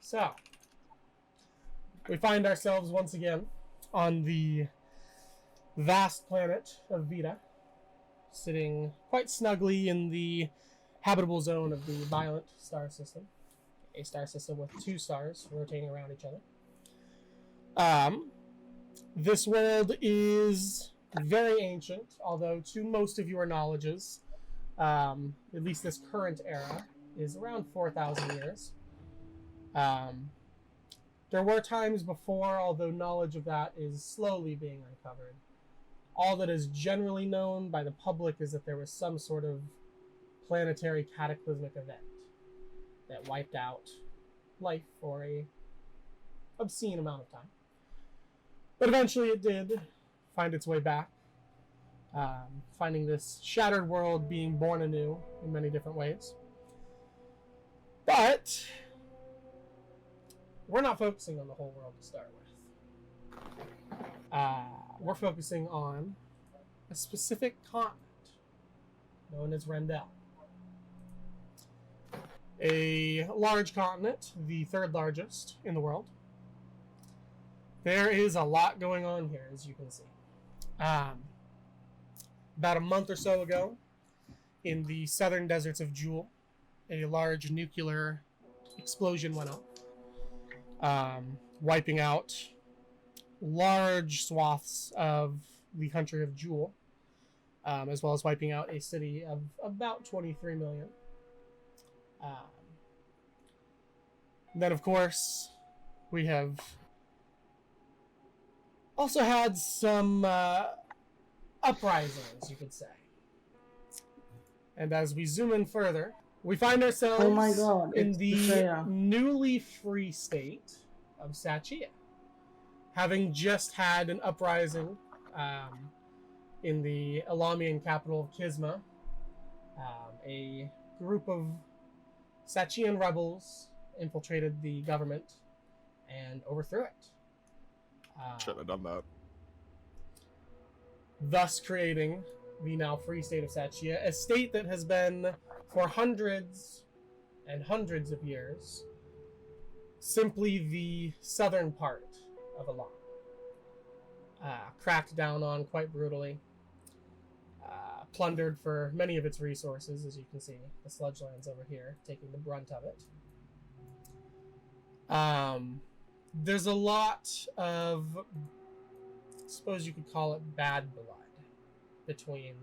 So, we find ourselves once again on the vast planet of Vita, sitting quite snugly in the habitable zone of the Violent star system, a star system with 2 stars rotating around each other. This world is very ancient, although to most of your knowledges, at least this current era, is around 4,000 years. There were times before, although knowledge of that is slowly being uncovered. All that is generally known by the public is that there was some sort of planetary cataclysmic event that wiped out life for a obscene amount of time. But eventually it did find its way back, finding this shattered world being born anew in many different ways. But we're not focusing on the whole world to start with. We're focusing on a specific continent known as Rendell. A large continent, the 3rd largest in the world. There is a lot going on here, as you can see. About a month or so ago, in the southern deserts of Jewel, a large nuclear explosion went off, wiping out large swaths of the country of Jewel, as well as wiping out a city of about 23 million. Then, of course, we have also had some uprisings, you could say. And as we zoom in further, we find ourselves in the newly free state of Sachean, having just had an uprising in the Elamian capital of Kisma. A group of Sachean rebels infiltrated the government and overthrew it. Shouldn't have done that. Thus creating the now free state of Sachean, a state that has been, for hundreds and hundreds of years, simply the southern part of Elam. Cracked down on quite brutally. Plundered for many of its resources, as you can see, the sludge lands over here, taking the brunt of it. There's a lot of, I suppose you could call it bad blood between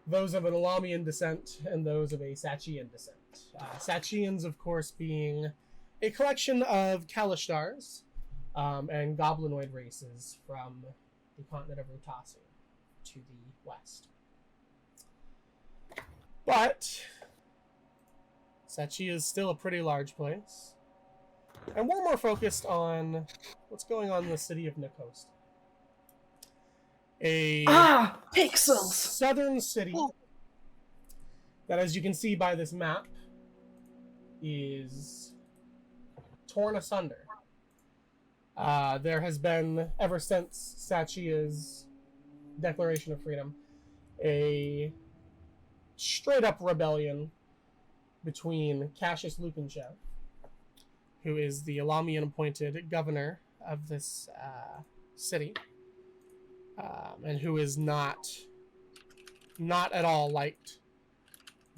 those of an Elamian descent and those of a Sachean descent. Sacheans, of course, being a collection of Kalistars and goblinoid races from the continent of Rutasu to the west. But Sachean is still a pretty large place. And we're more focused on what's going on in the city of Nakhosta. Pixels! Southern city that, as you can see by this map, is torn asunder. There has been, ever since Sachean's declaration of freedom, a straight-up rebellion between Cassius Lukenshev, who is the Elamian-appointed governor of this city, and who is not at all liked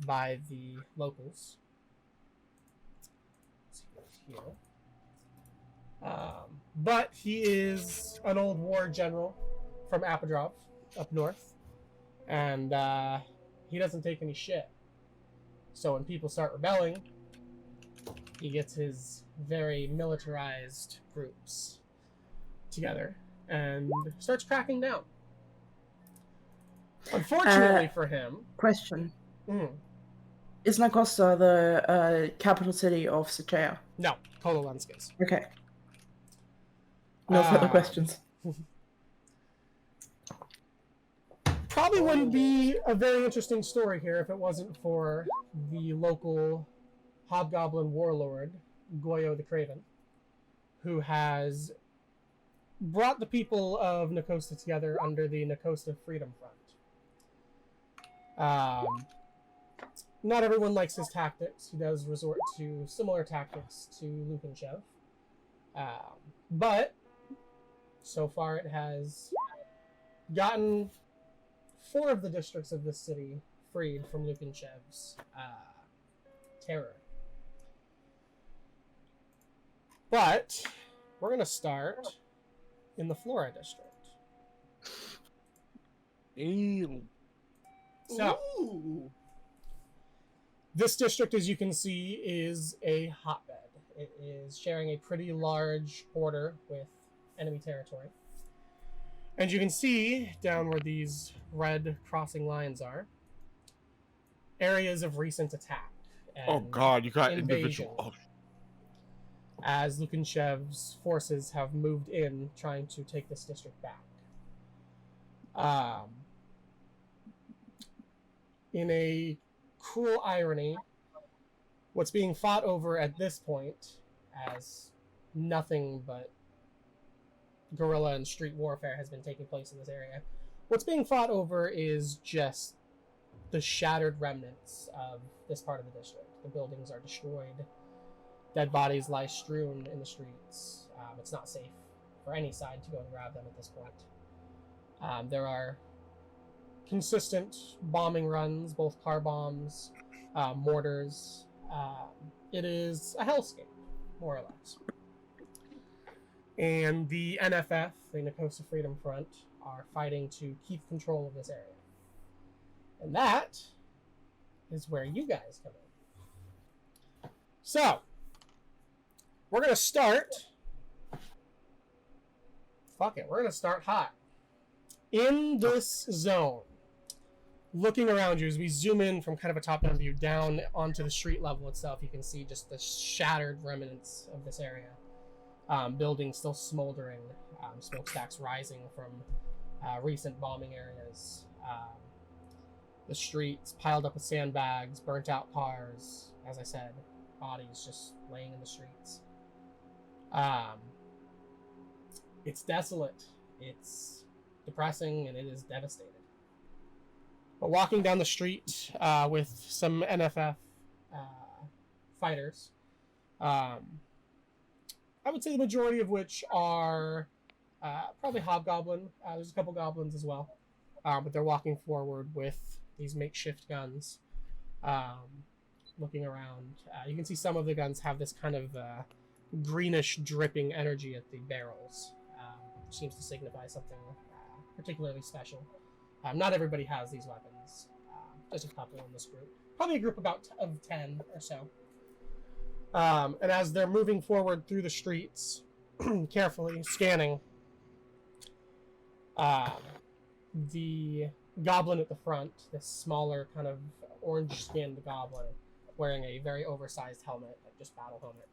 by the locals. Let's see here. But he is an old war general from Apodrov up north, and he doesn't take any shit. So when people start rebelling, he gets his very militarized groups together and starts cracking down. Unfortunately for him... Question. Is Nakhosta the capital city of Sachean? No, Kololensk is. Okay. No further questions. Probably wouldn't be a very interesting story here if it wasn't for the local hobgoblin warlord, Goyo the Craven, who has brought the people of Nakhosta together under the Nakhosta Freedom Front. not everyone likes his tactics. He does resort to similar tactics to Lukenshev. But so far it has gotten 4 of the districts of this city freed from Lukenshev's terror. But we're going to start in the Flora district. So, this district, as you can see, is a hotbed. It is sharing a pretty large border with enemy territory. And you can see, down where these red crossing lines are, areas of recent attack. Oh god, you got invasion, individual. Oh. As Lukenshev's forces have moved in, trying to take this district back. In a cruel irony, what's being fought over at this point, as nothing but guerrilla and street warfare has been taking place in this area, what's being fought over is just the shattered remnants of this part of the district. The buildings are destroyed. Dead bodies lie strewn in the streets. It's not safe for any side to go and grab them at this point. There are consistent bombing runs, both car bombs, mortars. It is a hellscape, more or less. And the NFF, the Nakhosta Freedom Front, are fighting to keep control of this area. And that is where you guys come in. So, we're going to start... Fuck it, we're going to start hot. In this zone, looking around you, as we zoom in from kind of a top-down view down onto the street level itself, you can see just the shattered remnants of this area. Buildings still smoldering, smokestacks rising from recent bombing areas. The streets piled up with sandbags, burnt out cars, as I said, bodies just laying in the streets. It's desolate, it's depressing, and it is devastated. But walking down the street with some NFF fighters, I would say the majority of which are probably hobgoblin. There's a couple goblins as well, but they're walking forward with these makeshift guns, looking around. You can see some of the guns have this kind of greenish dripping energy at the barrels, which seems to signify something particularly special. Not everybody has these weapons, just a couple in this group. Probably a group of 10 or so. And as they're moving forward through the streets, carefully scanning, the goblin at the front, this smaller kind of orange-skinned goblin, wearing a very oversized helmet, like just battle helmet,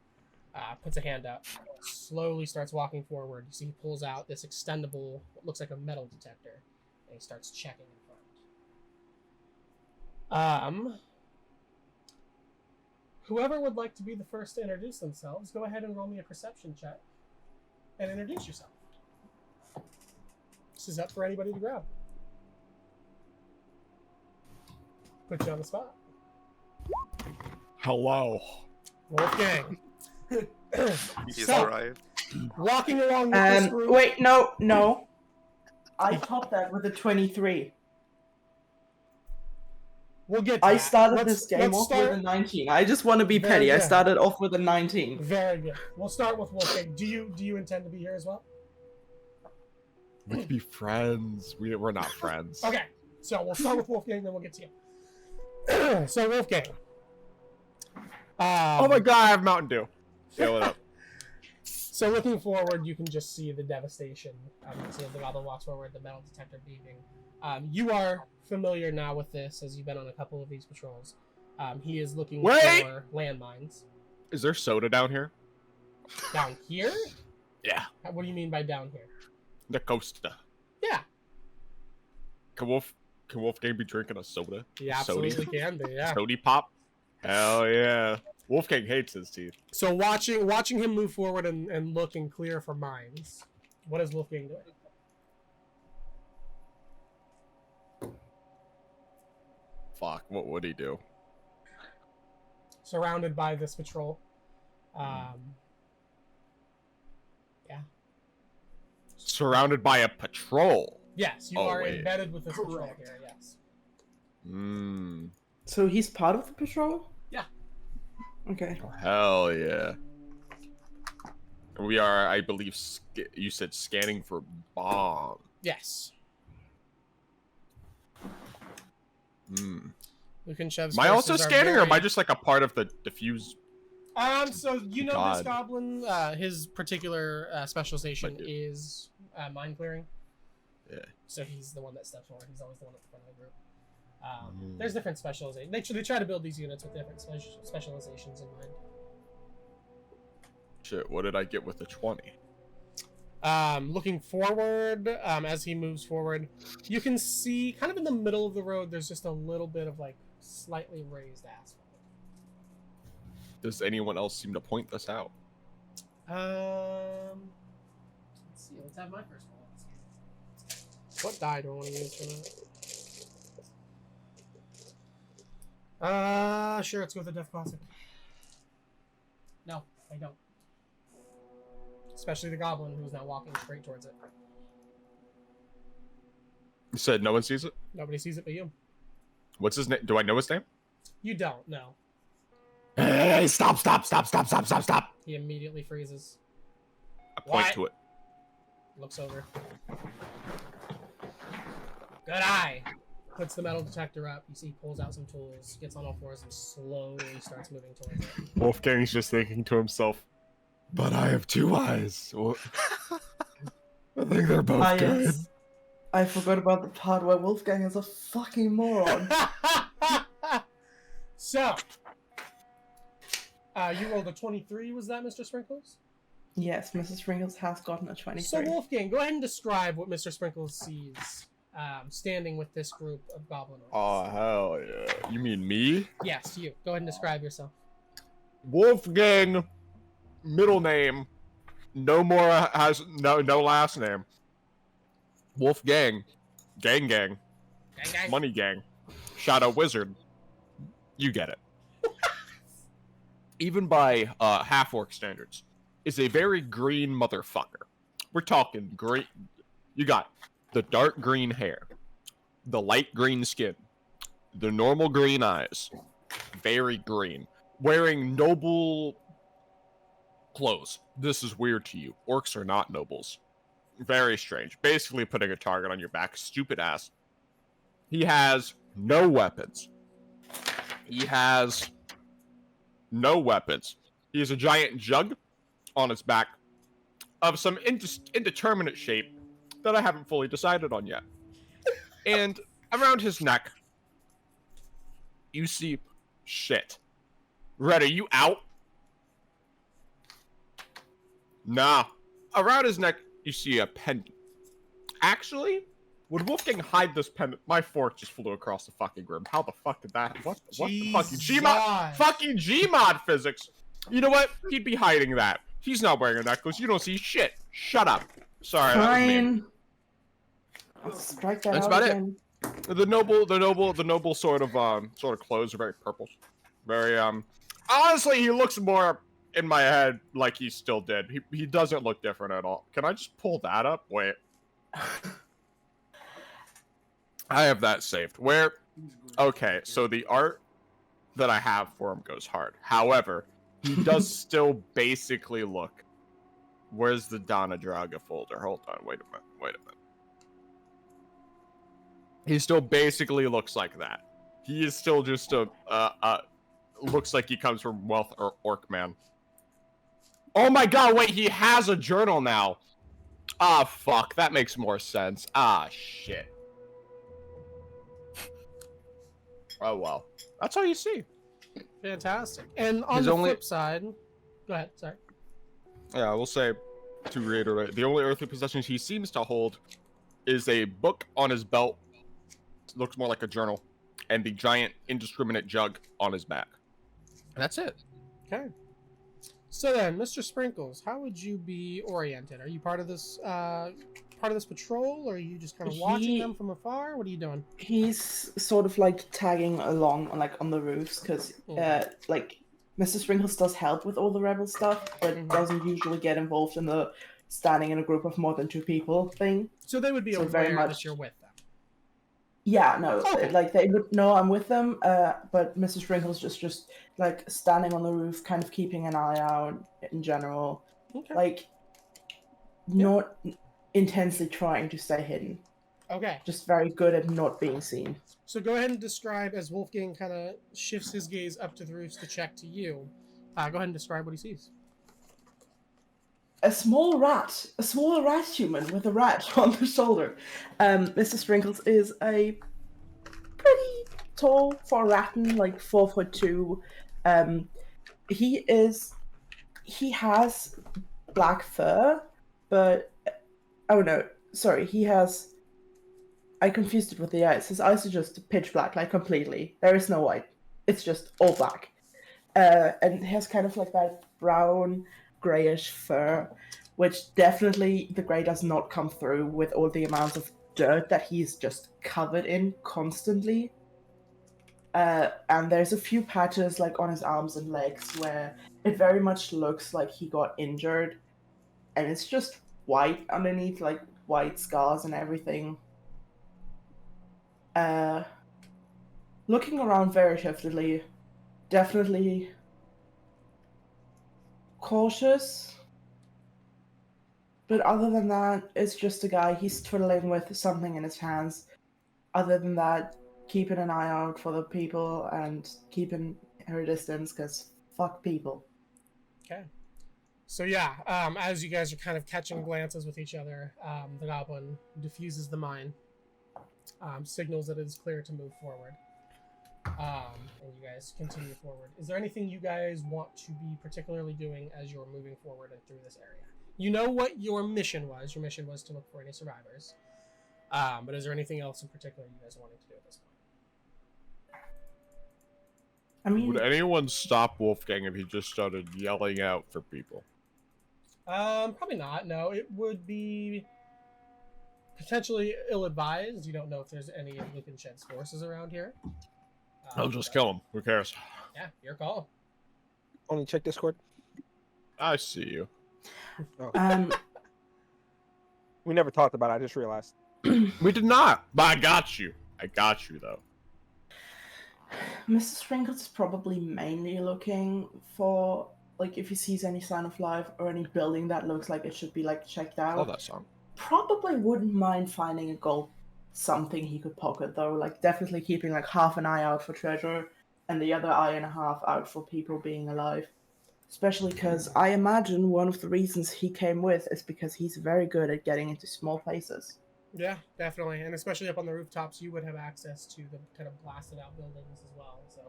puts a hand up, slowly starts walking forward. You see he pulls out this extendable, what looks like a metal detector, and he starts checking in front. Whoever would like to be the first to introduce themselves, go ahead and roll me a perception check and introduce yourself. This is up for anybody to grab. Put you on the spot. Hello. Wolfgang. He's So, arrived. walking along with this group... Wait, no. I topped that with a 23. We'll get to I that. started Let's- this game let's off start- with a 19. I just want to be Very petty. I good. started off with a 19. Very good. We'll start with Wolfgang. Do you intend to be here as well? We could be friends. We're not friends. Okay. So we'll start with Wolfgang, then we'll get to you. So Wolfgang. Oh my god, I have Mountain Dew. Fill it up. So looking forward, you can just see the devastation. You can see as the goblin walks forward, the metal detector beeping. You are familiar now with this, as you've been on a couple of these patrols. He is looking for landmines. Is there soda down here? Down here? Yeah. What do you mean by down here? Nakhosta. Yeah. Can Wolfgang be drinking a soda? You absolutely can be, yeah. Sody pop? Hell yeah. Wolfgang hates his teeth. So watching him move forward and look and clear for mines, what is Wolfgang doing? Fuck, what would he do? surrounded by this patrol. Yeah. Surrounded by a patrol. Yes, you Oh, are wait. embedded with this patrol Correct. here. Yes. Mmm. So he's part of the patrol? Yeah. Okay. Oh, hell yeah. We are, I believe, you said scanning for bomb. Yes. Hmm. Lukenshev's Am I also forces are scanning, or am I very- just like a part of the diffuse? So you know this God. goblin, his particular specialization Like it. is mine clearing. Yeah. So he's the one that steps forward. He's always the one at the front of the group. Mm. There's different specializations. They try to build these units with different specializations in mind. Shit, what did I get with the 20? Looking forward, as he moves forward, you can see kind of in the middle of the road, there's just a little bit of like slightly raised asphalt. Does anyone else seem to point this out? Let's see. Let's have my first roll. What die do I want to use for that? Sure. Let's go with the Death Classic. No, I don't. Especially the goblin who's now walking straight towards it. You said no one sees it? Nobody sees it but you. What's his name? Do I know his name? You don't. No. Hey, stop. He immediately freezes. I point What? to it. Looks over. Good eye. Puts the metal detector up. You see, he pulls out some tools, gets on all fours, and slowly starts moving towards it. Wolfgang's just thinking to himself, but I have 2 eyes. Well, I think they're both Ah, good. yes. I forgot about the part where Wolfgang is a fucking moron. So, you rolled a 23, was that, Mr. Sprinkles? Yes, Mrs. Sprinkles has gotten a 23. So, Wolfgang, go ahead and describe what Mr. Sprinkles sees standing with this group of goblin orcs. Oh, hell yeah. You mean me? Yes, you. Go ahead and describe yourself. Wolfgang, middle name, no more has no last name. Wolfgang, gang, Gang. money gang, shadow wizard. You get it. Even by half orc standards, is a very green motherfucker. We're talking green. You got the dark green hair, the light green skin, the normal green eyes, very green, wearing noble clothes. This is weird to you. Orcs are not nobles. Very strange. Basically putting a target on your back. Stupid ass. He has no weapons. He has no weapons. He has a giant jug on his back of some indeterminate shape that I haven't fully decided on yet. And around his neck, you see shit. Red, are you out? Nah. Around his neck, you see a pendant. Actually, would Wolfgang hide this pendant? My fork just flew across the fucking room. How the fuck did that? What the fucking Gmod? Fucking Gmod physics. You know what? He'd be hiding that. He's not wearing a necklace. You don't see shit. Shut up. Sorry, that was mean. Fine. I'll strike that That's out about it. again. The noble sort of clothes are very purple. Very honestly, he looks more in my head like he still did. He doesn't look different at all. Can I just pull that up? Wait. I have that saved. Where? Okay, so the art that I have for him goes hard. However, he does still basically look. Where's the Donna Draga folder? Hold on, wait a minute. He still basically looks like that. He is still just looks like he comes from Wealth or Orc Man. Oh my god, wait, he has a journal now. Ah, fuck, that makes more sense. Ah, shit. Oh, well. That's all you see. Fantastic. And on His the only- flip side, go ahead. Sorry. Yeah, I will say, to reiterate, the only earthly possessions he seems to hold is a book on his belt. Looks more like a journal. And the giant indiscriminate jug on his back. And that's it. Okay. So then, Mr. Sprinkles, how would you be oriented? Are you part of this patrol, or are you just kind of watching them from afar? What are you doing? He's sort of like tagging along on the roofs because like Mr. Sprinkles does help with all the rebel stuff, but Mhm. doesn't usually get involved in the standing in a group of more than 2 people thing. So they would be So aware very that much- you're with them. Yeah, no, Okay. like they would know I'm with them, but Mr. Sprinkles just like standing on the roof, kind of keeping an eye out in general, Okay. like not intensely trying to stay hidden, Okay. just very good at not being seen. So go ahead and describe as Wolfgang kind of shifts his gaze up to the roofs to check to you. Go ahead and describe what he sees. A small rat human with a rat on the shoulder. Mr. Sprinkles is a pretty tall for a ratten, like 4'2". He has black fur, but oh no, sorry, I confused it with the eyes. His eyes are just pitch black, like completely. There is no white. It's just all black. And he has kind of like that brown, grayish fur, which definitely the gray does not come through with all the amounts of dirt that he's just covered in constantly. And there's a few patches like on his arms and legs where it very much looks like he got injured, and it's just white underneath, like white scars and everything. Looking around very shiftedly, definitely cautious. But other than that, it's just a guy. He's twiddling with something in his hands. Other than that, keeping an eye out for the people and keeping her distance, because fuck people. Okay. So yeah, as you guys are kind of catching glances with each other, the goblin diffuses the mine, signals that it is clear to move forward, and you guys continue forward. Is there anything you guys want to be particularly doing as you're moving forward and through this area? You know what your mission was. Your mission was to look for any survivors. But is there anything else in particular you guys are wanting to do at this point? I mean, Would anyone stop Wolfgang if he just started yelling out for people? Probably not. No, it would be potentially ill-advised. You don't know if there's any of Lukenshev's forces around here. I'll just kill him. Who cares? Yeah, your call. Only check Discord. I see you. Oh. We never talked about it. I just realized. We did not. But I got you. I got you, though. Mr. Sprinkles is probably mainly looking for, like, if he sees any sign of life or any building that looks like it should be, like, checked I out. love that song. Probably wouldn't mind finding a gold something he could pocket, though. Like, definitely keeping, like, half an eye out for treasure and the other eye and a half out for people being alive. Especially because I imagine one of the reasons he came with is because he's very good at getting into small places. Yeah, definitely, and especially up on the rooftops, you would have access to the kind of blasted out buildings as well. So,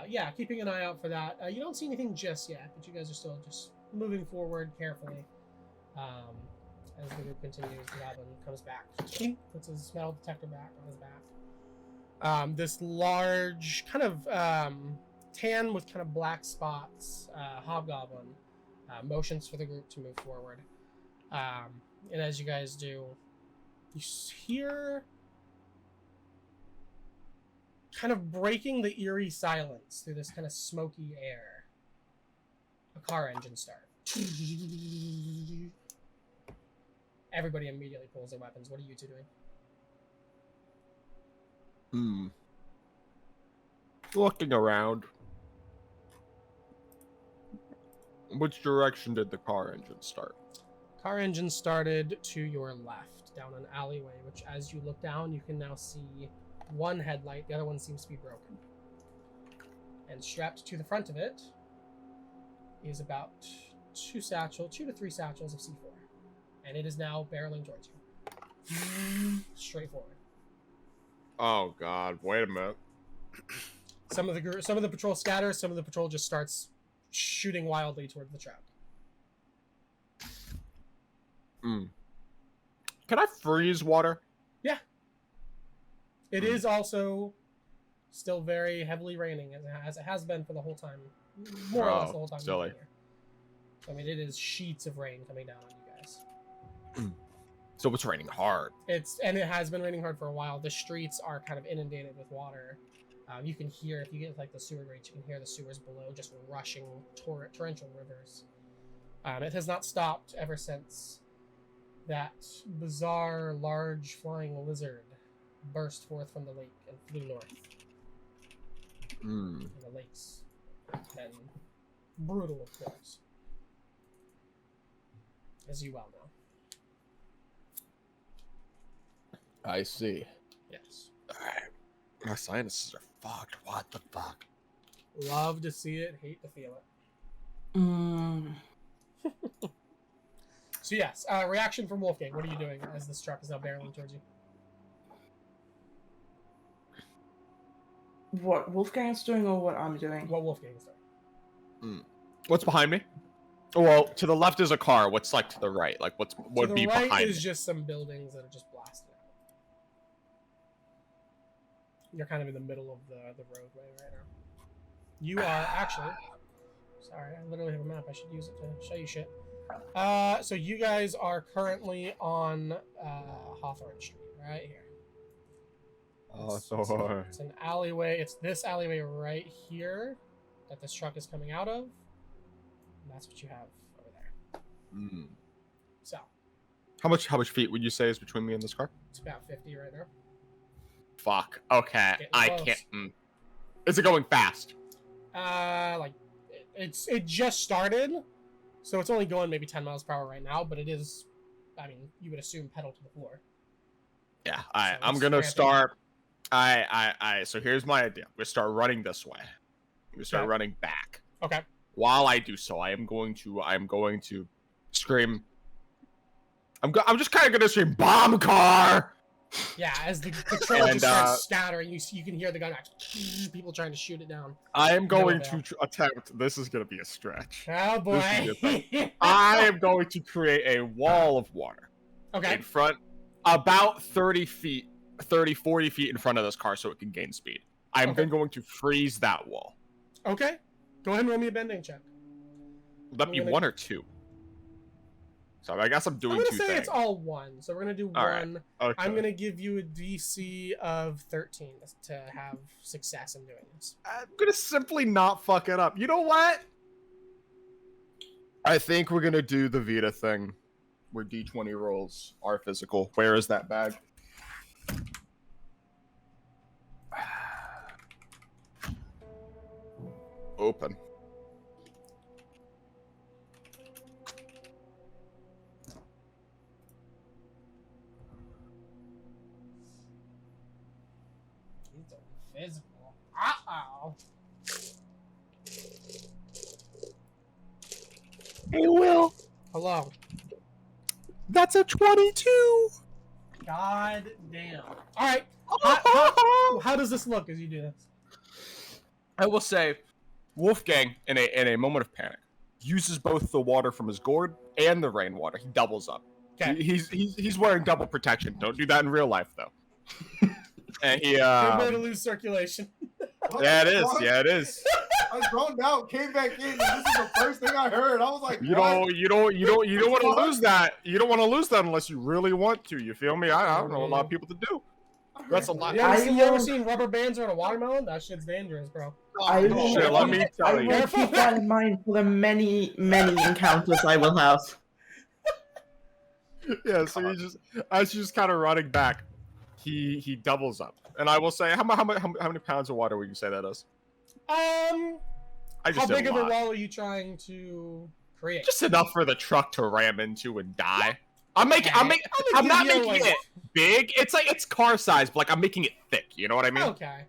yeah, keeping an eye out for that. You don't see anything just yet, but you guys are still just moving forward carefully. As the group continues, the goblin comes back, puts his metal detector back on his back. This large, kind of tan with kind of black spots, hobgoblin motions for the group to move forward. And as you guys do, you hear kind of breaking the eerie silence through this kind of smoky air, a car engine start. Everybody immediately pulls their weapons. What are you two doing? Looking around. Which direction did the car engine start? Car engine started to your left, down an alleyway, which as you look down, you can now see one headlight. The other one seems to be broken. And strapped to the front of it is about 2 to 3 satchels of C4. And it is now barreling towards you. Straight forward. Oh God! Wait a minute. Some of the patrol scatters. Some of the patrol just starts shooting wildly toward the truck. Can I freeze water? Yeah. It is also still very heavily raining, as it has been for the whole time, more or less the whole time. silly. Here. So, I mean, it is sheets of rain coming down on you guys. So it's raining hard. And it has been raining hard for a while. The streets are kind of inundated with water. You can hear, if you get like the sewer grates, you can hear the sewers below just rushing torrential rivers. It has not stopped ever since that bizarre, large flying lizard burst forth from the lake and flew north. And the lakes have been brutal, of course, as you well know. I see. Yes. Alright. My sinuses are fucked. What the fuck? Love to see it, hate to feel it. So yes, reaction from Wolfgang. What are you doing as this truck is now barreling towards you? What Wolfgang's doing or what I'm doing? What Wolfgang is doing? What's behind me? Well, to the left is a car. What's like to the right? Like what would be right behind is me? just some buildings that are just blasted out. You're kind of in the middle of the roadway right now. You are actually... Sorry, I literally have a map. I should use it to show you shit. So you guys are currently on Hawthorne Street, right here. It's an alleyway. It's this alleyway right here that this truck is coming out of. And that's what you have over there. So. How much feet would you say is between me and this car? It's about 50 right now. Fuck. Okay. Getting I close. can't. Is it going fast? Like it just started, so it's only going maybe 10 miles per hour right now. But it is, I mean, you would assume pedal to the floor. Yeah. So I'm it's gonna ramping. start. So here's my idea. We start running this way. We start running back. Okay. While I do so, I'm going to scream. I'm just kind of gonna scream, "Bomb car!" Yeah, as the trail just starts scattering, you can hear the gun. People trying to shoot it down. I am going to attempt. This is gonna be a stretch. Oh boy! I am going to create a wall of water. Okay. In front, about 30 feet, 40 feet in front of this car, so it can gain speed. I'm then going to freeze that wall. Okay. Go ahead and roll me a bending check. Would that be one or two? So I guess I'm doing two things. I'm gonna say it's all one. So we're gonna do all one. Right. Okay. I'm gonna give you a DC of 13 to have success in doing this. I'm gonna simply not fuck it up. You know what? I think we're gonna do the Vita thing, where D20 rolls are physical. Where is that bag? Open. Physical. Uh-oh. Hey, Will. Hello. That's a 22. God damn. All right. How does this look as you do this? I will say, Wolfgang, in a moment of panic, uses both the water from his gourd and the rainwater. He doubles up. Okay. He's wearing double protection. Don't do that in real life, though. And he good way to lose circulation. Yeah, it is. Yeah, it is. I zoned out, came back in, and this is the first thing I heard. I was like, you don't want to lose that. You don't want to lose that unless you really want to. You feel me? I don't know a lot of people to do. That's a lot. You ever seen rubber bands on a watermelon? That shit's dangerous, bro. Let me tell you. I will keep that in mind for the many, many encounters I will have. Yeah, so as you're just kind of running back, he doubles up, and I will say, how many pounds of water would you say that is? How big of a wall are you trying to create? Just enough for the truck to ram into and die. I'm not making it big. It's like it's car size, but like I'm making it thick. You know what I mean? Okay.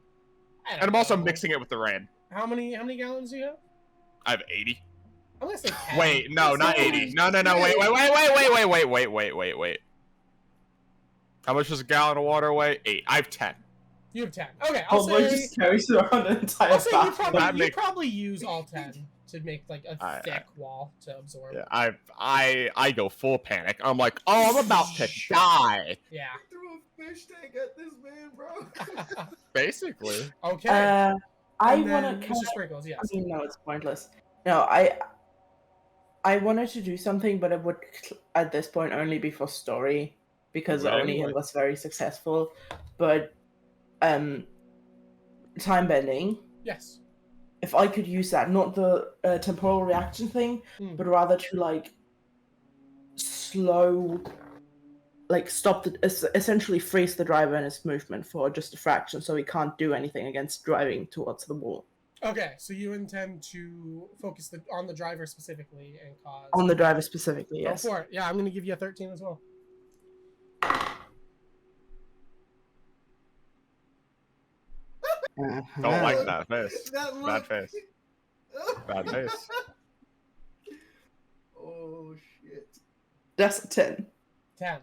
And I'm also mixing it with the rain. How many gallons do you have? I have 80. I'm gonna say 10. Wait, no, not 80. No. Wait. How much does a gallon of water weigh? 8. I have 10. You have 10. Okay, I'll Homework say. just carries around an entire I'll say you bathroom. probably use all 10 to make like a thick wall to absorb. Yeah, I go full panic. I'm like, oh, I'm about to die. Yeah. threw a fish tank at this man, bro. Basically. Okay. I And want then to. Mr. Sprinkles, yes. I mean, no, it's pointless. No, I wanted to do something, but it would at this point only be for story because Right. only it was very successful. But time bending. Yes. If I could use that, not the temporal reaction thing, but rather to like slow, like stop essentially freeze the driver in his movement for just a fraction, so he can't do anything against driving towards the wall. Okay, so you intend to focus on the driver specifically and cause... On the driver specifically, yes. Go for it. Yeah, I'm going to give you a 13 as well. Don't like that face. That Bad look. face. Bad face. Oh shit. That's a 10. 10.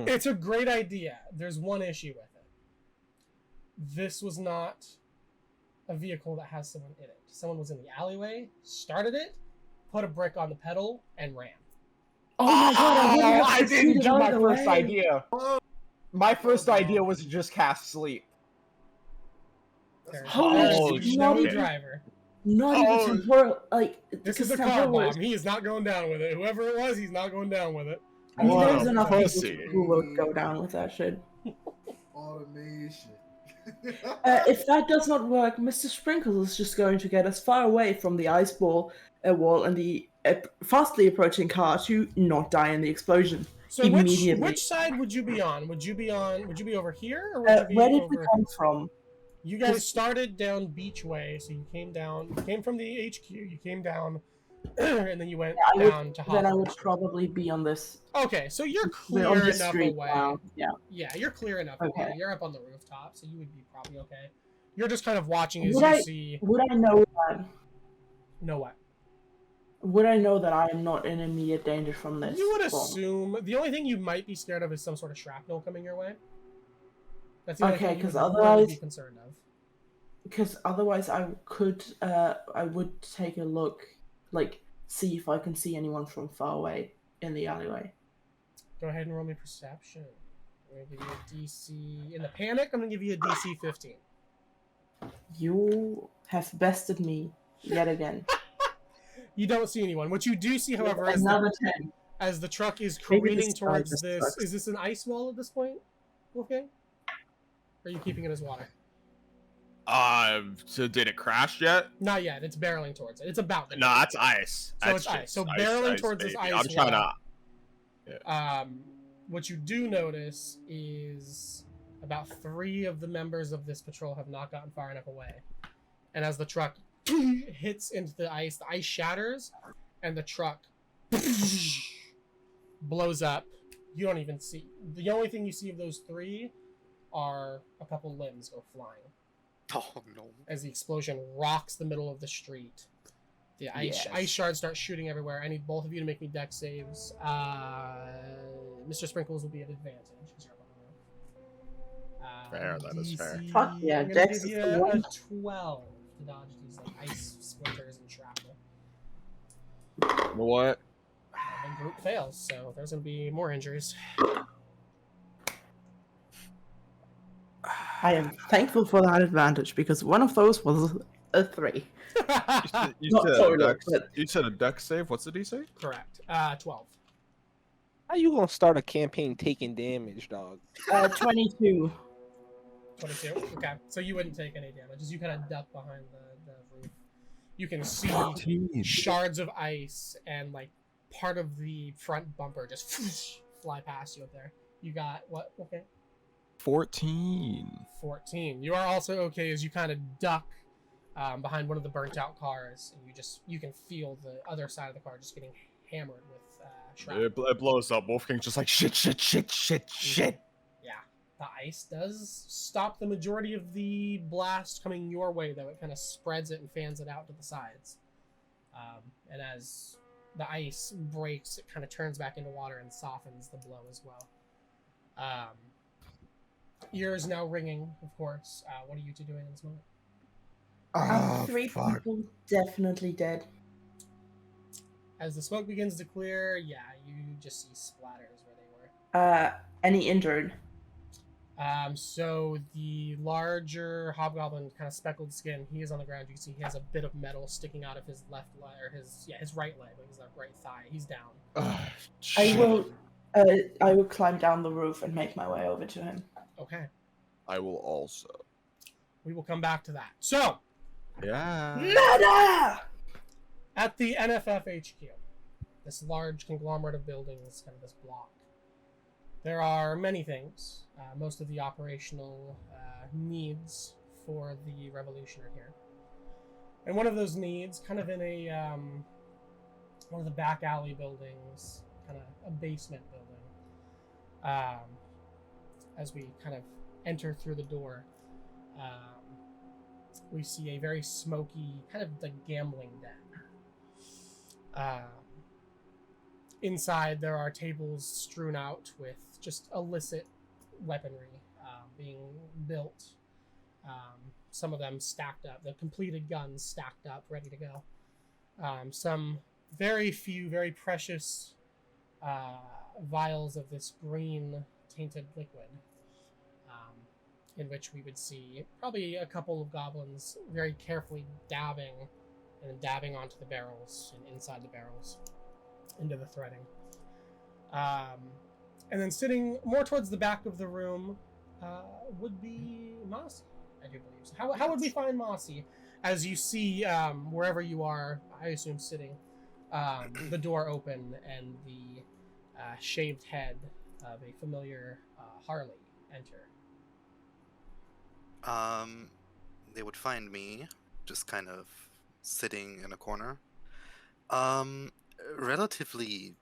It's a great idea. There's one issue with it. This was not a vehicle that has someone in it. Someone was in the alleyway, started it, put a brick on the pedal, and ran. Oh my god, I didn't do my first way. idea. My first idea was to just cast sleep. There's Holy no shit. driver. Not even temporal, like... This is a because car temporal bomb. He is not going down with it. Whoever it was, he's not going down with it. I mean, What there's a enough pussy. people who will go down with that shit. Automation. If that does not work, Mr. Sprinkles is just going to get us far away from the ice ball wall and the fastly approaching car to not die in the explosion. So Immediately. which side would you be on? Would you be over here, or would you be Where did we over... come from? You guys started down Beachway, so you came down. You came from the HQ. You came down, and then you went down to Hopper. Then I would probably be on this. Okay, so you're on clear the enough street away. now. Yeah. Yeah, you're clear enough Okay. away. You're up on the rooftop, so you would be probably okay. You're just kind of watching as Would you I- see. Would I know that? No what? Would I know that I am not in immediate danger from this? You would bomb? assume the only thing you might be scared of is some sort of shrapnel coming your way. That's the only Okay, thing you 'cause would really otherwise- be concerned of. Because otherwise, I would take a look, like see if I can see anyone from far away in the alleyway. Go ahead and roll me perception. I'm gonna give you a DC. In the panic, I'm gonna give you a DC 15. You have bested me yet again. You don't see anyone. What you do see, however, is Another 10. as the truck is Maybe careening this towards just this. sucks. Is this an ice wall at this point, Wolfgang? Or are you keeping it as water? So did it crash yet? Not yet. It's barreling towards it. It's about to. No, that's ice. So That's it's ice. just So barreling towards this baby. ice I'm trying wall. to. What you do notice is about 3 of the members of this patrol have not gotten far enough away, and as the truck hits into the ice shatters, and the truck blows up. You don't even see. The only thing you see of those 3 are a couple limbs go flying. Oh no. As the explosion rocks the middle of the street. The ice shards start shooting everywhere. I need both of you to make me dex saves. Mr. Sprinkles will be at advantage. 'Cause you're up on the roof. Fair, that is fair. Fuck yeah, I'm gonna dex give is you the a one. 12 to dodge these like ice splinters and shrapnel. You know what? And the group fails, so there's gonna be more injuries. I am thankful for that advantage because one of those was a 3. You Not said, a total, dex, but- you said a dex save. What's the DC? Correct. 12. How you gonna start a campaign taking damage, dog? 22. 22. Okay, so you wouldn't take any damage as you kind of duck behind the roof. You can see shards of ice and like part of the front bumper just fly past you up there. You got what? Okay. 14. 14. You are also okay as you kind of duck behind one of the burnt out cars, and you can feel the other side of the car just getting hammered with shrapnel. It blows up. Wolfgang's just like shit. Yeah, the ice does stop the majority of the blast coming your way, though. It kind of spreads it and fans it out to the sides. And as the ice breaks, it kind of turns back into water and softens the blow as well. Ears now ringing, of course. What are you two doing in this moment? Oh, 3 fuck. people definitely dead. As the smoke begins to clear, yeah, you just see splatters where they were. Any injured? So the larger hobgoblin, kind of speckled skin, he is on the ground. You can see he has a bit of metal sticking out of his left leg, or his right leg, like his right thigh. He's down. I will climb down the roof and make my way over to him. Okay. I will also. we will come back to that. So, Yeah. Murder! at the NFF HQ, this large conglomerate of buildings, kind of this block, there are many things. Most of the operational needs for the revolution are here. And one of those needs, kind of in a one of the back alley buildings, kind of a basement building, as we kind of enter through the door, we see a very smoky, kind of like gambling den. Inside, there are tables strewn out with just illicit weaponry being built. Some of them stacked up, the completed guns stacked up, ready to go. Some very few, very precious vials of this green tainted liquid, in which we would see probably a couple of goblins very carefully dabbing onto the barrels and inside the barrels into the threading. And then sitting more towards the back of the room would be Mossy, I do believe. So how would we find Mossy? As you see, wherever you are, I assume sitting, the door open and the shaved head of a familiar Harley enter. They would find me just kind of sitting in a corner. Relatively.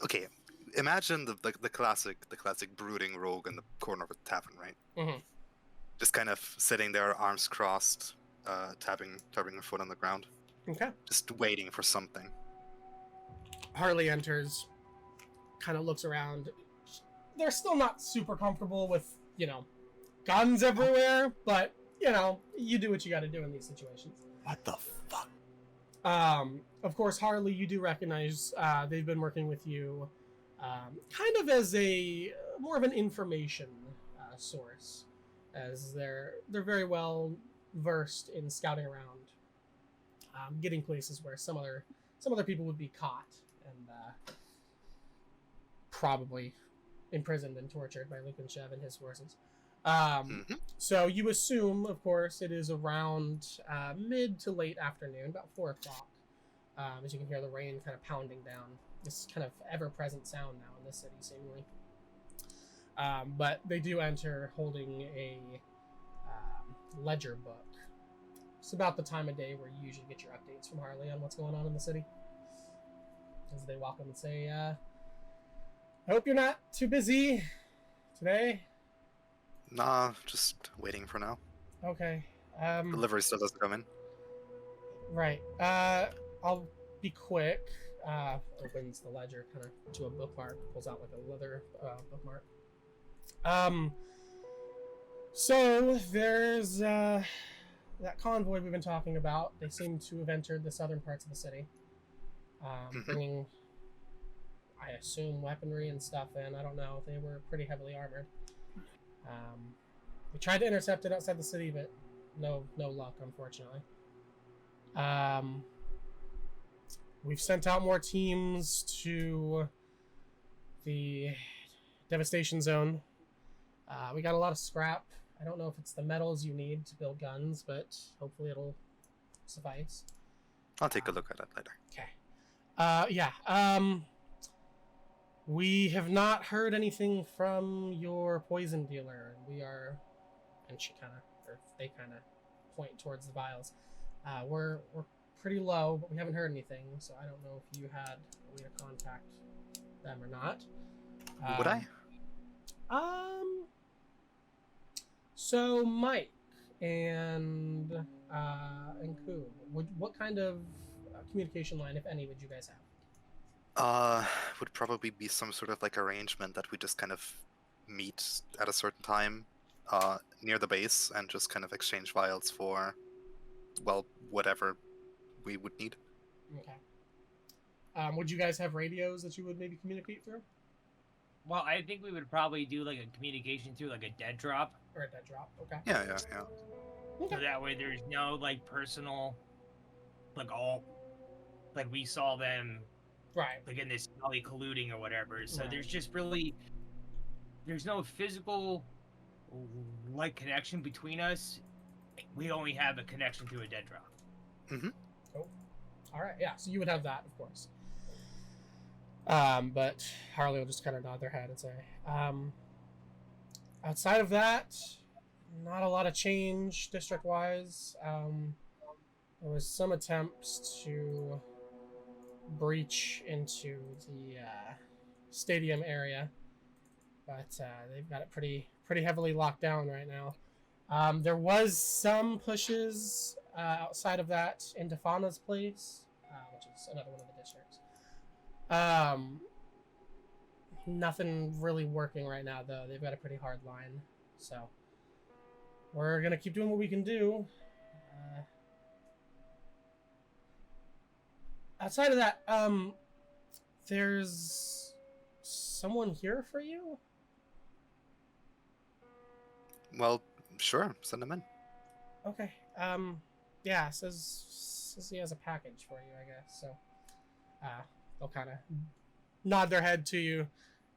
Okay, imagine the classic brooding rogue in the corner of a tavern, right? Mm-hmm. Just kind of sitting there, arms crossed, tapping a foot on the ground. Okay. Just waiting for something. Harley enters, kind of looks around. They're still not super comfortable with, guns everywhere, but, you do what you gotta do in these situations. What the fuck? Of course, Harley, you do recognize they've been working with you kind of as more of an information source, as they're very well versed in scouting around, getting places where some other people would be caught and probably imprisoned and tortured by Lukenshev and his forces. So you assume, of course, it is around mid to late afternoon, about 4 o'clock, as you can hear the rain kind of pounding down. This kind of ever-present sound now in this city, seemingly. But they do enter holding a ledger book. It's about the time of day where you usually get your updates from Harley on what's going on in the city. As they welcome and say, I hope you're not too busy today. Nah, just waiting for now. Okay. Delivery still doesn't come in. Right. I'll be quick. Opens the ledger kind of to a bookmark, pulls out like a leather bookmark. So there's that convoy we've been talking about. They seem to have entered the southern parts of the city, bringing, I assume, weaponry and stuff in. I don't know. They were pretty heavily armored. We tried to intercept it outside the city, but no luck, unfortunately. We've sent out more teams to the devastation zone. We got a lot of scrap. I don't know if it's the metals you need to build guns, but hopefully it'll suffice. I'll take a look at it later. Okay. We have not heard anything from your poison dealer. And they kind of point towards the vials. We're pretty low, but we haven't heard anything, so I don't know if you had a way to contact them or not. Would I? So Mike and Ku, what kind of communication line, if any, would you guys have? Would probably be some sort of like arrangement that we just kind of meet at a certain time, near the base and just kind of exchange vials for, well, whatever we would need. Okay. Would you guys have radios that you would maybe communicate through? Well, I think we would probably do like a communication through like a dead drop. Or a dead drop, okay. Yeah. So that way there's no like personal, like we saw them right, like in this alley colluding or whatever. So right. there's no physical like connection between us, we only have a connection through a dead drop. All right, yeah. So you would have that, of course. But Harley will just kind of nod their head and say, outside of that, not a lot of change district-wise. There was some attempts to breach into the stadium area, but they've got it pretty heavily locked down right now. There was some pushes outside of that into Fauna's place, which is another one of the districts. Nothing really working right now, though. They've got a pretty hard line, so we're gonna keep doing what we can do. Outside of that, there's someone here for you? Well, sure, send him in. Okay. Yeah, says he has a package for you, I guess. So, they'll kind of nod their head to you,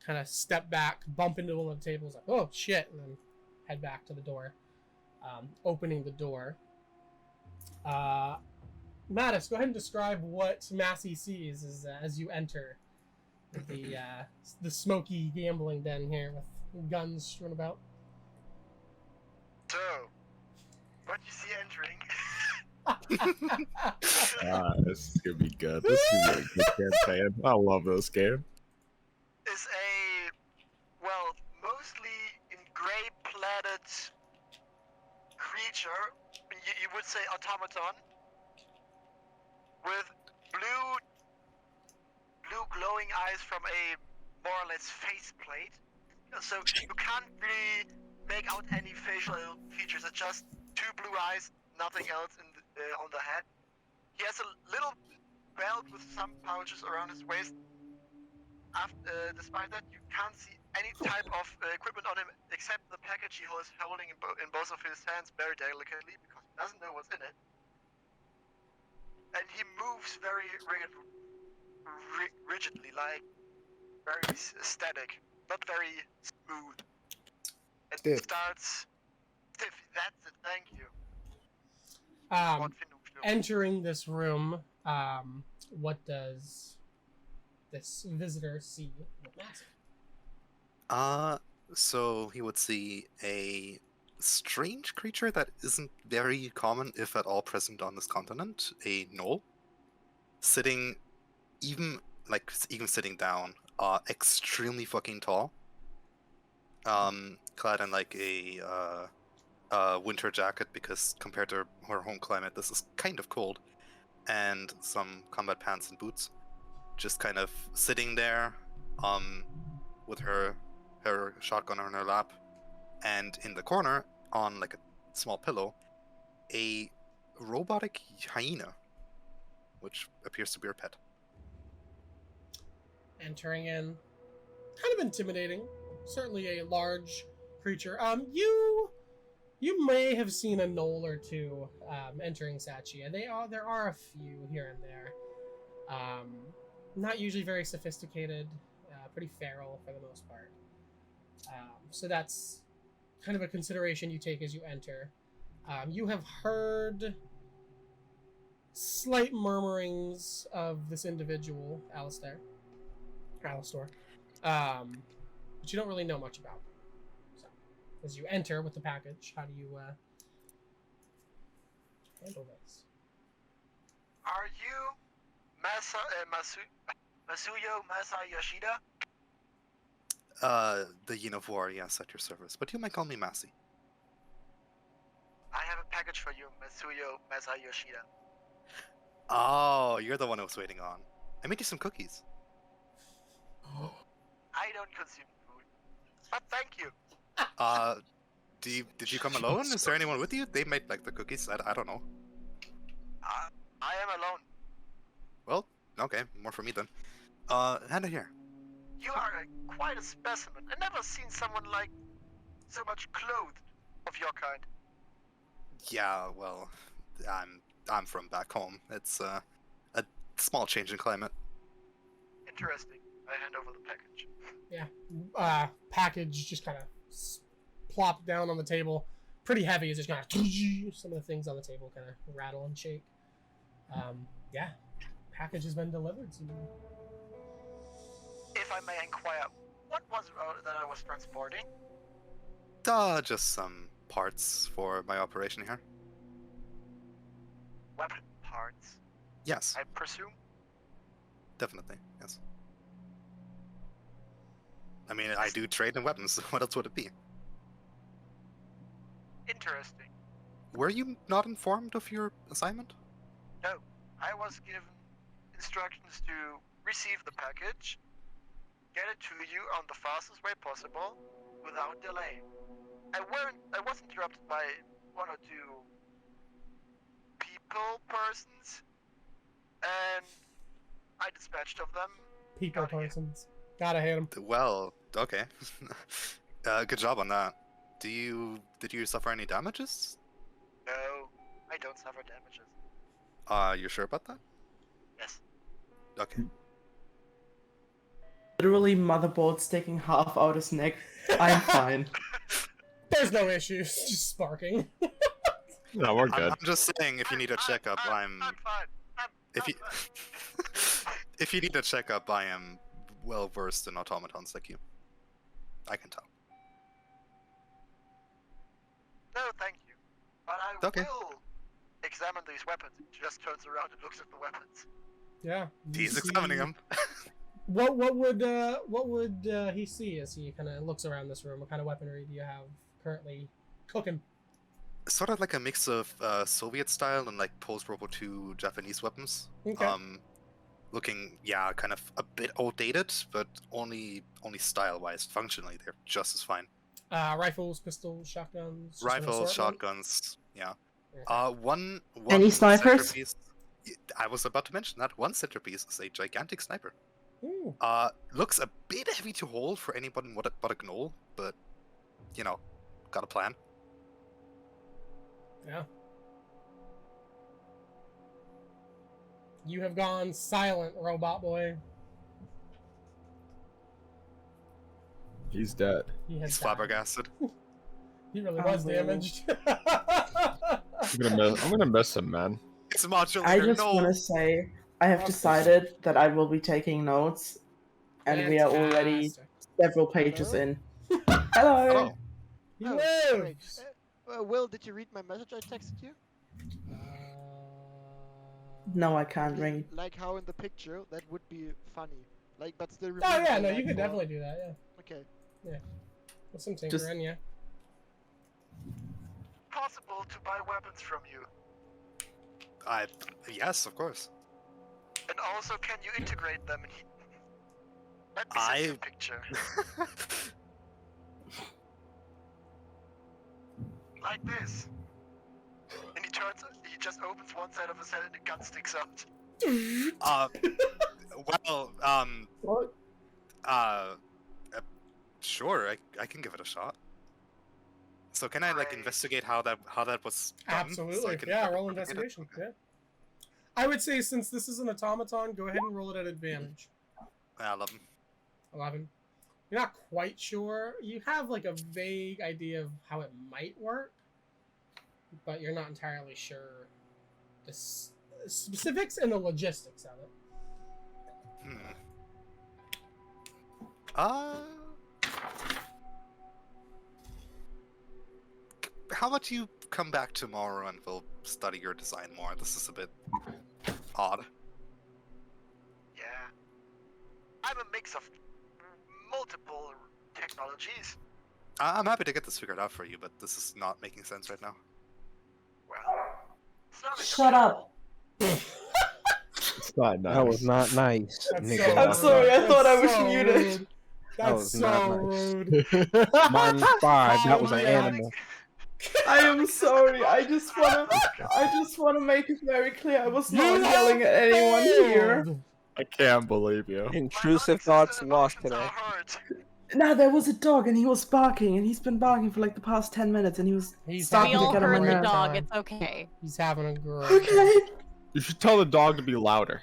kind of step back, bump into one of the tables, like, oh shit, and then head back to the door. Opening the door. Mattis, go ahead and describe what Massey sees as you enter the smoky gambling den here with guns strewn about. So, what you see entering This is gonna be good. This is gonna be a good campaign. I love this game. is a, well, mostly in gray-plated creature, you would say automaton, with blue glowing eyes from a more or less faceplate. So you can't really make out any facial features. It's just two blue eyes, nothing else on the head. He has a little belt with some pouches around his waist. Despite that, you can't see any type of equipment on him except the package he was holding in both of his hands very delicately because he doesn't know what's in it. And he moves very rigidly, like very static, not very smooth. And Stiff. starts stiff. That's it. Thank you. Um, entering this room, what does this visitor see with Massey? So he would see a strange creature that isn't very common, if at all, present on this continent. A gnoll, sitting, even sitting down, extremely fucking tall. Clad in like a winter jacket because compared to her home climate, this is kind of cold, and some combat pants and boots. Just kind of sitting there, with her shotgun on her lap, and in the corner, on like a small pillow, a robotic hyena, which appears to be her pet. Entering in, kind of intimidating. Certainly a large creature. You may have seen a gnoll or two entering Sachean. There are a few here and there. Not usually very sophisticated, pretty feral for the most part. So that's kind of a consideration you take as you enter. You have heard slight murmurings of this individual, Alistair. But you don't really know much about them. So, as you enter with the package, how do you handle this? Are you Masuyo Masa Yoshida? The Yin of War, yes, at your service. But you might call me Massey. I have a package for you, Masuyo Masa Yoshida. Oh, you're the one I was waiting on. I made you some cookies. I don't consume food, but thank you. Did you come alone? Is there anyone with you? They made like the cookies. I don't know. I am alone. Well, okay, more for me then. Hand it here. You are quite a specimen. I've never seen someone like so much clothed of your kind. Yeah, well, I'm from back home. It's a small change in climate. Interesting. I hand over the package. Yeah. Package just kind of plopped down on the table. Pretty heavy. It's just kind of some of the things on the table kind of rattle and shake. Yeah, package has been delivered to you. If I may inquire, what was that I was transporting? Just some parts for my operation here. Weapon parts, Yes, I presume? definitely. Yes. I mean, I do trade in weapons. What else would it be? Interesting. Were you not informed of your assignment? No, I was given instructions to receive the package, get it to you on the fastest way possible, without delay. I was interrupted by one or two persons, and I dispatched of them. People Got here. persons. Gotta hit him. Well, okay. Good job on that. Did you suffer any damages? No, I don't suffer damages. You sure about that? Yes. Okay. Literally motherboard sticking half out his neck. I'm fine. There's no issues. Just sparking. No, we're good. I'm just saying, if you need a checkup, I'm fine. If you if you need a checkup, I am well versed in automatons like you. I can tell. No, thank you. But I Okay. will examine these weapons. He just turns around and looks at the weapons. Yeah. you He's see- examining them. What would he see as he kind of looks around this room? What kind of weaponry do you have currently cooking? Sort of like a mix of Soviet style and like post-World War II Japanese weapons. Okay. Looking, yeah, kind of a bit outdated, but only style-wise. Functionally, they're just as fine. Rifles, pistols, shotguns. just an Rifles, assortment? shotguns, yeah. Okay. One Any snipers? centerpiece- I was about to mention that one centerpiece is a gigantic sniper. Ooh. Looks a bit heavy to hold for anybody but a gnoll, but you know, got a plan. Yeah. You have gone silent, robot boy. He's dead. He has He's died. flabbergasted. He really was Unbelievable. damaged. I'm gonna miss him, man. It's a modulator. I just no. want to say I have decided that I will be taking notes, and we are already Fantastic. several pages Hello? in. Hello. Hello. He Oh, sorry. lives. Will, did you read my message I texted you? No, I can't read. Like how in the picture, that would be funny. Like, but still. Oh remember yeah, the no, line you could for- definitely do that. Yeah, Okay. with some Just- tinkering, yeah. Possible to buy weapons from you. Yes, of course. And also, can you integrate them in Let me send you a picture. Like this. And he just opens one side of his head and the gun sticks out. What? Sure, I can give it a shot. So can I like Great. investigate how that was done? Absolutely. So I can Yeah, roll replicate it? investigation. Okay. Yeah. I would say since this is an automaton, go ahead and roll it at advantage. 11. 11. You're not quite sure. You have like a vague idea of how it might work, but you're not entirely sure the specifics and the logistics of it. How about you come back tomorrow and we'll study your design more? This is a bit odd. Yeah. I'm a mix of multiple technologies. I'm happy to get this figured out for you, but this is not making sense right now. Well, it's not like Shut up. It's not nice. That was not nice. That's nigga. so I'm rude. sorry, I thought I was so muted. rude. That's was so not nice. rude. Mine 5. That was an Yeah. animal. I am sorry. I just wanna make it very clear. I was not You yelling at anyone here. failed. I can't believe you. Intrusive thoughts lost today. Nah, there was a dog and he was barking, and he's been barking for like the past 10 minutes, and he was He's starting We having to all get on my heard the nerves. dog. time. It's okay. He's having a great Okay. You should tell the dog to be louder.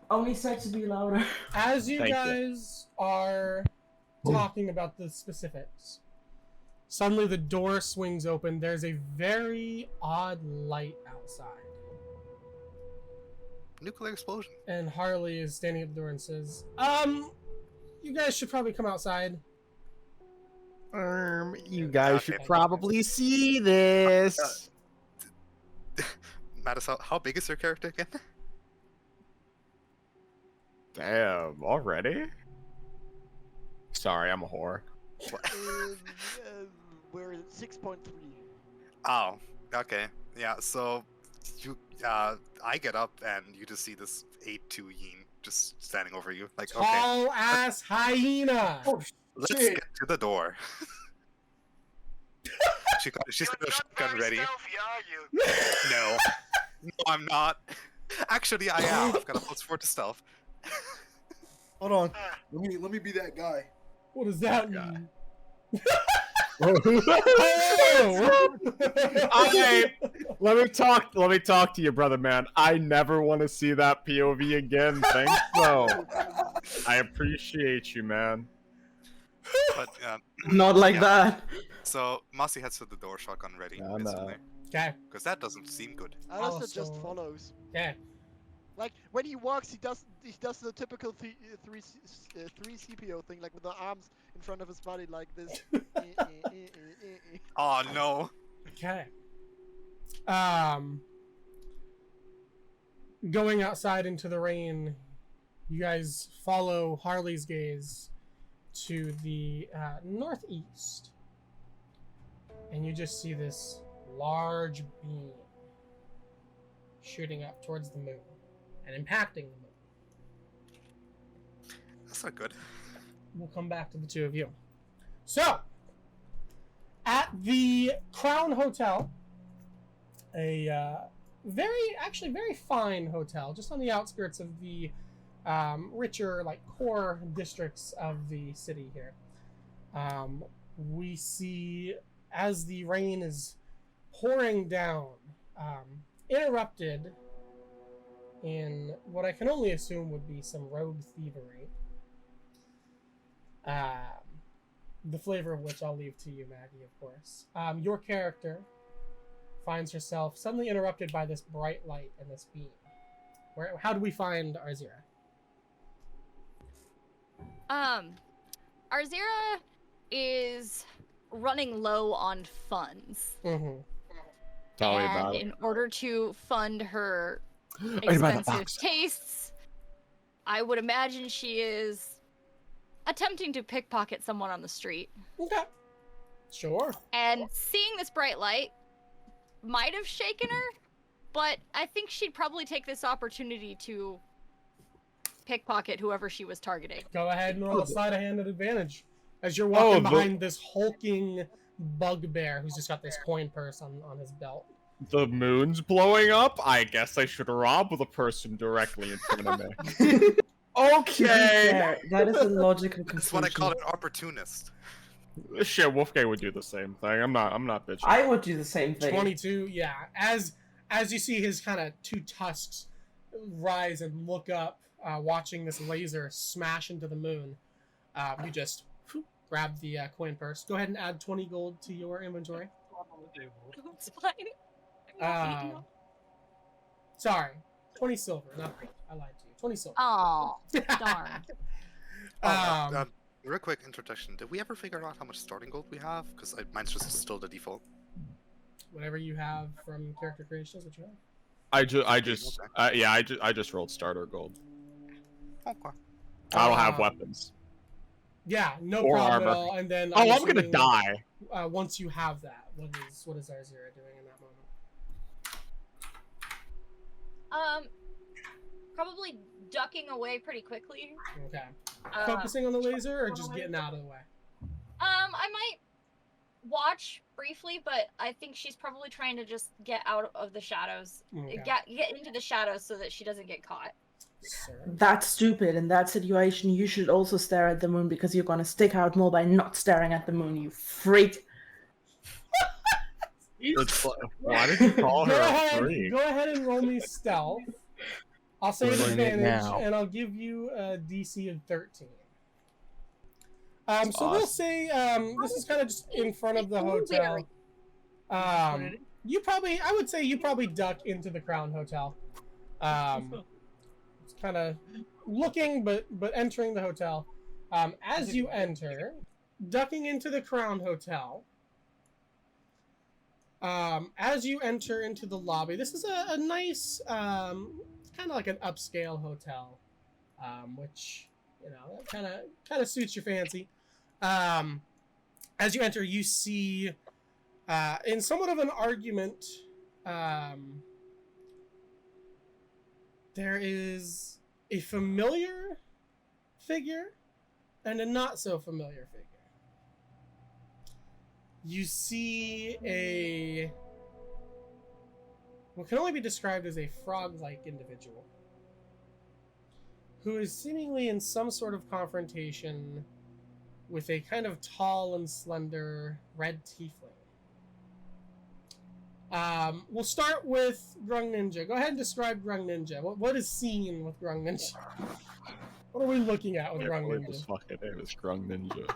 Only said to be louder. As you Thank you. guys are talking about the specifics, Suddenly the door swings open. There's a very odd light outside. Nuclear explosion. And Harley is standing at the door and says, you guys should probably come outside. You guys Okay. should probably see this. Mattis, how big is your character again? Damn, already? Sorry, I'm a whore. We're at 6.3. Oh, okay. Yeah, so you I get up and you just see this 8'2" Yin just standing over you. Like, okay, Tall ass hyena! Oh, let's shit. get to the door. She's got You're a not shotgun very ready. stealthy, are you? No. No, I'm not. Actually, I am. I've got a +4 to stealth. Hold on. Let me be that guy. What does that mean? Okay, let me talk to you, brother man. I never want to see that POV again. Thanks, though. I appreciate you, man. But Not like Yeah. that. so Masi heads to the door, shotgun ready, I'm, instantly. Okay, Because that doesn't seem good. Alistair just Also- follows. okay. Like when he walks, he does the typical three CPO thing, like with the arms in front of his body, like this. Oh no. Okay. Going outside into the rain, you guys follow Harley's gaze to the northeast, and you just see this large beam shooting up towards the moon and impacting the moon. That's not good. We'll come back to the two of you. So, at the Crown Hotel, a very fine hotel, just on the outskirts of the richer, like, core districts of the city here. We see, as the rain is pouring down, interrupted in what I can only assume would be some rogue thievery. The flavor of which I'll leave to you, Maggie, of course. Your character finds herself suddenly interrupted by this bright light and this beam. How do we find Arzira? Arzira is running low on funds. Mm-hmm. Tell me about And it. in order to fund her Are you by the expensive box? tastes, I would imagine she is attempting to pickpocket someone on the street. Okay. Sure. And seeing this bright light might have shaken her, but I think she'd probably take this opportunity to pickpocket whoever she was targeting. Go ahead and roll a sleight of hand at advantage as you're walking behind this hulking bugbear who's just got this coin purse on his belt. The moon's blowing up? I guess I should rob the person directly in front of me. Okay! Yeah, that is a logical conclusion. That's what I call an opportunist. Shit, Wolfgang would do the same thing. I'm not bitching. I would do the same thing. 22, yeah. As you see his kind of two tusks rise and look up, watching this laser smash into the moon, you just grab the coin purse. Go ahead and add 20 gold to your inventory. It's fine. Sorry, 20 silver. Not gold. I lied to you. 20 silver. Oh, darn. Real quick introduction. Did we ever figure out how much starting gold we have? Because mine's just still the default. Whatever you have from character creation is what you have. I just rolled starter gold. Okay. I don't have weapons. Yeah, no Or problem armor. at all. And then I'm gonna assuming, die. Once you have that, what is Arzira doing in that moment? Probably ducking away pretty quickly. Okay. Focusing on the laser or just getting out of the way? I might watch briefly, but I think she's probably trying to just get out of the shadows, Okay. get into the shadows so that she doesn't get caught. Sir. That's stupid. In that situation, you should also stare at the moon because you're gonna stick out more by not staring at the moon, you freak. Why did you call her a freak? Go ahead and roll me stealth. I'll say an Rolling it advantage, now. and I'll give you a DC of 13. So we'll say this is kind of just in front of the hotel. I would say you probably duck into the Crown Hotel. It's kind of looking, but entering the hotel. As you enter, ducking into the Crown Hotel. As you enter into the lobby, this is a nice, kind of like an upscale hotel, which kind of suits your fancy. As you enter, you see, in somewhat of an argument, there is a familiar figure and a not so familiar figure. You see what can only be described as a frog-like individual who is seemingly in some sort of confrontation with a kind of tall and slender red tiefling. We'll start with Grung Ninja. Go ahead and describe Grung Ninja. What is seen with Grung Ninja? What are we looking at with Grung Ninja? His fucking name is Grung Ninja.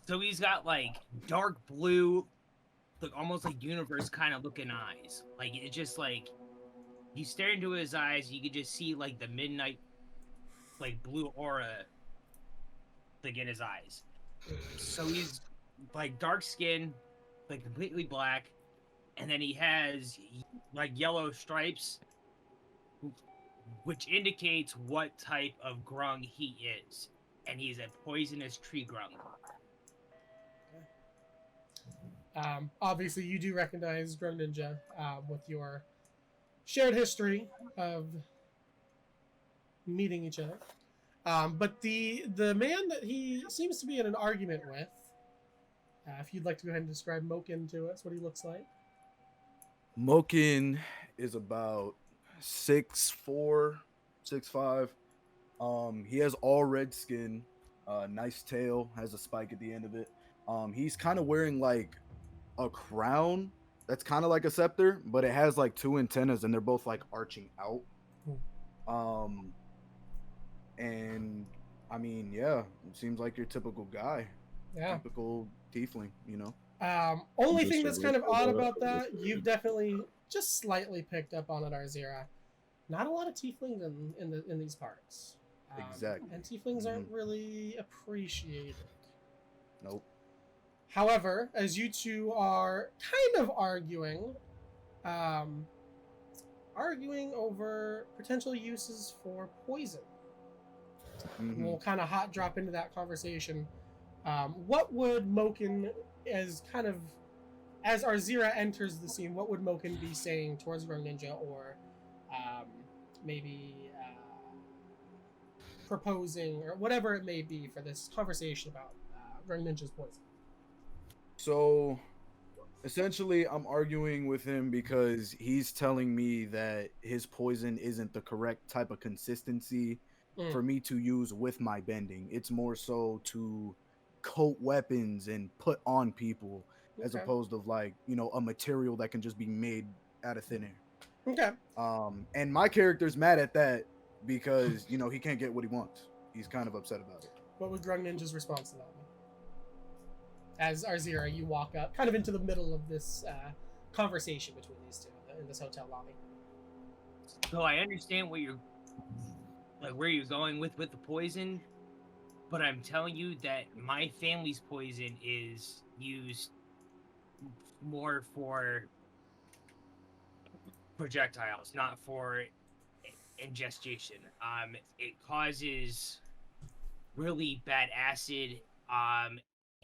So he's got like dark blue, like almost like universe kind of looking eyes. Like it's just like you stare into his eyes, you can just see like the midnight, like blue aura, like in his eyes. So he's like dark skin, like completely black, and then he has like yellow stripes, which indicates what type of grung he is, and he's a poisonous tree grung. Obviously, you do recognize Grung Ninja with your shared history of meeting each other. But the man that he seems to be in an argument with, if you'd like to go ahead and describe Mokin to us, what he looks like. Mokin is about 6'4", 6'5". He has all red skin, nice tail, has a spike at the end of it. He's kind of wearing like a crown that's kind of like a scepter, but it has like two antennas and they're both like arching out. And I mean, yeah, it seems like your typical guy. Yeah. Typical tiefling, you know. Only thing that's kind of odd about that, you've definitely just slightly picked up on it, Arzira. Not a lot of tieflings in these parts. Exactly. And tieflings aren't really appreciated. Nope. However, as you two are kind of arguing over potential uses for poison, we'll kind of hot drop into that conversation. What would Mokin, as Arzira enters the scene, what would Mokin be saying towards Grung Ninja, or maybe proposing, or whatever it may be for this conversation about Grung Ninja's poison? So, essentially, I'm arguing with him because he's telling me that his poison isn't the correct type of consistency for me to use with my bending. It's more so to coat weapons and put on people, as opposed to like, a material that can just be made out of thin air. Okay. And my character's mad at that because, he can't get what he wants. He's kind of upset about it. What would Grung Ninja's response to that be? As Arzira, you walk up, kind of into the middle of this conversation between these two in this hotel lobby. So I understand where you're going with the poison, but I'm telling you that my family's poison is used more for projectiles, not for ingestion. It causes really bad acid.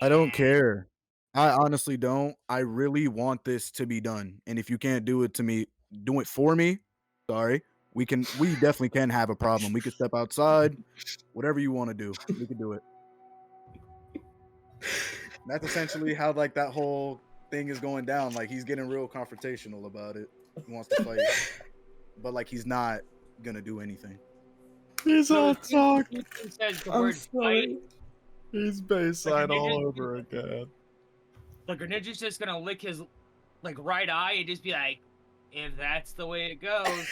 I don't care. I honestly don't. I really want this to be done. And if you can't do it to me, do it for me. Sorry. We definitely can have a problem. We could step outside, whatever you want to do. We could do it. That's essentially how like that whole thing is going down. Like he's getting real confrontational about it. He wants to fight. But like he's not gonna do anything. He's all talk. I'm sorry. He's Bayside all over again. Like Ninja's just gonna lick his right eye and just be like, if that's the way it goes.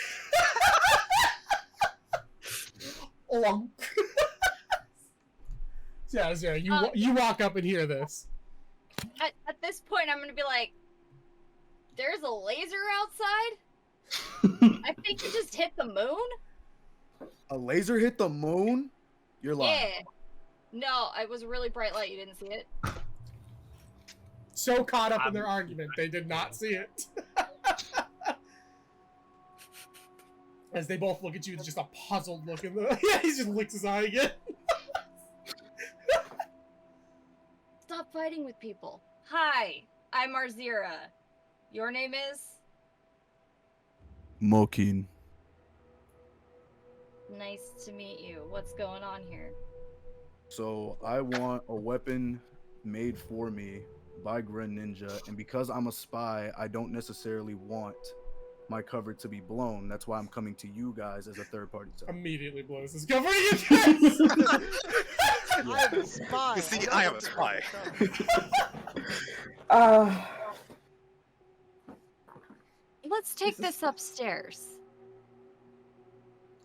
Yeah, you walk up and hear this. At this point, I'm gonna be like, "There's a laser outside. I think it just hit the moon." A laser hit the moon? You're lying. Yeah. No, it was a really bright light. You didn't see it. So caught up in their argument, they did not see it. As they both look at you with just a puzzled look in the. Yeah, he just licks his eye again. Stop fighting with people. Hi, I'm Arzira. Your name is? Mokin. Nice to meet you. What's going on here? So I want a weapon made for me by Greninja, and because I'm a spy, I don't necessarily want my cover to be blown. That's why I'm coming to you guys as a third party. Immediately blows his cover. I am a spy. You see, I am a spy. Let's take this upstairs.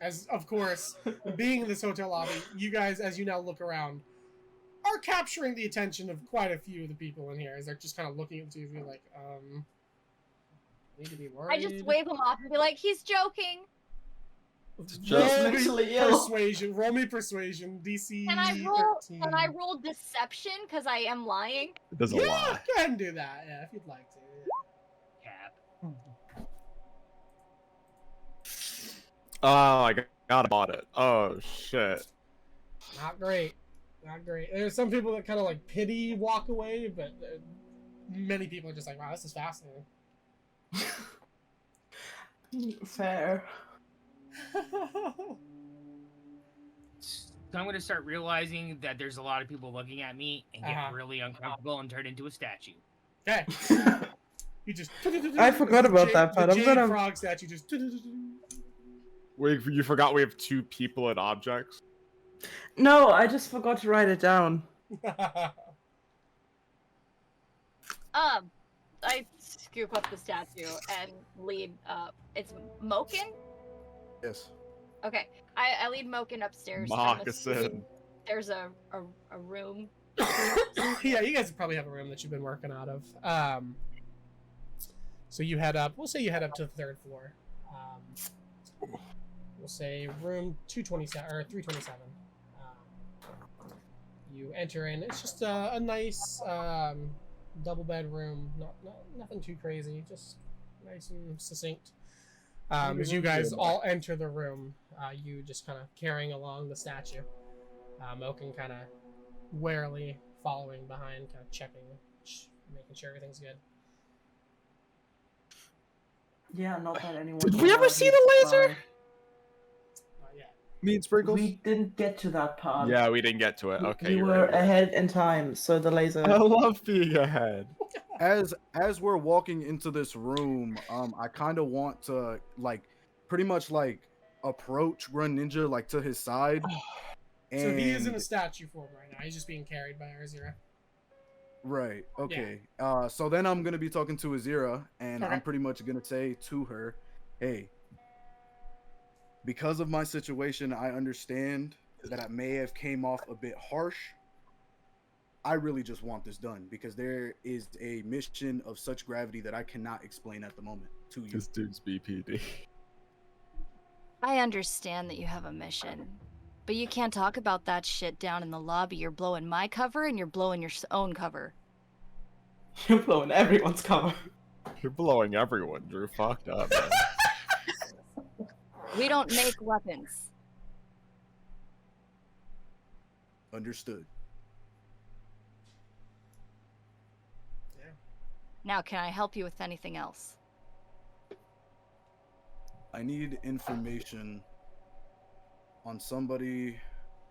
As, of course, being in this hotel lobby, you guys, as you now look around, are capturing the attention of quite a few of the people in here as they're just kind of looking at the TV like, need to be worried. I just wave him off and be like, he's joking. Persuasion. Roll me persuasion. DC. Can I roll deception? Because I am lying. It doesn't lie. Go ahead and do that. Yeah, if you'd like to. Cap. Oh, I got about it. Oh shit. Not great. Not great. There's some people that kind of like pity walk away, but many people are just like, wow, this is fascinating. Fair. So I'm gonna start realizing that there's a lot of people looking at me and get really uncomfortable and turn into a statue. Okay. You just. I forgot about that part. The I'm gonna. frog statue just. Wait, you forgot we have 2 people and objects? No, I just forgot to write it down. I scoop up the statue and lead it's Mokin? Yes. Okay. I lead Mokin upstairs. Moccasin. There's a room. Yeah, you guys probably have a room that you've been working out of. So you head up. We'll say you head up to the 3rd floor. We'll say room 227 or 327. You enter in. It's just a nice double bedroom. Nothing too crazy. Just nice and succinct. As you guys all enter the room, you just kind of carrying along the statue. Mokin kind of warily following behind, kind of checking, making sure everything's good. Yeah, not that anyone. Did we ever see the laser? Me and Sprinkles? We didn't get to that part. Yeah, we didn't get to it. Okay, You you're were right. ahead in time, so the laser. I love being ahead. As we're walking into this room, I kind of want to pretty much approach Greninja to his side. So he is in a statue form right now. He's just being carried by Arzira. Right. Okay. So then I'm gonna be talking to Azira, and I'm pretty much gonna say to her, "Hey, because of my situation, I understand that I may have came off a bit harsh. I really just want this done because there is a mission of such gravity that I cannot explain at the moment to you." This dude's BPD. I understand that you have a mission, but you can't talk about that shit down in the lobby. You're blowing my cover and you're blowing your own cover. You're blowing everyone's cover. You're blowing everyone, Drew. Fucked up, man. We don't make weapons. Understood. Now, can I help you with anything else? I need information on somebody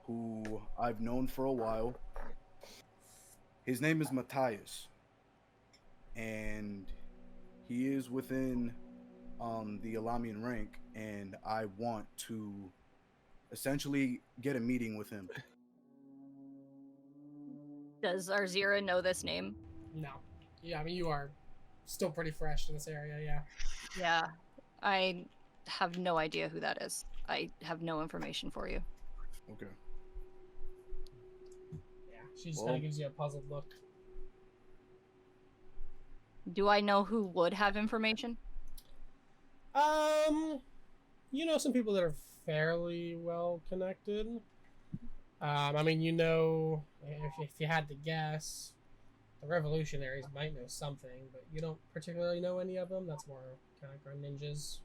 who I've known for a while. His name is Matthias, and he is within the Alamian rank, and I want to essentially get a meeting with him. Does Arzira know this name? No. Yeah, I mean, you are still pretty fresh in this area, yeah. Yeah, I have no idea who that is. I have no information for you. Okay. She just kind of gives you a puzzled look. Do I know who would have information? You know some people that are fairly well connected. I mean, you know, if you had to guess, the revolutionaries might know something, but you don't particularly know any of them. That's more kind of our ninjas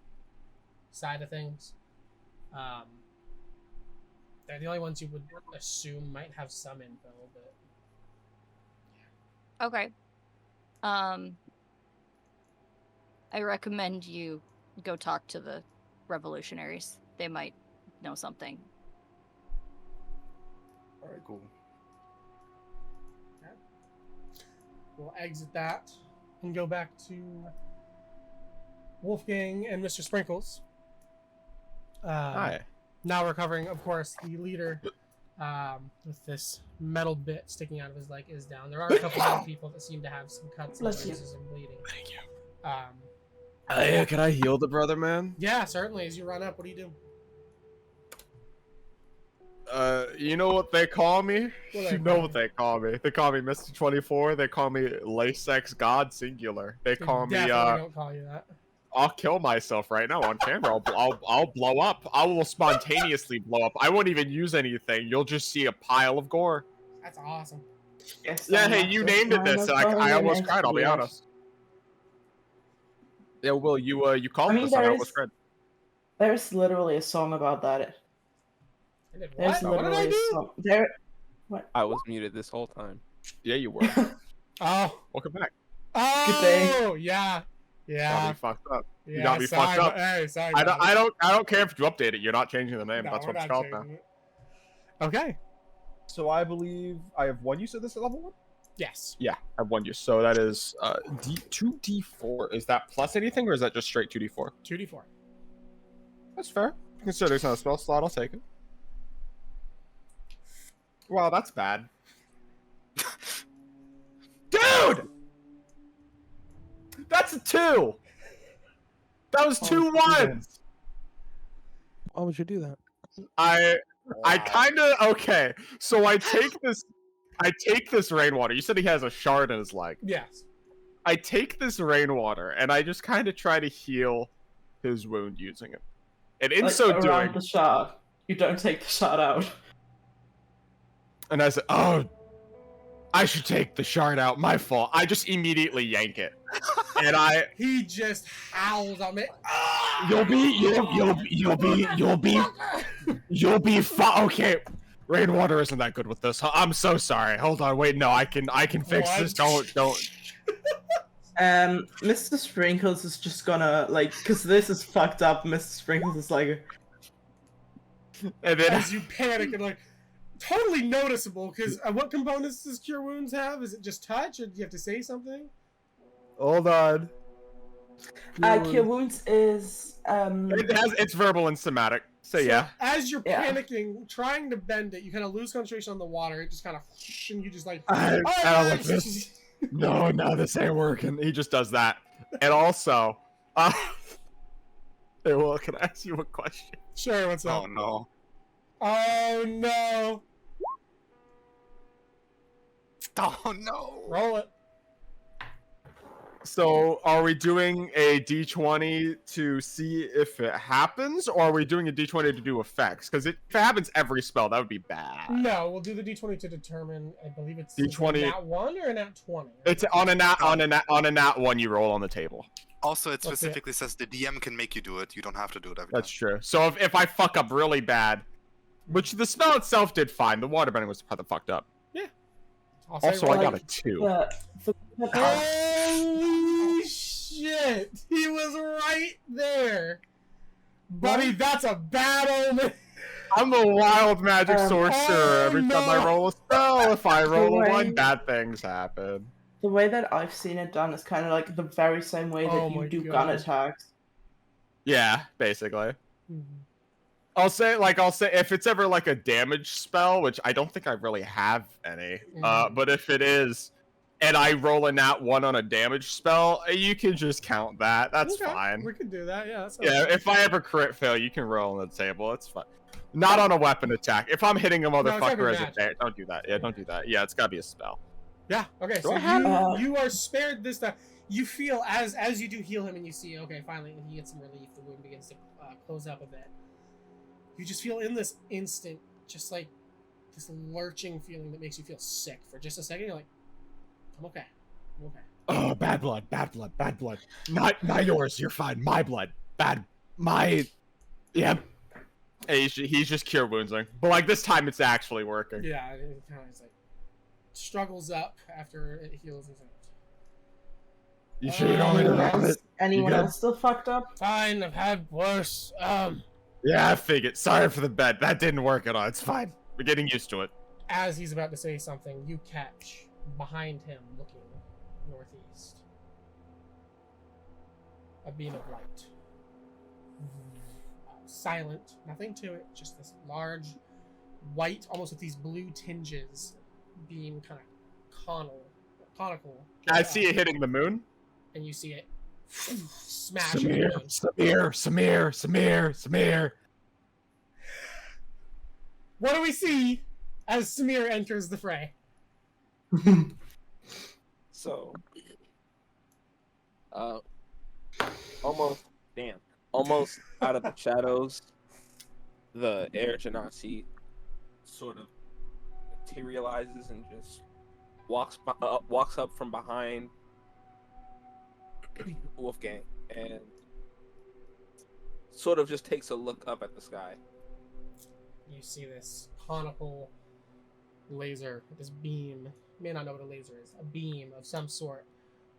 side of things. They're the only ones you would assume might have some info, but Okay. I recommend you go talk to the revolutionaries. They might know something. All right, cool. Okay. We'll exit that and go back to Wolfgang and Mr. Sprinkles. Hi. Now we're covering, of course, the leader with this metal bit sticking out of his leg is down. There are a couple other people that seem to have some cuts and bruises and bleeding. Thank you. Yeah, can I heal the brother, man? Yeah, certainly. As you run up, what do you do? You know what they call me? What You know what they call me. They call me Mr. 24. They call me Lasex God Singular. They call me, Definitely don't call you that. I'll kill myself right now on camera. I'll blow up. I will spontaneously blow up. I won't even use anything. You'll just see a pile of gore. That's awesome. Yes, Yeah, hey, you named it this. I almost cried, I'll be honest. Yeah, Will, you called this and I almost cried. There's literally a song about that. There's What did I literally a do? song. There. What? I was muted this whole time. Yeah, you were. Oh. Welcome back. Oh, Good day. yeah. Yeah. Got me fucked up. Yeah, You got me sorry, fucked up. Hey, sorry. I don't care if you update it. You're not changing the name. No, That's we're what it's not called now. changing it. Okay. So I believe I have one use of this at level 1? Yes. Yeah, I have one use. So that is 2d4. Is that plus anything or is that just straight 2d4? 2d4. That's fair. Consider it's not a spell slot. I'll take it. Wow, that's bad. Dude! That's a 2! That was 2 ones! Why would you do that? I kind of okay. So I take this rainwater. You said he has a shard in his leg. Yes. I take this rainwater and I just kind of try to heal his wound using it. And in Like, so around doing, the shard. You don't take the shard out. and I said, "Oh, I should take the shard out. My fault." I just immediately yank it, and He just howls at me. You'll be fine. Okay, rainwater isn't that good with this. I'm so sorry. Hold on, wait, no, I can fix this. Don't. Mr. Sprinkles is just gonna, like, because this is fucked up, Mr. Sprinkles is like... And then as you panic and like, totally noticeable, because what components does Cure Wounds have? Is it just touch, or do you have to say something? hold on. Cure Wounds is, It's verbal and somatic. So yeah. As you're Yeah. panicking, trying to bend it, you kind of lose concentration on the water. It just kind of, and you just like, I don't like this. No, this ain't working. He just does that. And also, hey, well, can I ask you a question? Sure, what's up? Oh no. Oh no! Oh no. Roll it. So, are we doing a d20 to see if it happens, or are we doing a d20 to do effects? Because if it happens every spell, that would be bad. No, we'll do the d20 to determine. I believe it's D20. a nat 1 or a nat 20. It's on a nat 1 you roll on the table. Also, it Let's see it. specifically says the DM can make you do it. You don't have to do it every That's time. true. So if I fuck up really bad, which the spell itself did fine, the waterbending was the fucked up. I'll say Also, roll. I got a 2. Holy shit! He was right there, buddy. That's a bad omen. I'm a wild magic sorcerer. Every time I no. roll a spell, if I roll a way- 1, bad things happen. The way that I've seen it done is kind of like the very same way that Oh my you do God. gun attacks. Yeah, basically. I'll say if it's ever like a damage spell, which I don't think I really have any, but if it is, and I roll a nat 1 on a damage spell, you can just count that. That's Okay, fine. We could do that. Yeah. That's Yeah, if I ever crit fail, you can roll on the table. That's fine. Not on a weapon attack. If I'm hitting a it's gotta be motherfucker as a magic. bear, don't do that. Yeah, don't do that. Yeah, it's gotta be a spell. Yeah. Okay. So you are spared this time. You feel as you do heal him, and you see, okay, finally he gets some relief. The wound begins to close up a bit. You just feel in this instant, just like this lurching feeling that makes you feel sick for just a second. You're like, I'm okay. I'm okay. Oh, bad blood, bad blood, bad blood. Not yours. You're fine. My blood. Bad. Yep. Hey, he's just cure woundsing, but like this time it's actually working. Yeah. It kind of like struggles up after it heals. He's like, You sure you don't need to rub it? Anyone else still fucked up? fine. I've had worse. Yeah, I figured. Sorry for the bed. That didn't work at all. It's fine. We're getting used to it. As he's about to say something, you catch behind him, looking northeast, a beam of light. Silent, nothing to it, just this large, white, almost with these blue tinges, beam kind of conical. I see it hitting the moon. And you see it smash into the moon. Samir. What do we see as Samir enters the fray? So, almost out of the shadows, the air Genasi sort of materializes and just walks up from behind Wolfgang and sort of just takes a look up at the sky. You see this conical laser, this beam. You may not know what a laser is. A beam of some sort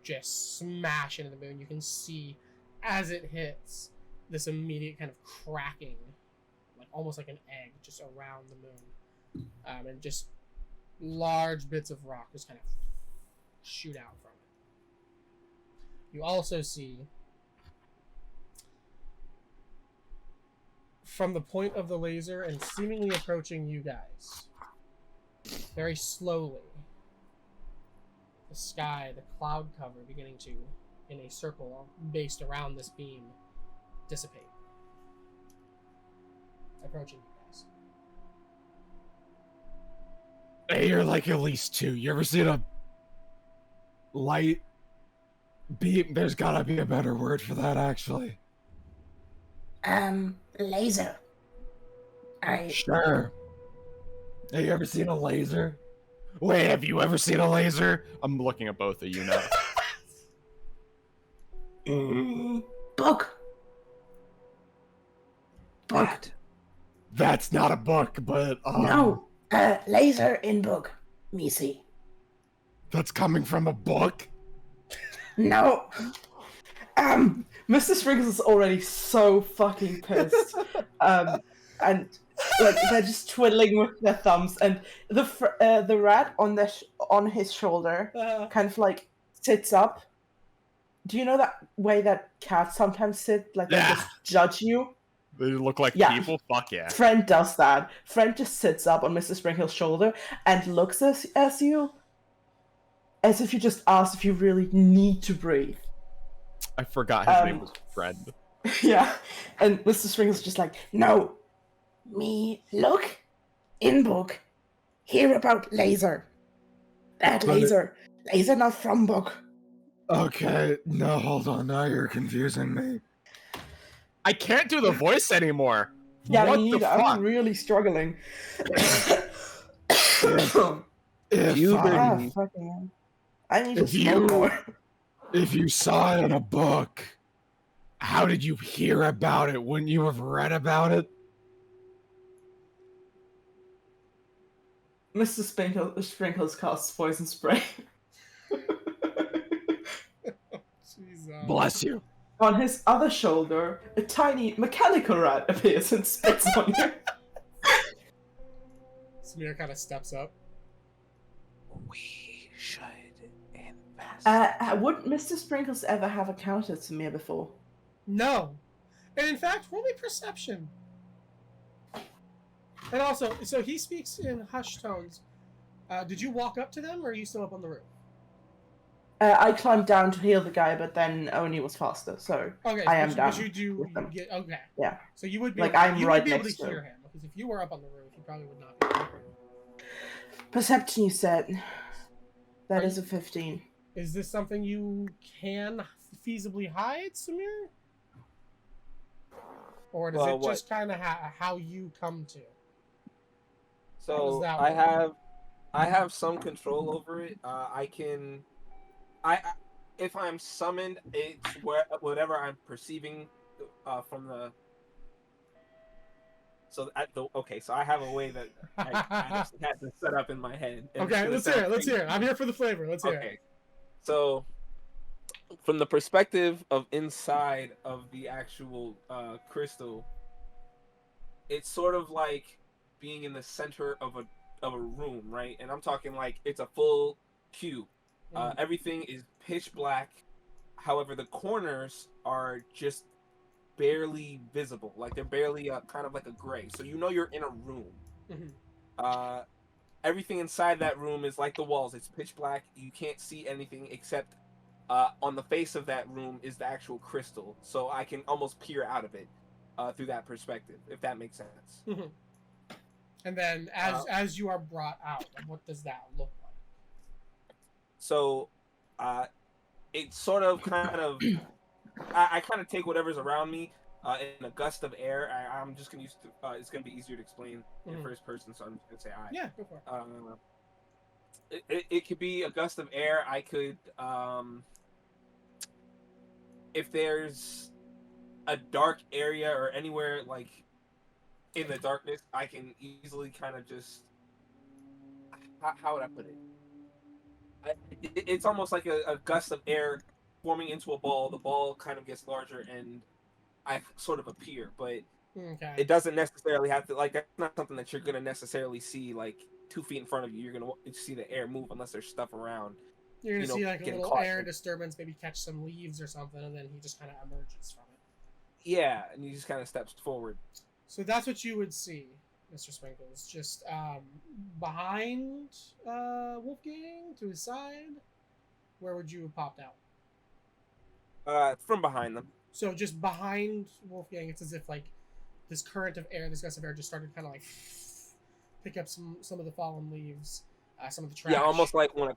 just smash into the moon. You can see as it hits this immediate kind of cracking, like almost like an egg, just around the moon, and just large bits of rock just kind of shoot out from it. You also see, from the point of the laser and seemingly approaching you guys, very slowly, the sky, the cloud cover beginning to, in a circle based around this beam, dissipate. Approaching you guys. Hey, you're like at least two. You ever seen a light beam? There's gotta be a better word for that, actually. Laser. Sure. Hey, you ever seen a laser? Wait, have you ever seen a laser? I'm looking at both of you now. Book. Book. That's not a book, but No, laser in book. Me see. That's coming from a book? No. Mr. Sprinkles is already so fucking pissed. And like they're just twiddling with their thumbs, and the rat on his shoulder kind of like sits up. Do you know that way that cats sometimes sit, like they just judge you? They look like people? Fuck yeah. Friend does that. Friend just sits up on Mr. Sprinkle's shoulder and looks at you as if you just asked if you really need to breathe. I forgot his name was Friend. Yeah, and Mr. Sprinkle's just like, no. Me look in book. Hear about laser. That laser. Laser not from book. Okay, no, hold on. Now you're confusing me. I can't do the voice anymore. Yeah, what me the neither. fuck? I'm really struggling. I need to smoke more. If you saw it in a book, how did you hear about it? Wouldn't you have read about it? Mr. Sprinkles casts poison spray. Bless you. On his other shoulder, a tiny mechanical rat appears and spits on you. Samir kind of steps up. We should invest. Would Mr. Sprinkles ever have encountered Samir before? No. And in fact, roll me perception. And also, so he speaks in hushed tones. Did you walk up to them, or are you still up on the roof? I climbed down to heal the guy, but then Oni was faster, so okay, I am down. But you do get okay. Yeah. So you would be like able, I'm you right would be able next to to hear him. him. because if you were up on the roof, you probably would not be able to. Perception, you said. That Are is you- a 15. Is this something you can feasibly hide, Samir? Or does it just kind of how you come to? So that I work? have some control over it. I if I'm summoned, it's whatever I'm perceiving from the. So so I have a way that I actually had to set up in my head. And Okay, let's hear it. Let's hear it. I'm here for the flavor. Let's hear Okay, it. so from the perspective of inside of the actual crystal, it's sort of like being in the center of a room, right? And I'm talking like it's a full cube. Everything is pitch black. However, the corners are just barely visible, like they're barely kind of like a gray. So you know you're in a room. Everything inside that room is like the walls. It's pitch black. You can't see anything except on the face of that room is the actual crystal. So I can almost peer out of it through that perspective, if that makes sense. And then as you are brought out, what does that look like? So it's sort of kind of I kind of take whatever's around me in a gust of air. I'm just gonna use it's gonna be easier to explain in first person, so I'm just gonna say I. Yeah, go for it. It could be a gust of air. I could if there's a dark area or anywhere like in the darkness, I can easily kind of just how would I put it? It's almost like a gust of air forming into a ball. The ball kind of gets larger and I sort of appear, but it doesn't necessarily have to, like, that's not something that you're going to necessarily see like 2 feet in front of you. You're going to see the air move unless there's stuff around. You're going to see like a little caught. air disturbance, maybe catch some leaves or something, and then he just kind of emerges from it. Yeah, and he just kind of steps forward. So that's what you would see, Mr. Sprinkles. Just behind Wolfgang, to his side. Where would you have popped out? From behind them. So just behind Wolfgang, it's as if like this current of air, this gust of air, just started kind of like pick up some of the fallen leaves, some of the trash. Yeah, almost like when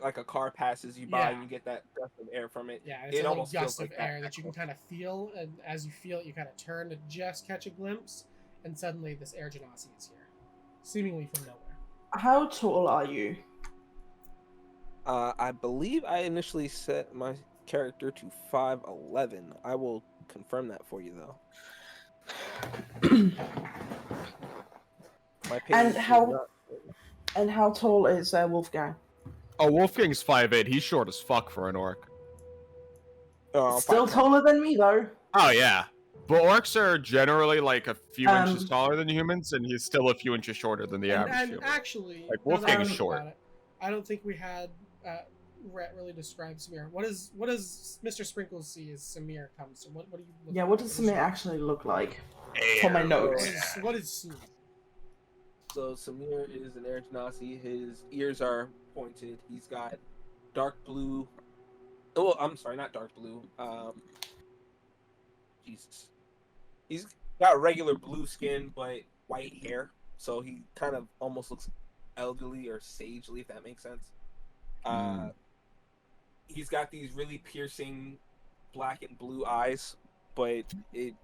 like a car passes you by and you get that gust of air from it. Yeah, it's it a little almost gust feels of like air that you can kind of feel, and as you feel it, you kind of turn to just catch a glimpse, and suddenly this air genasi is here, seemingly from nowhere. How tall are you? I believe I initially set my character to 5'11". I will confirm that for you though. My And how tall is Wolfgang? Oh, Wolfgang's 5'8". He's short as fuck for an orc. Still taller than me though. Oh yeah, but orcs are generally like a few inches taller than humans, and he's still a few inches shorter than the average human. Actually, like Wolfgang is think short. about it, I don't think we had Rhett really describe Samir. What does Mr. Sprinkles see as Samir comes to? What do you? Yeah, what does Samir actually look like? For my notes. What is Samir? So Samir is an air genasi. His ears are pointed. He's got dark blue. Oh, I'm sorry, not dark blue. Jesus. He's got regular blue skin, but white hair. So he kind of almost looks elderly or sagely, if that makes sense. He's got these really piercing black and blue eyes, but it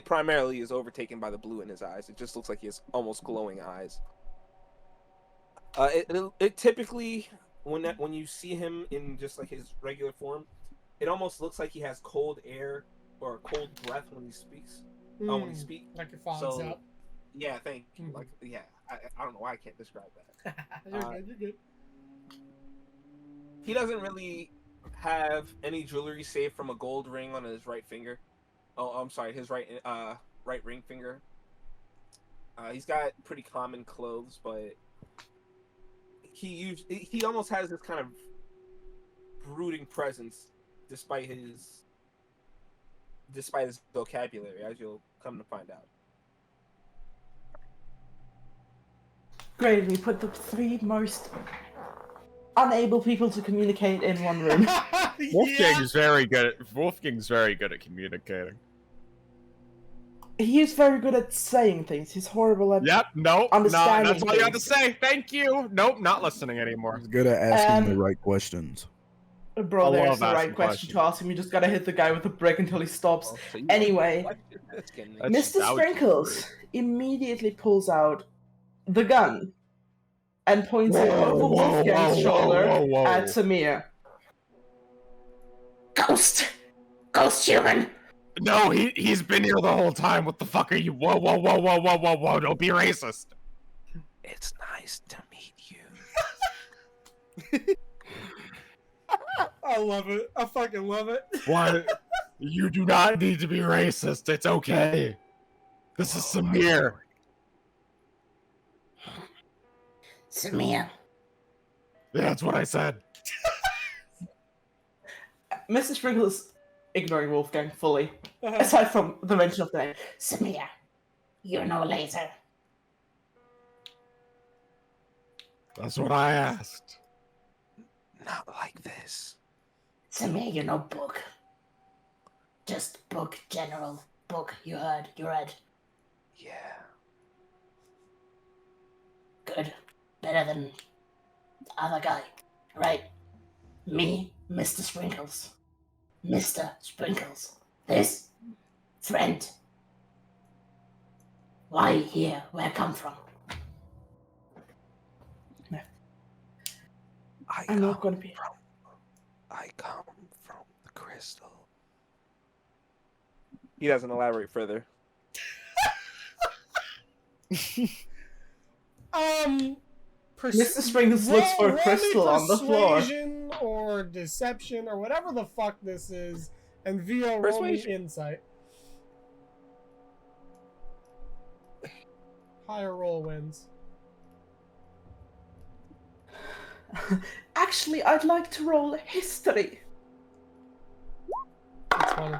primarily is overtaken by the blue in his eyes. It just looks like he has almost glowing eyes. It typically, when you see him in just like his regular form, it almost looks like he has cold air or cold breath when he speaks. When he speaks, like it fogs up. Yeah, thank you. Like, yeah, I don't know why I can't describe that. You're good. He doesn't really have any jewelry save from a gold ring on his right finger. Oh, I'm sorry, his right ring finger. He's got pretty common clothes, but he almost has this kind of brooding presence, despite his vocabulary, as you'll come to find out. Great, we put the 3 most unable people to communicate in one room. Wolfgang's very good at communicating. He is very good at saying things. He's horrible at Yep, nope, understanding that's all you have to things. say. Thank you. Nope, not listening anymore. He's good at asking the Um, right questions. Bro, I there's love the right asking question to questions. ask him. You just gotta hit the guy with a brick until he stops. Oh, so you Anyway, want to let's get in. That's Mr. that would be Sprinkles immediately pulls out the gun and points it over Wolfgang's shoulder at Samir. Ghost! Ghost human! No, he's been here the whole time. What the fuck are you? Whoa, whoa, whoa, whoa, whoa, whoa, whoa! Don't be racist. It's nice to meet you. I love it. I fucking love it. What? You do not need to be racist. It's okay. This is Samir. Samir. Yeah, that's what I said. Mr. Sprinkles ignoring Wolfgang fully, aside from the mention of the name. Samir, you're no laser. That's what I asked. Not like this. Samir, you're no book. Just book, general. Book, you heard. Yeah. Good. Better than the other guy. Right? Me, Mr. Sprinkles. Mr. Sprinkles. This friend. Why here? Where come from? I'm not gonna be. I come from the crystal. He doesn't elaborate further. Mr. Sprinkles looks for a crystal on the floor. Persuasion or deception or whatever the fuck this is, and via roll me insight. Higher roll wins. Actually, I'd like to roll history. That's funny.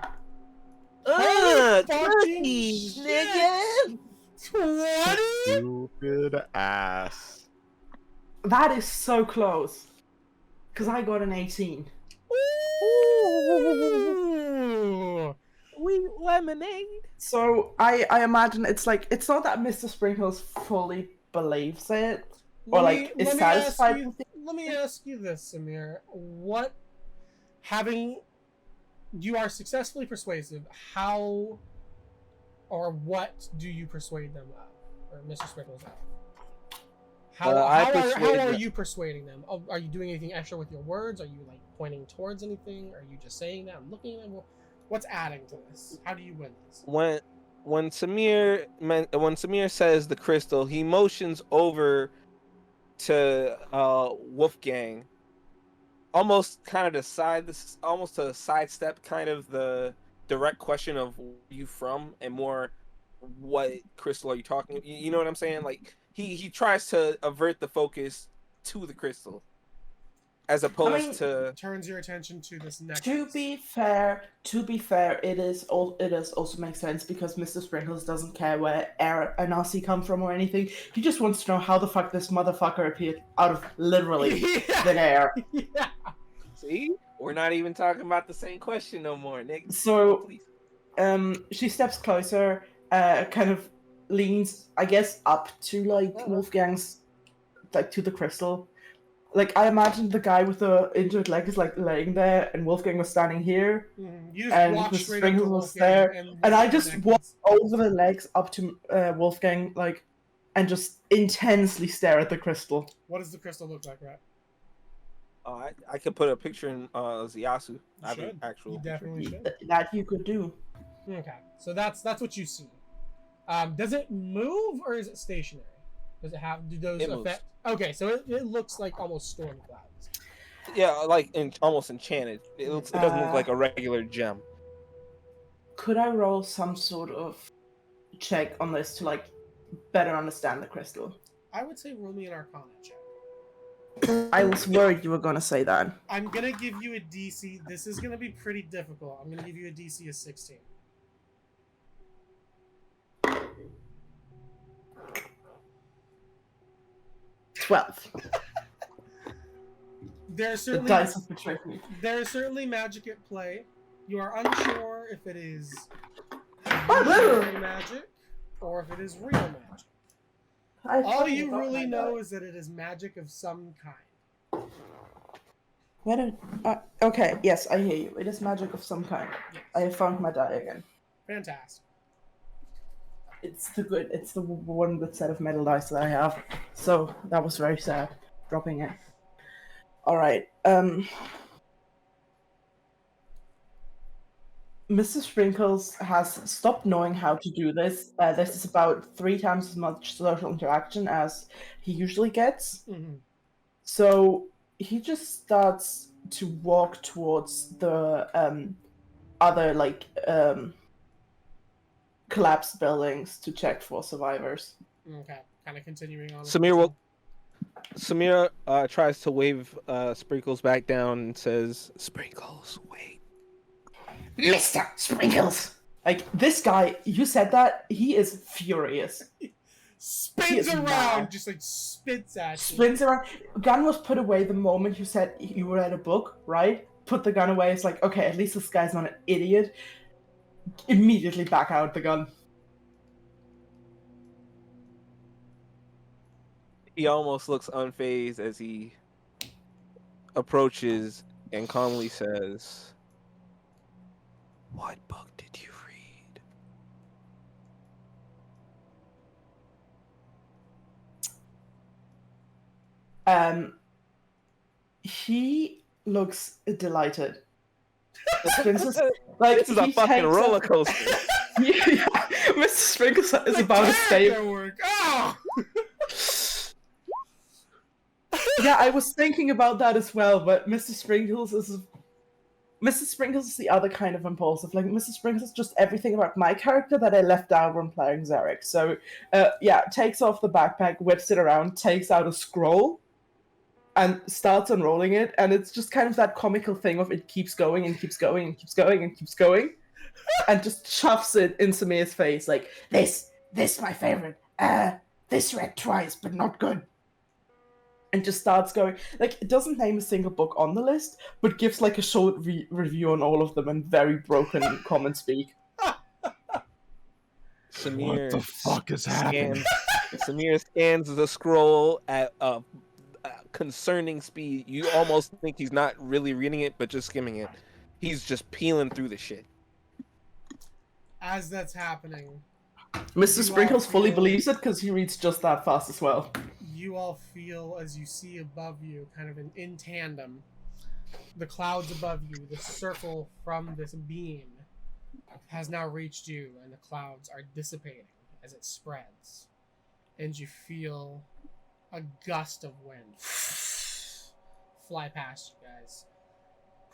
Fucking nigga! 20? Stupid ass. That is so close. Because I got an 18. Ooh. Sweet lemonade. So I imagine it's like, it's not that Mr. Sprinkles fully believes it, or like is satisfied with it. Let me ask you this, Samir. What, having, you are successfully persuasive, how or what do you persuade them of? Or Mr. Sprinkles of? How are you persuading them? Are you doing anything extra with your words? Are you like pointing towards anything? Are you just saying that and looking at them? What's adding to this? How do you win this? When Samir says the crystal, he motions over to Wolfgang, almost kind of almost to sidestep kind of the direct question of where you from, and more what crystal are you talking? You know what I'm saying? Like he tries to avert the focus to the crystal, as opposed to turns your attention to this next. To be fair, it also makes sense because Mr. Sprinkles doesn't care where Arnasa come from or anything. He just wants to know how the fuck this motherfucker appeared out of literally thin air. Yeah. See, we're not even talking about the same question no more, Nick. So, she steps closer, kind of leans, I guess, up to like Wolfgang's, like to the crystal. Like, I imagine the guy with the injured leg is like laying there, and Wolfgang was standing here, and the Sprinkles was there, and I just walk over the legs up to Wolfgang, like, and just intensely stare at the crystal. What does the crystal look like, right? I could put a picture in Ziassu. You I have should. an actual You definitely picture. should. That you could do. Okay, so that's what you see. Does it move or is it stationary? Does it have those effects? Okay, so it looks like almost storm clouds. Yeah, like almost enchanted. It doesn't look like a regular gem. Could I roll some sort of check on this to like better understand the crystal? I would say roll me an Arcana check. I was worried you were gonna say that. I'm gonna give you a DC. This is gonna be pretty difficult. I'm gonna give you a DC of 16. There are certainly magic at play. You are unsure if it is illusionary magic or if it is real magic. All you really know is that it is magic of some kind. Okay, yes, I hear you. It is magic of some kind. Yes. I have found my die again. Fantastic. It's the one good set of metal dice that I have. So that was very sad, dropping it. All right. Mr. Sprinkles has stopped knowing how to do this. This is about 3 times as much social interaction as he usually gets. Mm-hmm. So he just starts to walk towards the other collapsed buildings to check for survivors. Okay, kind of continuing on. Samir tries to wave Sprinkles back down and says, "Sprinkles, wait." Mr. Sprinkles! Like, this guy, you said that, he is furious. Spins around, mad. just like spits at you. Spins around. Gun was put away the moment you said you were at a book, right? Put the gun away. It's like, okay, at least this guy's not an idiot. Immediately back out the gun. He almost looks unfazed as he approaches and calmly says, "What book did you read?" He looks delighted. Sprinkles, like, This is a fucking roller coaster. Yeah, Mr. Sprinkles is about to say. Oh! Yeah, I was thinking about that as well, but Mr. Sprinkles is the other kind of impulsive. Like, Mr. Sprinkles is just everything about my character that I left out when playing Zarek. So, takes off the backpack, whips it around, takes out a scroll, and starts unrolling it, and it's just kind of that comical thing of it keeps going and keeps going and keeps going and keeps going, and just shoves it in Samir's face, like, This, my favorite. This read twice, but not good. and just starts going. Like, it doesn't name a single book on the list, but gives like a short review on all of them in very broken common speak. Samir, What the fuck is happening? Samir scans the scroll at a concerning speed. You almost think he's not really reading it, but just skimming it. He's just peeling through the shit. As that's happening, Mr. Sprinkles fully believes it because he reads just that fast as well. you all feel as you see above you, kind of in tandem, the clouds above you, the circle from this beam has now reached you, and the clouds are dissipating as it spreads. And you feel a gust of wind fly past you guys.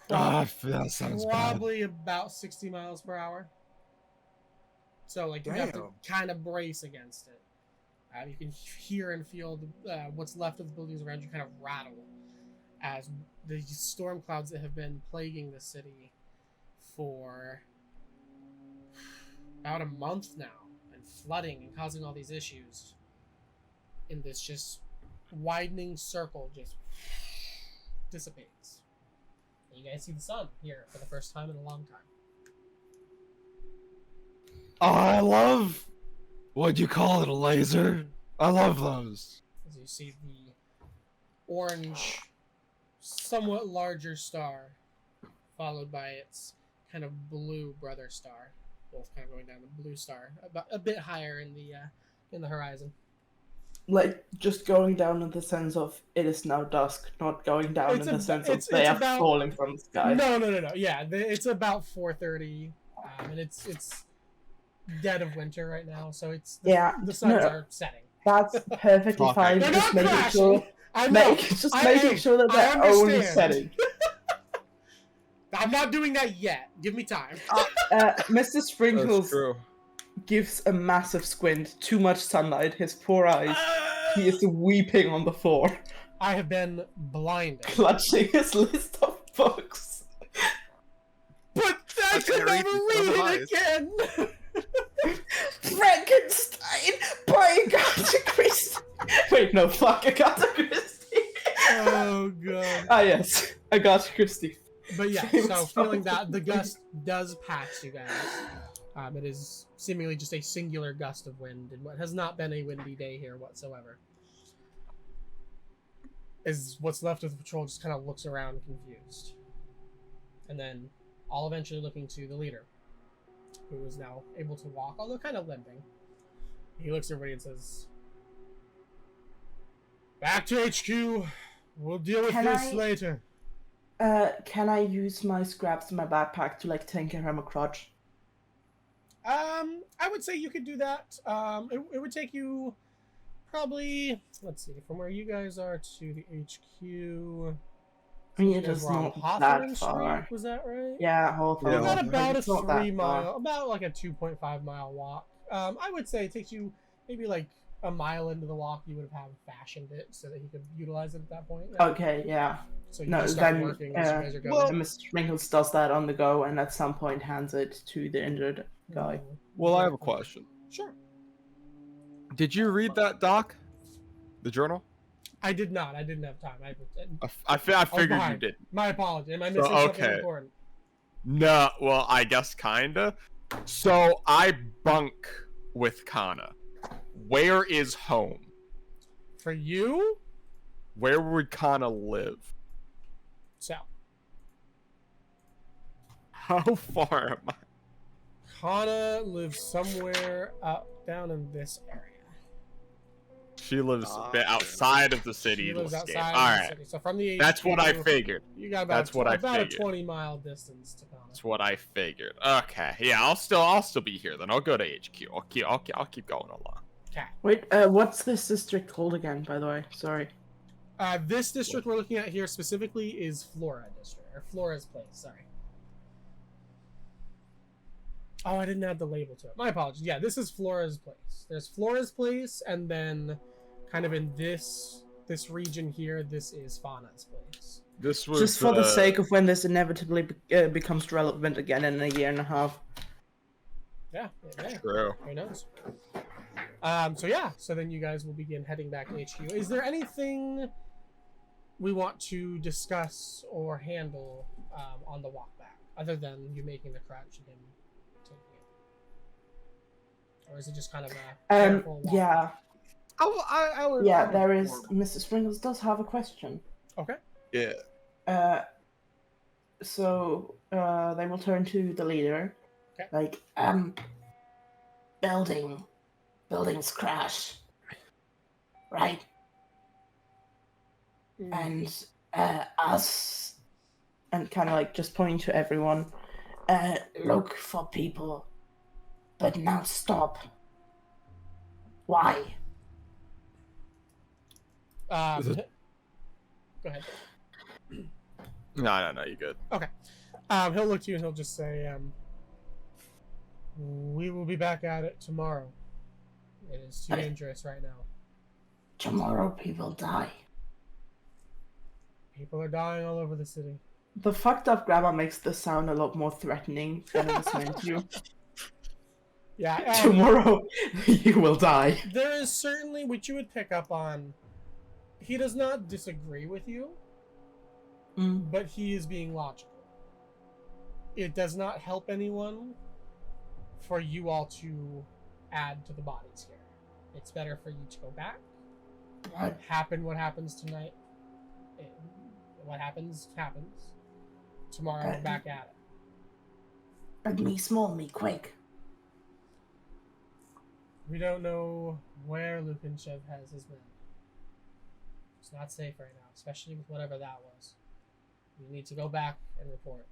That sounds bad. Probably about 60 miles per hour. So, like, you have to kind of brace against it. You can hear and feel what's left of the buildings around you kind of rattle as the storm clouds that have been plaguing the city for about a month now and flooding and causing all these issues in this just widening circle just dissipates. And you guys see the sun here for the first time in a long time. I love. What'd you call it? A laser? I love those. As you see the orange, somewhat larger star, followed by its kind of blue brother star, both kind of going down the blue star, about a bit higher in the horizon. Like, just going down in the sense of it is now dusk, not going down in the sense of they are falling from the sky. No. Yeah, it's about 4:30, and it's dead of winter right now, so the suns are setting. That's perfectly fine. They're Just not making crashing. sure. I know. Making sure that they're only understand. setting. I'm not doing that yet. Give me time. Mr. Sprinkles That's true. gives a massive squint. Too much sunlight. His poor eyes. He is weeping on the floor. I have been blinded. Clutching his list of books. But I could never read it again. Frankenstein by Agatha Christie. Wait, no, fuck Agatha Christie. Oh god. Ah yes, Agatha Christie. But yeah, so feeling that the gust does pass you guys. It is seemingly just a singular gust of wind in what has not been a windy day here whatsoever. As what's left of the patrol just kind of looks around confused. And then all eventually looking to the leader, who is now able to walk, although kind of limping. He looks at everybody and says, "Back to HQ. We'll deal with this later." Can I use my scraps in my backpack to like tinker him a crutch? I would say you could do that. It would take you probably, let's see, from where you guys are to the HQ. I mean, it is not that far. Was that right? Yeah, Hawthorne. About a 3 mile, about like a 2.5 mile walk. I would say it takes you maybe like a mile into the walk. You would have fashioned it so that you could utilize it at that point. Okay, yeah. So you just start working as you guys are going. Mr. Sprinkles does that on the go, and at some point hands it to the injured guy. Well, I have a question. Sure. Did you read that, Doc? The journal? I did not. I didn't have time. I figured you did. My apology. Am I missing something important? No, well, I guess kinda. So I bunk with Kana. Where is home? For you? Where would Kana live? South. How far am I? Kana lives somewhere down in this area. She lives a bit outside of the city. She lives outside All of the right. city. So from the HQ, that's what I figured. You got about, about a 20-mile distance to Kana. That's what I figured. Okay, yeah, I'll still be here then. I'll go to HQ. I'll keep going along. Okay. Wait, what's this district called again? By the way, sorry. This district we're looking at here specifically is Flora District, or Flora's Place. Sorry. Oh, I didn't add the label to it. My apologies. Yeah, this is Flora's Place. There's Flora's Place, and then kind of in this region here, this is Fauna's Place. This was just for the sake of when this inevitably becomes relevant again in a year and a half. Yeah, true. Who knows? So then you guys will begin heading back to HQ. Is there anything we want to discuss or handle on the walk back, other than you making the crutch and him taking it? Or is it just kind of a careful walk? Yeah. Yeah, there is. Mr. Sprinkles does have a question. Okay. Yeah. So they will turn to the leader. Okay. Like, buildings crash, right? And us, and kind of like just pointing to everyone, look for people, but not stop. Why? Go ahead. No, you're good. Okay. He'll look to you and he'll just say, we will be back at it tomorrow. It is too dangerous right now. Tomorrow people die. People are dying all over the city. The fucked up grammar makes this sound a lot more threatening than it was meant to. Yeah. Tomorrow you will die. There is certainly, which you would pick up on, he does not disagree with you, but he is being logical. It does not help anyone for you all to add to the bodies here. It's better for you to go back. What happens tonight. What happens. Tomorrow we're back at it. But me small, me quick. We don't know where Lukenshev has his men. It's not safe right now, especially with whatever that was. We need to go back and report.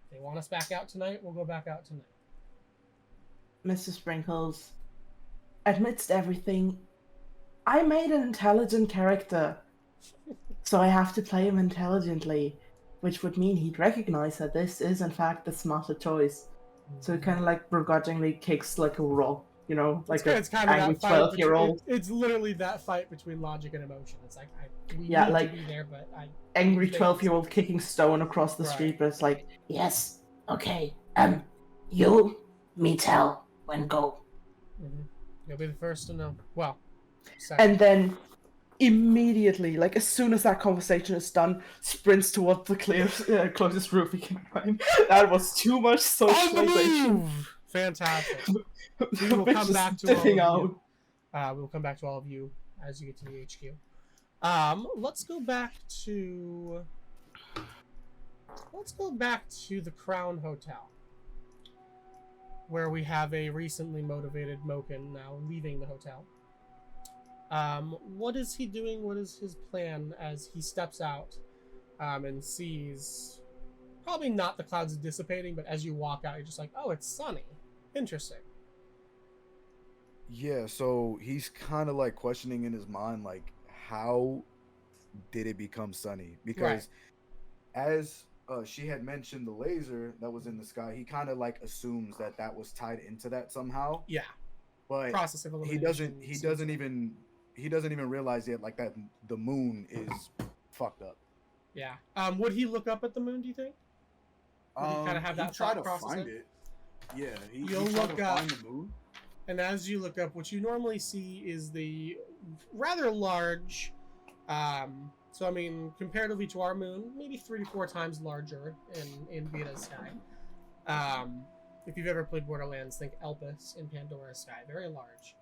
If they want us back out tonight, we'll go back out tonight. Mr. Sprinkles, amidst everything, I made an intelligent character. So I have to play him intelligently, which would mean he'd recognize that this is in fact the smarter choice. So he kind of like begrudgingly kicks like a rock, you know, like it's kind an angry 12-year-old. It's literally that fight between logic and emotion. It's like, we need like to be there, but angry 12-year-old kicking stone across the street, but it's like, yes, okay, you, me tell, when go. You'll be the first to know. Well, second. And then immediately, like as soon as that conversation is done, sprints towards the closest roof he can find. That was too much socialization. Fantastic. We will Bitch come is back to all of dipping you. out. We will come back to all of you as you get to the HQ. Let's go back to the Crown Hotel, where we have a recently motivated Moken now leaving the hotel. What is he doing? What is his plan as he steps out and sees, probably not the clouds dissipating, but as you walk out, you're just like, oh, it's sunny. Interesting. Yeah, so he's kind of like questioning in his mind, like, how did it become sunny? Because as she had mentioned the laser that was in the sky, he kind of like assumes that that was tied into that somehow. Yeah. But Process of he doesn't even realize yet, like, that the moon is fucked up. Yeah. Would he look up at the moon, do you think? Would he kind of have that try thought to process find in? it. Yeah, You'll he tried look to up, find the moon. and as you look up, what you normally see is the rather large, so I mean, comparatively to our moon, maybe 3 to 4 times larger in Vita's sky. If you've ever played Borderlands, think Elpis in Pandora's sky, very large.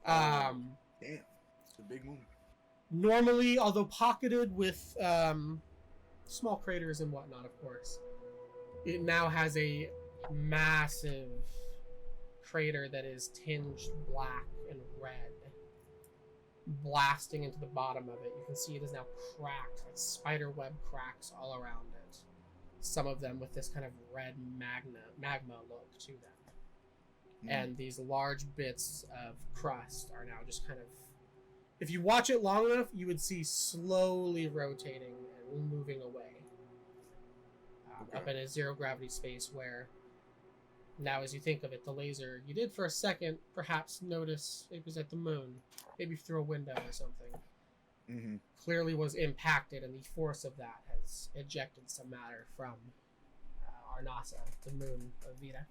Damn, it's a big moon. Normally, although pocketed with small craters and whatnot, of course, it now has a massive crater that is tinged black and red, blasting into the bottom of it. You can see it is now cracked, like spider web cracks all around it. Some of them with this kind of red magma look to them. And these large bits of crust are now just kind of, if you watch it long enough, you would see slowly rotating and moving away. Up in a zero gravity space where, now as you think of it, the laser, you did for a second perhaps notice it was at the moon, maybe through a window or something. Clearly was impacted, and the force of that has ejected some matter from Arnasa, the moon of Vita.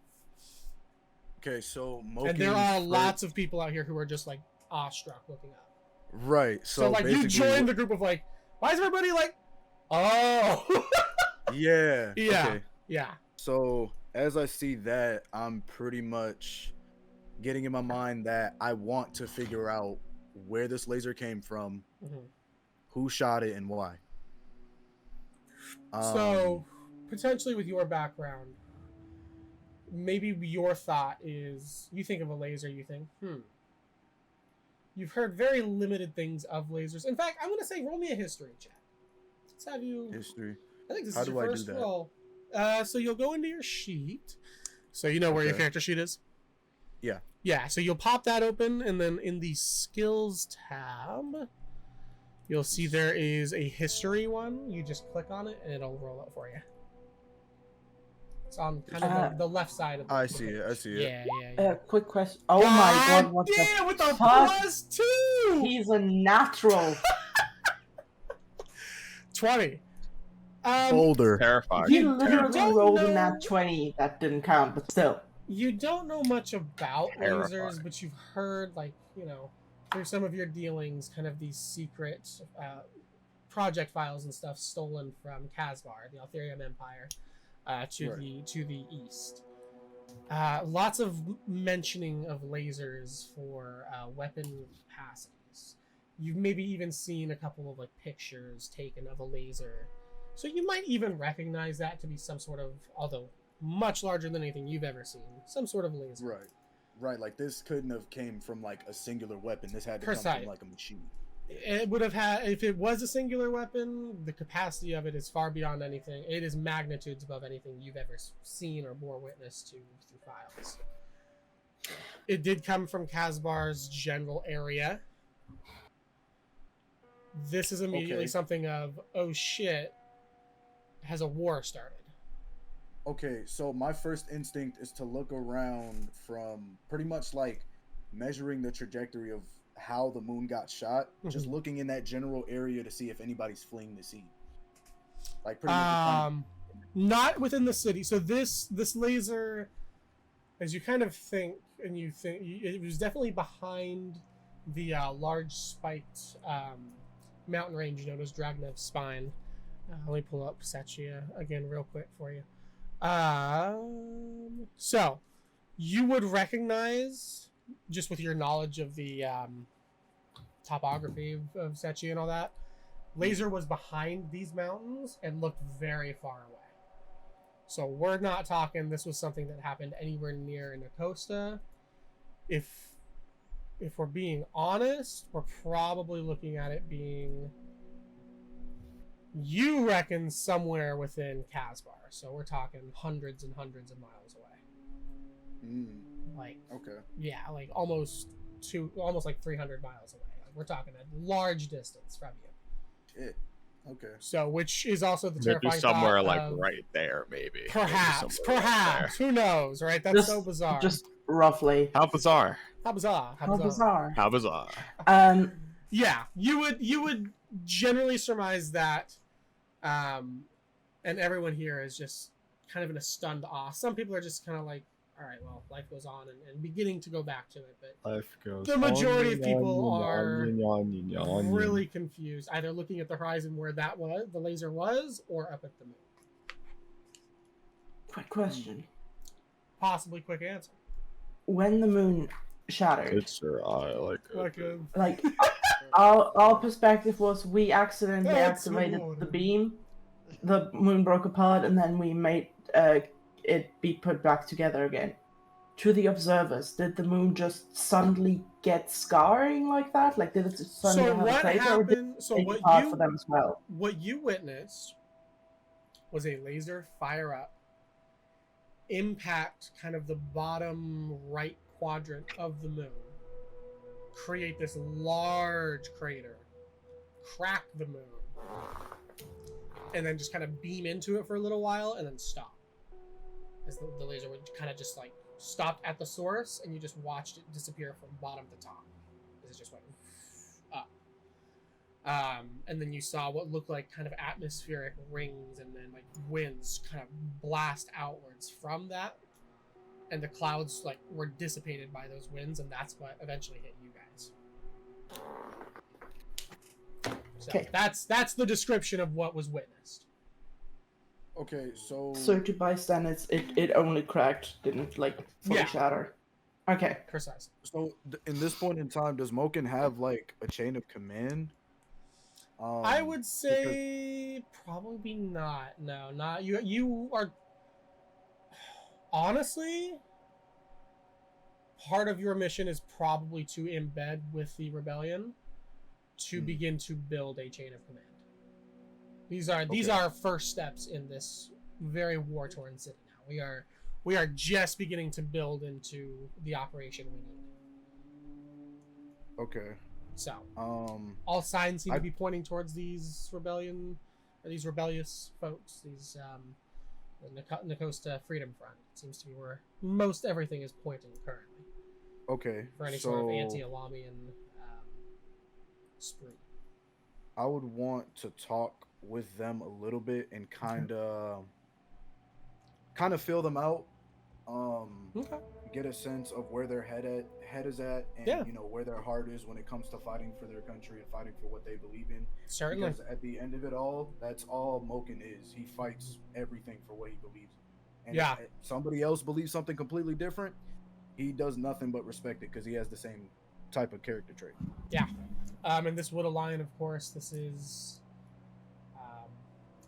Okay, so and there are lots of people out here who are just like awestruck looking up. Right. So like you join the group of like, why is everybody like, oh. Yeah. Yeah. Okay. Yeah. So as I see that, I'm pretty much getting in my mind that I want to figure out where this laser came from, who shot it, and why. So potentially with your background, maybe your thought is, you think of a laser, you think, you've heard very limited things of lasers. In fact, I'm going to say roll me a history check. Let's have you... History. I think this How is do your I first do that? roll. So you'll go into your sheet. So you know where your character sheet is? Yeah. Yeah, so you'll pop that open, and then in the skills tab, you'll see there is a history one. You just click on it, and it'll roll it for you. It's on kind of the left side of the I see it. I see it. Yeah. Quick question. Oh my god, what damn, the with the fuck? +2! He's a natural. 20. Boulder. Terrified. He literally rolled a nat 20. That didn't count, but still. You don't know much about Terrifying. lasers, but you've heard, like, you know, through some of your dealings, kind of these secret project files and stuff stolen from Kazbar, the Altherium Empire, to the east. Lots of mentioning of lasers for weapon capacities. You've maybe even seen a couple of like pictures taken of a laser, so you might even recognize that to be some sort of, although much larger than anything you've ever seen, some sort of laser. Right. Like this couldn't have came from like a singular weapon. This had to come from like a machine. It would have had, if it was a singular weapon, the capacity of it is far beyond anything. It is magnitudes above anything you've ever seen or bore witness to through files. It did come from Kazbar's general area. This is immediately something of, oh shit, has a war started? Okay, so my first instinct is to look around from pretty much like measuring the trajectory of how the moon got shot, just looking in that general area to see if anybody's fleeing the scene. Like pretty much not within the city. So this laser, as you kind of think, and you think it was definitely behind the large spiked mountain range known as Dragnev's Spine. Let me pull up Sachean again real quick for you. So You would recognize, just with your knowledge of the topography of Sachean and all that, Laser was behind these mountains and looked very far away. So we're not talking this was something that happened anywhere near Nakhosta. If we're being honest, we're probably looking at it being, you reckon, somewhere within Casbar. So we're talking hundreds and hundreds of miles away. Like, okay. Yeah, like almost like 300 miles away. Like, we're talking a large distance from you. Shit. Okay. So, which is also the Maybe terrifying somewhere thought like of, right there, maybe. Perhaps. Maybe somewhere right Who knows, right? That's Just- so bizarre. Just roughly. How bizarre. How bizarre. How bizarre. How bizarre. Yeah, you would generally surmise that, and everyone here is just kind of in a stunned awe. Some people are just kind of like, all right, well, life goes on, and beginning to go back to it, but Life goes the majority of people on, are on. really confused, either looking at the horizon where that was, the laser was, or up at the moon. Quick question. Possibly quick answer. When the moon shattered, It's your eye, like our perspective was we accidentally That's activated the the beam, the moon broke apart, and then we made it be put back together again. To the observers, did the moon just suddenly get scarring like that? Like, did it just suddenly have a crater, or did it take apart for them as well? What you witnessed was a laser fire up, impact kind of the bottom right quadrant of the moon, create this large crater, crack the moon, and then just kind of beam into it for a little while and then stop. As the laser would kind of just like stopped at the source, and you just watched it disappear from bottom to top as it just went up. And then you saw what looked like kind of atmospheric rings, and then like winds kind of blast outwards from that, and the clouds like were dissipated by those winds, and that's what eventually hit you guys. So Okay. that's the description of what was witnessed. Okay, so to bystanders, it only cracked, didn't like fully shatter. Okay. Precise. So in this point in time, does Moken have like a chain of command? I would say probably not. No, not you. You are honestly part of your mission is probably to embed with the rebellion to begin to build a chain of command. These are first steps in this very war-torn city. Now we are just beginning to build into the operation we need. Okay. So, all signs seem to be pointing towards these rebellious folks, these the Nakhosta Freedom Front. It seems to be where most everything is pointing currently. Okay. For any sort of anti-Alamian spree. I would want to talk with them a little bit and kind of feel them out. Get a sense of where their head is at, and where their heart is when it comes to fighting for their country and fighting for what they believe in. Certainly. Because at the end of it all, that's all Moken is. He fights everything for what he believes in. And if somebody else believes something completely different, he does nothing but respect it because he has the same type of character trait. Yeah. And this would align, of course. This is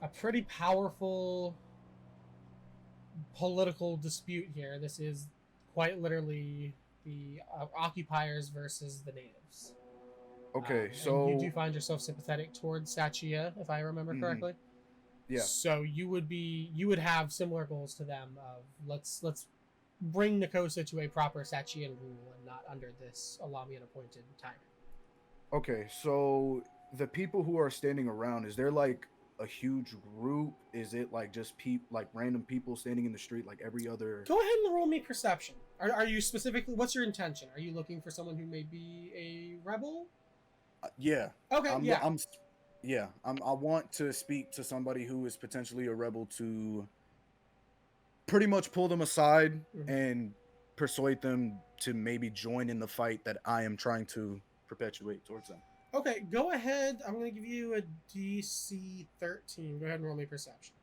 a pretty powerful political dispute here. This is quite literally the occupiers versus the natives. Okay, so you do find yourself sympathetic towards Sachean, if I remember correctly. Yeah. So you would have similar goals to them of let's bring Nakhosta to a proper Sachean rule and not under this Alamian appointed tyrant. Okay, so the people who are standing around, is there like a huge group? Is it like just random people standing in the street like every other? Go ahead and roll me perception. Are you specifically? What's your intention? Are you looking for someone who may be a rebel? Yeah. Okay. I want to speak to somebody who is potentially a rebel to pretty much pull them aside and persuade them to maybe join in the fight that I am trying to perpetuate towards them. Okay, go ahead. I'm going to give you a DC 13. Go ahead and roll me perception.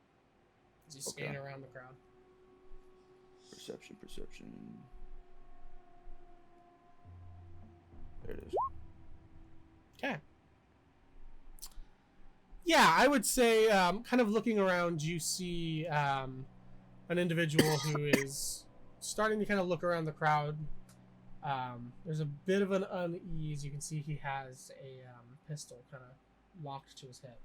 As you scan around the crowd. Perception. Yeah, I would say, kind of looking around, you see an individual who is starting to kind of look around the crowd. There's a bit of an unease. You can see he has a pistol kind of locked to his hip.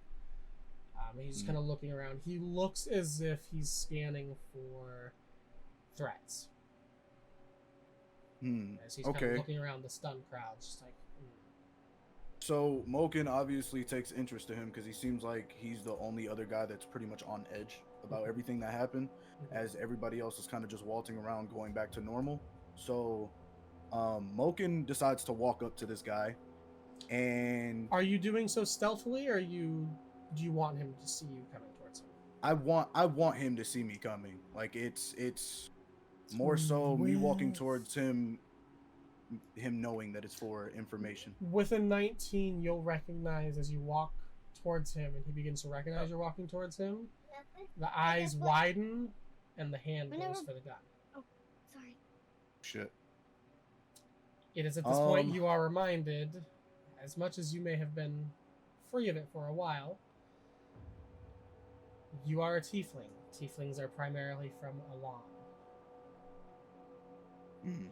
He's kind of looking around. He looks as if he's scanning for threats. As he's kind of looking around the stunned crowd, just like. So Moken obviously takes interest to him because he seems like he's the only other guy that's pretty much on edge about everything that happened, as everybody else is kind of just waltzing around, going back to normal. So Moken decides to walk up to this guy, and are you doing so stealthily, or do you want him to see you coming towards him? I want him to see me coming. Like it's more so me walking towards him knowing that it's for information. With a 19, you'll recognize as you walk towards him, and he begins to recognize you're walking towards him. The eyes widen, and the hand goes for the gun. Oh, sorry. Shit. It is at this point you are reminded, as much as you may have been free of it for a while, you are a tiefling. Tieflings are primarily from Elan.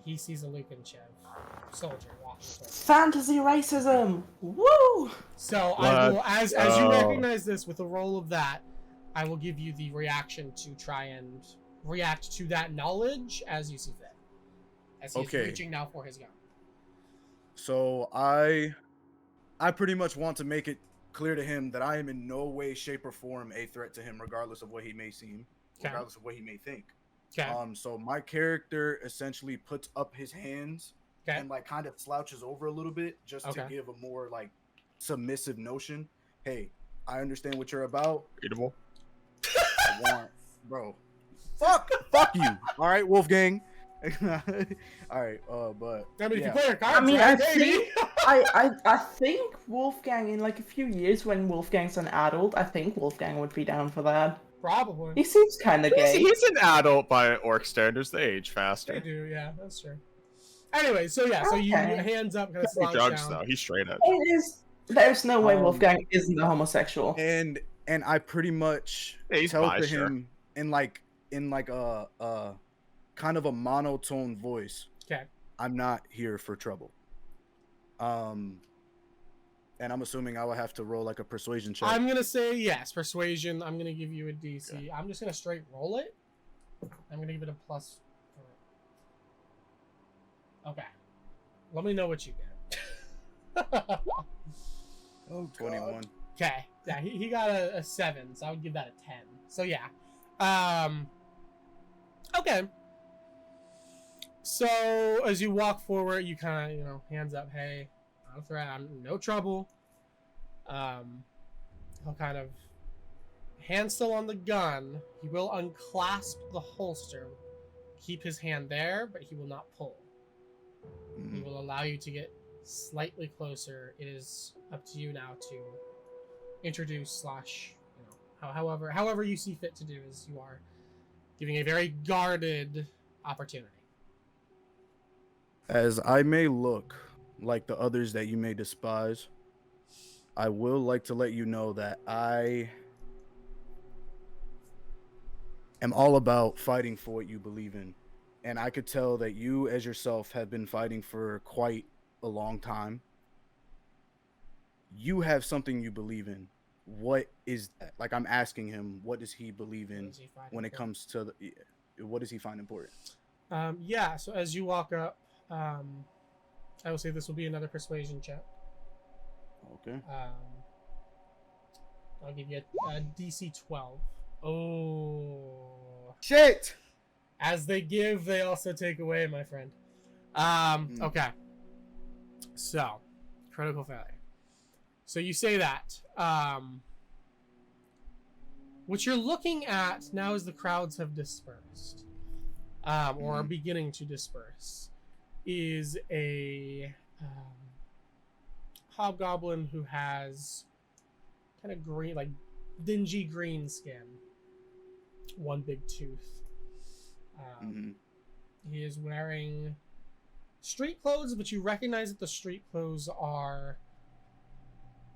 He sees a Lukenshev soldier walking towards him. Fantasy racism! Woo! So I will, as you recognize this with a roll of that, I will give you the reaction to try and react to that knowledge as you see fit. As he's reaching now for his gun. So I pretty much want to make it clear to him that I am in no way, shape, or form a threat to him, regardless of what he may seem, regardless of what he may think. Okay. So my character essentially puts up his hands and like kind of slouches over a little bit just to give a more like submissive notion. Hey, I understand what you're about. Readable. I want, bro. Fuck you. All right, Wolfgang. All right, but I mean, if you play your cards, I mean, right, I think Wolfgang in like a few years when Wolfgang's an adult, I think Wolfgang would be down for that. Probably. He seems kind of gay. He's an adult by orc standards. They age faster. They do, yeah, that's true. Anyway, so yeah, so you hands up, kind of slouch drugs down. though. He's straight edge. There's no way Wolfgang isn't a homosexual. And I pretty much tell to him in like a kind of a monotone voice. Okay. I'm not here for trouble. And I'm assuming I will have to roll like a persuasion check. I'm gonna say yes, persuasion. I'm gonna give you a DC. Okay. I'm just gonna straight roll it. I'm gonna give it a plus. Okay. Let me know what you get. Oh, 21. Okay. Yeah, he got a 7, so I would give that a 10. So yeah. Okay. So as you walk forward, you kind of, hands up, hey, not a threat, I'm no trouble. He'll kind of hand still on the gun. He will unclasp the holster, keep his hand there, but he will not pull. He will allow you to get slightly closer. It is up to you now to introduce / however you see fit to do, as you are giving a very guarded opportunity. As I may look like the others that you may despise, I will like to let you know that I am all about fighting for what you believe in. And I could tell that you, as yourself, have been fighting for quite a long time. You have something you believe in. What is that? Like, I'm asking him, what does he believe in when it comes to what does he find important? Yeah, so as you walk up, I will say this will be another persuasion check. Okay. I'll give you a DC 12. Oh. Shit! As they give, they also take away, my friend. Okay. So, critical failure. So you say that. What you're looking at now as the crowds have dispersed, or are beginning to disperse, is a hobgoblin who has kind of green, like dingy green skin, one big tooth. He is wearing street clothes, but you recognize that the street clothes are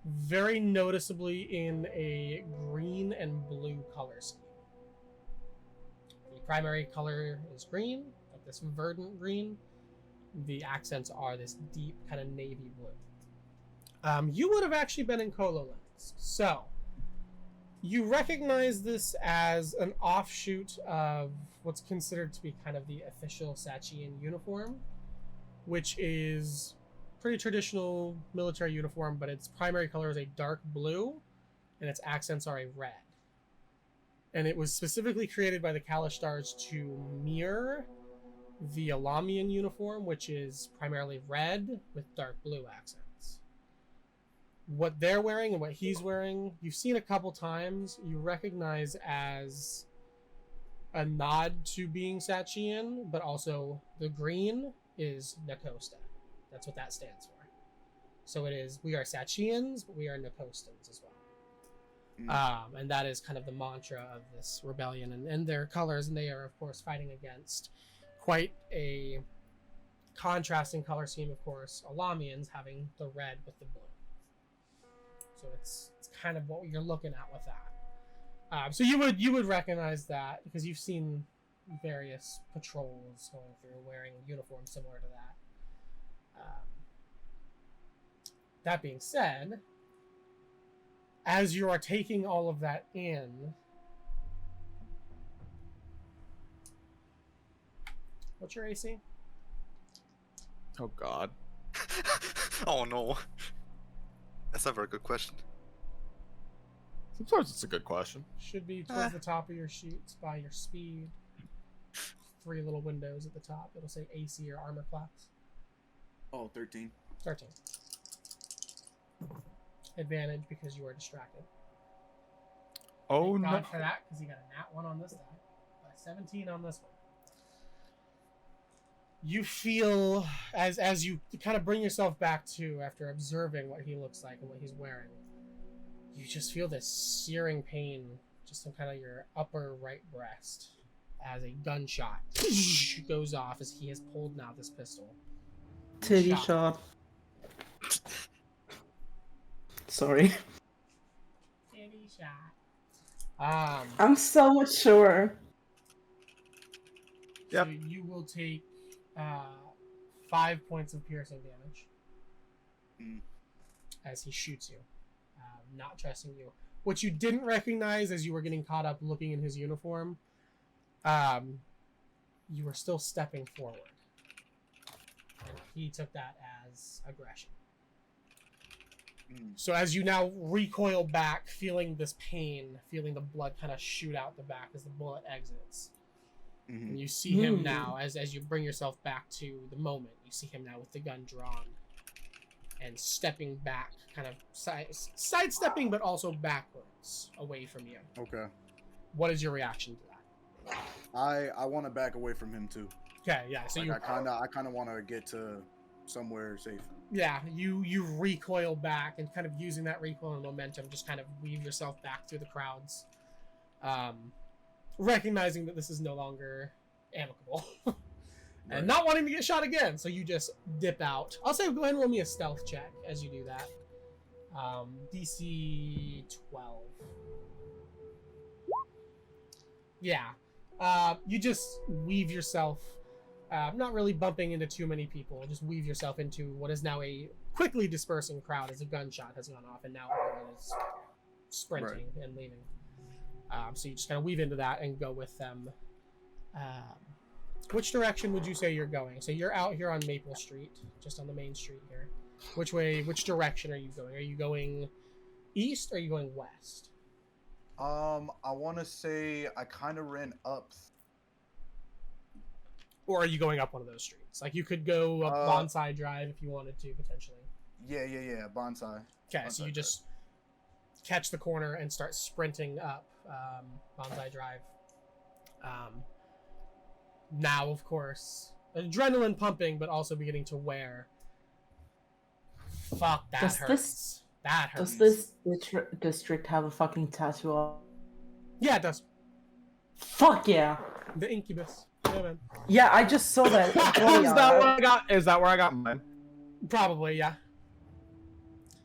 very noticeably in a green and blue color scheme. The primary color is green, like this verdant green. The accents are this deep kind of navy blue. You would have actually been in Cololens, so you recognize this as an offshoot of what's considered to be kind of the official Sachean uniform, which is pretty traditional military uniform, but its primary color is a dark blue, and its accents are a red. And it was specifically created by the Kalistars to mirror the Alamian uniform, which is primarily red with dark blue accents. What they're wearing and what he's wearing, you've seen a couple times, you recognize as a nod to being Sachean, but also the green is Nakhosta. That's what that stands for. So it is, we are Sacheans, but we are Nakhostans as well. And that is kind of the mantra of this rebellion and their colors, and they are, of course, fighting against quite a contrasting color scheme, of course. Alamians having the red with the blue. So it's kind of what you're looking at with that. So you would recognize that because you've seen various patrols going through wearing uniforms similar to that. That being said, as you are taking all of that in, what's your AC? Oh God. Oh no. That's a very good question. Sometimes it's a good question. Should be towards the top of your sheets by your speed. 3 little windows at the top. It'll say AC or armor class. Oh, 13. 13. Advantage because you are distracted. Oh Thank no. God for that, because he got a nat 1 on this die. 17 on this one. You feel, as you kind of bring yourself back to, after observing what he looks like and what he's wearing, you just feel this searing pain just in kind of your upper right breast as a gunshot goes off as he has pulled now this pistol. Titty shot. Sorry. Titty shot. I'm so mature. So you will take 5 points of piercing damage as he shoots you, not trusting you. What you didn't recognize as you were getting caught up looking in his uniform, you were still stepping forward. And he took that as aggression. So as you now recoil back, feeling this pain, feeling the blood kind of shoot out the back as the bullet exits, and you see him now, as you bring yourself back to the moment, you see him now with the gun drawn and stepping back, kind of sidestepping, but also backwards away from you. Okay. What is your reaction to that? I want to back away from him too. Okay, yeah. So like I kind of want to get to somewhere safe. Yeah, you recoil back and kind of using that recoil and momentum, just kind of weave yourself back through the crowds, recognizing that this is no longer amicable, and not wanting to get shot again. So you just dip out. I'll say go ahead and roll me a stealth check as you do that. DC 12. Yeah, you just weave yourself. Not really bumping into too many people, just weave yourself into what is now a quickly dispersing crowd as a gunshot has gone off and now everyone is sprinting and leaving. So you just kind of weave into that and go with them. Which direction would you say you're going? So you're out here on Maple Street, just on the main street here. Which direction are you going? Are you going east or are you going west? I want to say I kind of ran up. Or are you going up one of those streets? Like you could go up Bonsai Drive if you wanted to, potentially. Yeah, Bonsai. Okay, so you just catch the corner and start sprinting up Bonsai Drive. Now, of course, adrenaline pumping, but also beginning to wear. Fuck, that hurts. That hurts. Does this district have a fucking tattoo on? Yeah, it does. Fuck yeah. The Incubus. Yeah, man. Yeah, I just saw that. Is that where I got mine? Probably, yeah.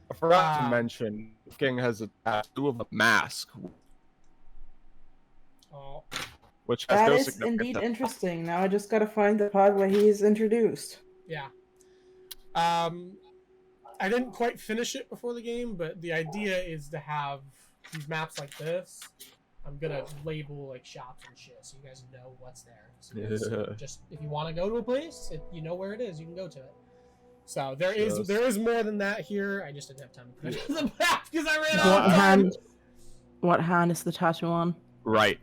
I forgot to mention, King has a tattoo of a mask, Oh. which has That no is significance. indeed interesting. Now I just gotta find the part where he is introduced. Yeah. I didn't quite finish it before the game, but the idea is to have these maps like this. I'm gonna label like shops and shit, so you guys know what's there. So you guys just if you want to go to a place, you know where it is. You can go to it. So there is more than that here. I just didn't have time to put it in the map because I ran out of time. What hand is the tattoo on? Right.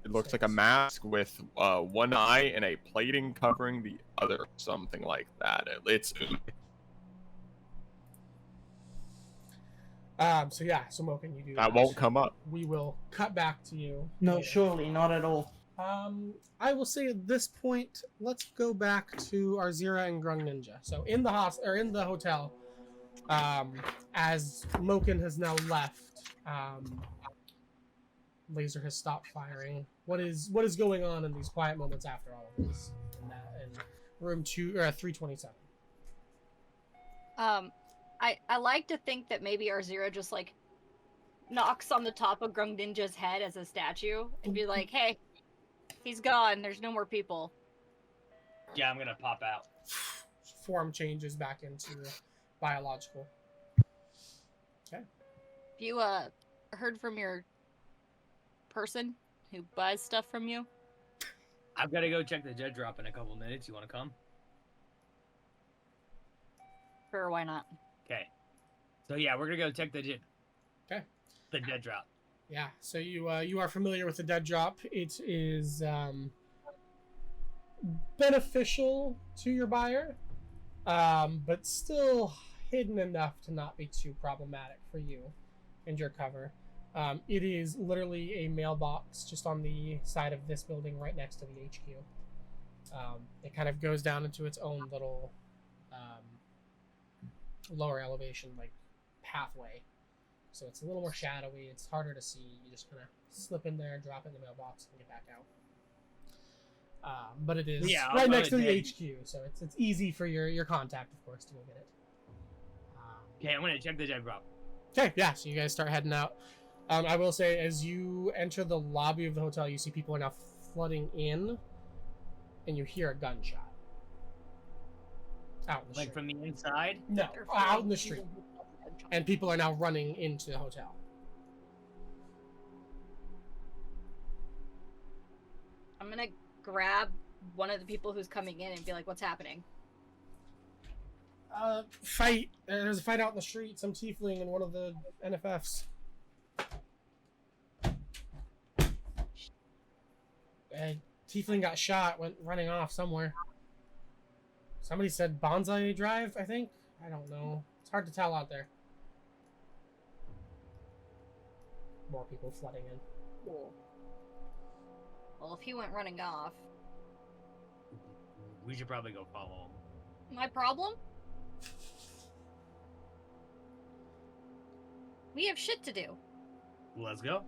It looks like a mask with one eye and a plating covering the other, something like that. It's So yeah, so Mo, can you do that? Won't come up. We will cut back to you. No, surely not at all. I will say at this point, let's go back to Arzira and Grung Ninja. So in the hotel, as Moken has now left, Laser has stopped firing. What is going on in these quiet moments after all of this? In room 327. I like to think that maybe Arzira just like knocks on the top of Grung Ninja's head as a statue and be like, "Hey, he's gone. There's no more people." Yeah, I'm gonna pop out. Form changes back into biological. Okay. Have you heard from your person who buys stuff from you? I've got to go check the dead drop in a couple minutes. You want to come? Sure, why not? Okay. So yeah, we're gonna go check the dead. Okay. The dead drop. Yeah. So you are familiar with the dead drop. It is beneficial to your buyer, but still hidden enough to not be too problematic for you and your cover. It is literally a mailbox just on the side of this building right next to the HQ. It kind of goes down into its own little lower elevation like pathway. So it's a little more shadowy. It's harder to see. You just kind of slip in there, drop it in the mailbox, and get back out. But it is right next to the HQ, so it's easy for your contact, of course, to go get it. Okay, I'm gonna check the dead drop. Okay, yeah. So you guys start heading out. I will say, as you enter the lobby of the hotel, you see people are now flooding in, and you hear a gunshot. Out in the street. From the inside? No, out in the street. And people are now running into the hotel. I'm gonna grab one of the people who's coming in and be like, "What's happening?" Fight. There's a fight out in the street. Some tiefling and one of the NFFs. Tiefling got shot, went running off somewhere. Somebody said Bonsai Drive, I think? I don't know. It's hard to tell out there. More people flooding in. Cool. Well, if he went running off... We should probably go follow him. My problem? We have shit to do. Let's go.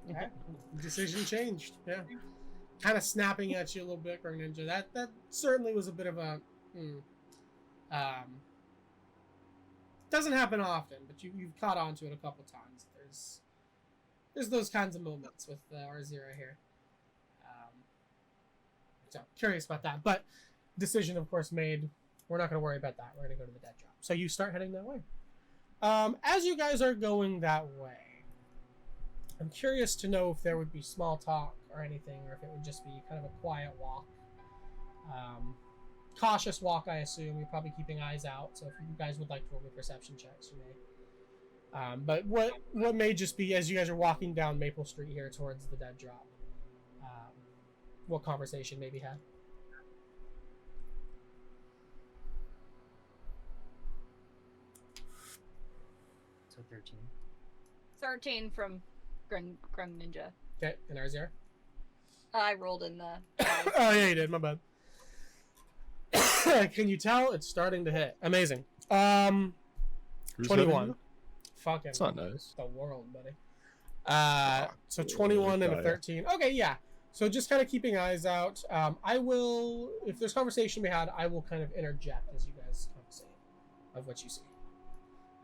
Okay. Decision changed. Yeah. Kind of snapping at you a little bit, Grung Ninja. That certainly was a bit of a... doesn't happen often, but you've caught on to it a couple times. There's those kinds of moments with Arzira here. So, curious about that. But decision, of course, made. We're not going to worry about that. We're going to go to the dead drop. So you start heading that way. As you guys are going that way, I'm curious to know if there would be small talk or anything, or if it would just be kind of a quiet walk. Cautious walk, I assume. You're probably keeping eyes out, so if you guys would like to roll me perception checks, you may. But what may just be, as you guys are walking down Maple Street here towards the dead drop, what conversation may be had? So 13. 13 from Grung Ninja. Okay, and Arzira? I rolled in the... Oh, yeah, you did. My bad. Can you tell? It's starting to hit. Amazing. 21. Fucking. That's not nice. The world, buddy. So 21 and a 13. Okay, yeah. So just kind of keeping eyes out. I will, if there's conversation we had, I will kind of interject as you guys conversate. of what you see.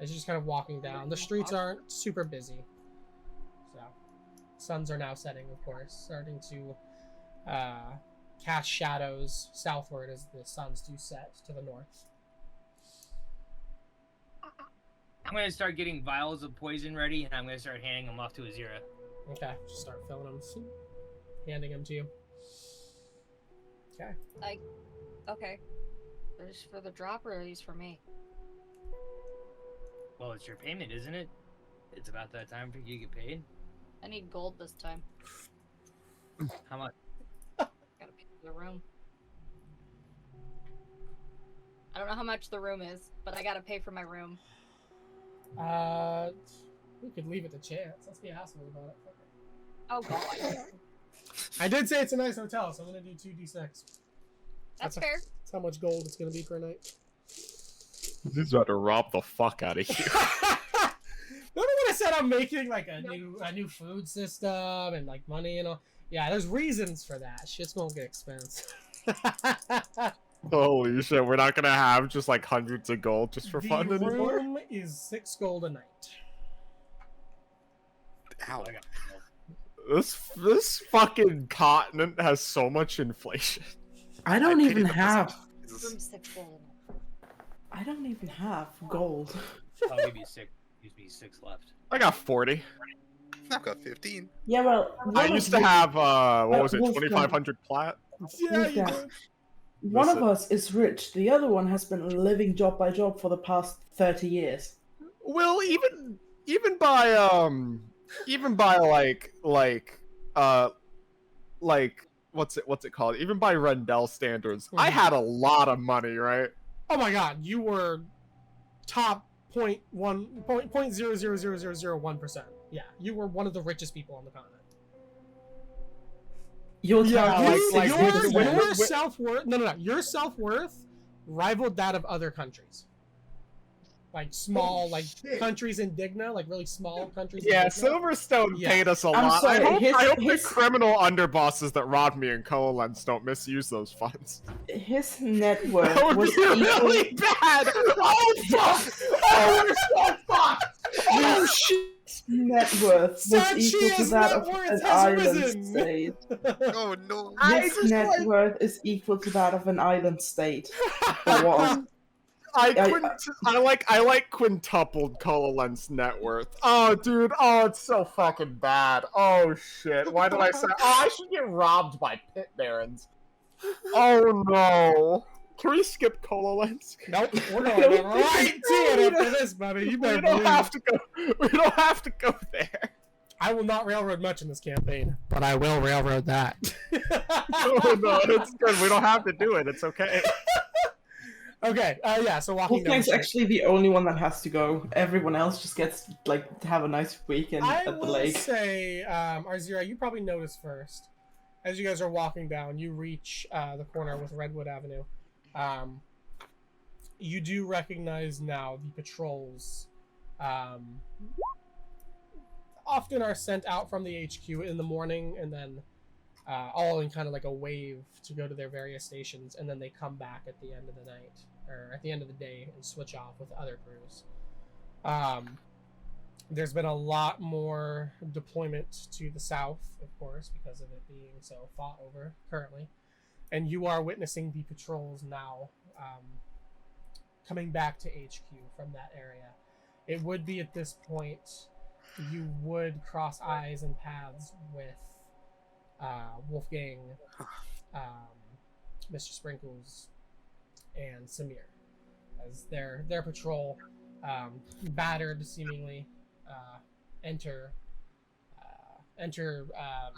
As you're just kind of walking down. The streets aren't super busy. So, suns are now setting, of course, starting to cast shadows southward as the suns do set to the north. I'm gonna start getting vials of poison ready, and I'm gonna start handing them off to Azira. Okay, just start filling them, handing them to you. Okay. Okay. Are these for the drop or are these for me? Well, it's your payment, isn't it? It's about that time for you to get paid. I need gold this time. How much? Gotta pay for the room. I don't know how much the room is, but I gotta pay for my room. We could leave it to chance. Let's be assholes about it. Oh god. I did say it's a nice hotel, so I'm gonna do 2d6. That's fair. That's how much gold it's gonna be per night. He's about to rob the fuck out of you. Remember when I said I'm making like a new food system and like money and all? Yeah, there's reasons for that. Shit's gonna get expensive. Holy shit, we're not gonna have just like hundreds of gold just for fun The anymore? room is 6 gold a night. Ow. This fucking continent has so much inflation. I don't even have. Room 6 gold. I don't even have gold. I'll give you 6. Gives me 6 left. I got 40. I've got 15. Yeah, well, I used to have what was it, Wolfgang. 2,500 plat? Yeah, you Yeah. did. One of Listen. us is rich. The other one has been living job by job for the past 30 years. Well, even by what's it called? Even by Rendell standards, I had a lot of money, right? Oh my god, you were top 0.000001%. Yeah, you were one of the richest people on the continent. Your Your self-worth. No. Your self-worth rivaled that of other countries. Like small, countries in Digna, like really small countries. Yeah, in Digna. Silverstone Yeah. paid us a I'm lot. sorry, I hope the criminal underbosses that robbed me in Coalens don't misuse those funds. His net worth That would was be really equal. bad. Oh fuck! Oh, we're so fucked! Oh shit! Net worth was equal to Sachean's that net of worth an has island risen. state. Oh no. His net worth is equal to that of an island state. Or was. I like quintupled Coalens net worth. Oh dude, oh it's so fucking bad. Oh shit. Why did I say I should get robbed by pit barons? Oh no. Can we skip Coalens? Nope, we're going right to it after this, buddy. You better We don't believe. have to go. We don't have to go there. I will not railroad much in this campaign, but I will railroad that. Oh no, it's good. We don't have to do it. It's okay. Okay, yeah, so walking down the Wolfgang's street. actually the only one that has to go. Everyone else just gets to have a nice weekend I at the will lake. say, Arzira, you probably noticed first. As you guys are walking down, you reach the corner with Redwood Avenue. You do recognize now the patrols often are sent out from the HQ in the morning and then all in kind of like a wave to go to their various stations, and then they come back at the end of the night or at the end of the day and switch off with other crews. There's been a lot more deployment to the south, of course, because of it being so fought over currently. And you are witnessing the patrols now coming back to HQ from that area. It would be at this point you would cross eyes and paths with Wolfgang, Mr. Sprinkles, and Samir, as their patrol, battered seemingly, enter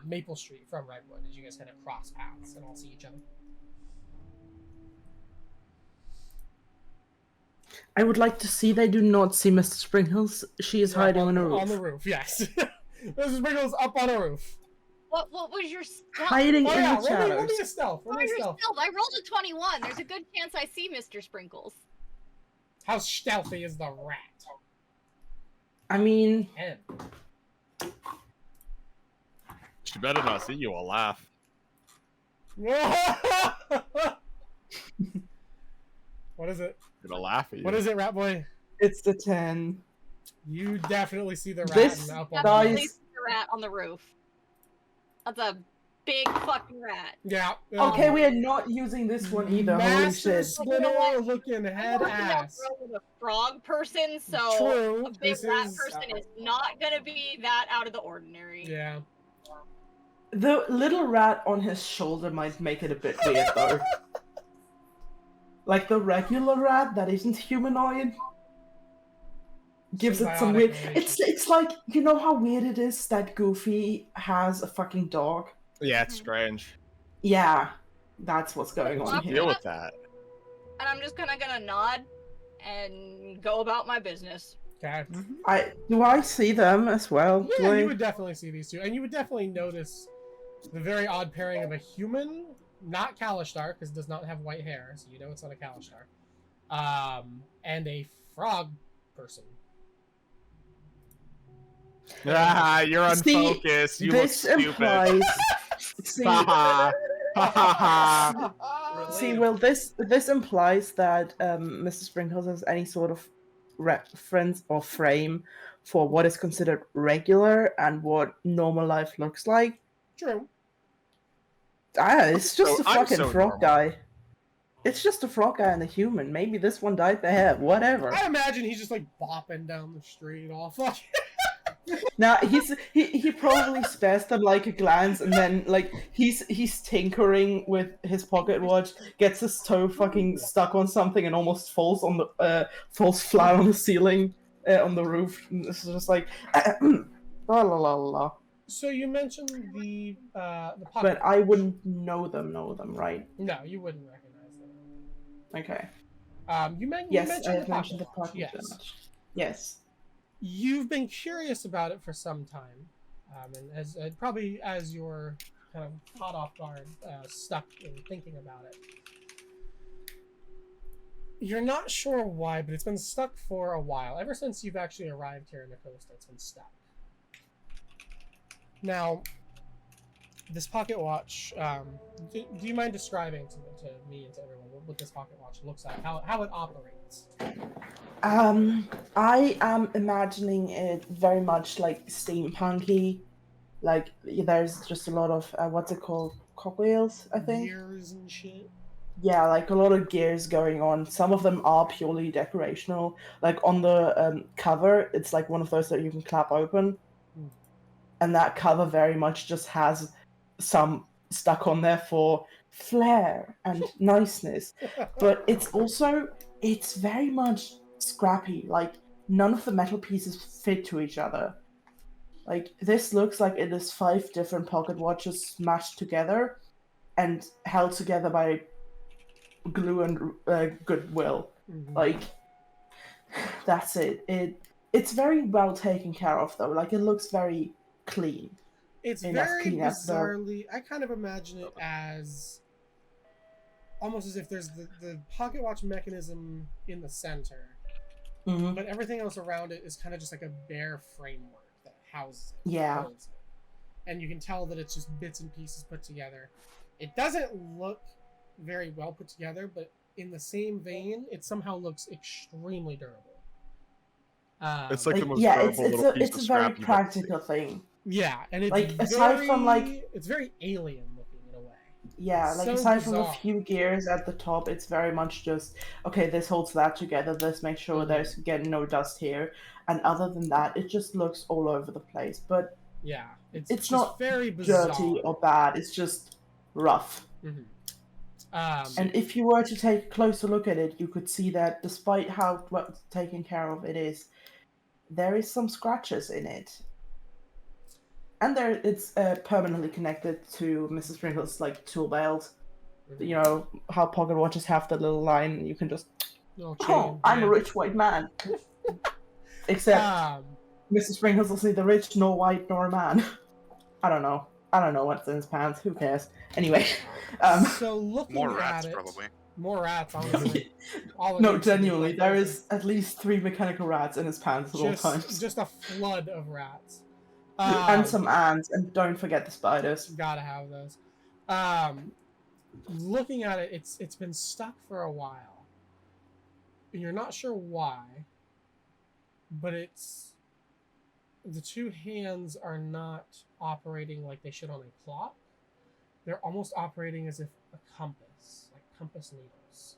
Maple Street from Redwood as you guys kind of cross paths and all see each other. I would like to see they do not see Mr. Sprinkles. She is hiding on a roof. On the roof, yes. Mrs. Sprinkles up on a roof. What was your stealth? Hiding Oh in yeah, the roll shadows. me a stealth. Roll What me was a your stealth. stealth? I rolled a 21. There's a good chance I see Mr. Sprinkles. How stealthy is the rat? I mean, 10. She better not see you. I'll laugh. What is it? I'm gonna laugh at you. What is it, Rat Boy? It's the 10. You definitely see the rat This up on Definitely the see the rat on the roof. That's a big fucking rat. Yeah. Okay, we are not using this one either. Holy Master shit. Splinter looking head I'm working out ass. with a frog person, so True. a big This rat is- person is not gonna be that out of the ordinary. Yeah. The little rat on his shoulder might make it a bit weird though. Like the regular rat that isn't humanoid gives it some weird. It's like, you know how weird it is that Goofy has a fucking dog? Yeah, it's strange. Yeah, that's what's going on here. Deal with that. And I'm just gonna nod and go about my business. Okay. Do I see them as well? Yeah, Do I- you would definitely see these two, and you would definitely notice the very odd pairing of a human, not Kalishtar, because it does not have white hair, so you know it's not a Kalishtar, and a frog person. Ah, you're See, unfocused. You this look stupid. implies. See, Ha ha. See, well, this implies that Mr. Sprinkles has any sort of reference or frame for what is considered regular and what normal life looks like. True. It's just So- a I'm fucking so frog normal. guy. It's just a frog guy and a human. Maybe this one dyed their hair. Whatever. I imagine he's just like bopping down the street, all fucking. Now he probably spares them like a glance, and then like he's tinkering with his pocket watch, gets his toe fucking stuck on something, and almost falls on the falls flat on the ceiling on the roof. And this is just like la la la la. So you mentioned the pocket. But I wouldn't know them, right? No, you wouldn't recognize them. Okay. You mentioned I've the mentioned the pocket watch. pocket Yes. watch. Yes. You've been curious about it for some time, and as probably as you're kind of caught off guard, stuck in thinking about it. You're not sure why, but it's been stuck for a while. Ever since you've actually arrived here in Nakhosta, it's been stuck. Now, this pocket watch, do you mind describing to me and to everyone what this pocket watch looks like, how it operates? I am imagining it very much like steampunky. Like there's just a lot of what's it called? Cogwheels, I think. Gears and shit. Yeah, like a lot of gears going on. Some of them are purely decorational. Like on the cover, it's like one of those that you can clap open. And that cover very much just has some stuck on there for flair and niceness. But it's very much scrappy. Like none of the metal pieces fit to each other. Like this looks like it is 5 different pocket watches smashed together and held together by glue and goodwill. Like that's it. It's very well taken care of though. Like it looks very clean. It's And as very clean as the- bizarrely. I kind of imagine it as almost as if there's the pocket watch mechanism in the center, Mhm. but everything else around it is kind of just like a bare framework that houses it. Yeah. holds it. And you can tell that it's just bits and pieces put together. It doesn't look very well put together, but in the same vein, it somehow looks extremely durable. It's like the most yeah, durable little piece it's of a very scrap you've ever seen. practical thing. Yeah, and it's Like, aside from, like- it's very alien looking in a way. Yeah, like So aside from a bizarre. few gears at the top, it's very much just okay. This holds that together. This makes sure there's getting no dust here, and other than that, it just looks all over the place. But Yeah, it's it's just not very bizarre. dirty or bad. It's just rough. Mhm. And if you were to take a closer look at it, you could see that despite how well taken care of it is, there is some scratches in it. And it's permanently connected to Mrs. Sprinkle's like tool belt. You know how pocket watches have the little line. You can just, Little oh, chain, I'm a yeah. rich white man. Except Um, Mrs. Sprinkles is neither rich nor white nor a man. I don't know what's in his pants. Who cares? Anyway, so looking More at rats, it, probably. more rats. Honestly, all it no, needs to be genuinely, like there this. is at least 3 mechanical rats in his pants at all times. Just a flood of rats. And some ants, and don't forget the spiders. Gotta have those. Looking at it, it's been stuck for a while, you're not sure why, but it's the two hands are not operating like they should on a clock. They're almost operating as if a compass, like compass needles.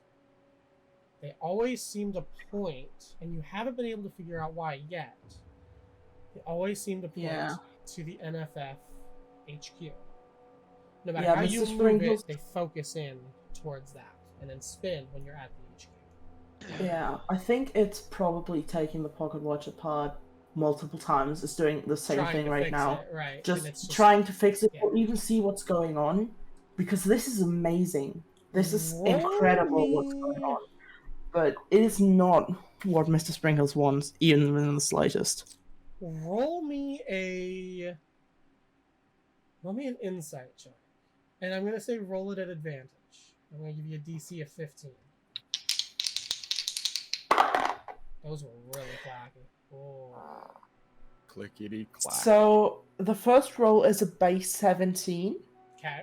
They always seem to point, and you haven't been able to figure out why yet. They always seem to point to the NFF HQ. No matter how you move it, they focus in towards that, and then spin when you're at the HQ. Yeah, I think it's probably taking the pocket watch apart multiple times. It's doing the same thing right now. Right. Just trying to fix it or even see what's going on. Because this is amazing. This is incredible what's going on. But it is not what Mr. Sprinkles wants, even in the slightest. Roll me an insight check. And I'm going to say roll it at advantage. I'm going to give you a DC of 15. Those were really clacky. Oh. Clickety clack. So the first roll is a base 17. Okay.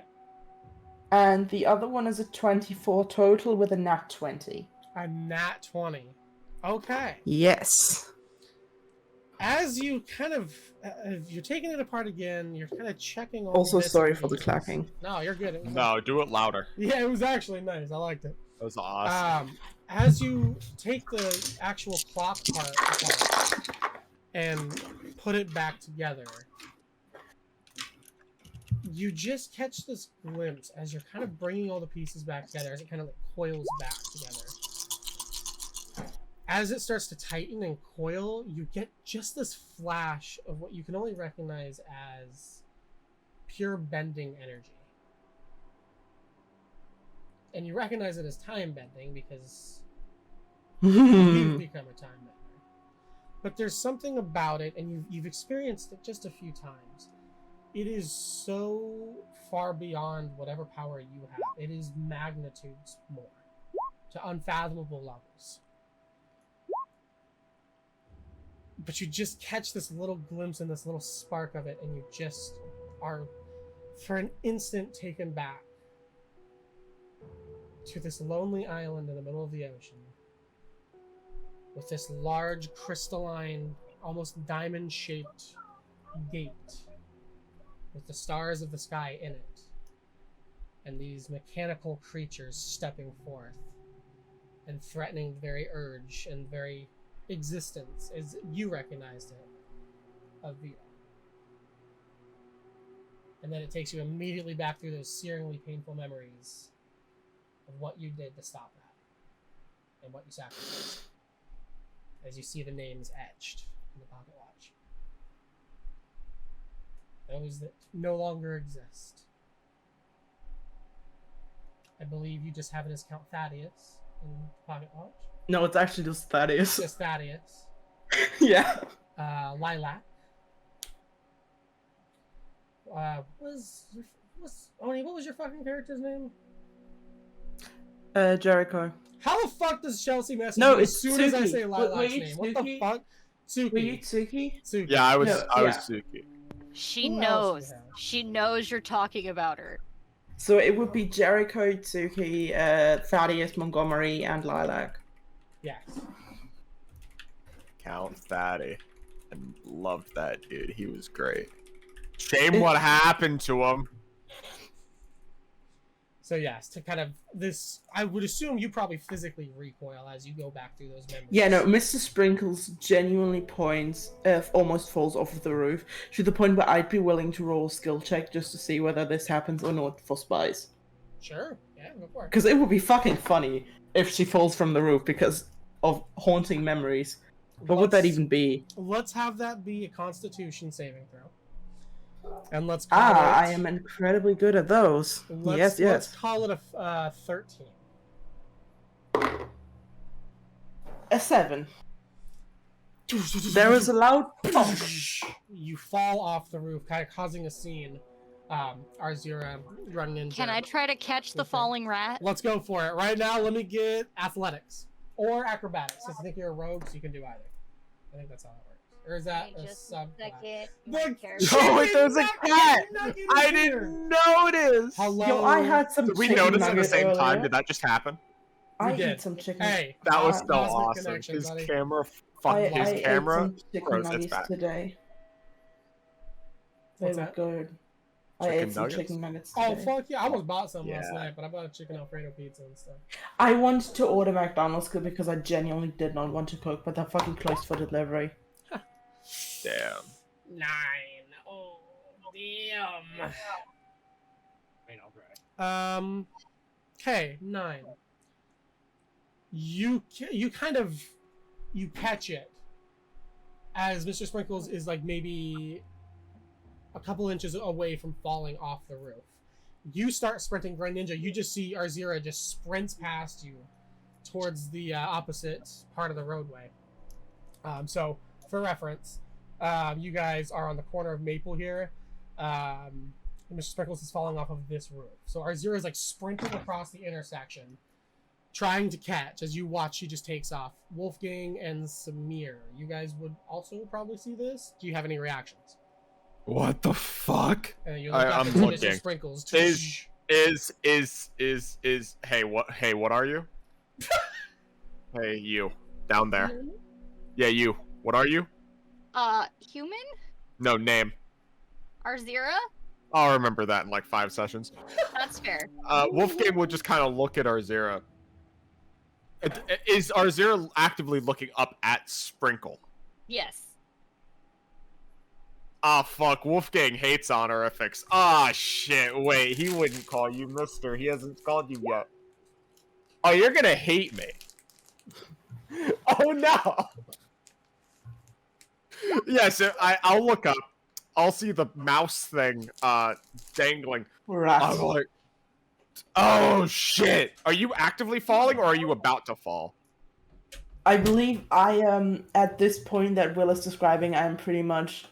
And the other one is a 24 total with a nat 20. A nat 20. Okay. Yes. As you kind of, you're taking it apart again, you're kind of checking all Also, the sorry for the clacking. No, you're good. No, do it louder. Yeah, it was actually nice. I liked it. That was awesome. As you take the actual clock part apart and put it back together, you just catch this glimpse as you're kind of bringing all the pieces back together, as it kind of like coils back together. As it starts to tighten and coil, you get just this flash of what you can only recognize as pure bending energy. And you recognize it as time bending because you've become a time bender. But there's something about it, and you've experienced it just a few times. It is so far beyond whatever power you have. It is magnitudes more, to unfathomable levels. But you just catch this little glimpse and this little spark of it, and you just are, for an instant, taken back to this lonely island in the middle of the ocean with this large, crystalline, almost diamond-shaped gate with the stars of the sky in it, and these mechanical creatures stepping forth and threatening the very urge and very existence as you recognized it of Vita. And then it takes you immediately back through those searingly painful memories of what you did to stop that and what you sacrificed as you see the names etched in the pocket watch. Those that no longer exist. I believe you just have it as Count Thaddeus in the pocket watch. No, it's actually just Thaddeus. Just Thaddeus. Yeah. Lilac. What was your fucking character's name? Jericho. How the fuck does Chelsea message No, me it's as soon Suki. as I say Lilac's Were you name? What the Suki? fuck? Suki. Were you Tsuki? Suki. Yeah, I was No, Suki. She Who else knows. do we have? She knows you're talking about her. So it would be Jericho, Tsuki, Thaddeus, Montgomery, and Lilac. Yes. Count Thaddy. I loved that dude. He was great. Shame what happened to him. So yes, to kind of this, I would assume you probably physically recoil as you go back through those memories. Yeah, no, Mr. Sprinkles genuinely points, almost falls off of the roof, to the point where I'd be willing to roll a skill check just to see whether this happens or not for spies. Sure, yeah, go for it. Because it would be fucking funny if she falls from the roof because of haunting memories. What would that even be? Let's have that be a Constitution saving throw. And let's call it... I am incredibly good at those. Yes. Let's call it a 13. A 7. There is a loud punch. You fall off the roof, kind of causing a scene. Arzura running into... Can I try to catch the falling rat? Let's go for it. Right now, let me get athletics. Or acrobatics, since I think you're a rogue, so you can do either. I think that's how it works. Or is that a sub? Oh, wait, there's a cat! I didn't notice! Hello? Yo, I had some Did we chicken notice at the nugget same time? earlier. Did that just happen? I did. ate some chicken. Hey, That was so cosmic awesome. connection, His buddy. camera, I his ate camera some chicken froze its nuggets back. today. They What's were that? good. I Chicken ate some nuggets? chicken nuggets Oh today. fuck yeah! I almost bought some last Yeah. night, but I bought a chicken Alfredo pizza instead. I wanted to order McDonald's because I genuinely did not want to cook, but they're fucking closed for delivery. Damn. 9. Oh damn. Okay, 9. You kind of catch it as Mr. Sprinkles is like maybe a couple inches away from falling off the roof. You start sprinting, Grand Ninja. You just see Arzira just sprints past you towards the opposite part of the roadway. So, for reference, you guys are on the corner of Maple here. Mr. Sprinkles is falling off of this roof. So Arzira is like sprinting across the intersection, trying to catch. As you watch, she just takes off. Wolfgang and Samir, you guys would also probably see this. Do you have any reactions? What the fuck? And you look up I'm and see looking. Mr. Sprinkles. Hey, what are you? Hey, you. Down there. Yeah, you. What are you? Human? No, name. Arzira? I'll remember that in like 5 sessions. That's fair. Wolfgang would just kind of look at Arzira. Is Arzira actively looking up at Sprinkle? Yes. Ah, fuck. Wolfgang hates honorifics. Ah, shit. Wait, he wouldn't call you mister. He hasn't called you yet. Oh, you're gonna hate me. Oh, no. Yeah, so I'll look up. I'll see the mouse thing dangling. Rat. I'm like, oh, shit. Are you actively falling, or are you about to fall? I believe I am at this point that Will is describing. I am pretty much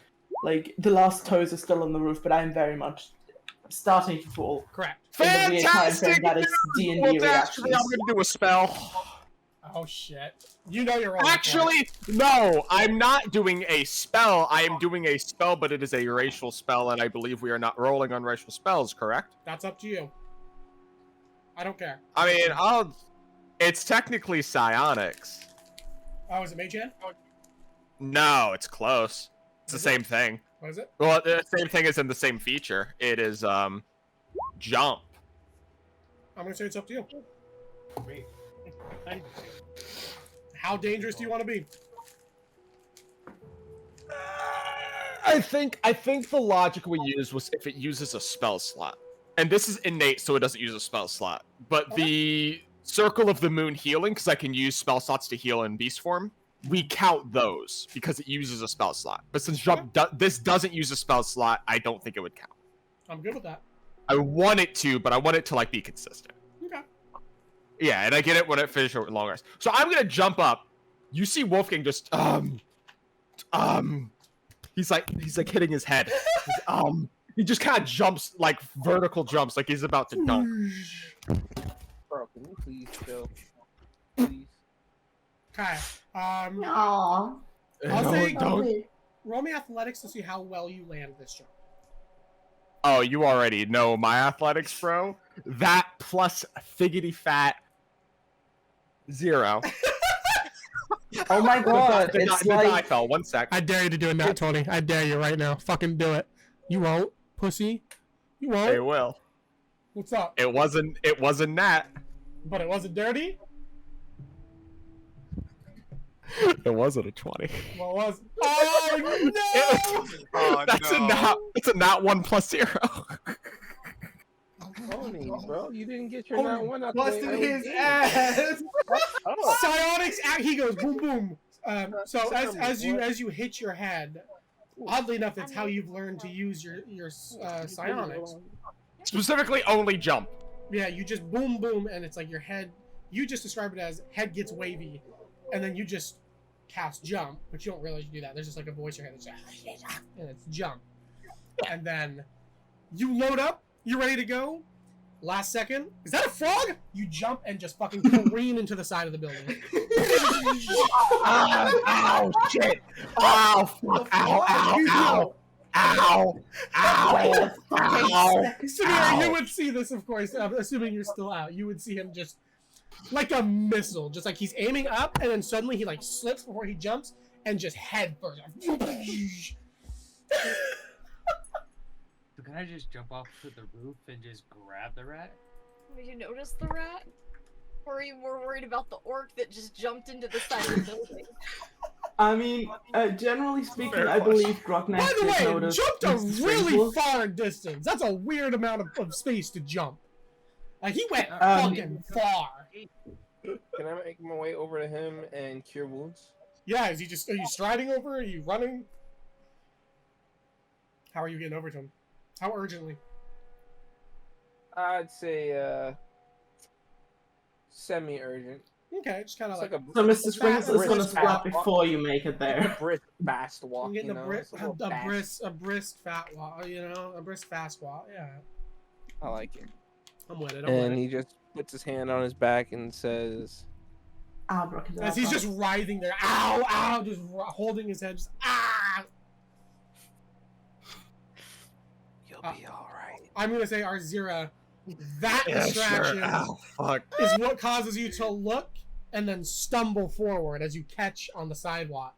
like the last toes are still on the roof, but I am very much starting to fall. Correct. In the weird time frame Fantastic! that is D&D Well, reactions. actually, I'm gonna do a spell. Oh shit. You know you're wrong. Actually, no, I'm not doing a spell. I am doing a spell, but it is a racial spell, and I believe we are not rolling on racial spells, correct? That's up to you. I don't care. I mean, it's technically psionics. Oh, is it Mage Hand? No, it's close. It's the same thing. What is it? Well, the same thing is in the same feature. It is, jump. I'm gonna say it's up to you. How dangerous do you want to be? I think the logic we used was if it uses a spell slot. And this is innate, so it doesn't use a spell slot. But the Circle of the Moon healing, because I can use spell slots to heal in beast form, we count those because it uses a spell slot. But since this doesn't use a spell slot, I don't think it would count. I'm good with that. I want it to, but I want it to like be consistent. Okay. Yeah, and I get it when it finishes with long rest. So I'm gonna jump up. You see Wolfgang just he's like hitting his head. He just kind of jumps like vertical jumps, like he's about to dunk. Bro, can you please chill? Please. Okay. Aww. I'll say don't. roll me athletics to see how well you land this jump. Oh, you already know my athletics, bro. That plus figgity fat 0. Oh my god, The it's die like fell. 1 sec. I dare you to do it now, Tony. I dare you right now. Fucking do it. You won't, pussy. You won't. It will. What's up? It wasn't that. But it wasn't dirty? It wasn't a 20. What was? Oh no! Oh, That's no. a not 1 plus 0. Tony, bro, you didn't get your not one out the way. Busted his ass. Psionics. He goes boom boom. So as you hit your head, oddly enough, that's how you've learned to use your psionics. Specifically, only jump. Yeah, you just boom boom, and it's like your head. You just describe it as head gets wavy, and then you just cast jump, but you don't realize you do that. There's just like a voice in your head that's like, and it's jump. And then you load up. You ready to go? Last second. Is that a frog? You jump and just fucking careen into the side of the building. Ow, shit. Ow, fuck. Ow. Samir, you would see this, of course, assuming you're still out. You would see him just like a missile. Just like he's aiming up, and then suddenly he like slips before he jumps, and just head first. So can I just jump off to the roof and just grab the rat? Did you notice the rat? Or are you more worried about the orc that just jumped into the side of the building? I mean, generally speaking, I believe Grognak By the did way, notice jumped a Mr. really Sprinkles. far distance. That's a weird amount of space to jump. Like he went Um, fucking far. Can I make my way over to him and cure wounds? Yeah, is he just? Are you striding over? Are you running? How are you getting over to him? How urgently? I'd say semi-urgent. Okay, just kind of It's like. like So Mr. Sprinkles is going to brisk splat walk. before you make it A there. brisk, fast I'm walk, getting you know? It's a little fast. a brisk fat walk. You know, a brisk fast walk. Yeah, I like it. I'm with it. And he just puts his hand on his back and says, Abracadabra. As he's just writhing there, ow, ow, just holding his head, just ah. "You'll be all right." I'm gonna say Arzira, that Yeah, distraction sure. Ow, fuck. is what causes you to look and then stumble forward as you catch on the sidewalk.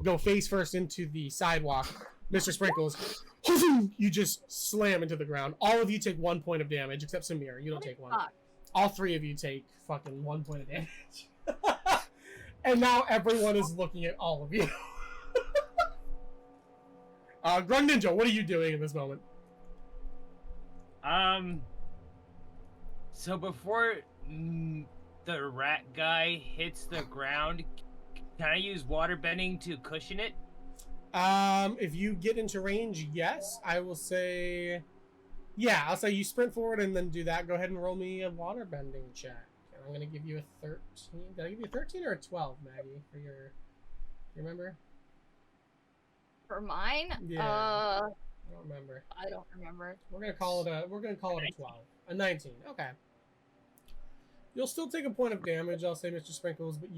Go face first into the sidewalk. Mr. Sprinkles, you just slam into the ground. All of you take 1 point of damage, except Samir. You don't take one. Fuck. All 3 of you take fucking 1 point of damage. And now everyone is looking at all of you. Grung Ninja, what are you doing in this moment? So before the rat guy hits the ground, can I use water bending to cushion it? If you get into range, yes. I will say... Yeah, I'll say you sprint forward and then do that. Go ahead and roll me a water bending check. And I'm going to give you a 13. Did I give you a 13 or a 12, Maggie, for your... You remember? For mine? Yeah. I don't remember. I don't remember. We're gonna call it a 12. A 19. Okay. You'll still take a point of damage, I'll say, Mr. Sprinkles, but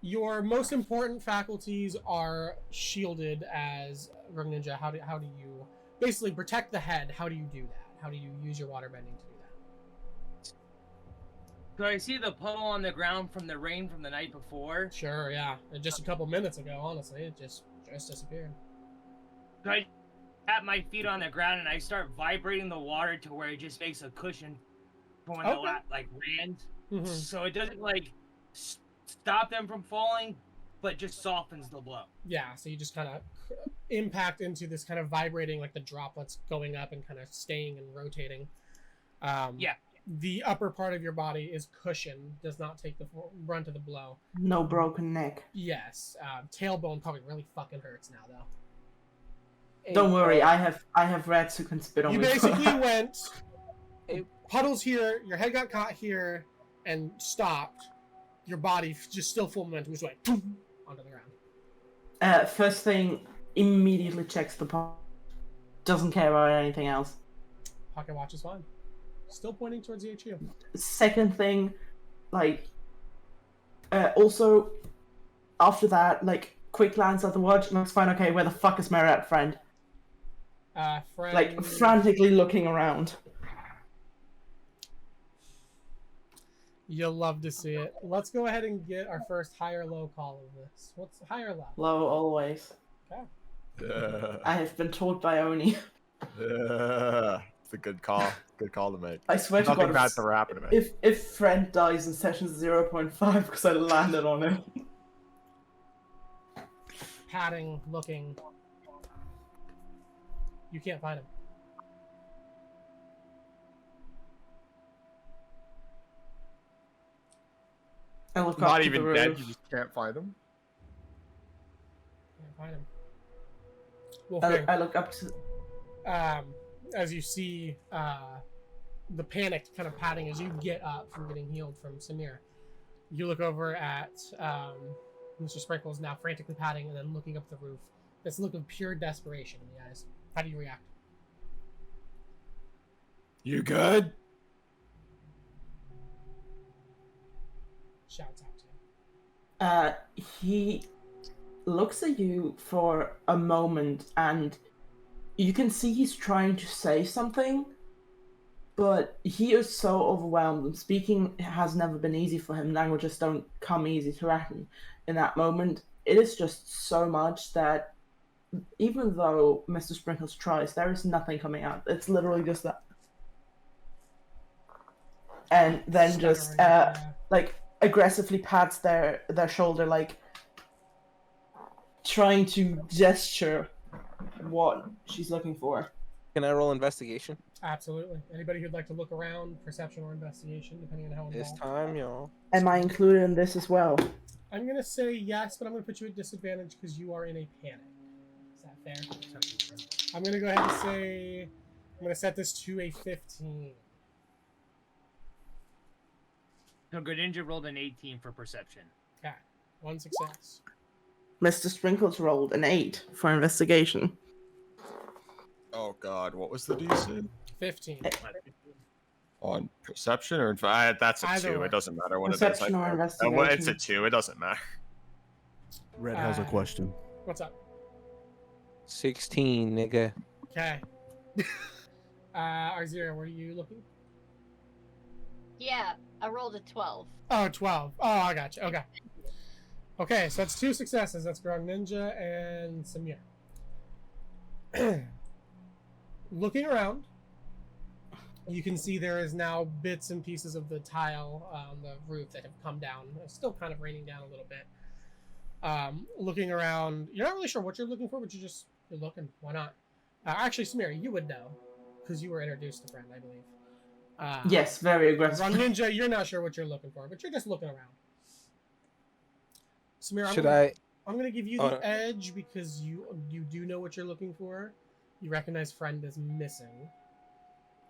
your most important faculties are shielded as Rogue Ninja. How do you basically protect the head? How do you do that? How do you use your water bending to do that? So I see the puddle on the ground from the rain from the night before. Sure, yeah. Just a couple minutes ago, honestly, it just disappeared. So I tap my feet on the ground and I start vibrating the water to where it just makes a cushion for when the lands. Mhm. So it doesn't like stop them from falling, but just softens the blow. Yeah, so you just kind of impact into this kind of vibrating, like the droplets going up and kind of staying and rotating. Yeah. The upper part of your body is cushioned, does not take the brunt of the blow. No broken neck. Yes, tailbone probably really fucking hurts now, though. Don't worry, I have rats who can spit on You me. basically went puddles here, your head got caught here, and stopped. Your body just still full momentum, just went boom, onto the ground. First thing, immediately checks the pocket. Doesn't care about anything else. Pocket watch is fine. Still pointing towards the HQ. Second thing, also, after that, quick glance at the watch, looks fine, okay, where the fuck is my rat friend? Friend... frantically looking around. You'll love to see it. Let's go ahead and get our first high or low call of this. What's high or low? Low, always. Okay. I have been told by Oni. It's a good call. Good call to make. I swear to Nothing God, bad to happen to me. if friend dies in session 0.5 because I landed on him. Patting, looking. You can't find him. I look Not up to even the dead, roof. you just can't find him. Can't find him. Wolfgang, I look up to... as you see the panic kind of patting as you get up from getting healed from Samir. You look over at Mr. Sprinkles now frantically patting and then looking up the roof. This look of pure desperation in the eyes. How do you react? You good? Shouts out to you. He looks at you for a moment and you can see he's trying to say something, but he is so overwhelmed, and speaking has never been easy for him. Languages don't come easy to Ratten. In that moment, it is just so much that even though Mr. Sprinkles tries, there is nothing coming out. It's literally just that. And then just like aggressively pats their shoulder, like trying to gesture what she's looking for. Can I roll investigation? Absolutely. Anybody who'd like to look around, perception or investigation, depending on how involved. It's time, y'all. Am I included in this as well? I'm gonna say yes, but I'm gonna put you at disadvantage because you are in a panic. Is that fair? I'm gonna go ahead and say I'm gonna set this to a 15. So Greninja rolled an 18 for perception. Okay, 1 success. Mr. Sprinkles rolled an 8 for investigation. Oh God, what was the DC? 15. On perception or that's a Either 2. way. It doesn't matter what Perception it is. or Well, investigation. it's a 2. It doesn't matter. Red has a question. What's up? 16, nigga. Okay. Arzira, were you looking? Yeah, I rolled a 12. Oh, 12. Oh, I got you. Okay. Okay, so that's 2 successes. That's Grog Ninja and Samir. Looking around, you can see there is now bits and pieces of the tile on the roof that have come down. It's still kind of raining down a little bit. Looking around, you're not really sure what you're looking for, but you're looking. Why not? Actually, Samir, you would know because you were introduced to Friend, I believe. Yes, very aggressive. Run Ninja, you're not sure what you're looking for, but you're just looking around. Samir, I'm gonna give you the edge because you do know what you're looking for. You recognize Friend is missing.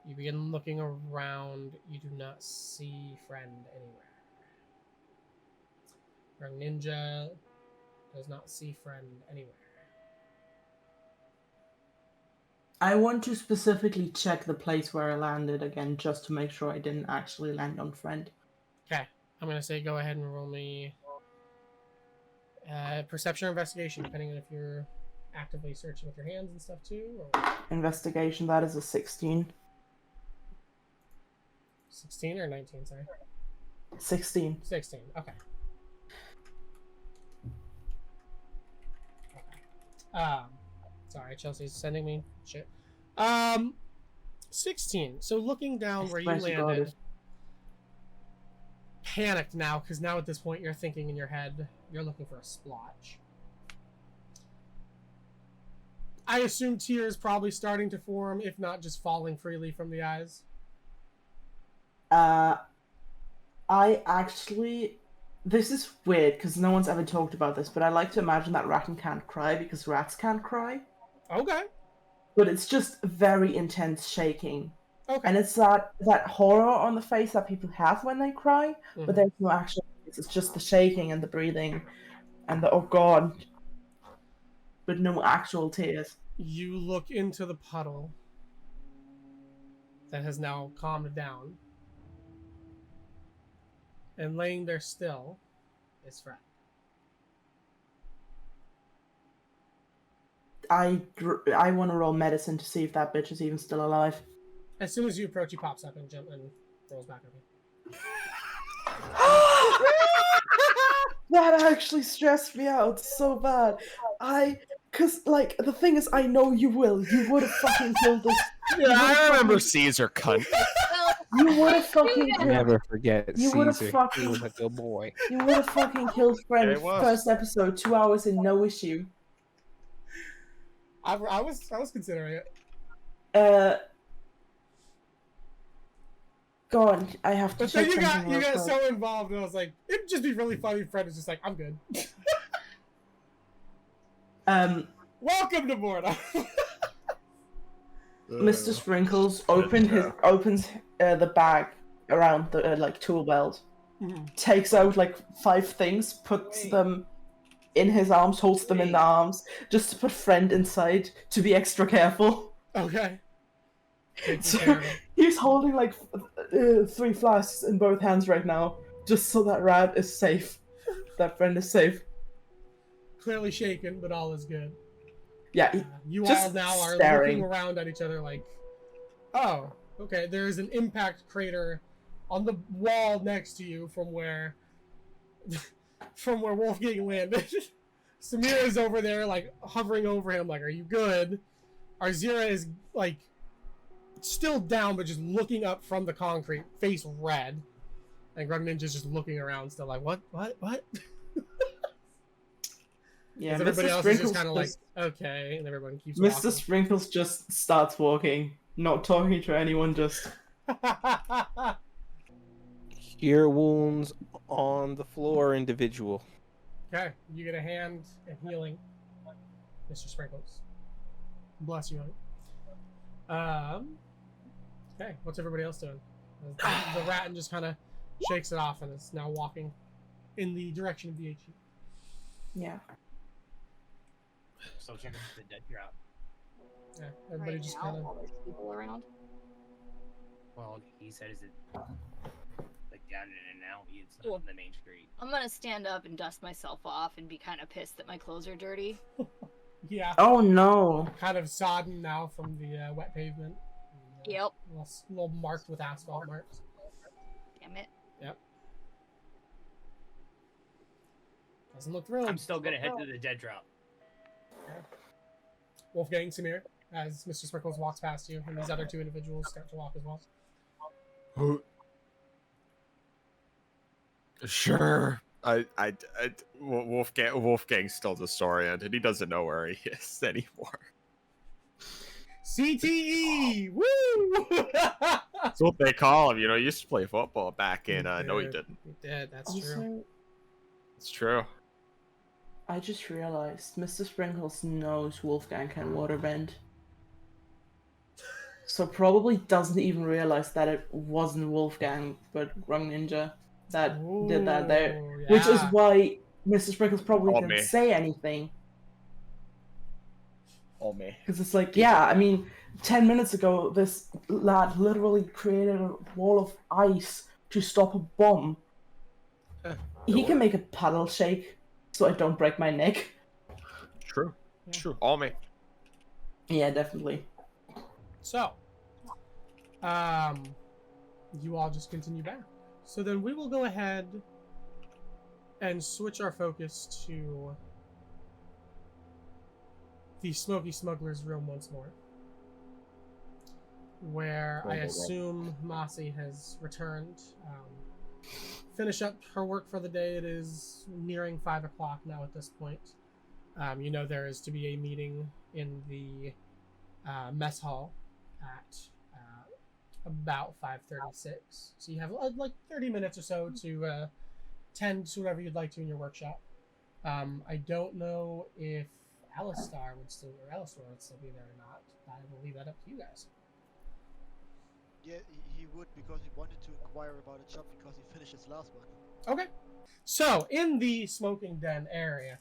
You begin looking around. You do not see Friend anywhere. Run Ninja does not see Friend anywhere. I want to specifically check the place where I landed again, just to make sure I didn't actually land on Friend. Okay, I'm gonna say go ahead and roll me perception or investigation, depending on if you're actively searching with your hands and stuff too. Or... Investigation, that is a 16. 16 or 19, sorry? 16. 16, okay. Sorry, Chelsea's sending me shit. 16. So looking down where you landed, panicked now, because now at this point you're thinking in your head, you're looking for a splotch. I assume tears probably starting to form, if not just falling freely from the eyes. I actually... This is weird, because no one's ever talked about this, but I like to imagine that Ratten can't cry, because rats can't cry. Okay. But it's just very intense shaking. Okay. And it's that horror on the face that people have when they cry, but there's no actual... It's just the shaking and the breathing and the, oh god, but no actual tears. You look into the puddle that has now calmed down. And laying there still is Friend. I want to roll medicine to see if that bitch is even still alive. As soon as you approach, he pops up and rolls back on you. That actually stressed me out so bad. Cause like the thing is, I know you will. You would have fucking killed this. Yeah, I remember Caesar, cunt. You would have fucking killed. Never forget You would have Caesar. fucking. He was a good boy. You would have fucking killed Friend Yeah, it was. first episode, 2 hours in no issue. I was considering it. Go on, I have to But then check you something real got quick. so involved, and I was like, it'd just be really funny if Fred was just like, I'm good. Welcome to Mortum. Mr. Sprinkles opens the bag around the tool belt, takes out like 5 things, puts them in his arms, holds them in the arms, just to put Friend inside to be extra careful. Okay. So he's holding like 3 flasks in both hands right now, just so that Rad is safe. That Friend is safe. Clearly shaken, but all is good. Yeah, You just all now are staring. looking around at each other like, oh, Okay, there's an impact crater on the wall next to you from where Wolfgang landed. Samira is over there, like, hovering over him, like, are you good? Arzira is, like, still down, but just looking up from the concrete, face red. And Grug Ninja's just looking around, still like, what? Yeah, everybody Mr. else Sprinkles is just kind of like, just- okay, and everyone keeps Mr. walking. Sprinkles just starts walking, not talking to anyone, just... Cure wounds on the floor, individual. Okay, you get a hand and healing, Mr. Sprinkles. Bless you, honey. Okay, what's everybody else doing? The rat just kind of shakes it off and is now walking in the direction of the HE. Yeah. So checking the dead drop. Yeah, everybody just kind of. While there's people around. Well, he said, is it like down in and out? It's not on the main street. I'm gonna stand up and dust myself off and be kind of pissed that my clothes are dirty. Yeah. Oh no. Kind of sodden now from the wet pavement. Yep. A little marked with asphalt marks. Damn it. Yep. Doesn't look thrilled. I'm still gonna head to the dead drop. Okay. Wolfgang, Samir, as Mr. Sprinkles walks past you, and these other two individuals start to walk as well. Sure. Wolfgang's still disoriented. He doesn't know where he is anymore. CTE! Woo! That's what they call him. You know, he used to play football back in. No, he didn't. He did. That's Also, true. It's true. I just realized Mr. Sprinkles knows Wolfgang can waterbend. So probably doesn't even realize that it wasn't Wolfgang, but Grung Ninja that did that there. Ooh, Which is yeah. why Mr. Sprinkles probably Oh, didn't me. say anything. Oh, me. Because it's like, yeah, I mean, 10 minutes ago, this lad literally created a wall of ice to stop a bomb. He can make a paddle shake so I don't break my neck. True. True. All me. Yeah, definitely. So, you all just continue back. So then we will go ahead and switch our focus to the Smoky Smuggler's room once more, where I assume Mossy has returned. Finish up her work for the day. It is nearing 5 o'clock now at this point. You know there is to be a meeting in the mess hall at about 5:36. So you have like 30 minutes or so to tend to whatever you'd like to in your workshop. I don't know if Alistar would still be there or not. I will leave that up to you guys. Yeah, he would, because he wanted to inquire about a job because he finished his last one. Okay. So in the smoking den area,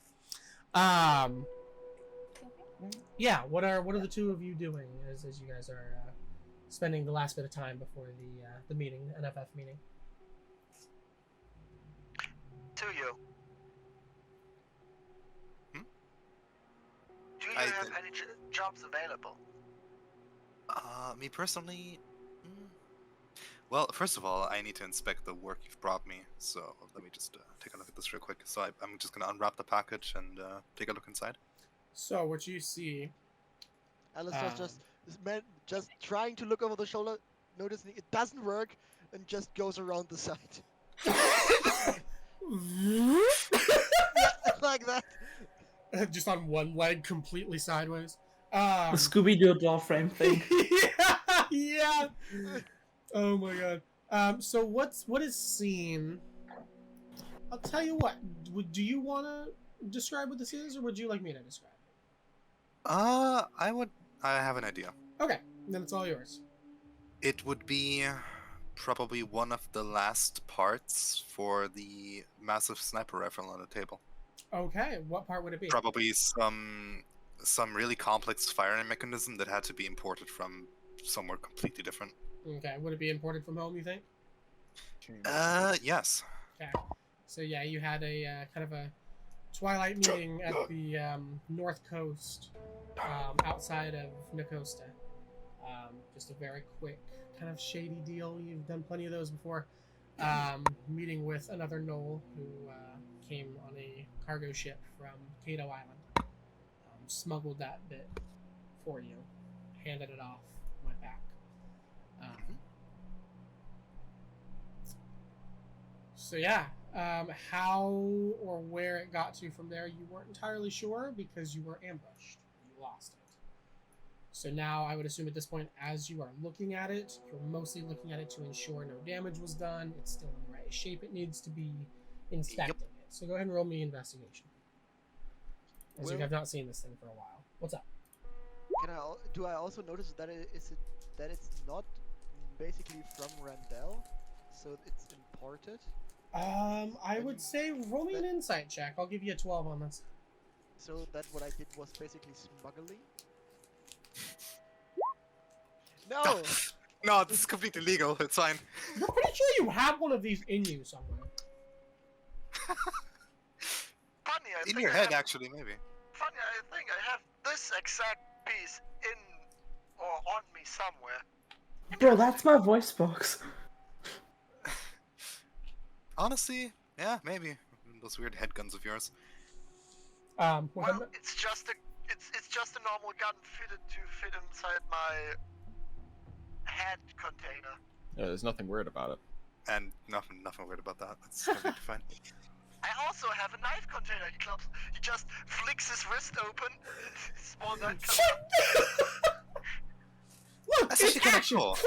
yeah, what are the two of you doing as you guys are spending the last bit of time before the meeting, the NFF meeting? To you. Do you I have did- any jobs available? Me personally, well, first of all, I need to inspect the work you've brought me. So let me just take a look at this real quick. So I'm just gonna unwrap the package and take a look inside. So what you see, Alistair's just trying to look over the shoulder, noticing it doesn't work, and just goes around the side. Yeah, like that. just on one leg, completely sideways. The Scooby-Doo door frame thing. Yeah. Oh my god. So what is seen? I'll tell you what. Do you want to describe what this is, or would you like me to describe it? I have an idea. Okay, then it's all yours. It would be probably one of the last parts for the massive sniper rifle on the table. Okay, what part would it be? Probably some really complex firing mechanism that had to be imported from somewhere completely different. Okay, would it be imported from home, you think? Yes. Okay. So yeah, you had a kind of a twilight meeting at the north coast, outside of Nakhosta. Just a very quick, kind of shady deal. You've done plenty of those before. Meeting with another Knoll who came on a cargo ship from Cato Island. Smuggled that bit for you, handed it off, went back. So yeah, how or where it got to from there, you weren't entirely sure because you were ambushed. You lost it. So now I would assume at this point, as you are looking at it, you're mostly looking at it to ensure no damage was done. It's still in the right shape it needs to be, inspecting it. So go ahead and roll me investigation. As you have not seen this thing for a while. What's up? Do I also notice that it's not basically from Randell, so it's imported? I would say roll me an insight check. I'll give you a 12 on this. So that what I did was basically smuggling? No! No, this is completely legal. It's fine. I'm pretty sure you have one of these in you somewhere. Funny, I In think your I head, have, actually, maybe. Funny, I think I have this exact piece in or on me somewhere. Bro, that's my voice box. Honestly, yeah, maybe. Those weird head guns of yours. Well, it's just a normal gun fitted to fit inside my head container. Yeah, there's nothing weird about it. And nothing weird about that. That's completely fine. I also have a knife container. He just flicks his wrist open. Small knife container. Look, That's actually kind of cool.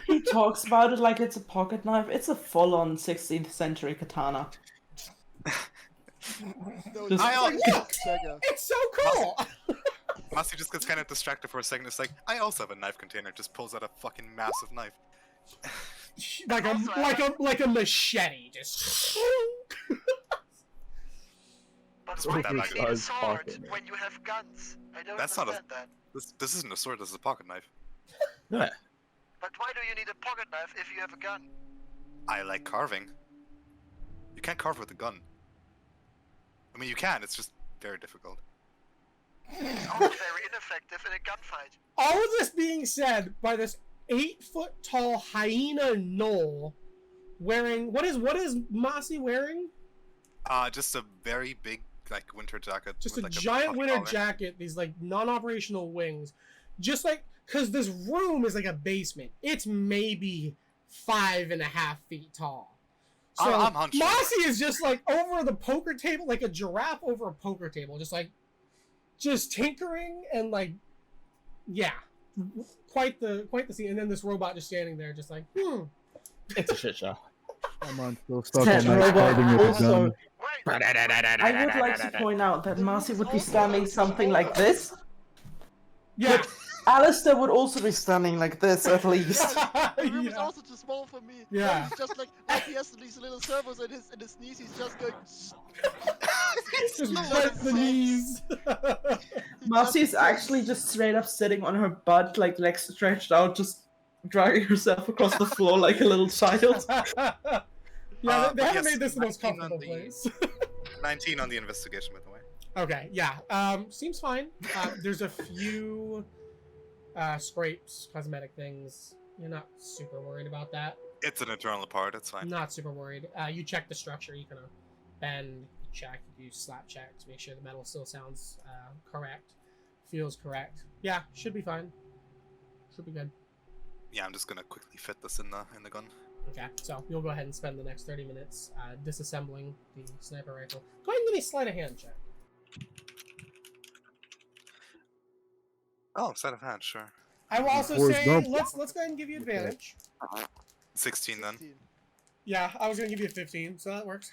He talks about it like it's a pocket knife. It's a full-on 16th century katana. No, Just- It's so cool! Masi just gets kind of distracted for a second. It's like, I also have a knife container. Just pulls out a fucking massive knife. like a machete, just. But Put why that do you back need in. a sword when you have guns? I don't That's not understand a. that. This isn't a sword. This is a pocket knife. Yeah. But why do you need a pocket knife if you have a gun? I like carving. You can't carve with a gun. I mean, you can. It's just very difficult. It's also very ineffective in a gunfight. All of this being said by this 8-foot-tall hyena Knoll, wearing what is Masi wearing? Just a very big like winter jacket. Just with, a like, giant puffy winter collar. jacket. These like non-operational wings, just like because this room is like a basement. It's maybe 5.5 feet tall. So I'm hunched over. Masi is just like over the poker table, like a giraffe over a poker table, just tinkering and like, yeah, quite the scene. And then this robot just standing there, just like, It's a shit show. I'm on still stuck That on that robot carving with a also- gun. I would like to point out that Marcy would be standing something like this. Yeah. Alistair would also be standing like this, at least. The room is also too small for me. Yeah. He's just like he has these little servos in his knees. He's just going. Just bite the knees. Marcy's actually just straight up sitting on her butt, like legs stretched out, just dragging herself across the floor like a little child. Yeah, they but haven't yes, made this the most 19 on comfortable the- place. 19 on the investigation, by the way. Okay, yeah. Seems fine. There's a few scrapes, cosmetic things. You're not super worried about that. It's an internal part. It's fine. Not super worried. You check the structure. You kind of bend, check, you slap check to make sure the metal still sounds correct, feels correct. Yeah, should be fine. Should be good. Yeah, I'm just gonna quickly fit this in the gun. Okay, so you'll go ahead and spend the next 30 minutes disassembling the sniper rifle. Go ahead and give me a sleight of hand check. Oh, sleight of hand, sure. I will also Forrest say, Gump. let's go ahead and give you advantage. 16 then. Yeah, I was gonna give you a 15, so that works.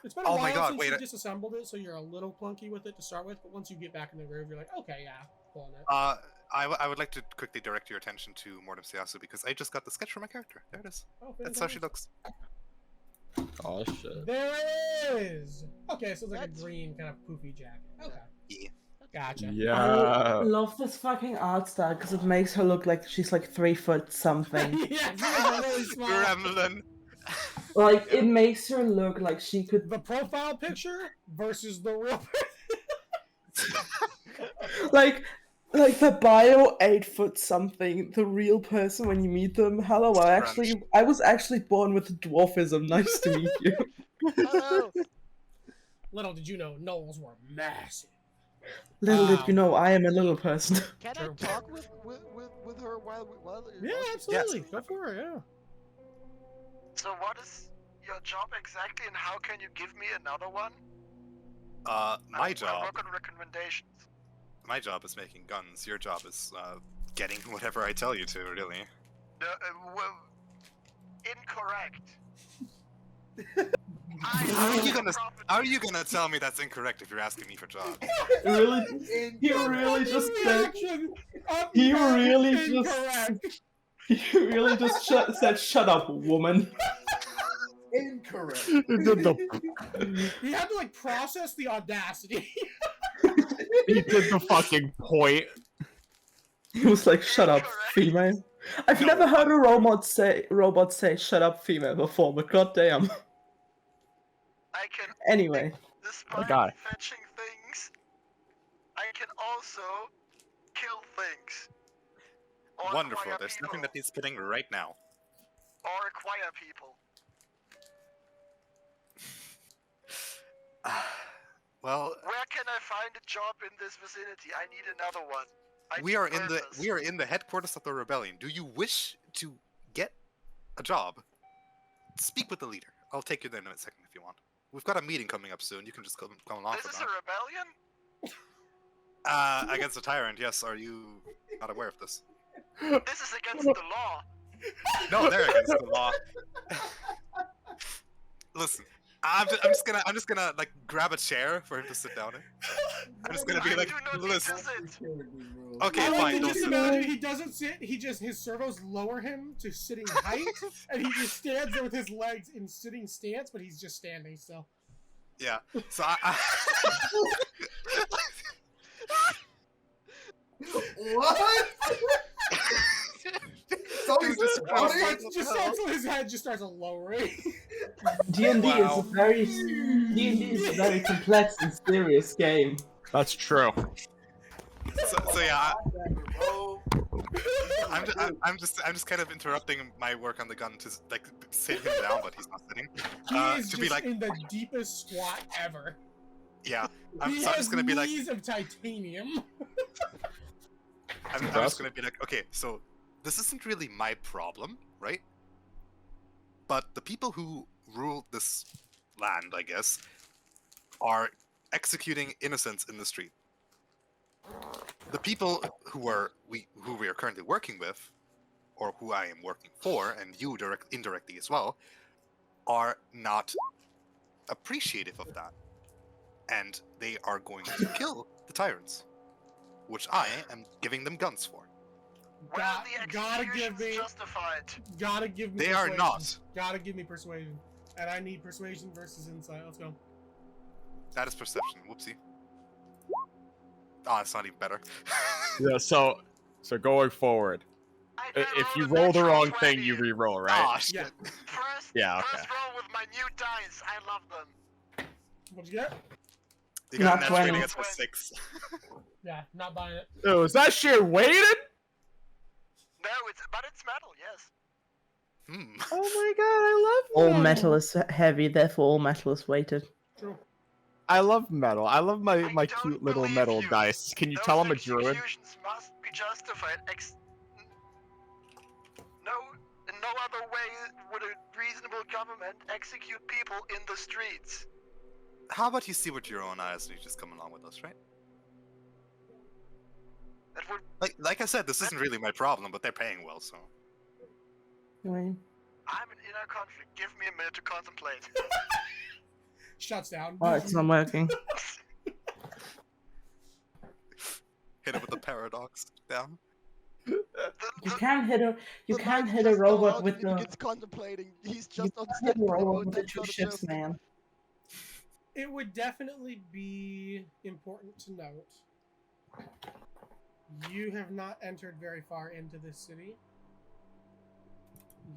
It's been a Oh while my God, since wait, you disassembled it, so you're a little clunky with it to start with, but once you get back in the groove, you're like, okay, yeah, pulling it. I would like to quickly direct your attention to Mortum Ziassu because I just got the sketch for my character. There it is. Oh, That's how she looks. Oh shit. There it is! Okay, so it's like That's- a green kind of poofy jacket. Okay. Yeah. Gotcha. I Yeah. love this fucking art style because it makes her look like she's like 3 foot something. Yeah, it's really small. Gremlin. Like it makes her look like she could. The profile picture versus the real like the bio 8 foot something, the real person when you meet them. Hello, I was actually born with dwarfism. Nice to meet you. Hello. Little did you know, gnolls were massive. Little did you know, I am a little person. Can I talk with her while Yeah, while she's absolutely. talking? Go for it. Yeah. So what is your job exactly, and how can you give me another one? My I'll job. work on recommendations. My job is making guns. Your job is getting whatever I tell you to. Really. Well, incorrect. How are you gonna tell me that's incorrect if you're asking me for jobs? He really just said. He really just said, "Shut up, woman." Incorrect. He had to like process the audacity. He did the fucking point. He was like, "Shut up, female." I've never heard a robot say "shut up, female" before, but goddamn. I can. Anyway. Despite guy. fetching things, I can also kill things. Or Wonderful. acquire There's people. nothing that needs killing right now. Or acquire people. Well, Where can I find a job in this vicinity? I need another one. we are in the headquarters of the rebellion. Do you wish to get a job? Speak with the leader. I'll take you there in a second if you want. We've got a meeting coming up soon. You can just come along This for is that. a rebellion? Against the tyrant, yes. Are you not aware of this? This is against the law. No, they're against the law. Listen, I'm just gonna like grab a chair for him to sit down in. I'm just gonna be like, listen. Okay, I like fine. to Don't just sit imagine down. he doesn't sit. His servos lower him to sitting height, and he just stands there with his legs in sitting stance, but he's just standing still. Yeah. So I What? Just starts on his head, just starts lowering. D&D is a very complex and serious game. That's true. So yeah, I'm just kind of interrupting my work on the gun to like sit him down, but he's not sitting. He is To just be like, in the deepest squat ever. yeah, He so I'm has just gonna be like, knees of titanium. I'm just gonna be like, okay, so this isn't really my problem, right? But the people who rule this land, I guess, are executing innocents in the street. The people who we are currently working with, or who I am working for, and you indirectly as well, are not appreciative of that, and they are going to kill the tyrants, which I am giving them guns for. Gotta give me justified. Gotta give me. They are persuasion. not. Gotta give me persuasion, and I need persuasion versus insight. Let's go. That is perception. Whoopsie. Oh, it's not even better. Yeah. So going forward, if you roll the wrong thing, you re-roll, right? Oh shit. Yeah. Okay. First roll with my new dice. I love them. What'd you get? You got Not a natural 20. against my 6. Yeah, not buying it. Oh, is that shit weighted? No, but it's metal. Yes. Oh my god, I love All metal is heavy, therefore all metal is weighted. True. I love metal. I love my cute little metal dice. Can you tell I'm a druid? Executions must be justified. No other way would a reasonable government execute people in the streets. How about you see with your own eyes and you just come along with us, right? That would. Like I said, this isn't really my problem, but they're paying well, so. I mean, I'm in inner conflict. Give me a minute to contemplate. Shuts down. oh, it's not working. Hit it with the paradox down. You can't hit a robot with the. It's contemplating. He's You just on can't hit a standby robot mode. with the That's two not a ships, joke. man. It would definitely be important to note. You have not entered very far into this city.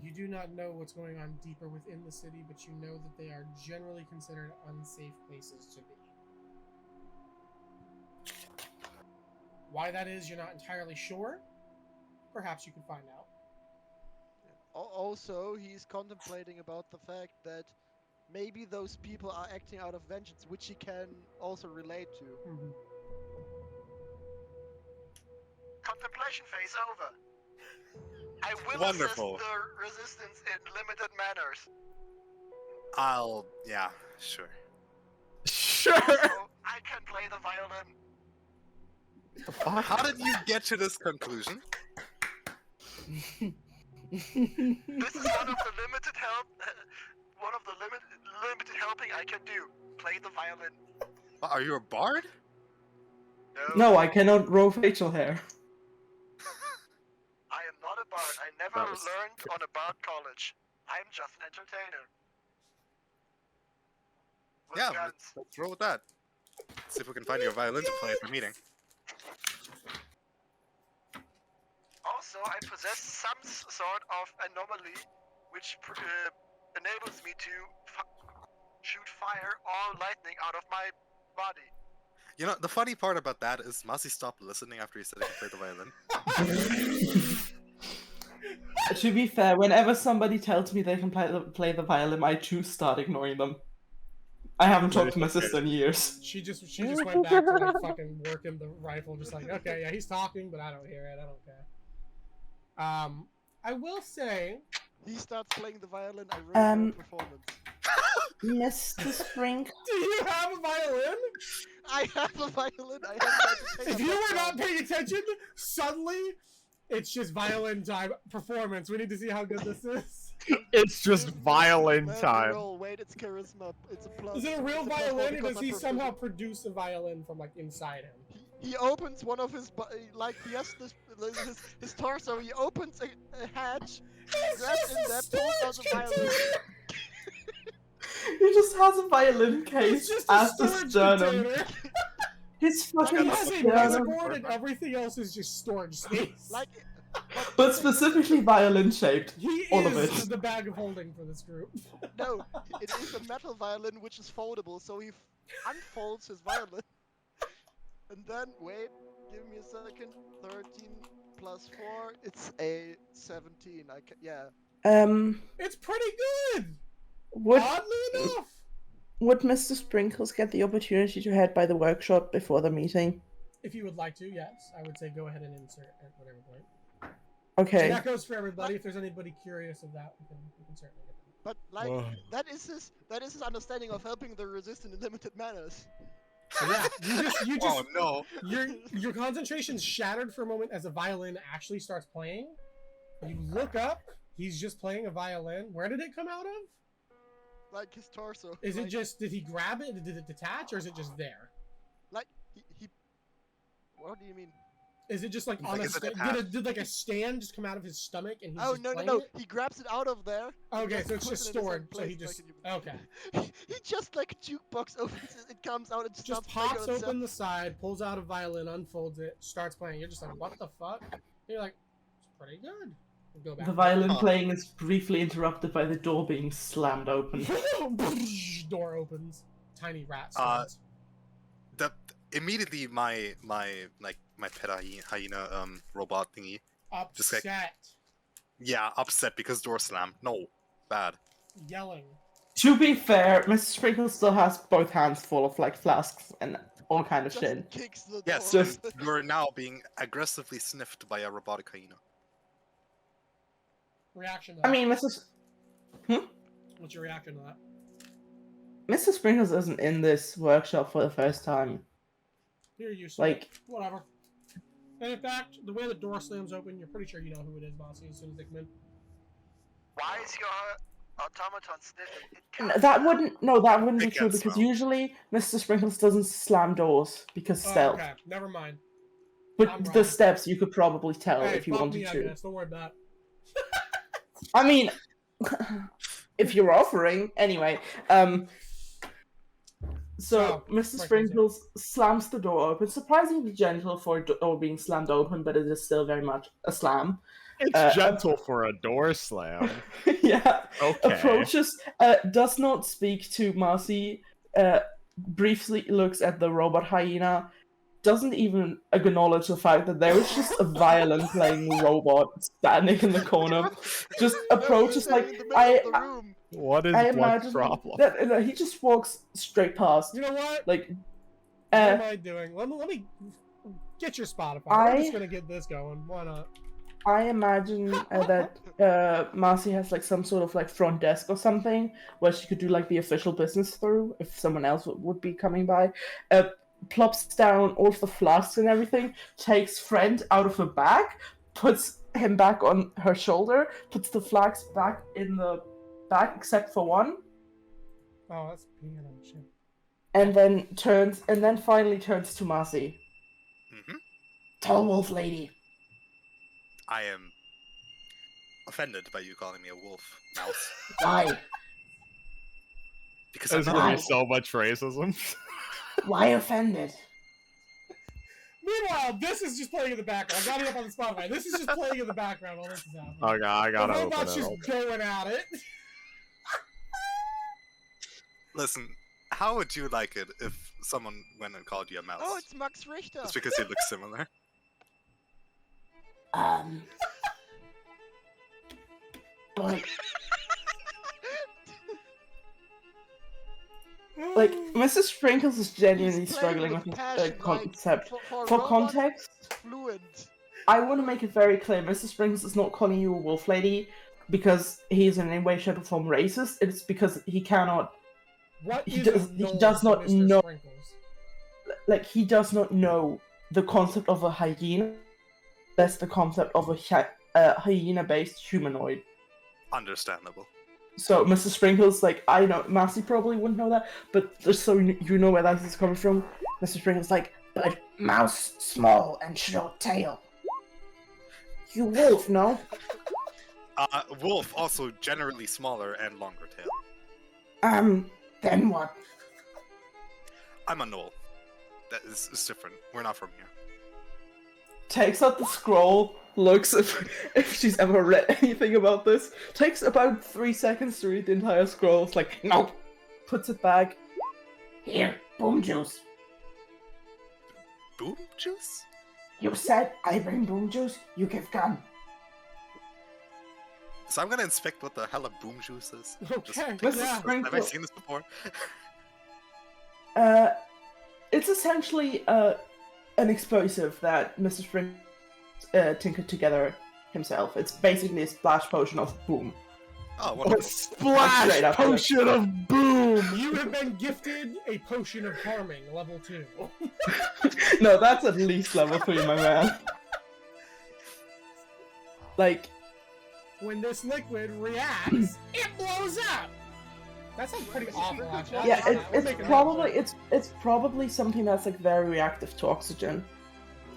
You do not know what's going on deeper within the city, but you know that they are generally considered unsafe places to be. Why that is, you're not entirely sure. Perhaps you can find out. Also, he's contemplating about the fact that maybe those people are acting out of vengeance, which he can also relate to. Contemplation phase over. I will Wonderful. assist the resistance in limited manners. Yeah, sure. Sure. Also, I can play the violin. How did you get to this conclusion? This is one of the limited limited helping I can do. Play the violin. Are you a bard? No, I cannot grow facial hair. I am not a bard. I never learned on a bard college. I'm just an entertainer. With Yeah, guns. let's roll with that. See if we can find you a violin to play at the meeting. Also, I possess some sort of anomaly which enables me to shoot fire or lightning out of my body. You know, the funny part about that is Masi stopped listening after he said he could play the violin. To be fair, whenever somebody tells me they can play the violin, I too start ignoring them. I haven't talked to my sister in years. She just went back to like fucking working the rifle, just like, okay, yeah, he's talking, but I don't hear it. I don't care. I will say he starts playing the violin. I ruin the performance. Mr. Spring. Do you have a violin? I have a violin. I have If you were not paying attention, suddenly it's just violin time performance. We need to see how good this is. It's just violin time. Roll. Wait, it's charisma. It's a plus. Is it a real it's a violin, or plus does he because somehow produce a violin from like inside him? He opens one of his like he has his torso. He opens a hatch, grabs in there, pulls out the violin. He just has a violin case as the sternum. His fucking It has a sternum. motherboard and everything else is just storage space. But specifically violin shaped. He all of is it. the bag of holding for this group. No, it is a metal violin which is foldable, so he unfolds his violin. And then, wait, give me a second. 13 plus 4, it's a 17. It's pretty good. Would Oddly enough. would Mr. Sprinkles get the opportunity to head by the workshop before the meeting? If you would like to, yes, I would say go ahead and insert at whatever point. Okay. So that goes for everybody. If there's anybody curious of that, we can certainly get them. But like that is his understanding of helping the resistance in limited manners. So yeah, you just Oh no. your concentration's shattered for a moment as a violin actually starts playing. You look up, he's just playing a violin. Where did it come out of? Like his torso. Is like, it just, did he grab it? Did it detach, or is it just there? Like he what do you mean? Is it just like on a stand? Did like a stand just come out of his stomach and he's just playing no. it? He grabs it out of there. Okay, so it's just stored. So he just okay. He just like a jukebox opens it, comes out and Just starts pops playing open the side, pulls out a violin, unfolds it, starts playing. You're just like, what the fuck? And you're like, it's pretty good. Go back. The violin playing is briefly interrupted by the door being slammed open. Door opens. Tiny rat. Immediately my pet hyena robot thingy Upset. just like, upset because door slammed. No, bad. Yelling. To be fair, Mr. Sprinkles still has both hands full of like flasks and all kind of shit. Kicks the Yes, door. you're now being aggressively sniffed by a robotic hyena. Reaction to that. I mean, What's your reaction to that? Mr. Sprinkles isn't in this workshop for the first time. You're used to Like, it. Whatever. And in fact, the way the door slams open, you're pretty sure you know who it is, Mossy, as soon as they come in. Why is your automaton sniffing? that wouldn't be It true can because smell. usually Mr. Sprinkles doesn't slam doors because stealth. Okay, never mind. But I'm the wrong. steps you could probably tell Hey, if you fuck wanted me, I to. guess. Don't worry about it. I mean, if you're offering, anyway. So Mr. Sprinkles slams the door open, surprisingly gentle for a door being slammed open, but it is still very much a slam. It's gentle for a door slam. Yeah. Okay. Approaches, does not speak to Marcy, briefly looks at the robot hyena, doesn't even acknowledge the fact that there is just a violin playing robot standing in the corner. Just approaches like What is I Blood's imagine problem? that he just walks straight past. You know what? Like, What am I doing? Let me get your Spotify. I'm just gonna get this going. Why not? I imagine that Marcy has like some sort of like front desk or something where she could do like the official business through if someone else would be coming by. Plops down all of the flasks and everything, takes Friend out of her bag, puts him back on her shoulder, puts the flags back in the bag except for one, Oh, that's piano shit. and then finally turns to Marcy. Tall wolf lady. I am offended by you calling me a wolf, mouse. Why? Because There's I'm gonna not. be so much racism. Why offended? Meanwhile, this is just playing in the background. I got it up on the Spotify. This is just playing in the background while this is happening. Okay, I gotta The open robot's it. just going at it. Listen, how would you like it if someone went and called you a mouse? Oh, it's Max Richter. Just because you look similar. But Like, Mrs. Sprinkles is genuinely He's struggling playing with with the passion, concept. like, for For robots, context, fluent. I want to make it very clear, Mrs. Sprinkles is not calling you a wolf lady because he is in any way, shape, or form racist. It's because he cannot. What He is does. a He knoll does to not Mr. know. Sprinkles? Like, he does not know the concept of a hyena. That's the concept of a hyena-based humanoid. Understandable. So, Mrs. Sprinkles, like, I know, Marcy probably wouldn't know that, but just so you know where that is coming from, Mrs. Sprinkles, like, but mouse small and short tail. you wolf, no? Wolf also generally smaller and longer tail. Then what? I'm a gnoll. That is different. We're not from here. Takes out the scroll, looks if she's ever read anything about this, takes about 3 seconds to read the entire scroll, it's like, no, puts it back. Here, boom juice. Boom juice? You said I bring boom juice, you give gun. So I'm gonna inspect what the hell a boom juice is. Okay, Just- yeah. Have I seen this before? It's essentially an explosive that Mr. Spring tinkered together himself. It's basically a splash potion of boom. Oh, A wonderful. splash up. potion of boom! You have been gifted a potion of harming, level 2. No, that's at least level 3, my man. Like, When this liquid reacts, it blows up! That sounds pretty awful, actually. yeah, We're making it's probably something that's like very reactive to oxygen.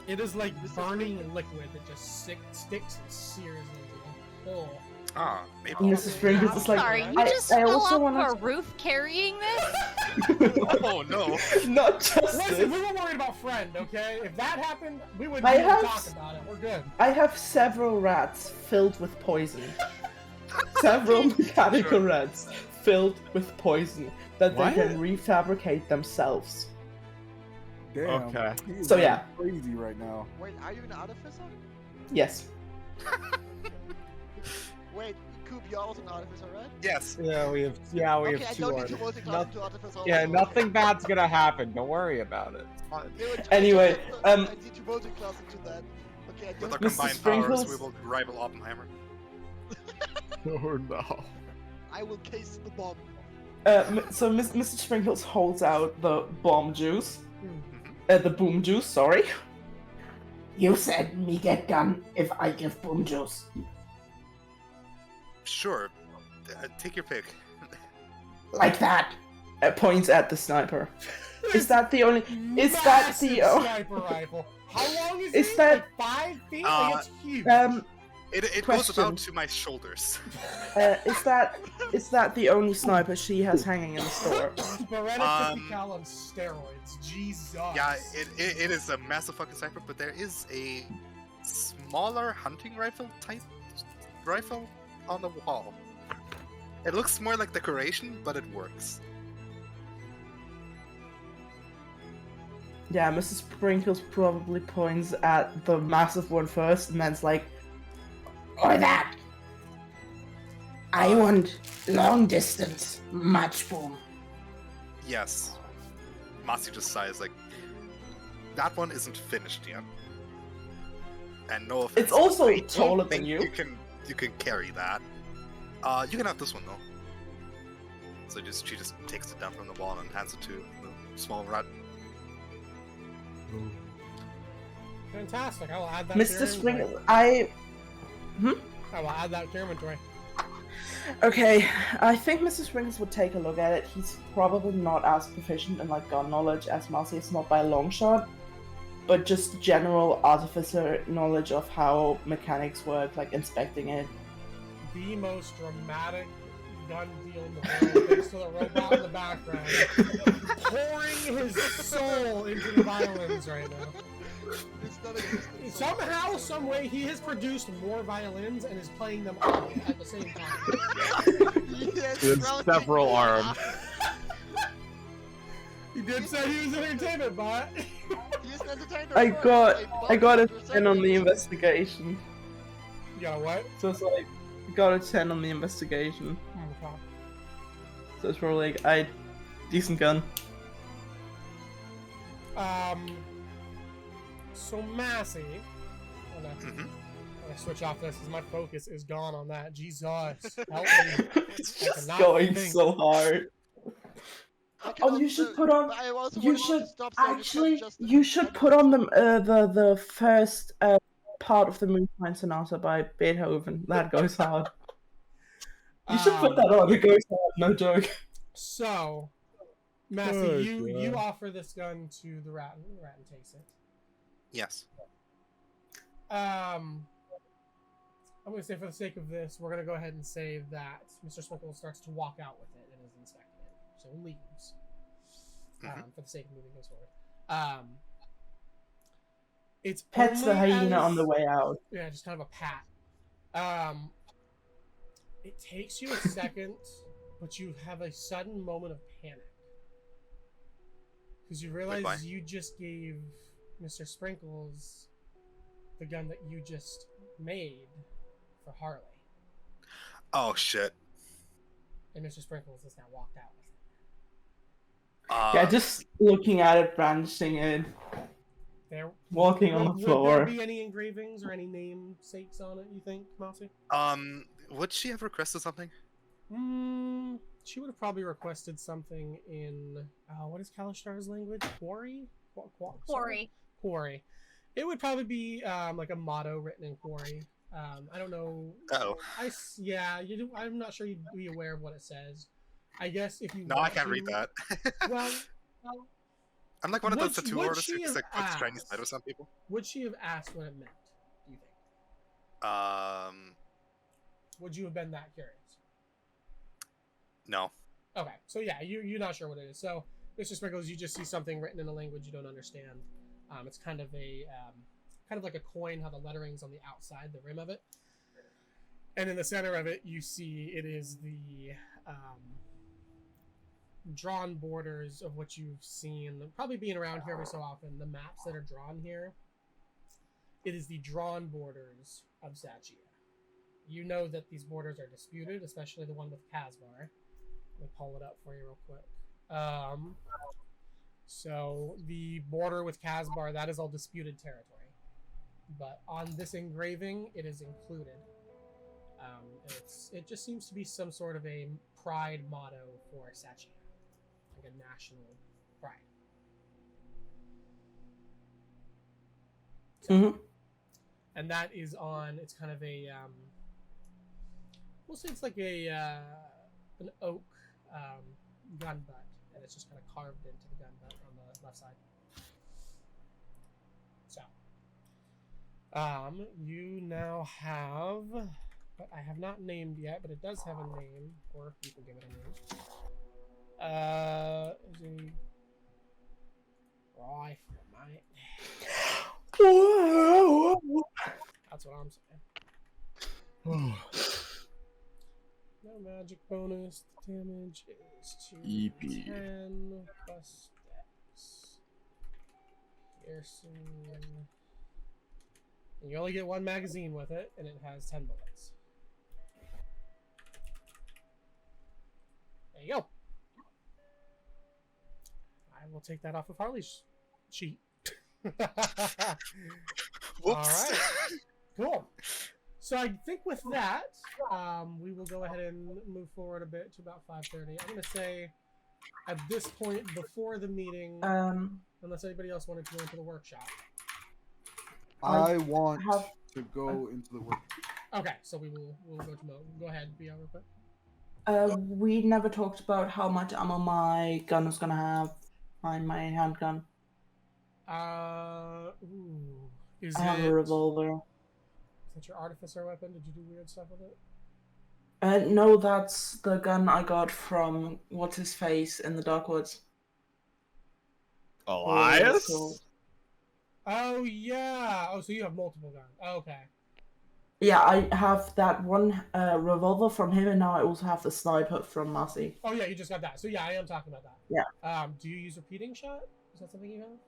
It is like burning liquid that just sticks and sears into them. Oh. Ah, maybe. Mrs. Sprinkles is like, Sorry, you I just I fell also off want a roof carrying this? Oh no. Not just Listen, we this. were worried about Friend, okay? If that happened, we wouldn't I even have talk about it. We're good. I have several rats filled with poison. Several mechanical rats filled with poison that What? they can refabricate themselves. Damn. Okay. he is So, going yeah. crazy right now. Wait, are you an artificer? Yes. Wait, Coop, you're also an artificer, right? Yes. Yeah, we have Okay, I two don't need to artists. multi-class into artificer. Yeah, also. nothing bad's gonna happen. Don't worry about it. It's fine. No, Anyway, I need to multi-class into that. Okay, I With our don't. Mr. combined Sprinkles? powers, we will rival Oppenheimer. Oh no. I will case the bomb. So Mr. Sprinkles holds out the bomb juice. The boom juice, sorry. You said me get gun if I give boom juice. Sure. Take your pick. Like that. Points at the sniper. Is that the only? Is that the? Massive sniper rifle. How long is Is it? that- Like 5 feet? Like it's huge. It goes Question. about to my shoulders. Is that the only sniper she has hanging in the store? Beretta 50 cal on steroids. Jesus. Yeah, it is a massive fucking sniper, but there is a smaller hunting rifle type rifle on the wall. It looks more like decoration, but it works. Yeah, Mrs. Sprinkles probably points at the massive one first, and then's like, Or that. I want long distance match boom. Yes. Masi just sighs like, that one isn't finished yet. And no offense. It's also I don't taller than think you. You can carry that. You can have this one though. So she just takes it down from the wall and hands it to the small rat. Fantastic. I will add that to Mr. your Sprinkles, inventory. I will add that to your inventory. Okay, I think Mr. Sprinkles would take a look at it. He's probably not as proficient in like gun knowledge as Marcy is, not by a long shot, but just general artificer knowledge of how mechanics work, like inspecting it. The most dramatic gun deal in the world, thanks to the robot in the background, pouring his soul into the violins right now. Somehow, some way, he has produced more violins and is playing them all at the same time. With several arms. He did say he was an entertainment bot. He's an entertainer. I got a 10 on the investigation. You got a what? So it's like, I got a 10 on the investigation. Okay. So it's probably like, decent gun. So Massey, I'm gonna switch off this because my focus is gone on that. Jesus, help me! It's just going so hard. Oh, you should put on. You should actually. You should put on the first part of the Moonshine Sonata by Beethoven. That goes hard. You should put that on. It goes hard. No joke. So, Massey, you offer this gun to the rat, and the rat takes it. Yes. I'm going to say, for the sake of this, we're going to go ahead and say that Mr. Sprinkles starts to walk out with it and is inspecting it. So leaves. For the sake of moving things forward. It's Pets the hyena on the way out. Yeah, just kind of a pat. It takes you a second, but you have a sudden moment of panic. Because you realize you just gave Mr. Sprinkles the gun that you just made for Harley. Oh shit. And Mr. Sprinkles has now walked out with it. Yeah, just looking at it, brandishing it, walking on the floor. Would there be any engravings or any namesakes on it, you think, Mousy? Would she have requested something? She would have probably requested something in what is Kalishtar's language? Quarry? Quarry. Quarry. It would probably be like a motto written in Quarry. I don't know. Oh. Yeah, you do. I'm not sure you'd be aware of what it says. I guess if you. No, I can't read that. well, I'm like one of those tattoo artists who just like puts Chinese letters on people. Would she have asked what it meant? Do you think? Would you have been that curious? No. Okay, so yeah, you're not sure what it is. So, Mr. Sprinkles, you just see something written in a language you don't understand. It's kind of like a coin, how the lettering's on the outside, the rim of it. And in the center of it, you see it is the drawn borders of what you've seen, probably being around here every so often, the maps that are drawn here. It is the drawn borders of Sachean. You know that these borders are disputed, especially the one with Casbar. Let me pull it up for you real quick. So the border with Casbar, that is all disputed territory. But on this engraving, it is included. It just seems to be some sort of a pride motto for Sachean. Like a national pride. So, and that is on, it's kind of a, we'll say it's like a, an oak gun butt. And it's just kind of carved into the gun butt on the left side. So, you now have, but I have not named yet, but it does have a name, or you can give it a name. Rifle, mate. That's what I'm saying. No magic bonus. Damage is 2d10 plus dex. Garrison. And you only get one magazine with it, and it has 10 bullets. There you go. I will take that off of Harley's sheet. All right. Cool. So I think with that, we will go ahead and move forward a bit to about 5:30. I'm going to say at this point before the meeting, unless anybody else wanted to go into the workshop. I want to go into the work. Okay, so we'll go to Mo. Go ahead, be real quick. We never talked about how much ammo my gun was gonna have. My handgun. Is I have a revolver. Is that your artificer weapon? Did you do weird stuff with it? No, that's the gun I got from what's his face in the Darkwoods. Elias? Oh yeah. Oh, so you have multiple guns. Oh, okay. Yeah, I have that one revolver from him, and now I also have the sniper from Marcy. Oh yeah, you just got that. So yeah, I am talking about that. Yeah. Do you use repeating shot? Is that something you have?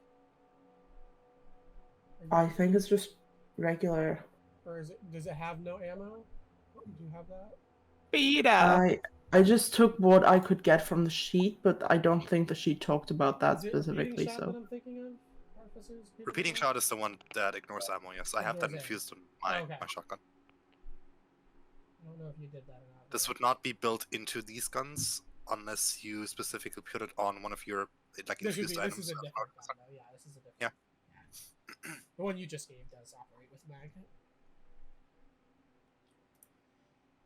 I think it's just regular. Or does it have no ammo? Do you have that? Vita. I just took what I could get from the sheet, but I don't think the sheet talked about that specifically. So. That I'm thinking of? Repeating shot is the one that ignores ammo. Yes, I have that infused in my shotgun. I don't know if you did that or not. This would not be built into these guns unless you specifically put it on one of your infused items. This is a different gun, though. Yeah, this is a different. Yeah. The one you just gave does operate with magnet.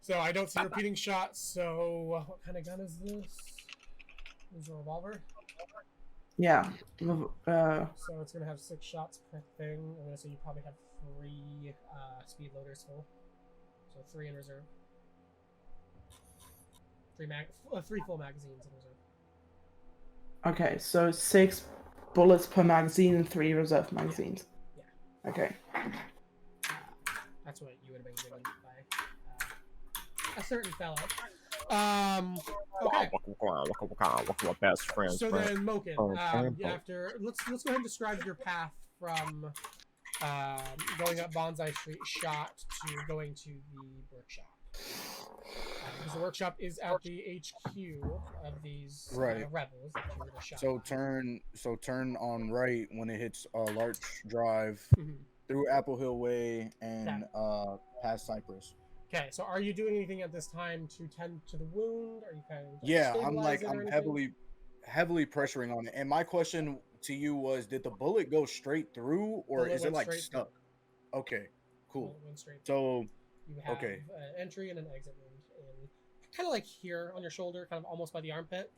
So I don't see repeating shots. So what kind of gun is this? Is it a revolver? Yeah. So it's gonna have 6 shots per thing. I'm gonna say you probably have 3 speed loaders full. So 3 in reserve. 3 full magazines in reserve. Okay, so 6 bullets per magazine and 3 reserve magazines. Yeah. Okay. That's what you would have been given by a certain fellow. Okay. Best friends. So then, Moken, after let's go ahead and describe your path from going up Bonsai Street shot to going to the workshop. Because the workshop is at the HQ of these rebels that you were shot. So turn on right when it hits Larch Drive through Apple Hill Way and past Cypress. Okay, so are you doing anything at this time to tend to the wound? Are you kind of I'm heavily pressuring on it. And my question to you was, did the bullet go straight through, or is it like stuck? Okay, cool. So you have an entry and an exit wound, and kind of like here on your shoulder, kind of almost by the armpit.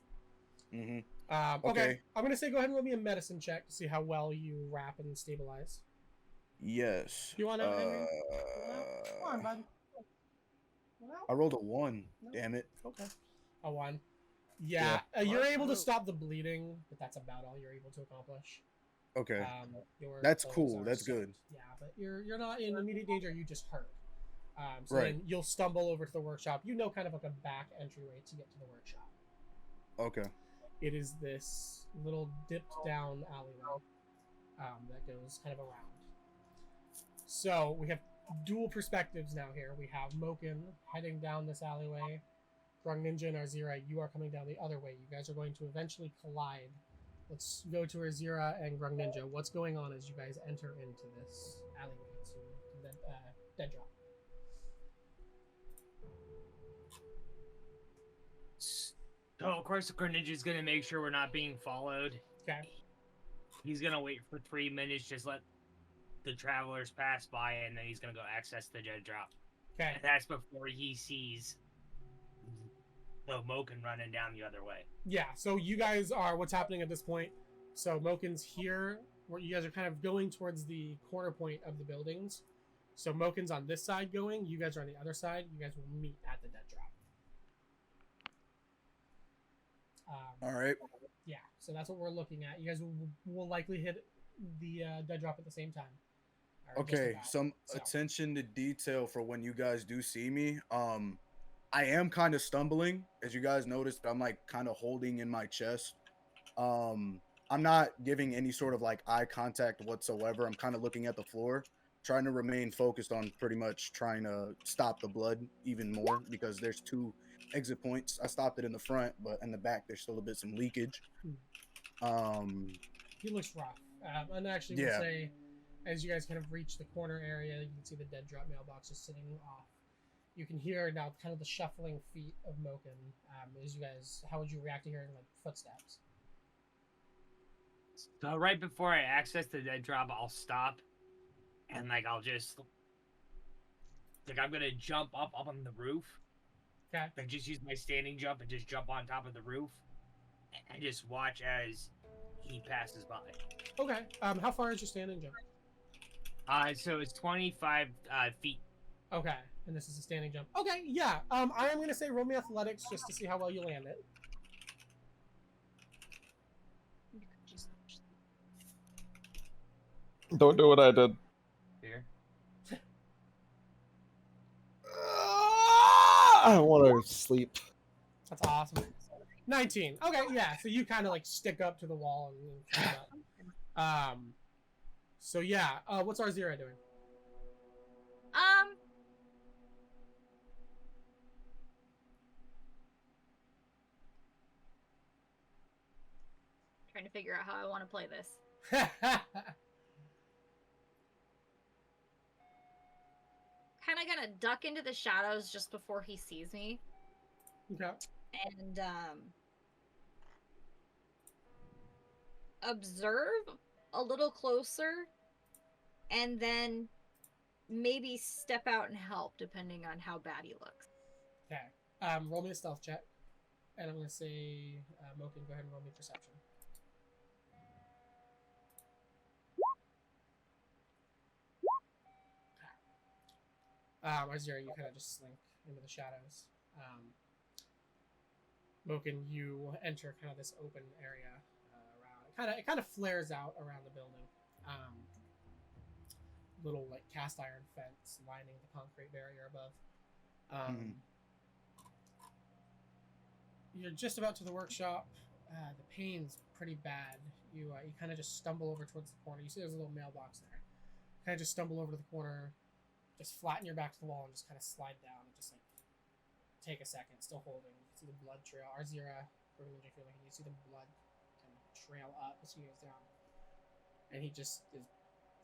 Okay, I'm gonna say go ahead and roll me a medicine check to see how well you wrap and stabilize. Yes. You want to? Come on, bud. I rolled a 1. Damn it. Okay. A 1. Yeah, you're able to stop the bleeding, but that's about all you're able to accomplish. Okay. That's cool. That's good. Yeah, but you're not in immediate danger. You just hurt. So then you'll stumble over to the workshop. You know, kind of like a back entryway to get to the workshop. Okay. It is this little dipped down alleyway that goes kind of around. So we have dual perspectives now here. We have Moken heading down this alleyway. Grung Ninja and Arzira, you are coming down the other way. You guys are going to eventually collide. Let's go to Arzira and Grung Ninja. What's going on as you guys enter into this alleyway to the dead drop? So of course the Grung Ninja's gonna make sure we're not being followed. Okay. He's gonna wait for 3 minutes, just let the travelers pass by, and then he's gonna go access the dead drop. Okay. And that's before he sees the Moken running down the other way. Yeah, so you guys are, what's happening at this point, so Moken's here, where you guys are kind of going towards the corner point of the buildings. So Moken's on this side going, you guys are on the other side, you guys will meet at the dead drop. All right. Yeah, so that's what we're looking at. You guys will likely hit the dead drop at the same time. Okay, some attention to detail for when you guys do see me. I am kind of stumbling, as you guys noticed. I'm like kind of holding in my chest. I'm I'm not giving any sort of like eye contact whatsoever. I'm kind of looking at the floor, trying to remain focused on pretty much trying to stop the blood even more because there's 2 exit points. I stopped it in the front, but in the back there's still a bit some leakage. He looks rough. And actually, we'll say, as you guys kind of reach the corner area, you can see the dead drop mailbox just sitting off. You can hear now kind of the shuffling feet of Moken. As you guys, how would you react to hearing like footsteps? So right before I access the dead drop, I'll stop, and like I'll just like I'm gonna jump up on the roof. Okay. Like just use my standing jump and just jump on top of the roof, and just watch as he passes by. Okay. How far is your standing jump? So it's 25 feet. Okay. And this is a standing jump. Okay, yeah. I am gonna say roll me athletics just to see how well you land it. Don't do what I did. Here. I want to sleep. That's awesome. 19. Okay, yeah. So you kind of like stick up to the wall and so yeah. What's our Zero doing? Trying to figure out how I want to play this. Kind of gonna duck into the shadows just before he sees me. Okay. And observe a little closer, and then maybe step out and help, depending on how bad he looks. Okay. Roll me a stealth check, and I'm gonna say, Moken, go ahead and roll me perception. Azira, you kind of just slink into the shadows. Moken, you enter kind of this open area around. It kind of flares out around the building. Little like cast iron fence lining the concrete barrier above. You're just about to the workshop. The pain's pretty bad. You kind of just stumble over towards the corner. You see there's a little mailbox there. Kind of just stumble over to the corner. Just flatten your back to the wall and just kind of slide down and just like take a second, still holding. You see the blood trail. Arzira, you see the blood kind of trail up as he goes down. And he just is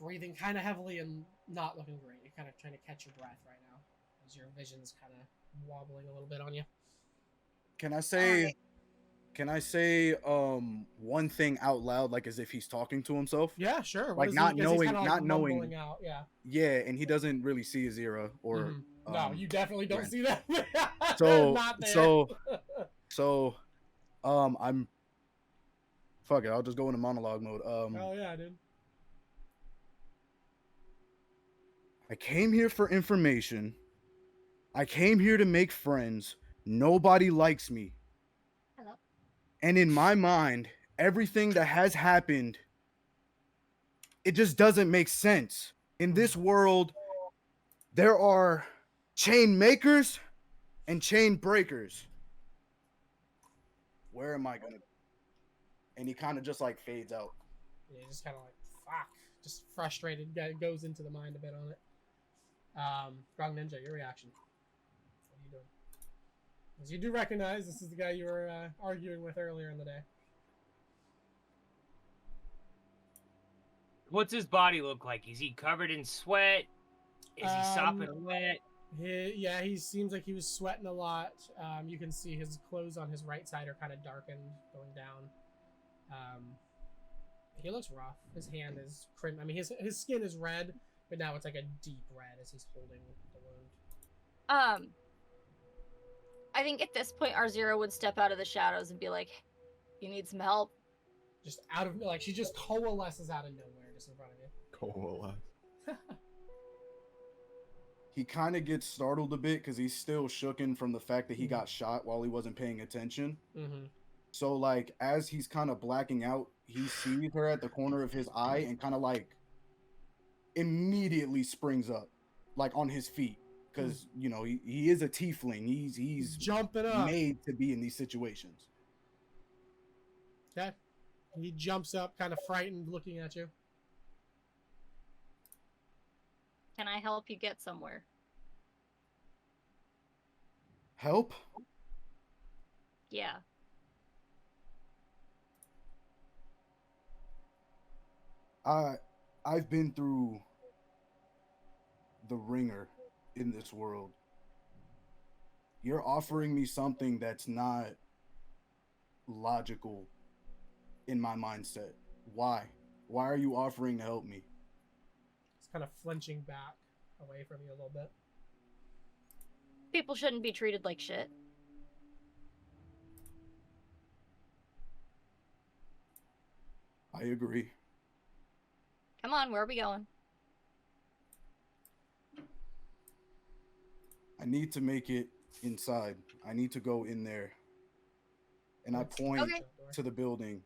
breathing kind of heavily and not looking great. You're kind of trying to catch your breath right now as your vision's kind of wobbling a little bit on you. Can I say one thing out loud, like as if he's talking to himself? Yeah, sure. Like not knowing, not knowing. Out, yeah. Yeah, and he doesn't really see Azira or. No, you definitely don't see that. So, I'm. Fuck it, I'll just go into monologue mode. Oh yeah, dude. I came here for information. I came here to make friends. Nobody likes me. Hello. And in my mind, everything that has happened, it just doesn't make sense. In this world, there are chain makers and chain breakers. Where am I gonna? And he kind of just like fades out. Yeah, just kind of like fuck, just frustrated. Goes into the mind a bit on it. Grog Ninja, your reaction. What are you doing? As you do recognize, this is the guy you were arguing with earlier in the day. What's his body look like? Is he covered in sweat? Is he sopping wet? He seems like he was sweating a lot. You can see his clothes on his right side are kind of darkened, going down. He looks rough. His hand is crimped. I mean, his skin is red, but now it's like a deep red as he's holding the wound. I think at this point, Arzira would step out of the shadows and be like, "You need some help?" Just out of like she just coalesces out of nowhere, just in front of you. Coalesce. He kind of gets startled a bit because he's still shooken from the fact that he got shot while he wasn't paying attention. Mm-hmm. So, like, as he's kind of blacking out, he sees her at the corner of his eye and kind of, like, immediately springs up, like, on his feet. Because, you know, he is a tiefling. He's jumping up, made to be in these situations. Okay. He jumps up, kind of frightened, looking at you. Can I help you get somewhere? Help? Yeah. I've been through the ringer in this world. You're offering me something that's not logical in my mindset. Why? Why are you offering to help me? He's kind of flinching back away from you a little bit. People shouldn't be treated like shit. I agree. Come on, where are we going? I need to make it inside. I need to go in there. And I point to the building.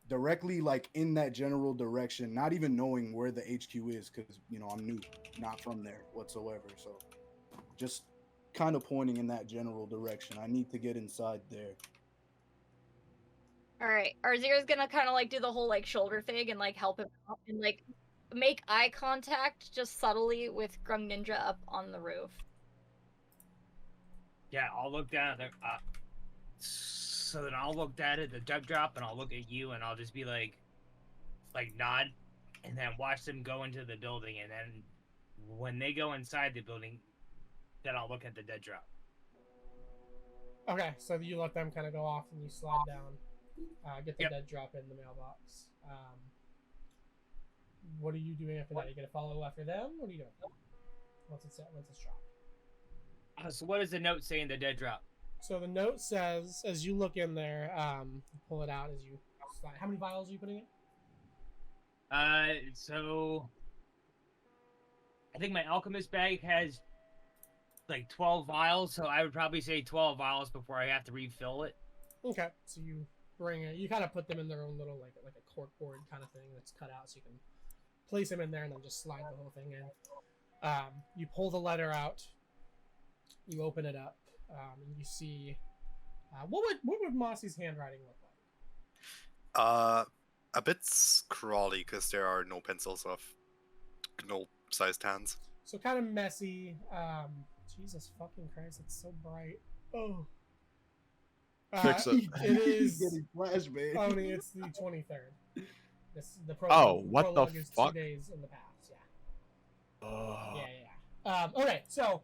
Directly like in that general direction, not even knowing where the HQ is, because I'm new, not from there whatsoever. So just kind of pointing in that general direction. I need to get inside there. Alright, Arzir's gonna kind of like do the whole like shoulder thing and like help him out and like make eye contact just subtly with Grum Ninja up on the roof. Yeah, I'll look down at the, so then I'll look down at the duck drop and I'll look at you and I'll just be like nod and then watch them go into the building, and then when they go inside the building, then I'll look at the dead drop. Okay, so you let them kind of go off and you slide down, get the dead drop in the mailbox. What are you doing after that? Are you gonna follow after them? What are you doing? Once it's dropped. So what does the note say in the dead drop? So the note says, as you look in there, pull it out as you slide. How many vials are you putting in? So I think my alchemist bag has like 12 vials, so I would probably say 12 vials before I have to refill it. Okay, so you bring it. You kind of put them in their own little like a cork board kind of thing that's cut out, so you can place them in there and then just slide the whole thing in. You pull the letter out. You open it up, and you see what would Mossy's handwriting look like? A bit scrawly because there are no pencils of gnoll-sized hands. So kind of messy. Jesus fucking Christ, it's so bright. Oh. Fix it. It is. Getting flashbang. Only it's the 23rd. The what the prologue is fuck? 2 days in the past. Yeah. Yeah. Okay, so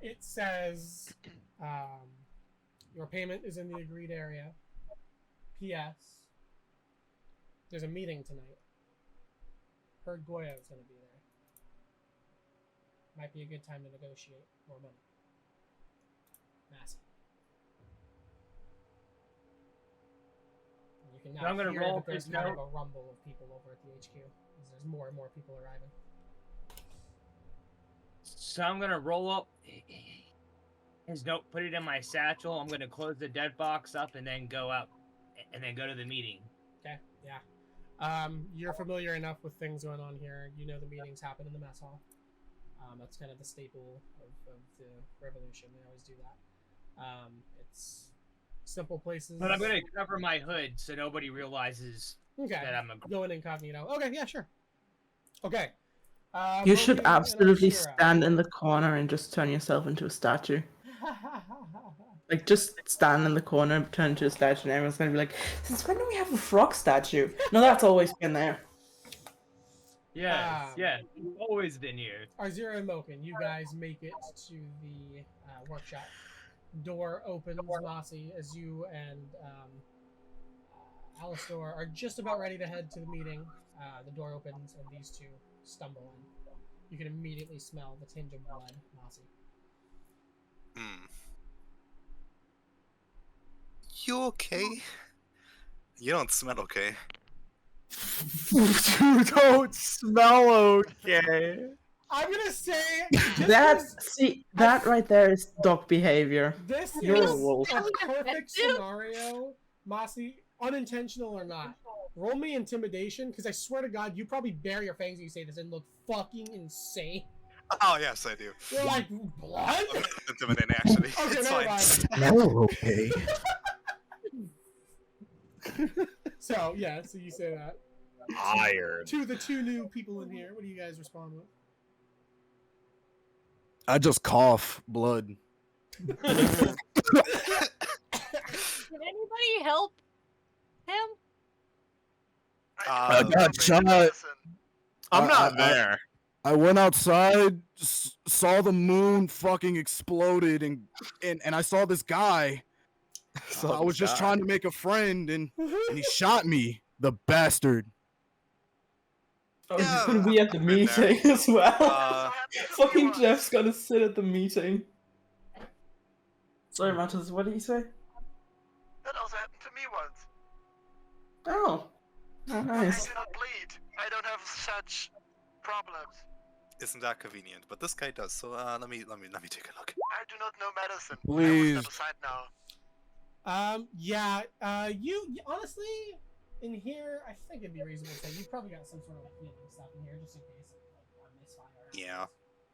it says your payment is in the agreed area. P.S. There's a meeting tonight. Heard Goya is going to be there. Might be a good time to negotiate more money. Massive. You can now I'm gonna hear roll that there's this kind of note. a rumble of people over at the HQ. As there's more and more people arriving. So I'm gonna roll up his note, put it in my satchel. I'm gonna close the dead box up and then go out and then go to the meeting. Okay, yeah. You're familiar enough with things going on here. You know the meetings happen in the mess hall. That's kind of the staple of the revolution. They always do that. It's simple places. But I'm gonna cover my hood so nobody realizes that I'm a. Going incognito. Okay, yeah, sure. Okay. You should Romy and absolutely Ashira. stand in the corner and just turn yourself into a statue. Like, just stand in the corner, turn into a statue, and everyone's gonna be like, since when do we have a frog statue? No, that's always been there. Yeah, you've always been here. Arzira and Moken, you guys make it to the workshop. Door opens, Mossy, as you and Alistor are just about ready to head to the meeting. The door opens and these two stumble in. You can immediately smell the tinge of blood, Mossy. You okay? You don't smell okay. You don't smell okay. I'm gonna say that right there is dog behavior. this You're is a wolf. a perfect scenario, Mossy, unintentional or not. Roll me intimidation, because I swear to God, you probably bare your fangs when you say this and look fucking insane. Oh yes, I do. You're like, blood? Intimidating, actually. Okay, It's never fine. mind. No, okay. So yeah, so you say that. Iron. To the two new people in here, what do you guys respond with? I just cough blood. Can anybody help him? I got shot. I'm not there. I went outside, saw the moon fucking exploded, and I saw this guy. So I was just trying to make a friend, and he shot me, the bastard. Oh, he's gonna be at the meeting as well. Fucking Jeff's gonna sit at the meeting. Sorry, Matters, what did you say? That also happened to me once. Oh. Oh, nice. I do not bleed. I don't have such problems. Isn't that convenient? But this guy does. So let me take a look. I do not know medicine. Please. I will step aside now. Yeah. You honestly, in here, I think it'd be reasonable to say you probably got some sort of healing stuff in here, just in case like a misfire. Yeah.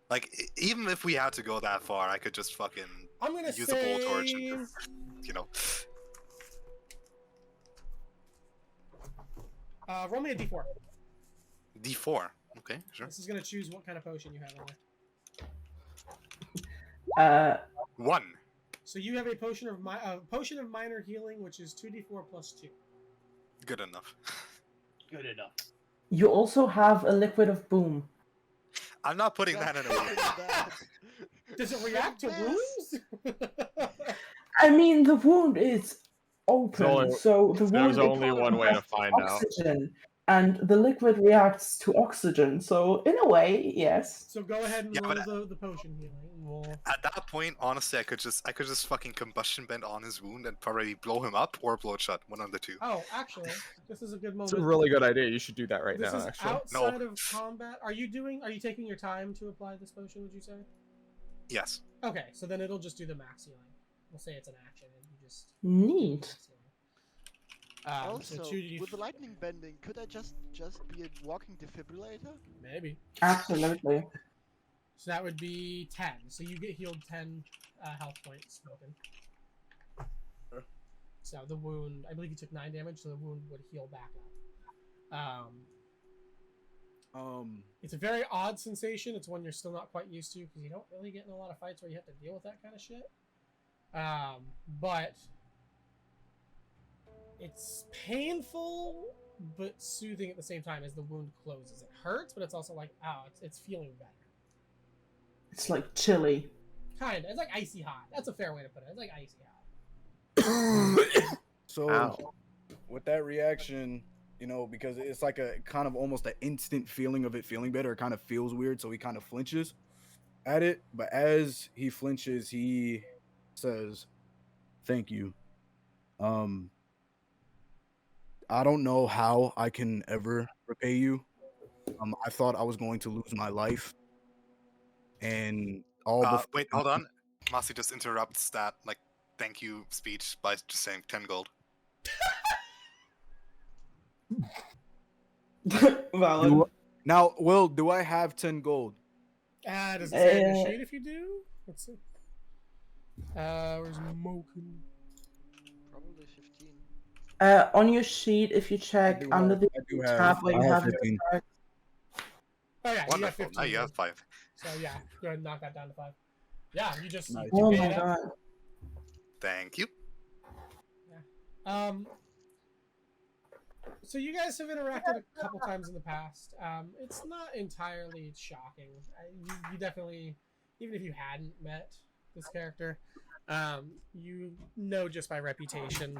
Like even if we had to go that far, I could just fucking I'm gonna use a blowtorch and just, you know. Roll me a d4. D4. Okay, sure. This is gonna choose what kind of potion you have in there. 1. So you have a potion of minor healing, which is 2d4 plus 2. Good enough. Good enough. You also have a liquid of boom. I'm not putting that in a wound. Does it react to wounds? I mean, the wound is open, only- so the wound there's only one way to has find out. oxygen, and the liquid reacts to oxygen. So in a way, yes. So go ahead and Yeah, roll but- the potion healing. And we'll... At that point, honestly, I could just fucking combustion bend on his wound and probably blow him up or blow it shut. One of the two. Oh, actually, this is a good moment. It's a really good idea. You should do that right This now, is actually. outside of combat. Are you taking your time to apply this potion? Would you say? Yes. Okay, so then it'll just do the max healing. We'll say it's an action, and you just. Neat. Also, so 2d4 with the lightning bending, could I just be a walking defibrillator? Maybe. Absolutely. So that would be 10. So you get healed 10 health points, Smokin. So the wound, I believe you took 9 damage, so the wound would heal back up. It's a very odd sensation. It's one you're still not quite used to because you don't really get in a lot of fights where you have to deal with that kind of shit. But it's painful but soothing at the same time as the wound closes. It hurts, but it's also like, it's feeling better. It's like chilly. Kind of. It's like icy hot. That's a fair way to put it. It's like icy hot. So, with that reaction, you know, because it's like a kind of almost an instant feeling of it feeling better. It kind of feels weird, so he kind of flinches at it. But as he flinches, he says, "Thank you. I don't know how I can ever repay you. I thought I was going to lose my life, and all the Wait, hold on. Masi just interrupts that like thank you speech by just saying 10 gold. Valid. Now, Will, do I have 10 gold? Does it say in your sheet if you do? Let's see. Where's Moken? Probably 15. On your sheet, if you check under the tab where you have your 15. cards. Oh yeah, Wonderful. you have 15. Now you have 5. So yeah, go ahead and knock that down to 5. Yeah, you just. Nice. You Oh paid my it. god. Thank you. So you guys have interacted a couple times in the past. It's not entirely shocking. You definitely, even if you hadn't met this character, you know just by reputation,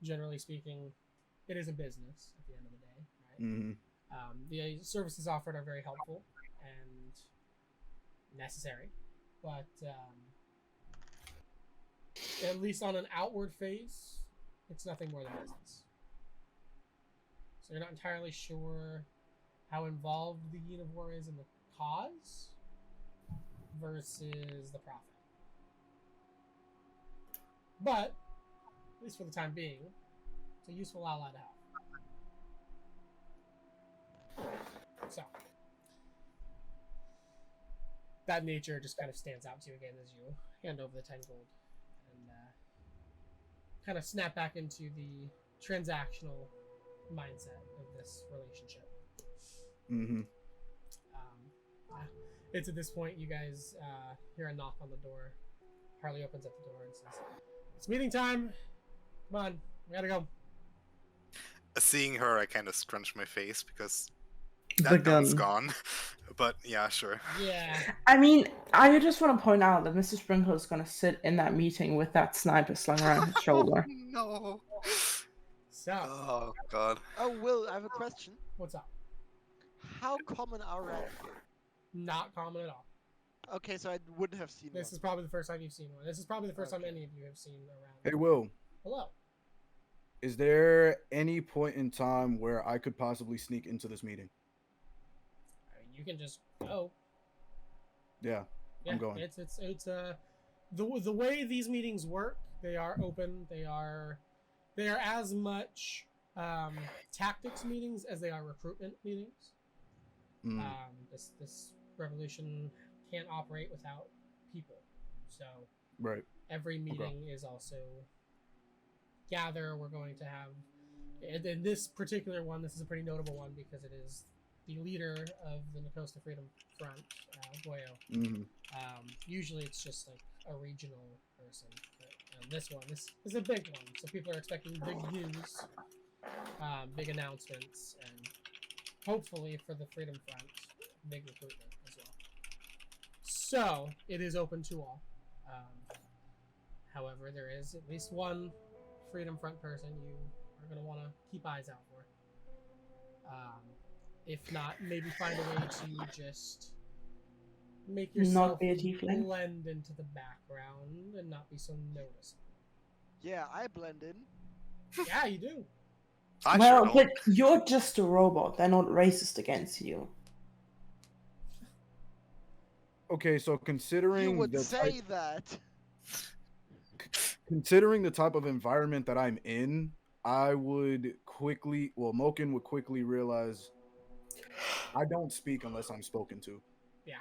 generally speaking, it is a business at the end of the day, right? Mm-hmm. The services offered are very helpful and necessary, but at least on an outward face, it's nothing more than business. So you're not entirely sure how involved the Yin of War is in the cause versus the profit. But, at least for the time being, it's a useful ally to have. So, that nature just kind of stands out to you again as you hand over the 10 gold and kind of snap back into the transactional mindset of this relationship. Mm-hmm. It's at this point you guys hear a knock on the door. Harley opens up the door and says, "It's meeting time. Come on, we gotta go." Seeing her, I kind of scrunch my face because The that gun's gun. gone. But yeah, sure. Yeah. I mean, I just want to point out that Mr. Sprinkle is going to sit in that meeting with that sniper slung around his shoulder. No. So. Oh god. Oh, Will, I have a question. What's up? How common are red here? Not common at all. Okay, so I wouldn't have seen This one. is probably the first time you've seen one. This is probably the first time any of you have seen around. Hey, Will. Hello. Is there any point in time where I could possibly sneak into this meeting? You can just go. Yeah, I'm going. It's the way these meetings work. They are open. They are as much tactics meetings as they are recruitment meetings. Mm. This revolution can't operate without people. So Right. every meeting is also gather. We're going to have in this particular one. This is a pretty notable one because it is the leader of the Nakhosta Freedom Front, Goyo. Mm-hmm. Usually it's just like a regional person, but this is a big one. So people are expecting big news, big announcements, and hopefully for the Freedom Front, big recruitment as well. So it is open to all. However, there is at least one Freedom Front person you are going to want to keep eyes out for. If not, maybe find a way to just make yourself Not be a tiefling. blend into the background and not be so noticeable. Yeah, I blend in. Yeah, you do. Well, but you're just a robot. They're not racist against you. Okay, so considering You would the say that. considering the type of environment that I'm in, I would quickly, well, Moken would quickly realize I don't speak unless I'm spoken to. Yeah.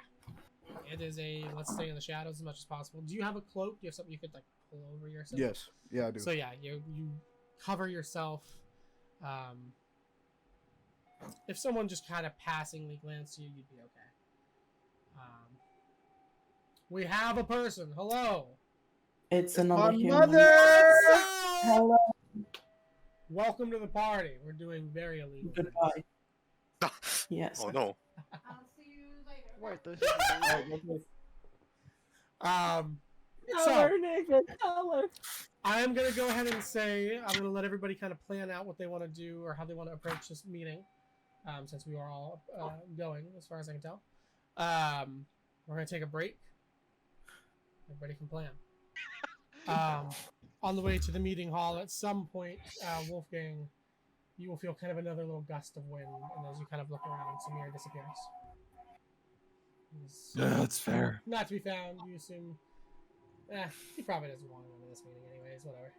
It is let's stay in the shadows as much as possible. Do you have a cloak? Do you have something you could like pull over yourself? Yes. Yeah, I do. So yeah, you cover yourself. If someone just kind of passingly glanced at you, you'd be okay. We have a person. Hello. It's another My human. mother! Hello. Welcome to the party. We're doing very illegal. Goodbye. Yes. Oh no. Wait, this So I'm gonna go ahead and say I'm gonna let everybody kind of plan out what they want to do or how they want to approach this meeting, since we are all going as far as I can tell. We're gonna take a break. Everybody can plan. On the way to the meeting hall, at some point, Wolfgang, you will feel kind of another little gust of wind, and as you kind of look around, Samir disappears. Yeah, that's fair. Not to be found. You assume. He probably doesn't want to go to this meeting anyways. Whatever.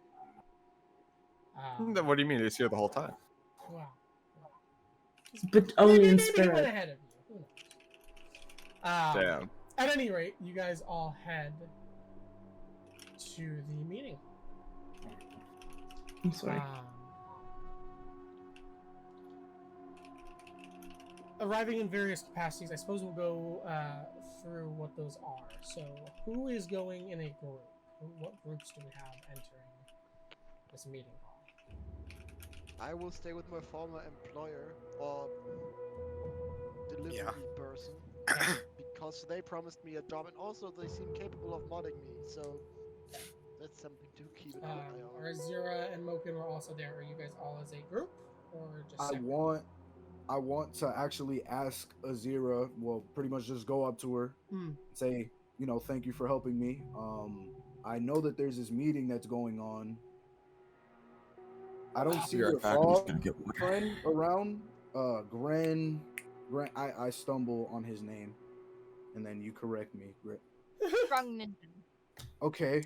What do you mean? He's here the whole time. Wow. But only in Maybe he went spirit. ahead of you. Who knows? Damn. At any rate, you guys all head to the meeting. I'm sorry. Arriving in various capacities, I suppose we'll go through what those are. So, who is going in a group? What groups do we have entering this meeting hall? I will stay with my former employer or delivery person because they promised me a job and also they seem capable of modding me. So that's something to keep an eye on. Are Zira and Moken were also there? Are you guys all as a group or just? I want to actually ask Azira, well, pretty much just go up to her, say, thank you for helping me. I know that there's this meeting that's going on. I don't see your frog friend around. Gren, I stumble on his name, and then you correct me. Strong ninja. Okay.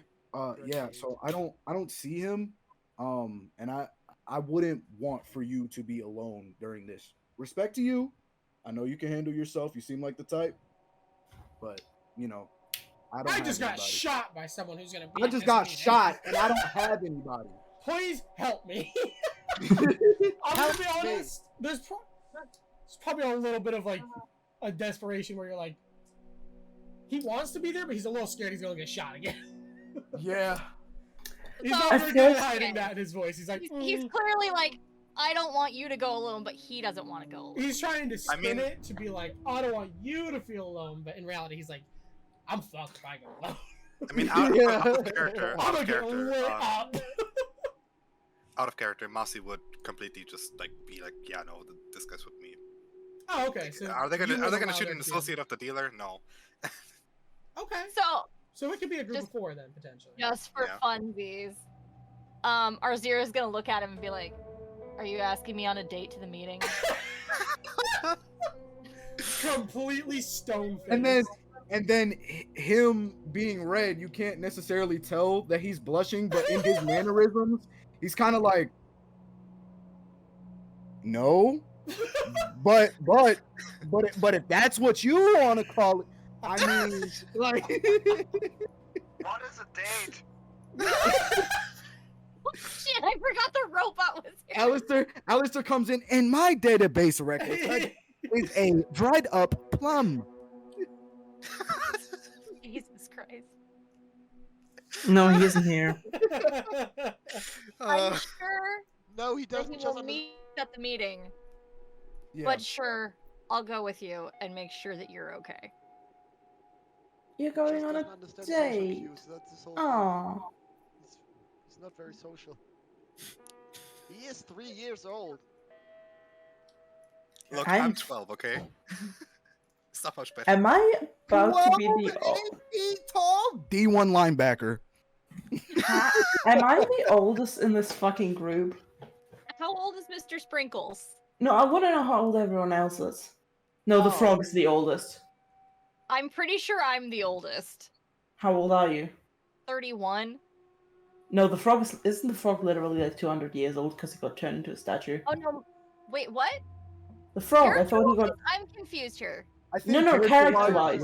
Yeah. So I don't see him. And I wouldn't want for you to be alone during this. Respect to you. I know you can handle yourself. You seem like the type. But, I just got shot by someone who's gonna be. I just got shot and I don't have anybody. Please help me. I'm gonna be honest. There's probably a little bit of like a desperation where you're like, he wants to be there, but he's a little scared he's gonna get shot again. Yeah. He's So- not very good at hiding that in his voice. He's like, He's clearly like, I don't want you to go alone, but he doesn't want to go alone. he's trying to spin it to be like, I don't want you to feel alone, but in reality, he's like, I'm fucked if I go alone. I mean, out of character, I'm gonna get lit up. out of character, Masi would completely just like be like, yeah, no, this guy's with me. Oh, okay. So Are they you gonna would allow shoot them an to- associate of the dealer? No. Okay. So it could be a group just- of 4 then potentially. just for funsies, Arzira's gonna look at him and be like, "Are you asking me on a date to the meeting?" Completely stone faced. And then him being red, you can't necessarily tell that he's blushing, but in his mannerisms, he's kind of like, no, but if that's what you want to call it, I mean, like, What is a date? Shit, I forgot the robot was here. Alistair comes in my database record is a dried up plum. Jesus Christ. No, he isn't here. I'm sure No, he that doesn't. he Just will meet at the meeting. Yeah. But sure, I'll go with you and make sure that you're okay. You're going just on doesn't a understand social date. cues. That's his whole Aw. thing. He's not very social. He is 3 years old. Look, I'm- I'm 12, okay? It's not much better. Am I about to be the 12 feet tall D1 linebacker. Am I the oldest in this fucking group? How old is Mr. Sprinkles? No, I want to know how old everyone else is. No, the Oh. frog's the oldest. I'm pretty sure I'm the oldest. How old are you? 31. No, the frog isn't the frog literally like 200 years old because he got turned into a statue. Oh no, wait, what? The frog, I thought he Character-wise, got. I'm confused here. I No, character-wise.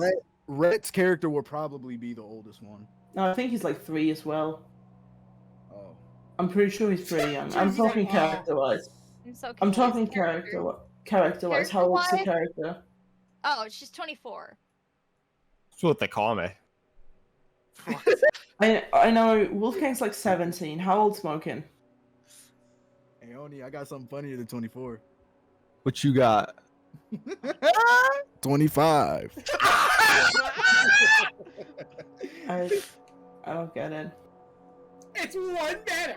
Rhett's character will probably be the oldest one. No, I think he's like 3 as well. Oh. I'm pretty sure he's pretty young. I'm talking character-wise. I'm so I'm confused. talking character-wise. How old's the Character-wise? character? Oh, she's 24. That's what they call me. I know Wolfgang's like 17. How old Smokin'? Hey, Oni, I got something funnier than 24. What you got? 25. I don't get it. It's one better.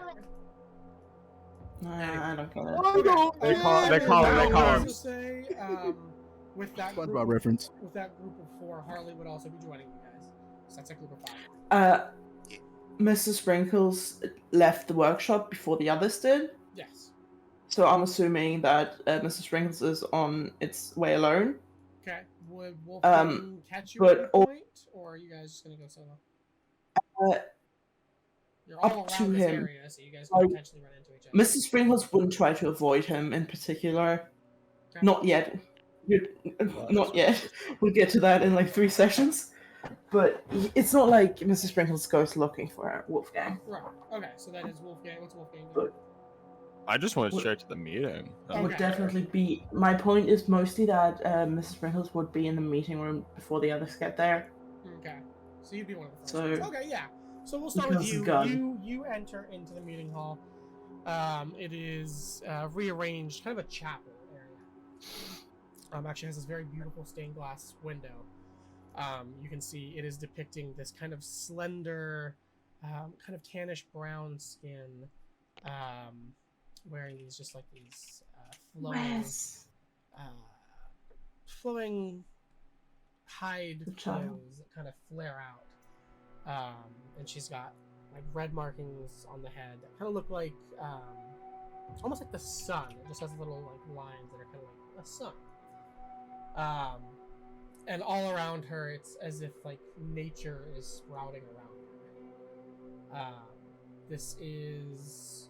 Nah, I don't get They it. call I would him. also say, with that SpongeBob group, reference. With that group of 4, Harley would also be joining you guys. So that's a group of 5. Mr. Sprinkles left the workshop before the others did. Yes. So I'm assuming that Mr. Sprinkles is on its way alone. Okay. Would Wolfgang catch you at but any point, or are you guys just gonna go solo? You're all up to around this him. area, so you guys can potentially run into each other. Mr. Sprinkles wouldn't try to avoid him in particular. Okay. Not yet. Not yet. We'll get to that in like 3 sessions. But it's not like Mr. Sprinkles goes looking for Wolfgang. Right. Okay. So that is Wolfgang. What's Wolfgang doing? I just went straight to the meeting. It would definitely be. My point is mostly that Mr. Sprinkles would be in the meeting room before the others get there. Okay. So you'd be one of the first So- ones. Okay, yeah. So we'll start He with has a you. gun. You enter into the meeting hall. It is rearranged, kind of a chapel area. Actually has this very beautiful stained glass window. You can see it is depicting this kind of slender, kind of tannish brown skin, wearing these just like these flowing, flowing hide clothes that kind of flare out. And she's got like red markings on the head that kind of look like almost like the sun. It just has little like lines that are kind of like a sun. And all around her, it's as if like nature is sprouting around her. This is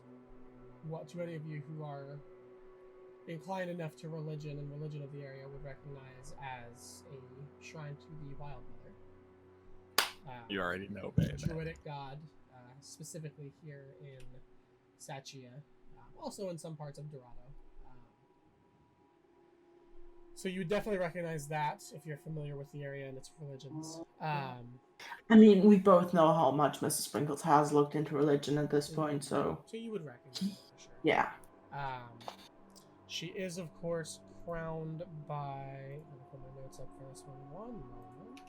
what to any of you who are inclined enough to religion and religion of the area would recognize as a shrine to the Wild Mother. You already know, babe. Druidic god, specifically here in Sachean, also in some parts of Dorado. So you would definitely recognize that if you're familiar with the area and its religions. I mean, we both know how much Mrs. Sprinkles has looked into religion at this point, so... So you would recognize it for sure. Yeah. She is, of course, crowned by... I'm going to put my notes up for this one. One moment.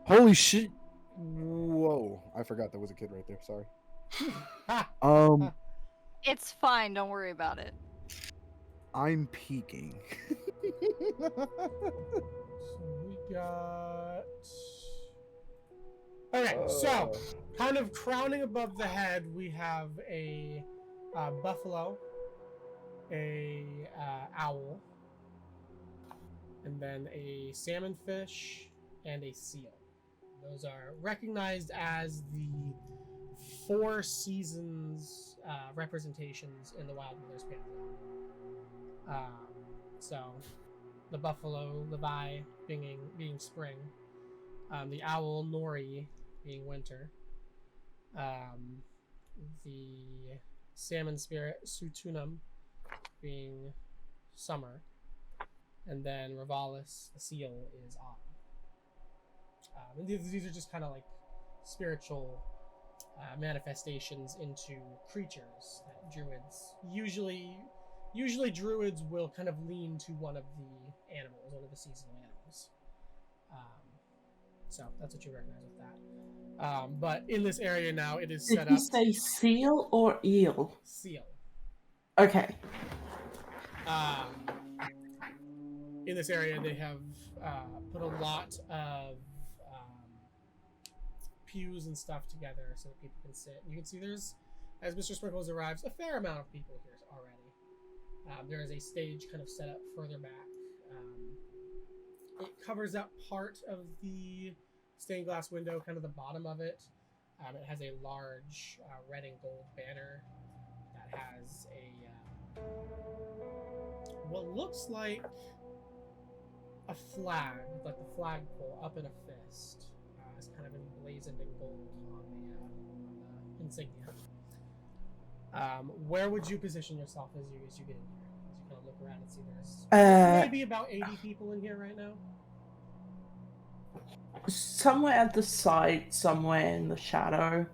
Holy shit! Whoa! I forgot there was a kid right there. Sorry. It's fine. Don't worry about it. I'm peeking. So we got... Okay, so kind of crowning above the head, we have a buffalo, a owl, and then a salmonfish and a seal. Those are recognized as the 4 seasons representations in the Wild Mothers pantheon. So the buffalo, Levi, being spring, the owl, Nori, being winter, the salmon spirit, Sutunum, being summer, and then Ravalis, the seal, is autumn. And these are just kind of like spiritual manifestations into creatures that druids usually druids will kind of lean to one of the animals, one of the seasonal animals. So that's what you recognize with that. But in this area now, it is set up. Did you say seal or eel? Seal. Okay. In this area, they have put a lot of pews and stuff together so that people can sit. And you can see there's, as Mr. Sprinkles arrives, a fair amount of people here already. There is a stage kind of set up further back. It covers up part of the stained glass window, kind of the bottom of it. It has a large red and gold banner that has a what looks like a flag, like the flagpole up in a fist. It's kind of emblazoned in gold on the insignia. Where would you position yourself as you get in here? As you kind of look around and see there's maybe about 80 people in here right now. Somewhere at the side, somewhere in the shadow.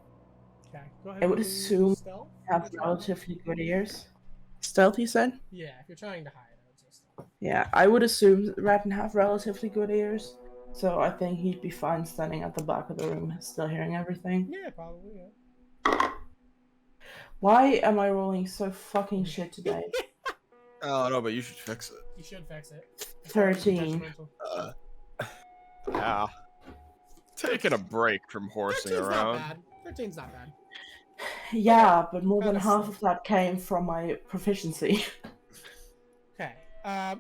Okay, go ahead. I would assume stealth. have relatively good ears. Stealth, you said? Yeah, if you're trying to hide, I would say stealth. Yeah, I would assume Ratton have relatively good ears. So I think he'd be fine standing at the back of the room, still hearing everything. Yeah, probably, yeah. Why am I rolling so fucking shit today? Oh, no, but you should fix it. You should fix it. 13. Yeah. Taking a break from horsing 13's around. not bad. 13's not bad. Yeah, but more than half of that came from my proficiency. Okay.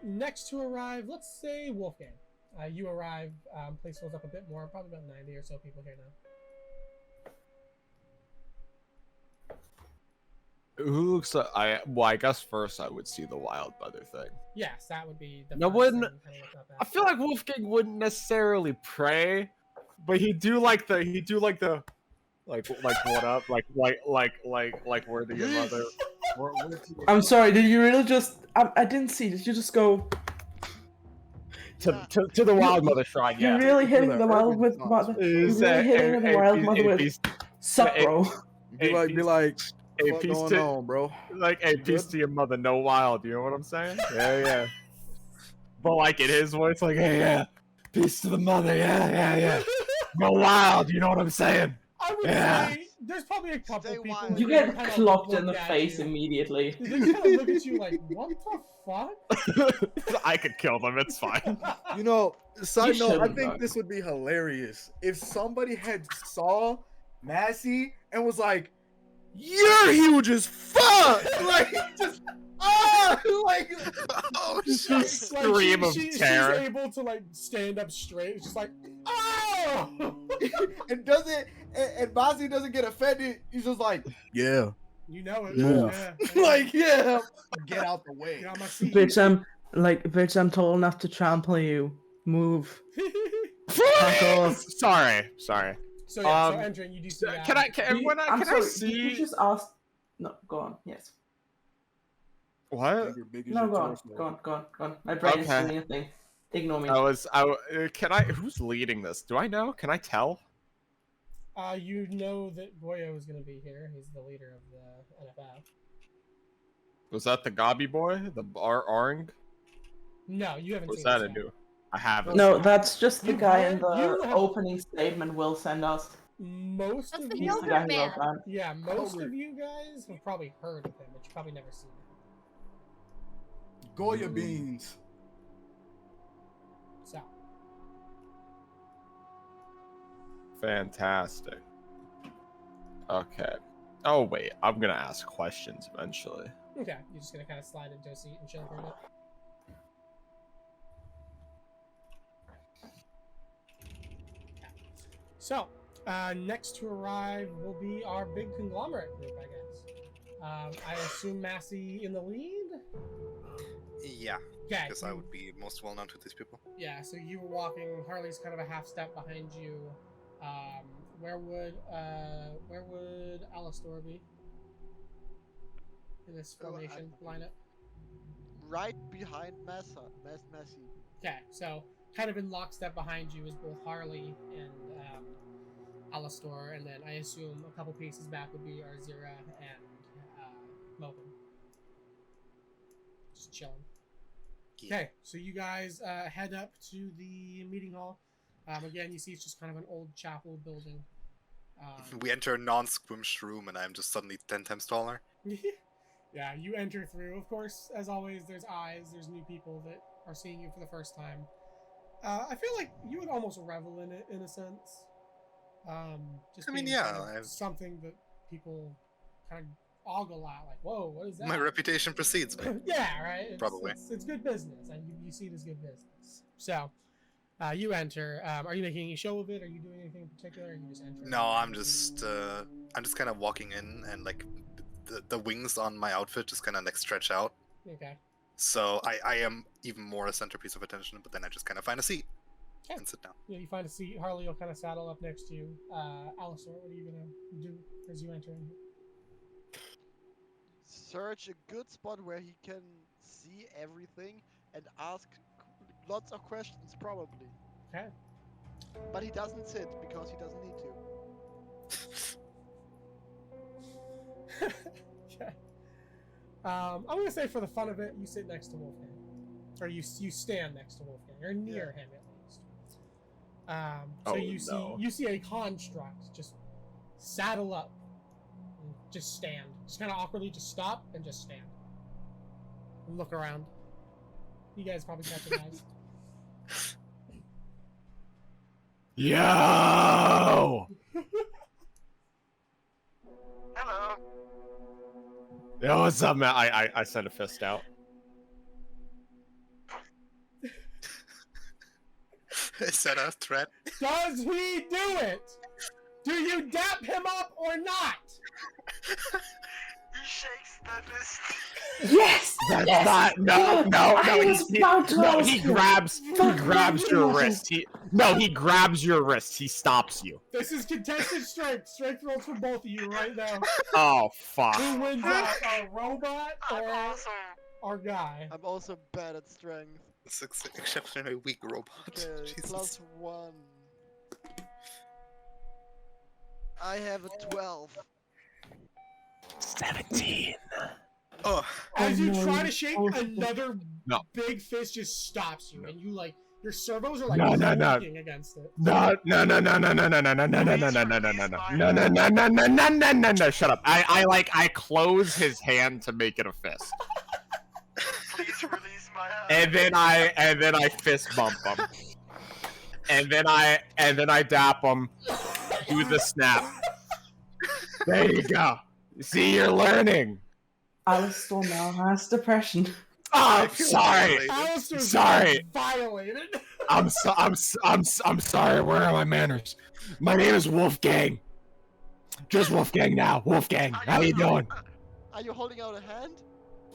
Next to arrive, let's say Wolfgang. You arrive, place fills up a bit more, probably about 90 or so people here now. Who looks like I guess first I would see the wild mother thing. Yes, that would be the Now first wouldn't thing you kinda look up at. I feel like Wolfgang wouldn't necessarily pray, but he'd do like the like what up? Like where do your mother I'm sorry, did you really just I didn't see, did you just go to the wild mother shrine, yeah. You're really hitting the wild with mother. You're really hitting the wild mother with sup, bro. Be like, hey, what's peace going to, on, bro? Like, hey, peace to your mother, no wild. You know what I'm saying? Yeah. But like in his voice, like, hey, yeah, peace to the mother, yeah. No wild. You know what I'm saying? I would say there's probably a couple people. You get clocked in the face immediately. They kind of look at you like, what the fuck? I could kill them. It's fine. You know, side You note, I shouldn't, think though. this would be hilarious if somebody had saw Massey and was like, "You're huge as fuck!" Like just like oh, like, scream of terror. She's able to like stand up straight. It's just like, oh! and Massey doesn't get offended. He's just like, "Yeah." You know it. Yeah. Like, yeah. Get out the way. Get out my seat. Bitch, I'm tall enough to trample you. Move. Please! Sorry. So yeah, so Um, entering, you do see. Can I sorry, see? Did you just ask? No, go on. Yes. What? No, go on. My brain is Okay. doing a thing. Ignore me. Can I? Who's leading this? Do I know? Can I tell? You know that Goyo is going to be here. He's the leader of the NFF. Was that the Gobby boy? The Arng? No, you haven't Was seen that this a yet. new? I haven't. No, that's just the You guy have- in the you have- opening statement Will send us. Most That's of the you, He's the guy yogurt who man. wrote that. yeah, most of you guys have probably heard of him, but you've probably never seen him. Goya beans. So, Fantastic. Okay. Oh wait, I'm gonna ask questions eventually. okay, you're just gonna kind of slide into a seat and chill for a bit. So, next to arrive will be our big conglomerate group, I guess. I assume Massey in the lead? Yeah, Okay. because I would be most well known to these people. Yeah, so you were walking, Harley's kind of a half step behind you. Where would Alistor be? In this formation lineup? Right behind Massey. Okay, so kind of in lockstep behind you is both Harley and Alistor, and then I assume a couple paces back would be Arzira and Mortum. Just chilling. Okay, so you guys head up to the meeting hall. Again, you see it's just kind of an old chapel building. We enter a non-squished room, and I'm just suddenly 10 times taller. Yeah, you enter through. Of course, as always, there's eyes. There's new people that are seeing you for the first time. I feel like you would almost revel in it, in a sense. Just I mean, being yeah, kind of something that people kind of ogle at, like, "Whoa, what is that?" My reputation precedes me. Yeah, right. Probably. It's good business, and you see it as good business. So, you enter. Are you making any show of it? Are you doing anything in particular? Or are you just entering? No, I'm just kind of walking in, and like the wings on my outfit just kind of like stretch out. Okay. So I am even more a centerpiece of attention, but then I just kind of find a seat and sit down. Yeah, you find a seat. Harley will kind of saddle up next to you. Alistor, what are you gonna do as you enter in? Search a good spot where he can see everything and ask lots of questions, probably. Okay. But he doesn't sit because he doesn't need to. Okay. I'm gonna say for the fun of it, you sit next to Wolfgang, or you stand next to Wolfgang, or near him at least. So you see a construct just saddle up, and just stand, just kind of awkwardly, just stop and just stand, and look around. You guys probably catch your eyes. Yo! Hello. Yo, what's up, man? I sent a fist out. Is that a threat? Does he do it? Do you dap him up or not? He shakes the fist. Yes! That's yes! not. No. I was about to ask He you. grabs your Fuck. wrist. He grabs your wrist. He stops you. This is contested strength. Strength rolls for both of you right now. Oh fuck. Who wins out? Our robot I'm or also our guy? I'm also bad at strength. It's exceptionally weak robot. Okay, Jesus. +1. I have a 12. 17. Oh. As you no. try to shake, Oh, another No. big fist just stops you, and you like your servos are like No. working against it. No. Shut up. I close his hand to make it a fist. please release my hand. And then I fist bump him. And then I dap him. Do the snap. There you go. See, you're learning. Alistor now has depression. Oh, I'm sorry. Alistair's Sorry. violated. I'm sorry. Where are my manners? My name is Wolfgang. Just Wolfgang now. Wolfgang, how you doing? Are you holding out a hand?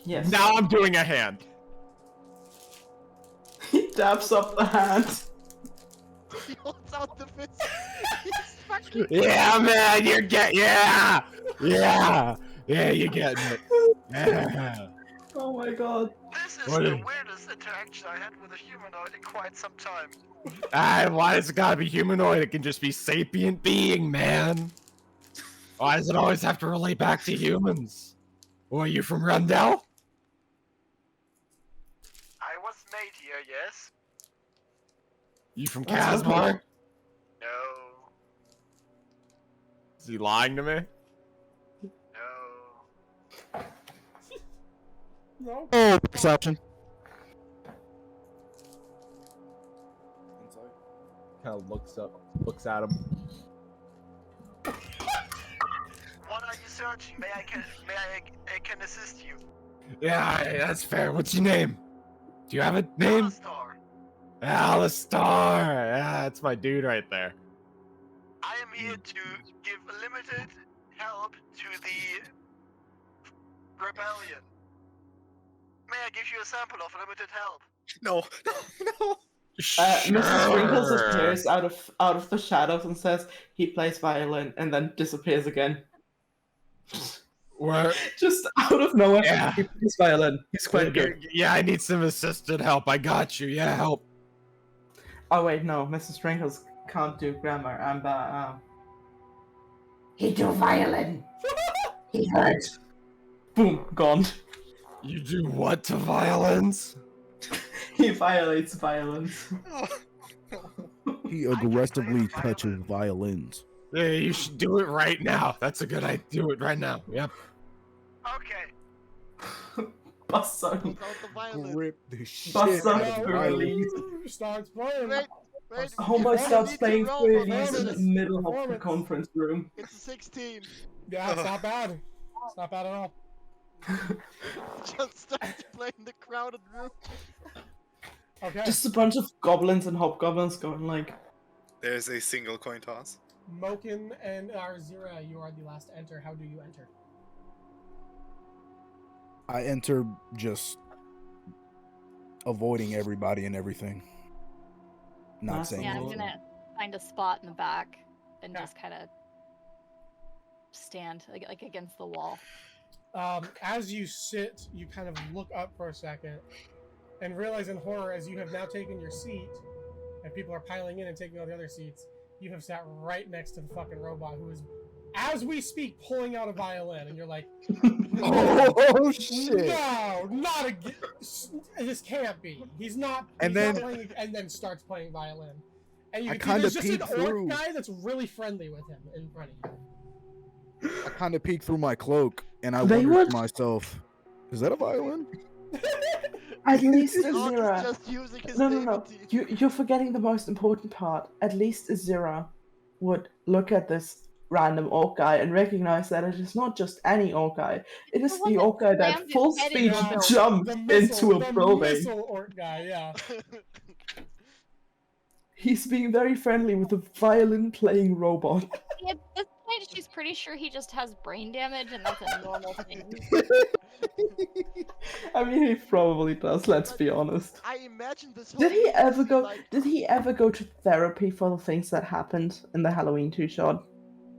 Yes. Now I'm doing a hand. He dabs up the hand. He holds out the fist. He's fucking. Yeah, man, you're yeah, you're getting it. Yeah. Oh my god. This is What the is- weirdest interaction I had with a humanoid in quite some time. Why does it gotta be humanoid? It can just be sapient being, man. Why does it always have to relate back to humans? Well, are you from Rundell? I was made here, yes? You from That's Casmar? No. Is he lying to me? No. No. Oh, perception. Kind of looks at him. What are you searching? I can assist you. Yeah, that's fair. What's your name? Do you have a name? Alistar. Alistar. Yeah, that's my dude right there. I am here to give limited help to the rebellion. May I give you a sample of limited help? No, no. Mr. Sprinkles appears out of the shadows and says he plays violin and then disappears again. Where? Just out of nowhere, Yeah. he plays violin. He's quite good. Yeah, I need some assisted help. I got you. Yeah, help. Oh wait, no, Mr. Sprinkles can't do grammar. He do violin. He hurt. Boom, gone. You do what to violins? He violates violence. He aggressively touches violins. Yeah, you should do it right now. That's a good idea. Do it right now. Yep. Okay. Bust on. Pulls out the violin. Grip the shit Bust out on of Furley. Starts playing. Wait. Homeboy starts need to playing roll for Furley's in the this. middle of the conference room. It's a 16. Yeah, it's not bad. It's not bad at all. Just starts playing the crowded room. Okay. Just a bunch of goblins and hobgoblins going like. There's a single coin toss. Mokin and Arzira, you are the last to enter. How do you enter? I enter just avoiding everybody and everything. Not Nice. saying Yeah, I'm anything. gonna find a spot in the back and just kind of stand like against the wall. As you sit, you kind of look up for a second and realize in horror, as you have now taken your seat and people are piling in and taking all the other seats, you have sat right next to the fucking robot who is, as we speak, pulling out a violin, and you're like, Oh shit! no, not again. This can't be. He's not. And he's not then- playing, and then starts playing violin. And you I can see there's kinda just an peek orc through. guy that's really friendly with him in front of you. I kind of peek through my cloak and I They wonder would- to myself, is that a violin? At least Hawk is Azira. just using his No. naivety. You're forgetting the most important part. At least Azira would look at this random orc guy and recognize that it is not just any orc guy. It is one the that orc guy that slammed full his head speed into the- jumped into a building. missile orc guy, yeah. He's being very friendly with a violin playing robot. At this point, she's pretty sure he just has brain damage, and that's a normal thing. I mean, he probably does. Let's be honest. I imagine this whole Did he thing ever is go? like- Did he ever go to therapy for the things that happened in the Halloween two-shot?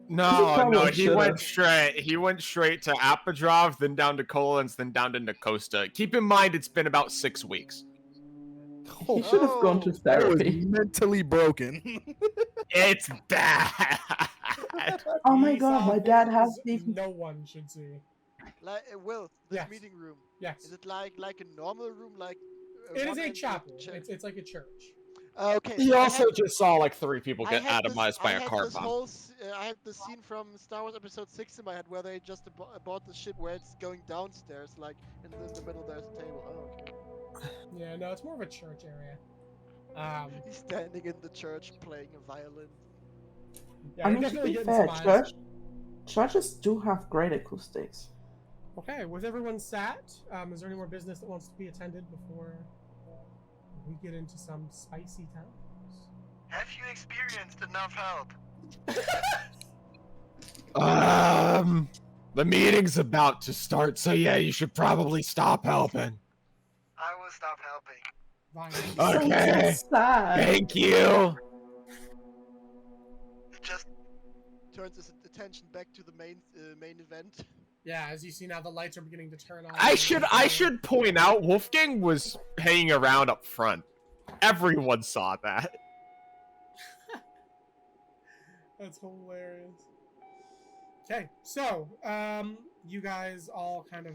No, probably he should've. went straight. He went straight to Apodrov, then down to Kolins, then down to Nakhosta. Keep in mind, it's been about 6 weeks. He should have gone to Oh, That was therapy. mentally broken. It's bad. Oh my These god, are my dad things has even. no one should see. Like, Will, this Yes. meeting room. Yes. Is it like a normal room, like? It is one a end chapel. with chair- It's like a church. Okay. He so I also had- just saw like 3 people I get had atomized by I a had car this bomb. whole I had the scene from Star Wars Episode 6 in my head where they just bought the ship where it's going downstairs, like in the middle there's a table. Oh, okay. Yeah, no, it's more of a church area. He's standing in the church playing a violin. Yeah, I you're mean, to definitely be getting fair, some eyes. churches do have great acoustics. Okay, with everyone sat, is there any more business that wants to be attended before we get into some spicy times? Have you experienced enough help? The meeting's about to start, so yeah, you should probably stop helping. I will stop helping. Violence. Okay. So sad. Thank you. turns his attention back to the main event. Yeah, as you see now, the lights are beginning to turn on. I should point out Wolfgang was hanging around up front. Everyone saw that. That's hilarious. Okay, so you guys all kind of,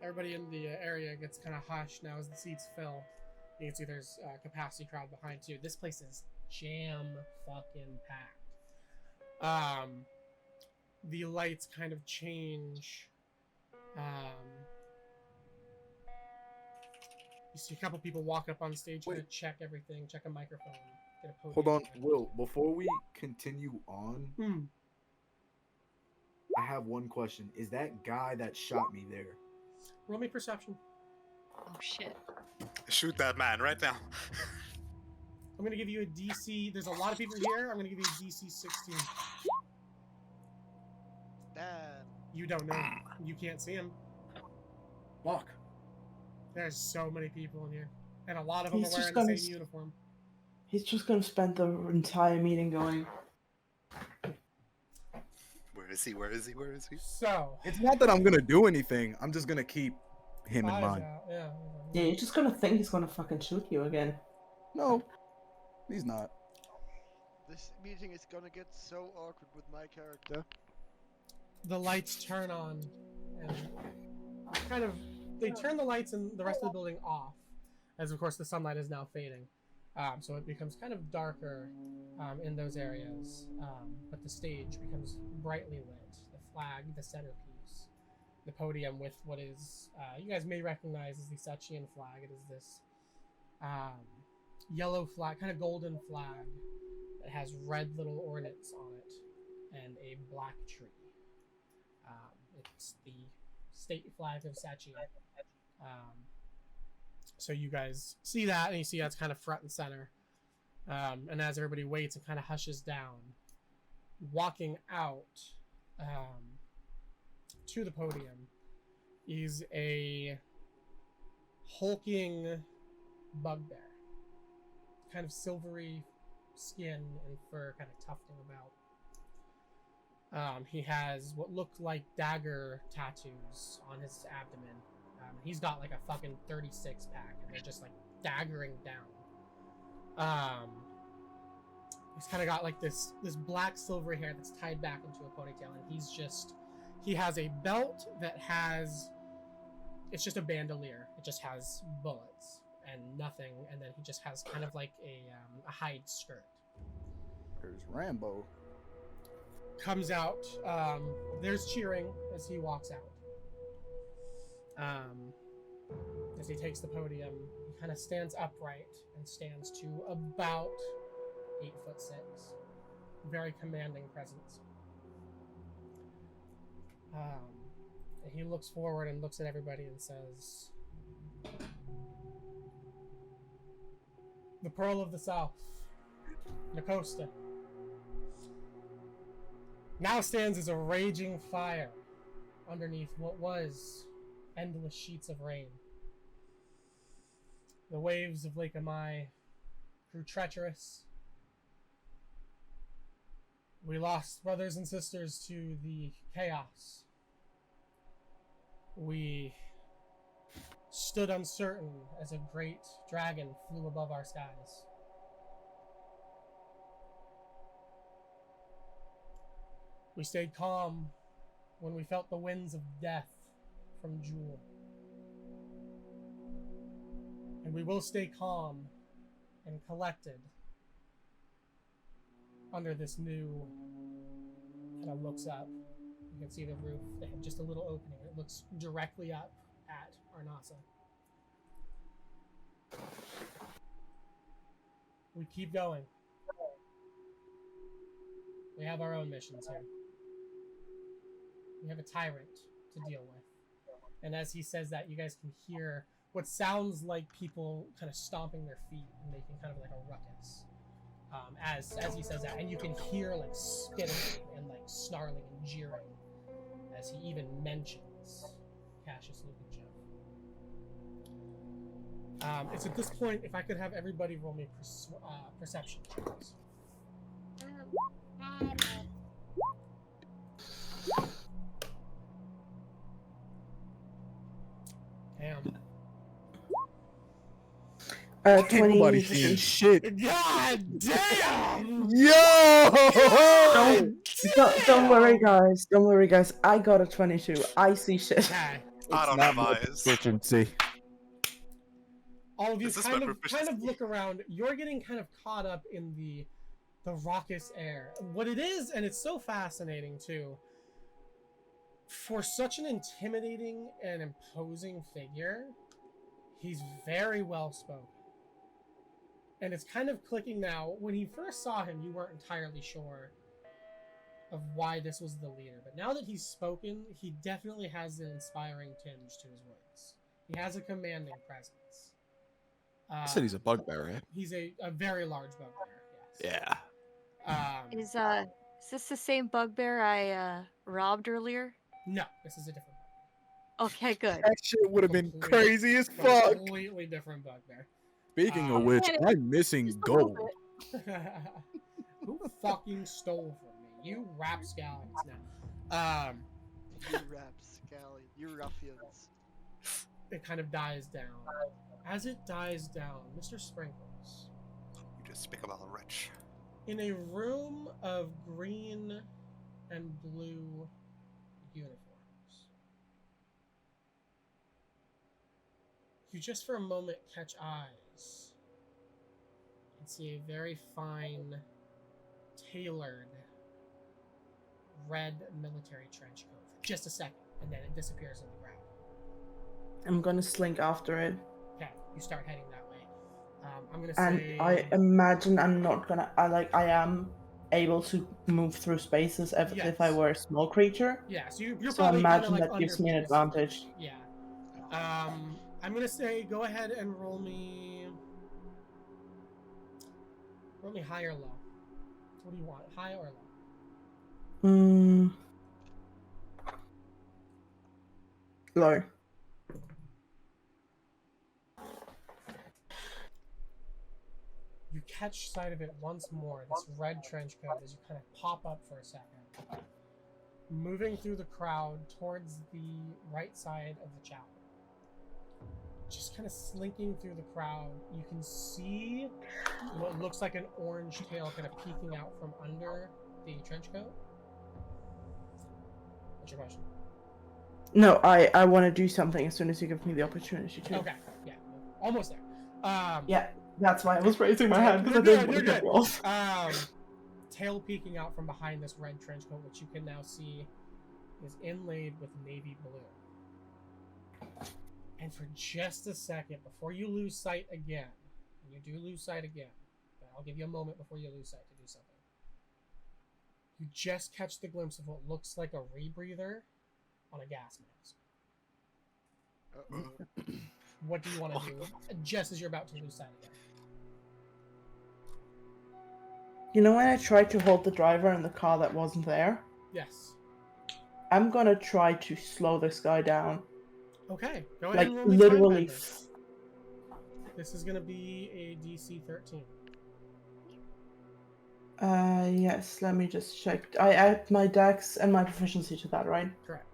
everybody in the area gets kind of hushed now as the seats fill. You can see there's a capacity crowd behind too. This place is jam fucking packed. The lights kind of change. You see a couple people walk up on stage, kind of check everything, check a microphone, get a podium. Hold on, Will. Before we continue on, I have one question. Is that guy that shot me there? Roll me perception. Oh shit. Shoot that man right now. I'm gonna give you a DC. There's a lot of people here. I'm gonna give you a DC 16. Damn. You don't know. You can't see him. Fuck. There's so many people in here, and a lot of them He's are just wearing the gonna same uniform. He's just gonna spend the entire meeting going. Where is he? Where is he? Where is he? So It's not that I'm gonna do anything. I'm just gonna keep him in eyes mind. out, yeah. Yeah, you're just gonna think he's gonna fucking shoot you again. No, he's not. This meeting is gonna get so awkward with my character. The lights turn on, and kind of they turn the lights and the rest of the building off, as of course the sunlight is now fading. So it becomes kind of darker in those areas, but the stage becomes brightly lit. The flag, the centerpiece, the podium with what is, you guys may recognize as the Sachean flag. It is this yellow flag, kind of golden flag that has red little ornaments on it and a black tree. It's the state flag of Sachean. So you guys see that, and you see that's kind of front and center. And as everybody waits and kind of hushes down, walking out to the podium is a hulking bugbear. Kind of silvery skin and fur kind of tufting about. He has what look like dagger tattoos on his abdomen. He's got like a fucking 36 pack, and they're just like daggering down. He's kind of got like this black silvery hair that's tied back into a ponytail, and he has a belt that has, it's just a bandolier. It just has bullets and nothing, and then he just has kind of like a hide skirt. There's Rambo. Comes out. There's cheering as he walks out. As he takes the podium, he kind of stands upright and stands to about 8'6". Very commanding presence. He looks forward and looks at everybody and says, "The Pearl of the South, Nakhosta, now stands as a raging fire underneath what was endless sheets of rain. The waves of Lake Amai grew treacherous. We lost brothers and sisters to the chaos. We stood uncertain as a great dragon flew above our skies. We stayed calm when we felt the winds of death from Jewel. And we will stay calm and collected under this new, kind of looks up. You can see the roof. They have just a little opening. It looks directly up at Arnasa. We keep going. We have our own missions here. We have a tyrant to deal with. And as he says that, you guys can hear what sounds like people kind of stomping their feet and making kind of like a ruckus. As he says that, and you can hear like spitting and like snarling and jeering as he even mentions Cassius Lukenshev. It's at this point, if I could have everybody roll me perception checks. Nobody 20. seeing shit. God damn! Yo! Don't worry, guys. Don't worry, guys. I got a 22. I see shit. Okay. I don't have eyes. Efficiency. All of you Is this my kind of proficiency? look around. You're getting kind of caught up in the raucous air. What it is, and it's so fascinating too. For such an intimidating and imposing figure, he's very well spoken. And it's kind of clicking now. When you first saw him, you weren't entirely sure of why this was the leader. But now that he's spoken, he definitely has an inspiring tinge to his words. He has a commanding presence. I said he's a bugbear, right? He's a very large bugbear, yes. Yeah. Is this the same bugbear I robbed earlier? No, this is a different Okay, good. That shit would have been crazy as fuck. completely different bugbear. Speaking of which, I'm missing gold. Who fucking stole from me? You rapscallions now. You rapscallion, you ruffians. It kind of dies down. As it dies down, Mr. Sprinkles, You just speak about a wretch. in a room of green and blue uniforms, you just for a moment catch eyes and see a very fine, tailored red military trench coat for just a second, and then it disappears in the ground. I'm gonna slink after it. Okay, you start heading that way. I'm gonna And say. I imagine I'm not gonna. I am able to move through spaces as if I Yes. were a small creature. Yeah, so you're So I probably imagine kinda, like, that gives under me an people's advantage. feet. Yeah. I'm gonna say go ahead and roll me high or low. What do you want, high or low? Low. You catch sight of it once more, this red trench coat, as you kind of pop up for a second. Moving through the crowd towards the right side of the chapel. Just kind of slinking through the crowd, you can see what looks like an orange tail kind of peeking out from under the trench coat. What's your question? No, I want to do something as soon as you give me the opportunity to. Okay, yeah, almost there. Yeah, that's why I was raising my hand because I You're didn't want to good, cut you you're off. good. Tail peeking out from behind this red trench coat, which you can now see is inlaid with navy blue. And for just a second, before you lose sight again, and you do lose sight again, but I'll give you a moment before you lose sight to do something. You just catch the glimpse of what looks like a rebreather on a gas mask. What do you want to do just as you're about to lose sight again? You know when I tried to hold the driver in the car that wasn't there? Yes. I'm gonna try to slow this guy down. Okay, go ahead Like and roll me literally. Timebender. This is gonna be a DC 13. Yes. Let me just check. I add my dex and my proficiency to that, right? Correct.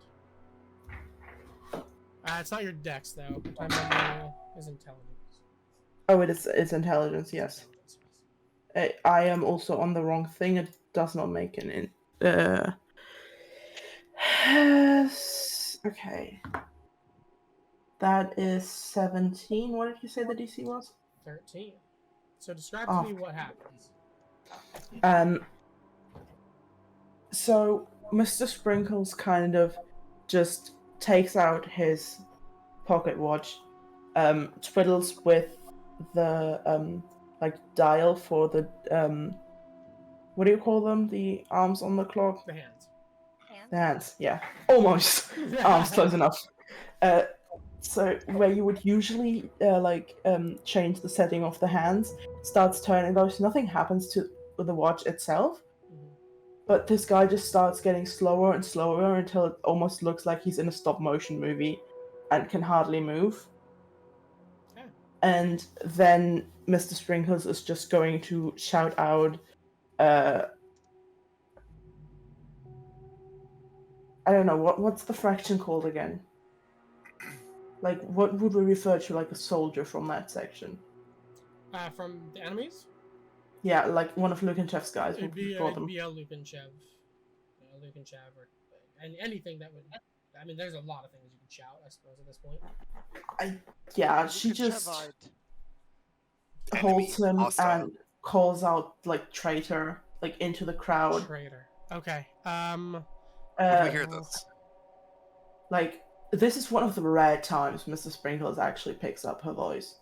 It's not your dex though. Timebender is intelligence. Oh, it's intelligence. Yes. I am also on the wrong thing. It does not make an okay. That is 17. What did you say the DC was? 13. So describe to me what happens. So Mr. Sprinkles kind of just takes out his pocket watch, twiddles with the like dial for the what do you call them? The arms on the clock? The hands. The hands, yeah. Almost. Arms, close enough. So where you would usually change the setting of the hands, starts turning those. Nothing happens to the watch itself, but this guy just starts getting slower and slower until it almost looks like he's in a stop motion movie and can hardly move. Okay. And then Mr. Sprinkles is just going to shout out, I don't know, what's the fraction called again? Like, what would we refer to like a soldier from that section? From the enemies? Yeah, like one of Lukenshev's guys would It'd be before them. a Lukenshev. Lukenshev or anything that would... I mean, there's a lot of things you can shout, I suppose, at this point. Yeah, she just holds him and calls out, like, traitor, like, into the crowd. Traitor. Okay. Would we hear this? Like, this is one of the rare times Mr. Sprinkles actually picks up her voice.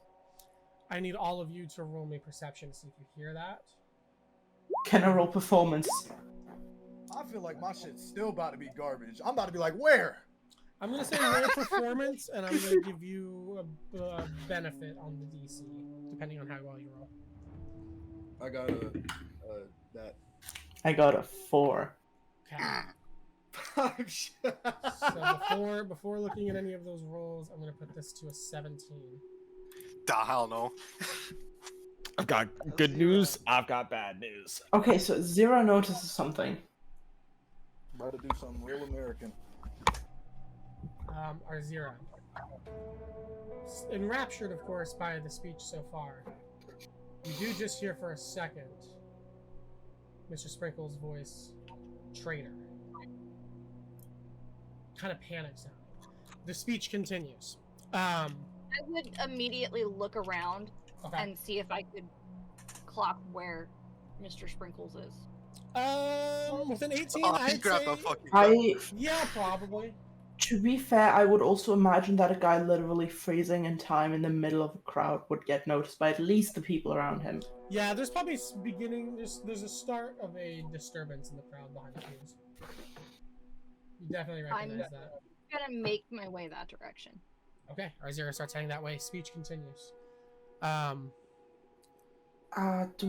I need all of you to roll me perception to see if you hear that. Can I roll performance? I feel like my shit's still about to be garbage. I'm about to be like, where? I'm gonna say roll performance, and I'm gonna give you a benefit on the DC, depending on how well you roll. I got that. I got a 4. Okay. So before looking at any of those rolls, I'm gonna put this to a 17. The hell no. I've got good news. I've got bad news. Okay, so Zero notices something. About to do something real American. Our Zero. Enraptured, of course, by the speech so far. You do just hear for a second Mr. Sprinkle's voice, traitor. Kind of panic sound. The speech continues. I would immediately look around and see if I could clock where Mr. Sprinkles is. With an 18, Oh, I'd grab say... a fucking Yeah, probably. To be fair, I would also imagine that a guy literally freezing in time in the middle of a crowd would get noticed by at least the people around him. Yeah, there's probably there's a start of a disturbance in the crowd behind the pews. You definitely recognize that. I'm gonna make my way that direction. Okay, R0 starts heading that way. Speech continues. Do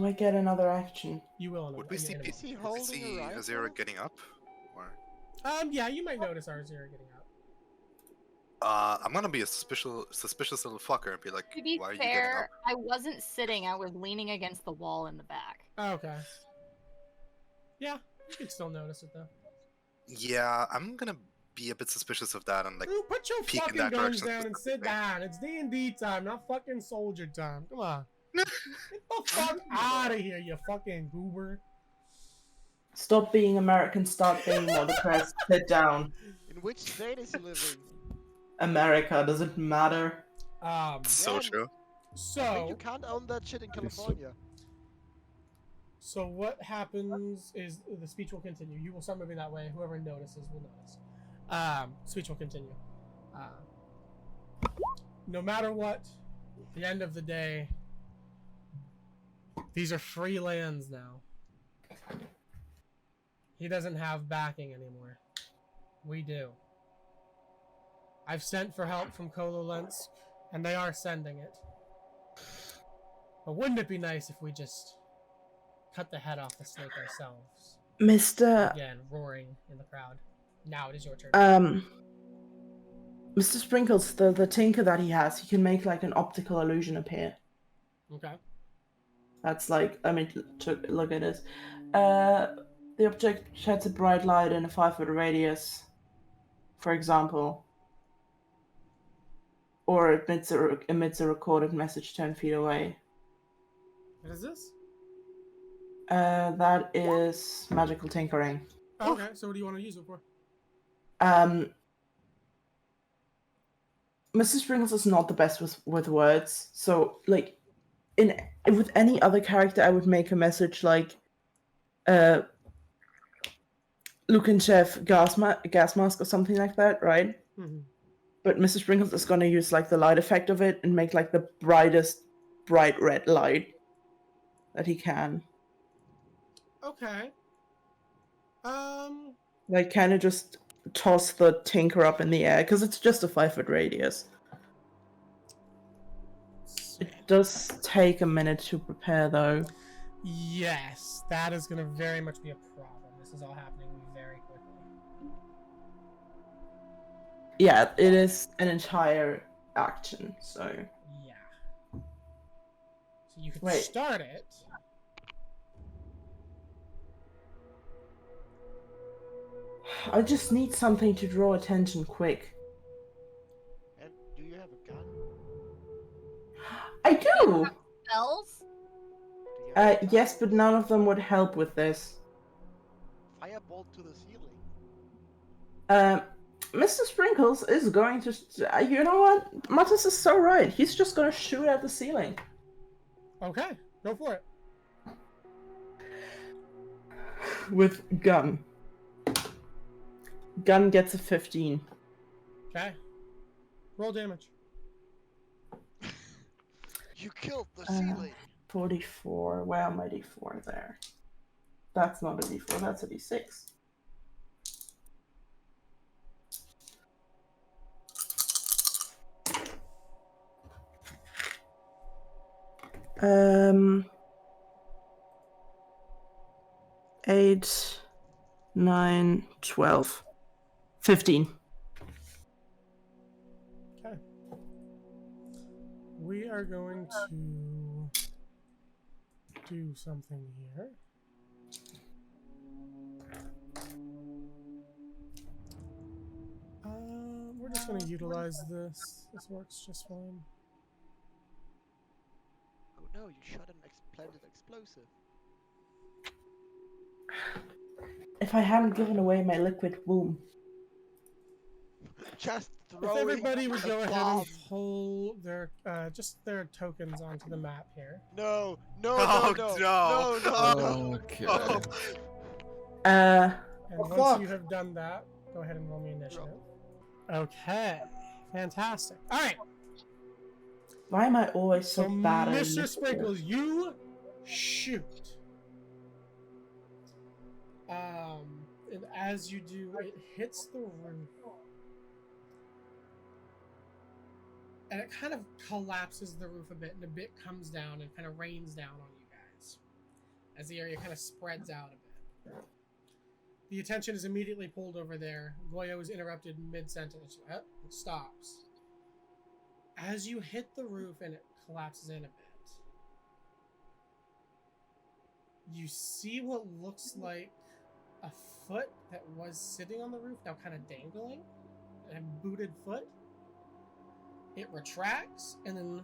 I get another action? You will. Would we see Azira getting up? Or yeah, you might notice R0 getting up. I'm gonna be a suspicious little fucker and be like, To be why are you getting up? fair, I wasn't sitting, I was leaning against the wall in the back. Oh, okay. Yeah, you can still notice it though. Yeah, I'm gonna be a bit suspicious of that and like Dude, put your peek in fucking that guns direction. down and sit down. It's D&D time, not fucking soldier time. Come on. Get the fuck out of here, you fucking goober. Stop being American, start being more depressed, sit down. In which state is he living? America, does it matter? So true. So you can't own that shit in California. So what happens is the speech will continue. You will start moving that way. Whoever notices will notice. Speech will continue. No matter what, at the end of the day, these are free lands now. He doesn't have backing anymore. We do. I've sent for help from Kololensk, and they are sending it. But wouldn't it be nice if we just cut the head off the snake ourselves? Mr. Again, roaring in the crowd. Now it is your turn. Mr. Sprinkles, the tinker that he has, he can make like an optical illusion appear. Okay. That's like, I mean, look at this. The object sheds a bright light in a 5-foot radius, for example. Or emits a recorded message 10 feet away. What is this? That is magical tinkering. Oh, okay, so what do you want to use it for? Mr. Sprinkles is not the best with words, so like, with any other character, I would make a message like, Lukenshev gas mask or something like that, right? Mm-hmm. But Mr. Sprinkles is gonna use like the light effect of it and make like the brightest bright red light that he can. Okay. Like kind of just toss the tinker up in the air because it's just a 5-foot radius. It does take a minute to prepare though. Yes, that is going to very much be a problem. This is all happening very quickly. Yeah, it is an entire action, so... Yeah. So you can Wait. start it. I just need something to draw attention quick. And do you have a gun? I do! Spells? Yes, but none of them would help with this. Firebolt to the ceiling. Mr. Sprinkles is going to. You know what? Mattis is so right. He's just going to shoot at the ceiling. Okay, go for it. With gun. Gun gets a 15. Okay. Roll damage. You killed the ceiling. 44. Where am my d4 there? That's not a d4, that's a d6. Um, 8, 9, 12, 15. Okay. We are going to do something here. We're just going to utilize this. This works just fine. Oh no, you shot an planted explosive. If I hadn't given away my liquid womb. Just If throwing everybody would a go ahead bomb. and pull their just their tokens onto the map here. No, no, Oh, no, no. no, no. Okay. And Oh, once fuck. you have done that, go ahead and roll me initiative. Okay, fantastic. All right, Why am I always so so bad at Mr. initiative? Sprinkles, you shoot. And as you do, it hits the roof, and it kind of collapses the roof a bit, and a bit comes down and kind of rains down on you guys as the area kind of spreads out a bit. The attention is immediately pulled over there. Goyo is interrupted mid-sentence. It stops. As you hit the roof and it collapses in a bit, you see what looks like a foot that was sitting on the roof, now kind of dangling, a booted foot. It retracts, and then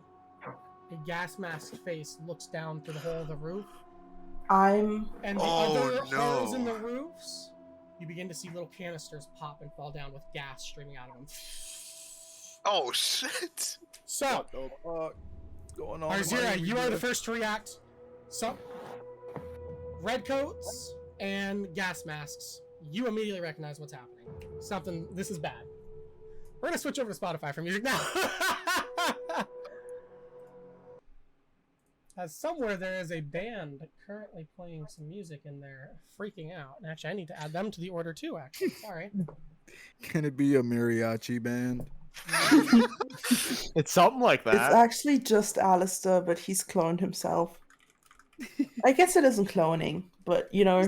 a gas masked face looks down through the hole of the roof. I'm... And the Oh, other no. holes in the roofs, you begin to see little canisters pop and fall down with gas streaming out of them. Oh shit! So, What the fuck? What's going on? Arzira, you are the first to react. So, redcoats and gas masks. You immediately recognize what's happening. This is bad. We're gonna switch over to Spotify for music now. As somewhere there is a band currently playing some music and they're freaking out. And actually, I need to add them to the order too, actually. Sorry. Can it be a mariachi band? It's something like It's that. actually just Alistair, but he's cloned himself. I guess it isn't cloning, but you know...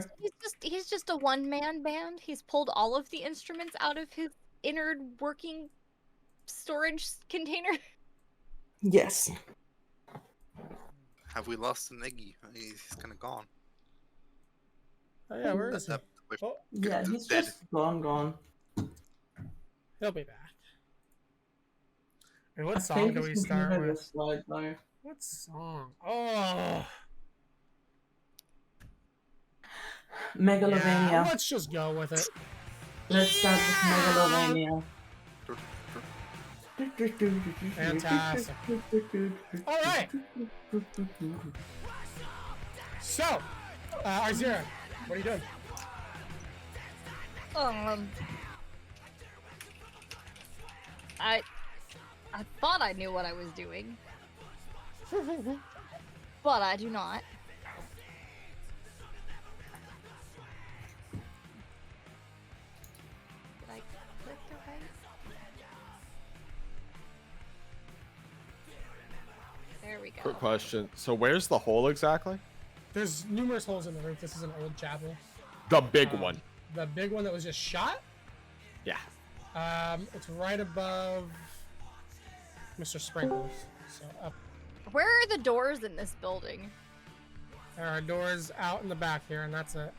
He's just a one-man band. He's pulled all of the instruments out of his inner working storage container. Yes. Have we lost an Iggy? He's kind of gone. Oh yeah, where is he? Oh, Yeah, he's dead. just gone. he'll be back. And I what song think do his we start computer with? just slowed down. What song? Oh, Megalovania. yeah, let's just go with it. Let's start with Megalovania. Fantastic. All right. So, Arzira, what are you doing? I thought I knew what I was doing, but I do not. Did I click the right? There we go. Quick question. So where's the hole exactly? There's numerous holes in the roof. This is an old chapel. The big one. The big one that was just shot. Yeah. It's right above Mr. Sprinkles. So up. Where are the doors in this building? There are doors out in the back here, and that's it.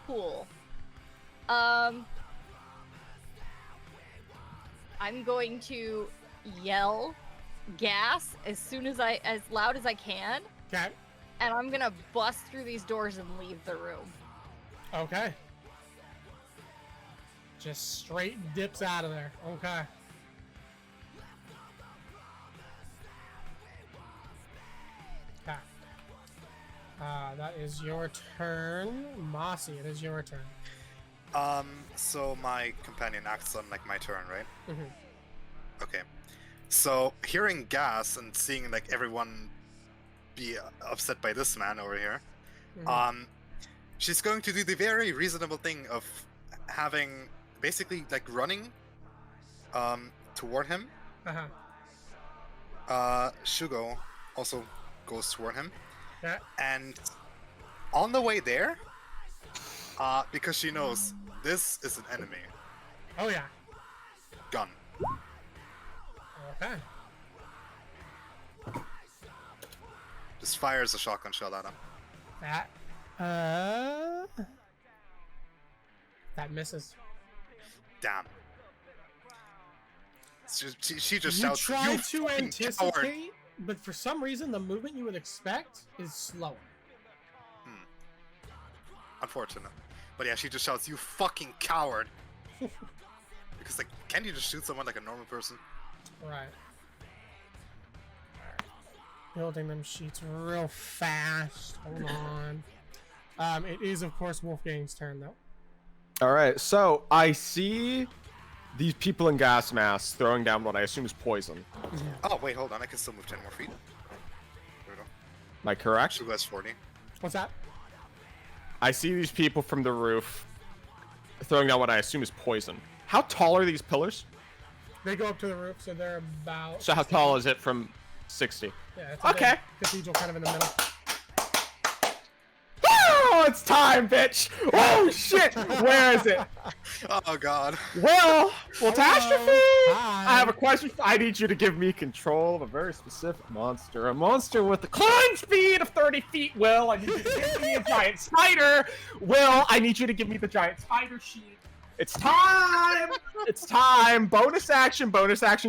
Cool. I'm going to yell gas as loud as I can. Okay. and I'm gonna bust through these doors and leave the room. Okay. Just straight dips out of there. Okay. Okay. That is your turn. Mossy, it is your turn. So my companion acts on like my turn, right? Mm-hmm. Okay. So hearing gas and seeing like everyone be upset by this man over here, Mm-hmm. She's going to do the very reasonable thing of having basically like running toward him. Shugo also goes toward him. Yeah. And on the way there, because she knows this is an enemy. Oh yeah. Gun. Okay. Just fires a shotgun shell at him. That misses. Damn. She just You shouts, try "You to fucking anticipate, coward!" but for some reason the movement you would expect is slower. Unfortunate. But yeah, she just shouts, "You fucking coward!" Because like, can't you just shoot someone like a normal person? Right. Building them sheets real fast. Hold on. It is of course Wolfgang's turn though. All right, so I see these people in gas masks throwing down what I assume is poison. Oh wait, hold on. I can still move 10 more feet. There we go. Am I correct? Shugo has 40. What's that? I see these people from the roof throwing down what I assume is poison. How tall are these pillars? They go up to the roof, so they're about. So how tall is it from 60? Yeah, it's a Okay. big cathedral kind of in the middle. Oh, it's time, bitch! Oh shit! Where is it? Oh god. Well, catastrophe! Hi. I have a question. I need you to give me control of a very specific monster. A monster with a climb speed of 30 feet, Will. I need you to give me a giant spider. Will, I need you to give me the giant spider sheet. It's time! It's time! Bonus action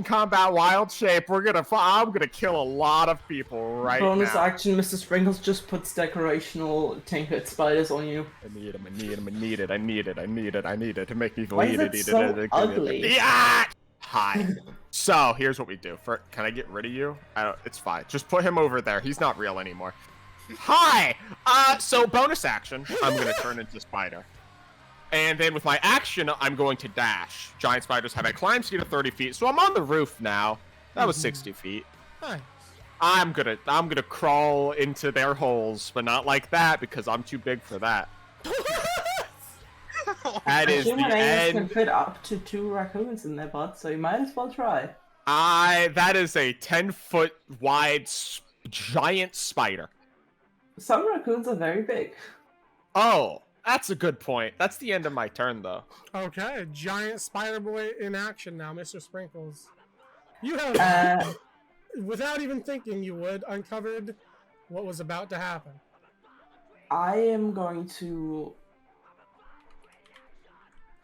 combat, wild shape. I'm gonna kill a lot of people right Bonus now. action, Mr. Sprinkles just puts decorational tinkered spiders on you. I need it to make me Why is bleed. it so ugly? Yeah! Hi. So, here's what we do. Can I get rid of you? It's fine. Just put him over there. He's not real anymore. Hi! So bonus action, I'm gonna turn into Spider. And then with my action, I'm going to dash. Giant spiders have a climb speed of 30 feet, so I'm on the roof now. That was 60 feet. Nice. I'm gonna crawl into their holes, but not like that because I'm too big for that. That is the Human end. can fit up to 2 raccoons in their butt, so you might as well try. That is a 10-foot wide giant spider. Some raccoons are very big. Oh, that's a good point. That's the end of my turn, though. Okay, giant spider boy in action now, Mr. Sprinkles. You have, without even thinking, you would uncovered what was about to happen. I am going to.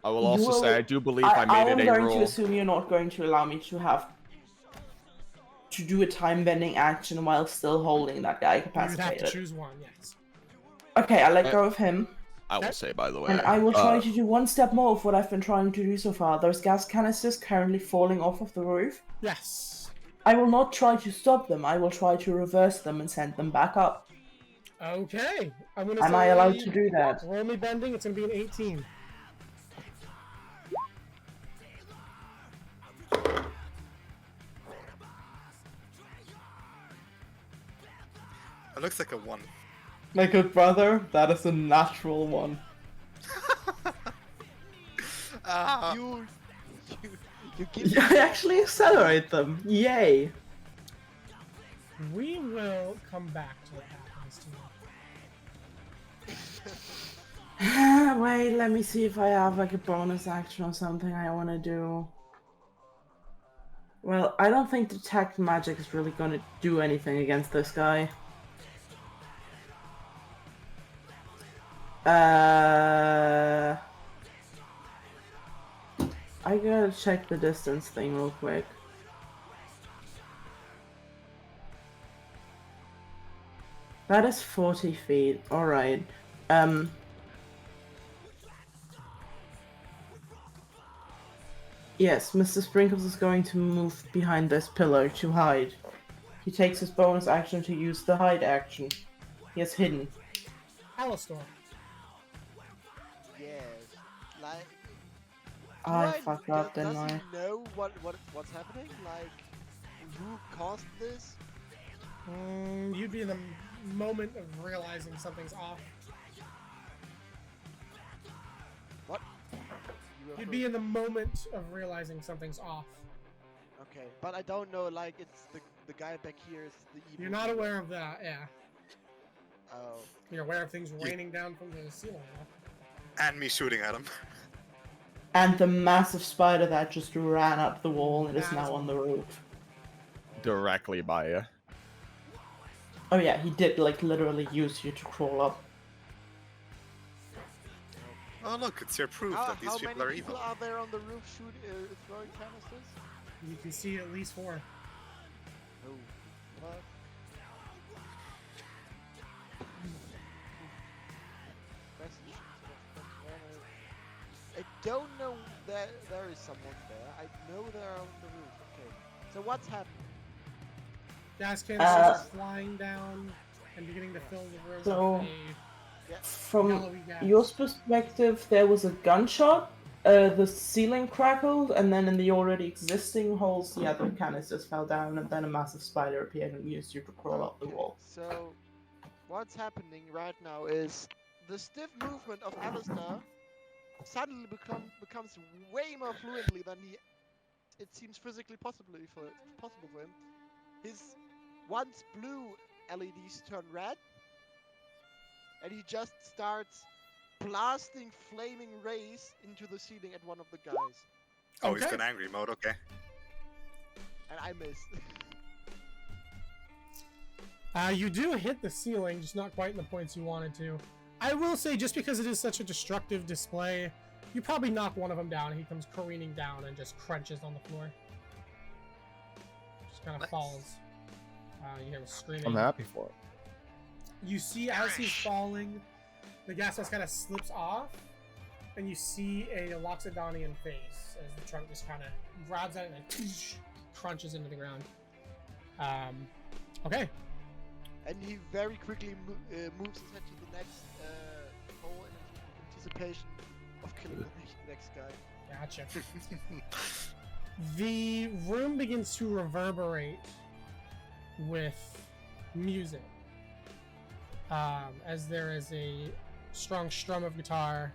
I will also say I do believe I made it a I am going rule. to assume you're not going to allow me to do a time bending action while still holding that guy You would have capacitated. to choose one, yes. Okay, I let go of him. I will say, by the way. And I will try to do one step more of what I've been trying to do so far. There's gas canisters currently falling off of the roof. Yes. I will not try to stop them. I will try to reverse them and send them back up. Okay. I'm Am I allowed to do that? Roll me bending. It's going to be an 18. It looks like a 1. My good brother, that is a natural one. You give I actually accelerate them. Yay. We will come back to what happens to you. Wait, let me see if I have like a bonus action or something I want to do. Well, I don't think detect magic is really going to do anything against this guy. I gotta check the distance thing real quick. That is 40 feet. Alright. Yes, Mr. Sprinkles is going to move behind this pillar to hide. He takes his bonus action to use the hide action. He has hidden. Alistor. Yes. Like. I fucked up, didn't does I? he know what's happening? Like, who caused this? You'd be in the moment of realizing something's off. What? You'd be in the moment of realizing something's off. Okay, but I don't know. Like, it's the guy back here is the evil. You're not aware of that, yeah. Oh. You're aware of things raining down from the ceiling. And me shooting at him. And the massive spider that just ran up the wall and is now on the roof. Directly by you. Oh yeah, he did like literally use you to crawl up. Oh look, it's your proof that these people are evil. How many people are there on the roof throwing canisters? You can see at least 4. Oh, fuck. I don't know that there is someone there. I know they're on the roof. Okay. So what's happening? Gas canisters flying down and beginning to fill the room So, with from yellowy gas. your perspective, there was a gunshot, the ceiling crackled, and then in the already existing holes, the other canisters fell down, and then a massive spider appeared and used you to crawl up the wall. So, what's happening right now is the stiff movement of Alistair suddenly becomes way more fluently than it seems physically possible for him. His once blue LEDs turn red, and he just starts blasting flaming rays into the ceiling at one of the guys. Oh, he's got angry mode, okay. And I miss. You do hit the ceiling, just not quite in the points you wanted to. I will say, just because it is such a destructive display, you probably knock one of them down. He comes careening down and just crunches on the floor. Just kind of falls. You hear him screaming. I'm happy for it. You see, as he's falling, the gas mask kind of slips off, and you see a Loxodonian face as the trunk just kind of grabs at it and then crunches into the ground. Okay. And he very quickly moves his head to the next hole in anticipation of killing the next guy. Gotcha. The room begins to reverberate with music. As there is a strong strum of guitar,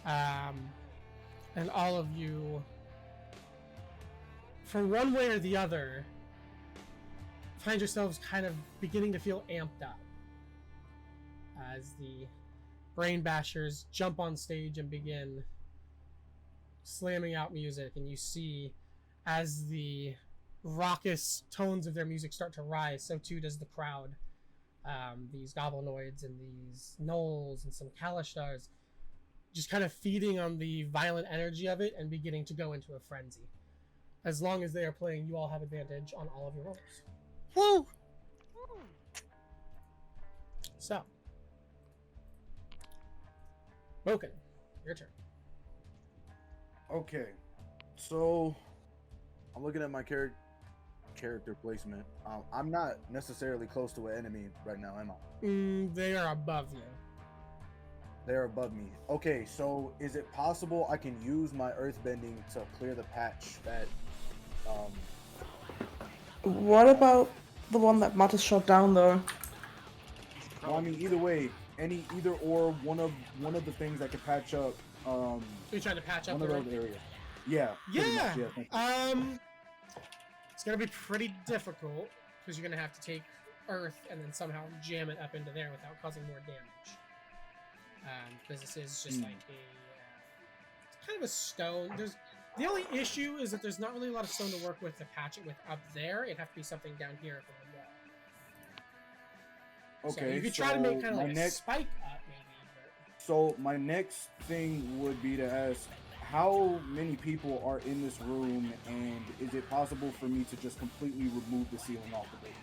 and all of you, from one way or the other, find yourselves kind of beginning to feel amped up as the Brain Bashers jump on stage and begin slamming out music, and you see as the raucous tones of their music start to rise, so too does the crowd. These goblinoids and these gnolls and some Kalistars just kind of feeding on the violent energy of it and beginning to go into a frenzy. As long as they are playing, you all have advantage on all of your rolls. Woo! So, Boken, your turn. Okay, so I'm looking at my character placement. I'm not necessarily close to an enemy right now, am I? They are above you. They're above me. Okay, so is it possible I can use my earthbending to clear the patch that What about the one that Matt has shot down though? Well, I mean, either way, either or one of the things that could patch up. You're trying to patch up one of those areas. Yeah. pretty Yeah. much, thank you. It's gonna be pretty difficult because you're gonna have to take earth and then somehow jam it up into there without causing more damage. Because this is just like it's kind of a stone. The only issue is that there's not really a lot of stone to work with to patch it with up there. It'd have to be something down here from the wall. Okay, so you could try to make kind of my like a spike up, maybe. But... So my next thing would be to ask, how many people are in this room, and is it possible for me to just completely remove the ceiling off the building?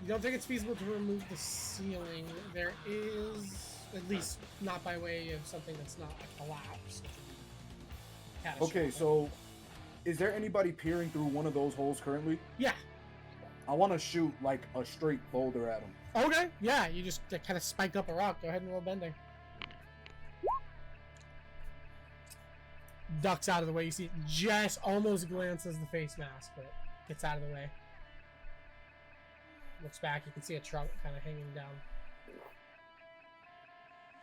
You don't think it's feasible to remove the ceiling? There is, at least not by way of something that's not a collapse. Okay, so is there anybody peering through one of those holes currently? Yeah. I want to shoot like a straight boulder at him. Okay, yeah, you just kind of spiked up a rock. Go ahead and roll bending. Ducks out of the way. You see it just almost glances the face mask, but gets out of the way. Looks back. You can see a trunk kind of hanging down.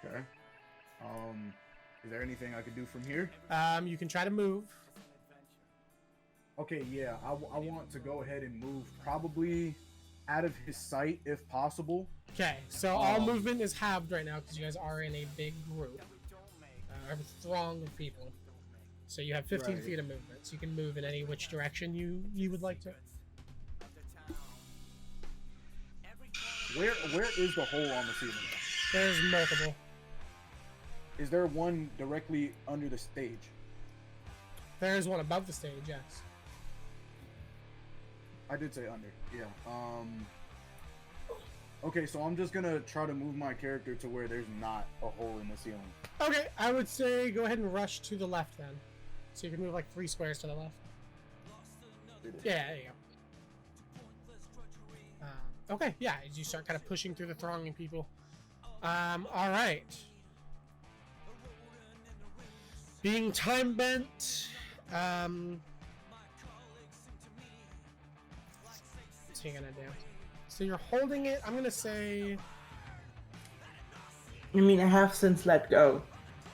Okay. Is there anything I could do from here? You can try to move. Okay, yeah, I want to go ahead and move probably out of his sight if possible. Okay, so all movement is halved right now because you guys are in a big group. A throng of people. So you have 15 feet of movement, so you can move in any which direction you would like to. Where is the hole on the ceiling? There's multiple. Is there one directly under the stage? There's one above the stage, yes. I did say under, yeah. Okay, so I'm just gonna try to move my character to where there's not a hole in the ceiling. Okay, I would say go ahead and rush to the left then. So you can move like 3 squares to the left. Yeah, there you go. Okay, yeah, as you start kind of pushing through the thronging people. Alright. Being time bent, what's he gonna do? So you're holding it, I'm gonna say... I mean, I have since let go.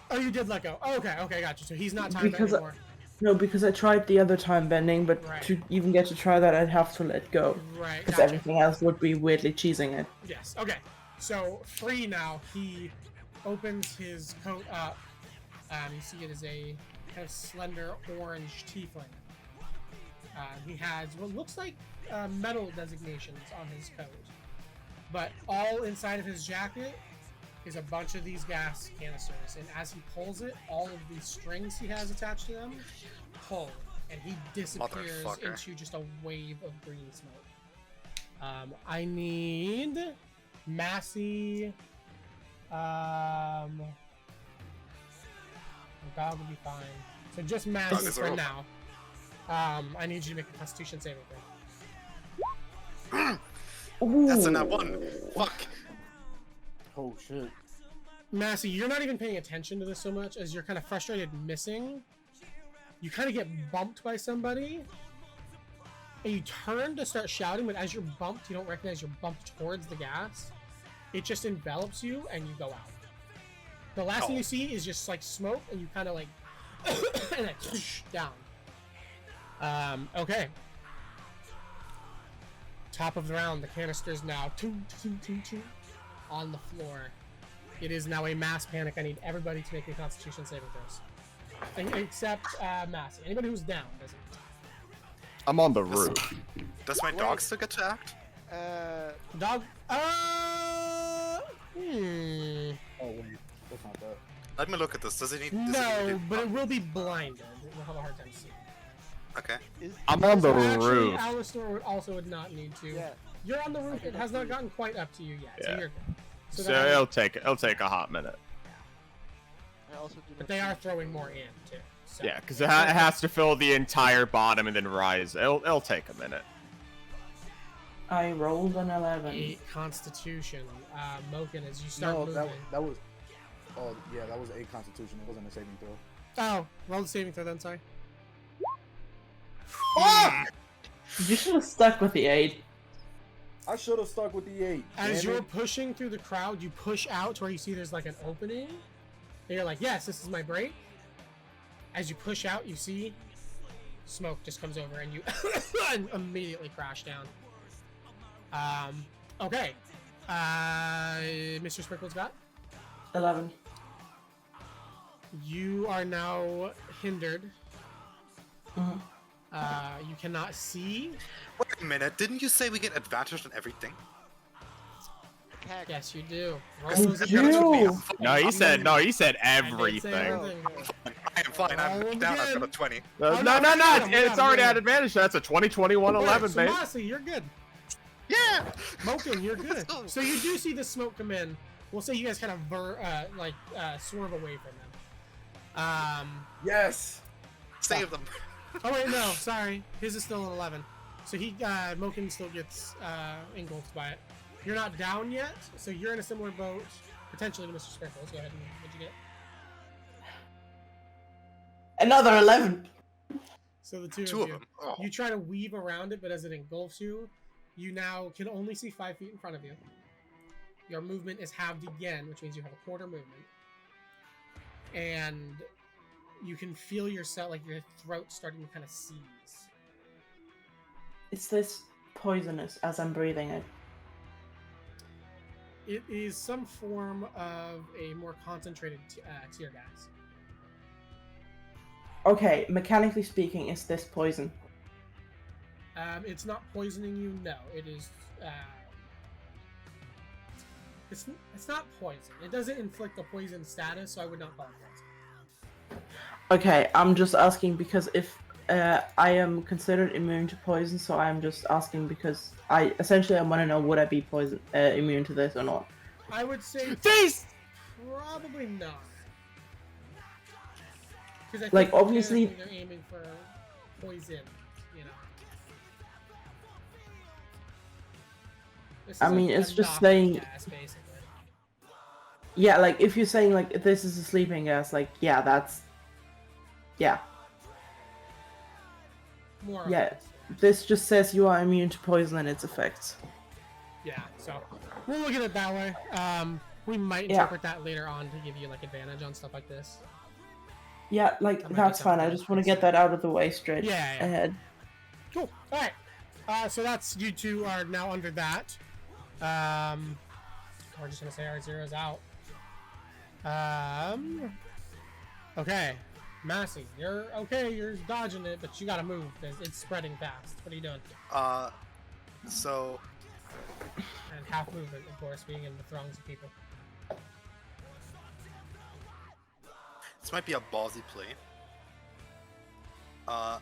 Oh, you did let go. Oh, okay, gotcha. So he's not time bent anymore. No, because I tried the other time bending, but Right. to even get to try that, I'd have to let go. Right, Because gotcha. everything else would be weirdly cheesing it. Yes, okay. So, free now, he opens his coat up. You see it is a kind of slender orange tiefling. He has what looks like metal designations on his coat. But all inside of his jacket is a bunch of these gas canisters. And as he pulls it, all of these strings he has attached to them pull. And he disappears into just a wave of green smoke. I need Massey. Dog will be fine. So just Massey for now. I need you to make a Constitution saving throw. That's a nat 1. Fuck. Oh shit. Massey, you're not even paying attention to this so much as you're kind of frustrated missing. You kind of get bumped by somebody. And you turn to start shouting, but as you're bumped, you don't recognize you're bumped towards the gas. It just envelops you and you go out. The last thing you see is just like smoke and you kind of like and then down. Okay. Top of the round, the canister's now on the floor. It is now a mass panic. I need everybody to make a Constitution saving throws. Except Massey. Anybody who's down doesn't. I'm on the roof. Does my dog still get to act? Dog. Oh wait, that's not that. Let me look at this. Does it need? No, but it will be blinded. It will have a hard time seeing. Okay. I'm on the Actually, roof. Alistair also would not need to. Yeah. You're on the roof. It has not gotten quite up to you yet. So Yeah. you're good. So that- it'll take a hot minute. I also do But not they see- are throwing more in too. So. Yeah, because it has to fill the entire bottom and then rise. It'll take a minute. I rolled an 11. 8 Constitution. Moken, as you start No, moving. that was. Oh yeah, that was a Constitution. It wasn't a saving throw. Oh, roll the saving throw then. Sorry. You should have stuck with the 8. I should have stuck with the 8. As damn you're it. pushing through the crowd, you push out to where you see there's like an opening. And you're like, yes, this is my break. As you push out, you see smoke just comes over and you immediately crash down. Okay. Mr. Sprinkle's got? 11. You are now hindered. Mhm. You cannot see. Wait a minute. Didn't you say we get advantage on everything? Heck. Yes, you do. Roll I those do. advantage. No, he said I didn't say everything. everything. I am fine. I'm Roll down. I've again. got a 20. No, no, no, we got him, it's already we got at him. advantage. That's a 20, 21, 11, so babe. Mossy, you're good. Yeah. Moken, you're good. So you do see the smoke come in. We'll say you guys kind of swerve away from them. Yes. Save them. Oh wait, no, sorry. His is still an 11. So Moken still gets engulfed by it. You're not down yet, so you're in a similar boat, potentially to Mr. Sprinkles. Go ahead and what'd you get? Another 11. So the two Two of of you. them. Oh. You try to weave around it, but as it engulfs you, you now can only see 5 feet in front of you. Your movement is halved again, which means you have a quarter movement. And you can feel yourself, like your throat starting to kind of seize. Is this poisonous as I'm breathing it? It is some form of a more concentrated tear gas. Okay, mechanically speaking, is this poison? It's not poisoning you, no. It is... It's not poison. It doesn't inflict a poison status, so I would not call it poison. Okay, I'm just asking because if I am considered immune to poison, so I'm just asking because I want to know would I be immune to this or not. I would say probably not. Because I think Like, obviously- they're aiming for poison, you know. This I is mean, a it's just knock saying- gas, basically. Yeah, like if you're saying like this is a sleeping gas, like yeah, that's More or yeah. less. This just says you are immune to poison and its effects. Yeah, so we'll look at it that way. We might Yeah. interpret that later on to give you like advantage on stuff like this. Yeah, like That might be that's fine. I something just want to get that out of the way straight Yeah, yeah. ahead. Cool. All right. So that's you two are now under that. We're just gonna say our zero's out. Okay, Massey, you're okay. You're dodging it, but you gotta move because it's spreading fast. What are you doing? So And half movement, of course, being in the throngs of people. this might be a ballsy play. I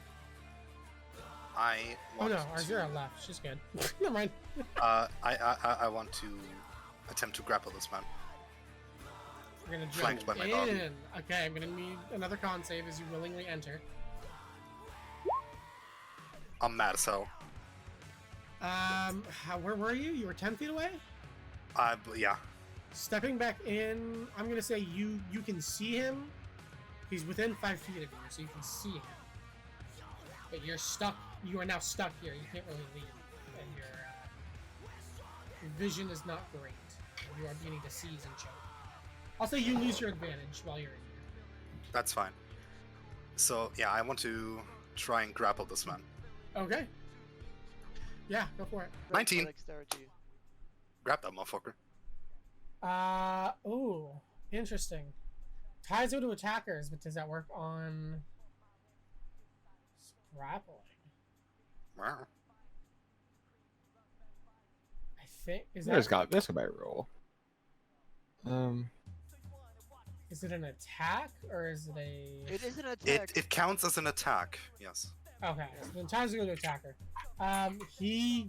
Oh want no, to, our zero left. She's good. Never mind. I want to attempt to grapple this man. We're gonna Flanked jump by my dog. in. Okay, I'm gonna need another con save as you willingly enter. I'm mad as hell. Where were you? You were 10 feet away? Yeah. Stepping back in, I'm gonna say you can see him. He's within 5 feet of you, so you can see him. But you're stuck. You are now stuck here. You can't really leave, and your vision is not great. You are beginning to seize and choke. I'll say you lose your advantage while you're in here. That's fine. So yeah, I want to try and grapple this man. Okay. Yeah, go for it. 19. Dexterity. Grab that motherfucker. Oh, interesting. Ties go to attackers, but does that work on grappling? Wow. I think is that There's got be a roll. is it an attack or is it a? It is an attack. It counts as an attack. Yes. Okay, so then ties go to attacker. He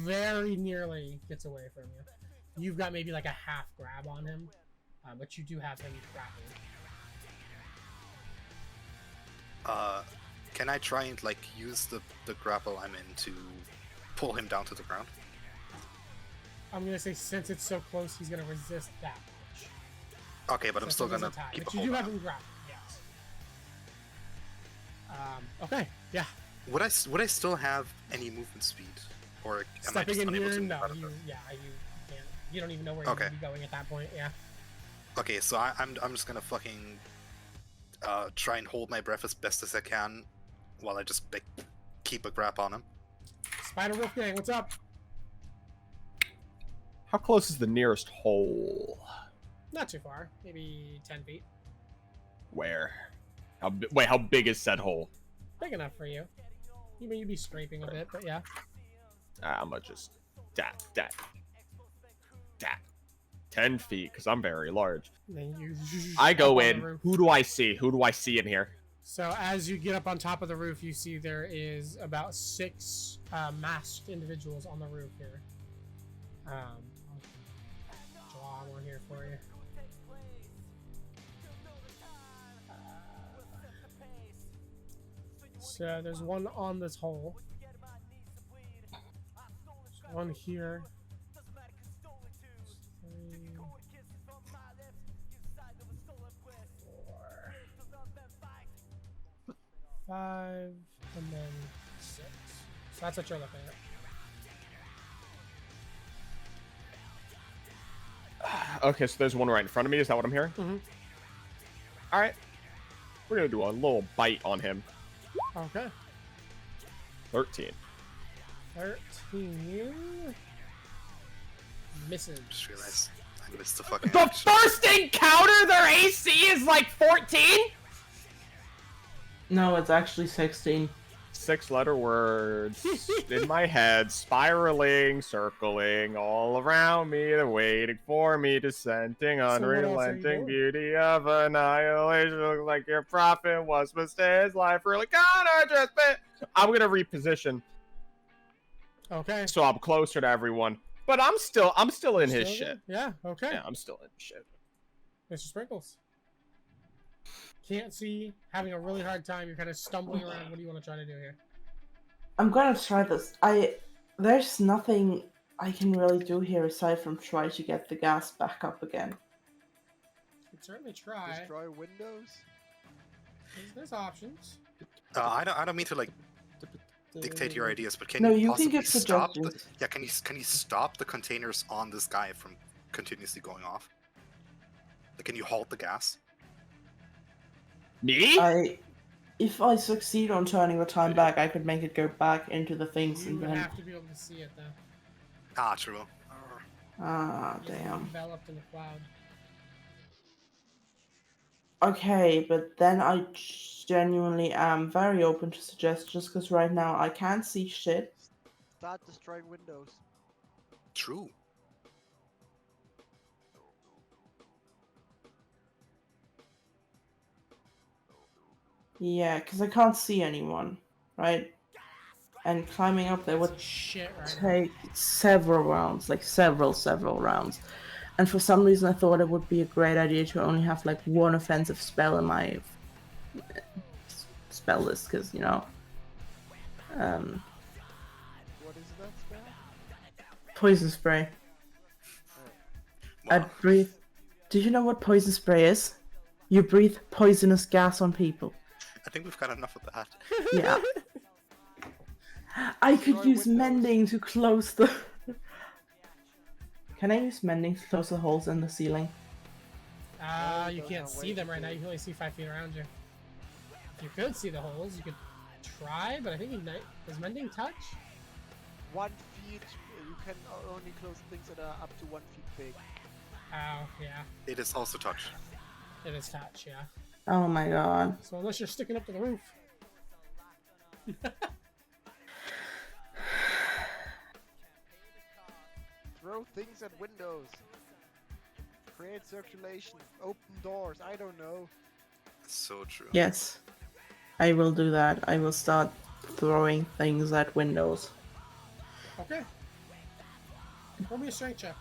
very nearly gets away from you. You've got maybe like a half grab on him, but you do have him grappled. Can I try and like use the grapple I'm in to pull him down to the ground? I'm gonna say since it's so close, he's gonna resist that much. Okay, but I'm Since still it is gonna a tie, keep a but you hold do on have him. him grappled, yes. Okay, yeah. Would I still have any movement speed, or am I Stepping just in unable here, to move no, out of you it? can't. You don't even know where you're Okay. gonna be going at that point. Yeah. Okay, so I'm just gonna fucking try and hold my breath as best as I can, while I just like, keep a grab on him. Spider Wolf Gang, what's up? How close is the nearest hole? Not too far, maybe 10 feet. Where? Wait, how big is said hole? Big enough for you. You'd be scraping a bit, but yeah. I'm gonna just that. 10 feet, because I'm very large. Then you I up go on the in. roof. Who do I see? Who do I see in here? So as you get up on top of the roof, you see there is about 6 masked individuals on the roof here. I'll draw one here for you. So there's one on this hole. One here. 3, 4, 5, and then 6. So that's what you're looking at. Okay, so there's one right in front of me. Is that what I'm hearing? Mm-hmm. All right. We're going to do a little bite on him. Okay. 13. 13. Misses. Just realized I missed the fucking. The first encounter, their AC is like 14? No, it's actually 16. 6-letter words in my head, spiraling, circling all around me. They're waiting for me, descending, what else are you unrelenting doing? beauty of annihilation. Looks like your prophet was his life really gonna just be. I'm gonna reposition Okay. so I'm closer to everyone, but I'm still in his Still shit. there? Yeah, okay. Yeah, I'm still in his shit. Mr. Sprinkles. Can't see, having a really hard time, you're kind of stumbling around. What do you want to try to do here? I'm gonna try this. There's nothing I can really do here aside from try to get the gas back up again. You can certainly try. Destroy windows? There's options. I don't mean to like dictate your ideas, but can No, you you can possibly give stop the, suggestions. yeah, can you stop the containers on this guy from continuously going off? Like, can you halt the gas? Me? If I succeed on turning the time back, I could make it go back into the things You and would then. have to be able to see it, though. Ah, true. Ah, It's damn. enveloped in the cloud. Okay, but then I genuinely am very open to suggestions because right now I can't see shit. Start destroying windows. True. Yeah, because I can't see anyone, right? And climbing up there would Shit, right? take several rounds, like several rounds. And for some reason, I thought it would be a great idea to only have like one offensive spell in my spell list, because you know, What is that spell? poison spray. I breathe. Do you know what poison spray is? You breathe poisonous gas on people. I think we've got enough of that. Yeah. I could Destroy use windows. mending to close the. Can I use mending to close the holes in the ceiling? You those can't are see way them too right now. big. You can only see 5 feet around you. If you could see the holes, you could try, but I think does mending touch? 1 feet. You can only close things that are up to 1 feet big. Oh, yeah. It is also touch. It is touch, yeah. Oh my god. So unless you're sticking up to the roof. Throw things at windows. Create circulation. Open doors. I don't know. So true. Yes. I will do that. I will start throwing things at windows. Okay. Roll me a strength check.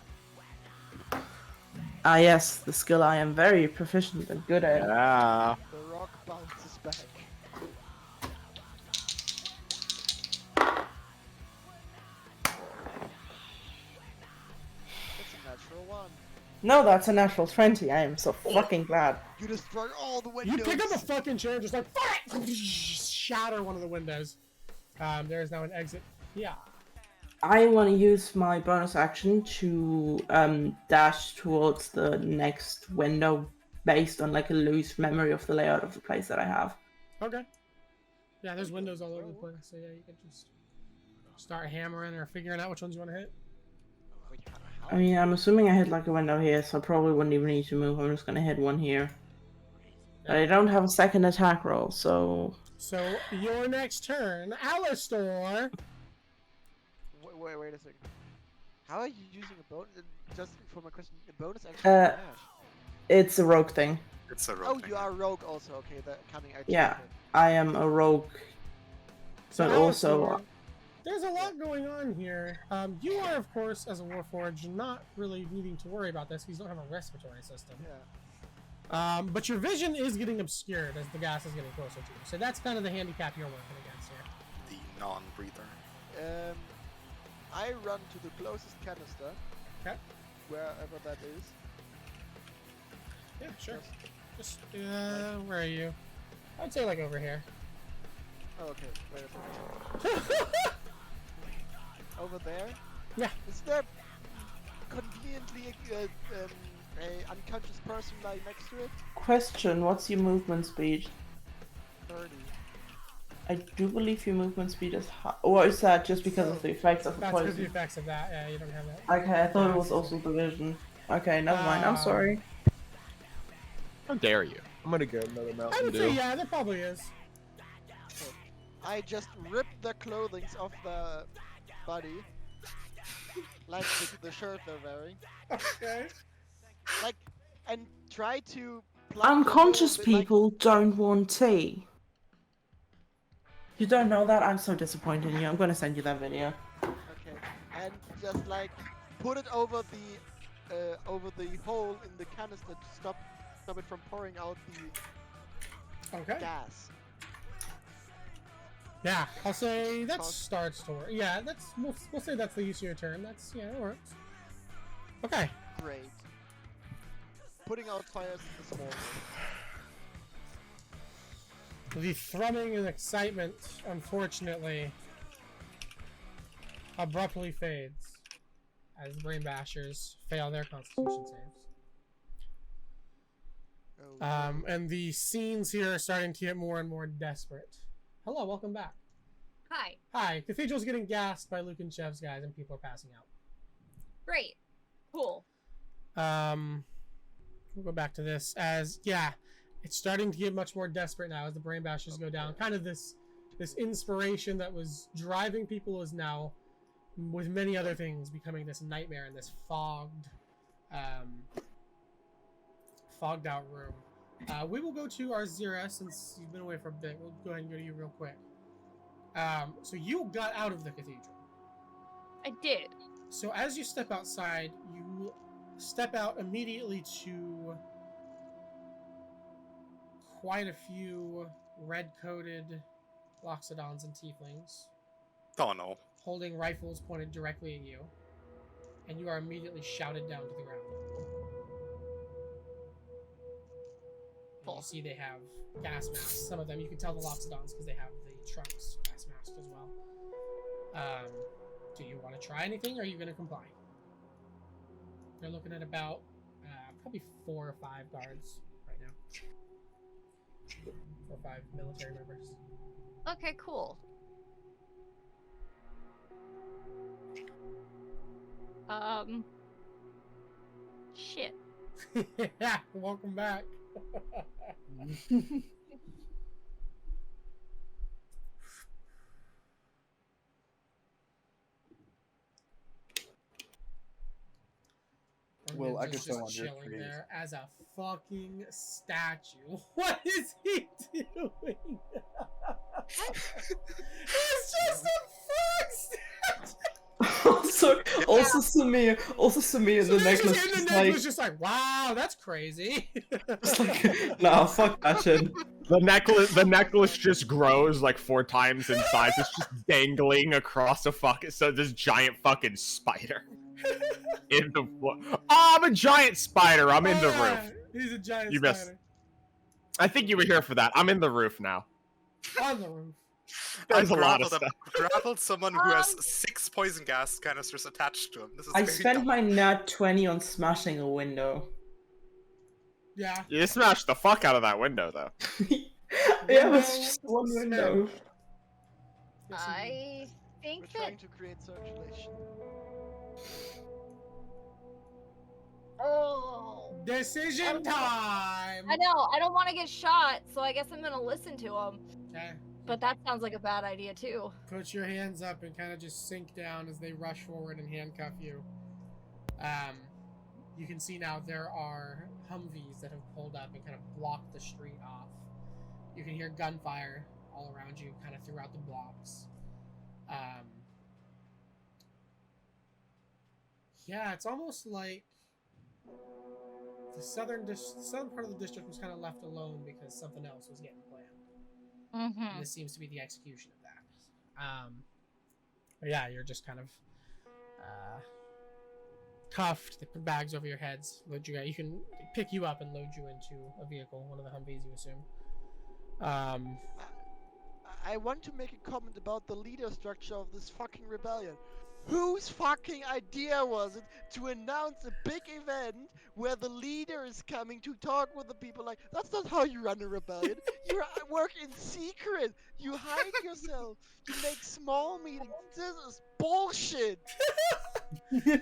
Ah yes, the skill I am very proficient and good at. Yeah. The rock bounces back. That's a natural one. No, that's a natural 20. I am so fucking glad. You destroy all the You windows. pick up a fucking chair, just like fuck it! Shatter one of the windows. There is now an exit. Yeah. I want to use my bonus action to dash towards the next window based on like a loose memory of the layout of the place that I have. Okay. Yeah, there's windows all over the place, so yeah, you can just start hammering or figuring out which ones you want to hit. Wait, I mean, I'm assuming I hit like a window here, so I probably wouldn't even need to move. I'm just gonna hit one here. But I don't have a second attack roll, so... So, your next turn, Alistor. Wait a second. How are you using a bonus? Just for my question, a bonus action? Uh, dash? It's a rogue thing. It's a rogue Oh, thing. you are rogue also. Okay, the cunning action. Yeah, okay. I am a rogue. So But also, Alistor, There's a lot going on here. You are, of course, as a Warforged, not really needing to worry about this because you don't have a respiratory system. Yeah. But your vision is getting obscured as the gas is getting closer to you. So that's kind of the handicap you're working against here. The non-breather. I run to the closest canister. Okay. Wherever that is. Yeah, sure. Just, where are you? I'd say like over here. Oh, okay. Wait a second. Over there? Yeah. Is there conveniently a unconscious person lying next to it? Question, what's your movement speed? 30. I do believe your movement speed is high. Or is that just because of the effects of the That's because of the poison? effects of that. Yeah, you don't have that. Okay, I thought it was also the vision. Okay, never mind. I'm sorry. How dare you? I'm gonna get another I Mountain would Dew. say, yeah, there probably is. I just rip the clothing off the body. Like the shirt they're wearing. Okay. Like, and try to plug the Unconscious hole, like- people don't want tea. You don't know that? I'm so disappointed in you. I'm gonna send you that video. Okay, and just like put it over the hole in the canister to stop it from pouring out the gas. Yeah, I'll say that starts to work. Yeah, we'll say that's the use of your turn. That works. Okay. Great. Putting out fires is the small one. The thrumming and excitement, unfortunately, abruptly fades as the Brain Bashers fail their Constitution saves. And the scenes here are starting to get more and more desperate. Hello, welcome back. Hi. Hi, Cathedral's getting gassed by Lukenshev's guys and people are passing out. Great. Cool. We'll go back to this as, yeah, it's starting to get much more desperate now as the Brain Bashers go down. Kind of this inspiration that was driving people is now, with many other things, becoming this nightmare in this fogged out room. We will go to our Zira since you've been away for a bit. We'll go ahead and go to you real quick. So you got out of the cathedral. I did. So as you step outside, you step out immediately to quite a few red-coated Loxodons and Tieflings. Oh no. Holding rifles pointed directly at you. And you are immediately shouted down to the ground. And you see they have gas masks. Some of them, you can tell the Loxodons because they have the trunks gas masks as well. Do you want to try anything, or are you going to comply? They're looking at about probably 4 or 5 guards right now. 4 or 5 military members. Okay, cool. Shit. Yeah, welcome back. Well, I could Just tell on your chilling face. there as a fucking statue. What is he doing? It's just a fuck statue. also Samir and the necklace And the just necklace like, just like, wow, that's crazy. nah, fuck that shit. The necklace just grows like 4 times in size. It's just dangling across this giant fucking spider. In the floor. Oh, I'm a giant spider. I'm in the roof. He's a giant You spider. missed. I think you were here for that. I'm in the roof now. On the roof. There's a lot of Grappled stuff. grappled someone who has 6 poison gas canisters attached to him. This is I very spent dumb. my nat 20 on smashing a window. Yeah. You smashed the fuck out of that window, though. Yeah, it was just one window. I think We're that trying to create circulation. Decision time. I know. I don't want to get shot, so I guess I'm gonna listen to him. Okay. But that sounds like a bad idea too. Put your hands up and kind of just sink down as they rush forward and handcuff you. You can see now there are Humvees that have pulled up and kind of blocked the street off. You can hear gunfire all around you, kind of throughout the blocks. Yeah, it's almost like the southern part of the district was kind of left alone because something else was getting planned. Mm-hmm. And this seems to be the execution of that. But yeah, you're just kind of cuffed. They put bags over your heads. Load you. You can pick you up and load you into a vehicle, one of the Humvees, you assume. I want to make a comment about the leader structure of this fucking rebellion. Whose fucking idea was it to announce a big event where the leader is coming to talk with the people? Like, that's not how you run a rebellion. You work in secret. You hide yourself. You make small meetings. This is bullshit.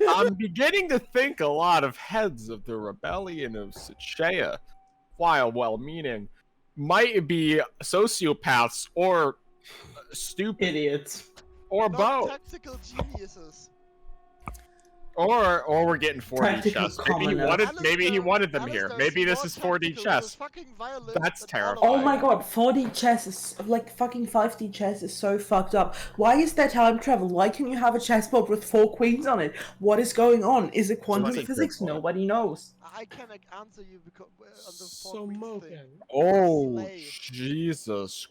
I'm beginning to think a lot of heads of the rebellion of Sachean, while well-meaning, might be sociopaths or stupid Idiots. or Not both. tactical geniuses. Or we're getting 4D Practical chess. Maybe he wanted them here. Alistair Maybe this more is 4D tactical, chess. this fucking violent That's than terrifying. all of Oh my them. god, 4D chess is like fucking 5D chess is so fucked up. Why is there time travel? Why can't you have a chessboard with 4 queens on it? What is going on? Is it quantum think physics? good for it. Nobody knows. I cannot answer you because on the So fourth thing. Moken. Oh, Slave. Jesus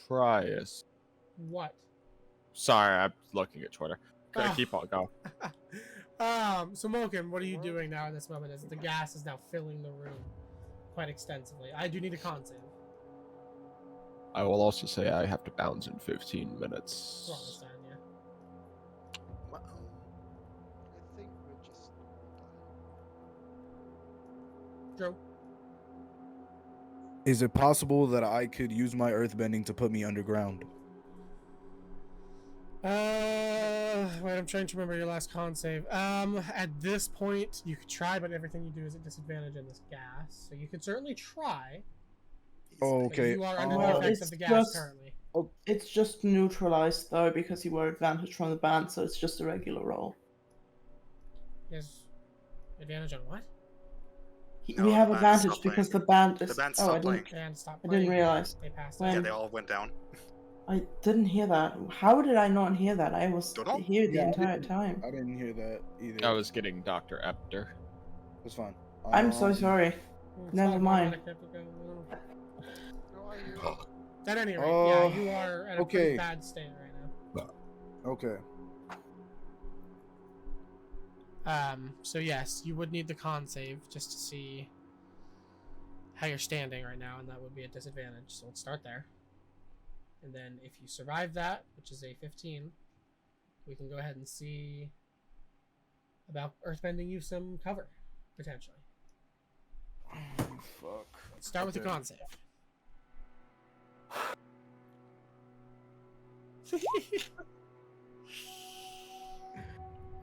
Christ. What? Sorry, I'm looking at Twitter. Okay, Ah. keep on going. So Moken, what are you doing now in this moment as the gas is now filling the room quite extensively? I do need a con save. I will also say I have to bounce in 15 minutes. We'll understand, yeah. I think we're just Joe? Is it possible that I could use my earthbending to put me underground? Wait, I'm trying to remember your last con save. At this point, you could try, but everything you do is at disadvantage in this gas. So you could certainly try. Oh, But okay. you are under the Well, effects it's of the gas just- currently. It's just neutralized though because you were advantaged from the band, so it's just a regular roll. Yes. Advantage on what? No, We have the band is advantage stopped because playing. the band is. The band oh, I stopped didn't. playing. And stop I playing. didn't realize. They passed When- Yeah, out. they all went down. I didn't hear that. How did I not hear that? I was Don't know. here the Yeah, I entire didn't- time. I didn't hear that either. I was getting Dr. Epter. It's fine. I'm so sorry. It's Never not mind. automatic, you have to go- no, I hear. At any rate, yeah, Oh, you are at a okay. pretty bad state right now. Okay. So yes, you would need the con save just to see how you're standing right now, and that would be a disadvantage. So let's start there. And then if you survive that, which is a 15, we can go ahead and see about earthbending you some cover, potentially. Fuck. Let's start with the Okay. con save.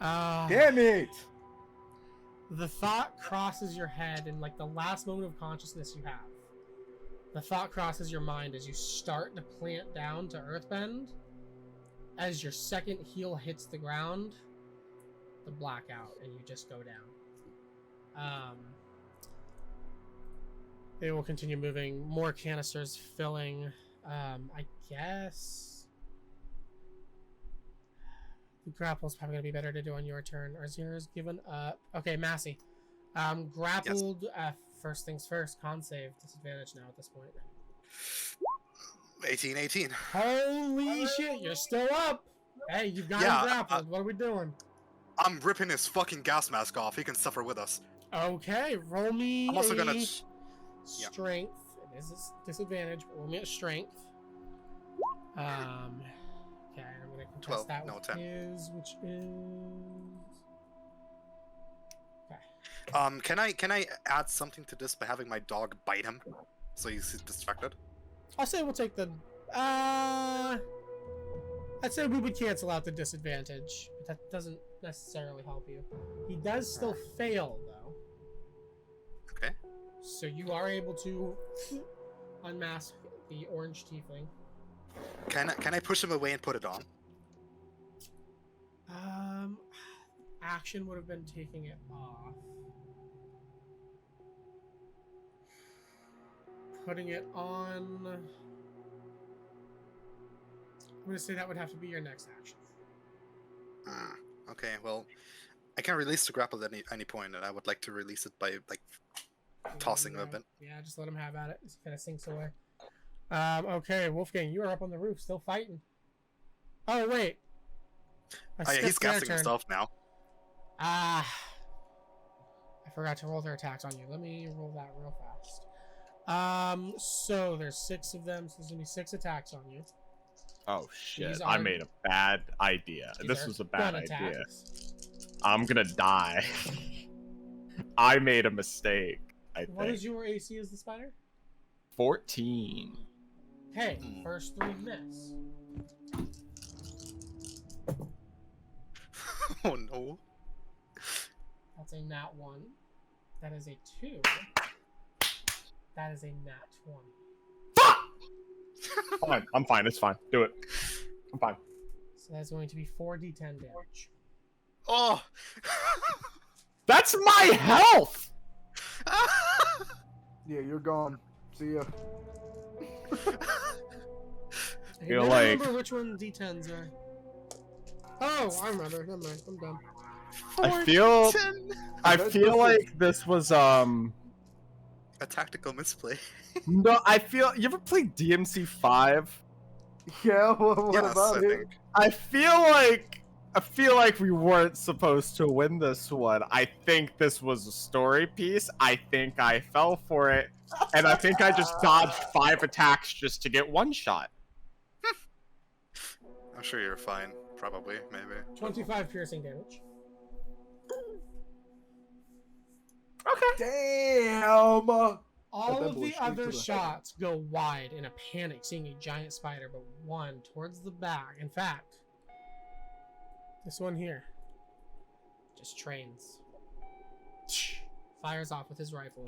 Damn it! The thought crosses your head in like the last moment of consciousness you have. The thought crosses your mind as you start to plant down to earthbend. As your second heel hits the ground, the blackout, and you just go down. They will continue moving. More canisters filling. I guess the grapple's probably gonna be better to do on your turn. Arzira's given up. Okay, Massey. Grappled. First things first. Con save. Disadvantage now at this point. 18. Holy shit! You're still up. Hey, you've got him grappled. What are we doing? I'm ripping his fucking gas mask off. He can suffer with us. Okay, roll me I'm also a gonna. strength. It is a disadvantage. But roll me a strength. Okay, I'm gonna contest 12, that no, with 10. his, which is. Can I add something to this by having my dog bite him, so he's distracted? I'll say we'll take the. I'd say we would cancel out the disadvantage, but that doesn't necessarily help you. He does still fail though. Okay. So you are able to unmask the orange tiefling. Can I push him away and put it on? Action would have been taking it off. Putting it on. I'm gonna say that would have to be your next action. Okay, well, I can release the grapple at any point, and I would like to release it by like tossing him a bit. Yeah, just let him have at it. It kind of sinks away. Okay, Wolfgang, you are up on the roof, still fighting. Oh wait. Oh yeah, he's gassing himself now. I forgot to roll their attacks on you. Let me roll that real fast. So there's 6 of them, so there's gonna be 6 attacks on you. Oh shit! These I are- made a bad idea. These This are was a bad gun idea. attacks. I'm gonna die. I made a mistake. I What think is your AC as the spider? 14. Hey, first 3 miss. Oh no. That's a nat 1. That is a 2. That is a nat 20. Fine. I'm fine. It's fine. Do it. I'm fine. So that's going to be 4d10 damage. Oh. That's my health. Yeah, you're gone. See ya. I Feel never like- remember which one d10s are. Oh, I remember. Never mind. I'm done. I feel like this was a tactical misplay. No, I feel you ever played DMC 5? Yeah, what Yes, about I it? think. I feel like we weren't supposed to win this one. I think this was a story piece. I think I fell for it, and I think I just dodged 5 attacks just to get 1 shot. I'm sure you're fine. Probably, maybe. 25 piercing damage. Damn. All that of boy the straight to other the shots go wide in a panic, seeing a giant spider, but one towards the back. In fact, this one here just trains. Fires off with his rifle.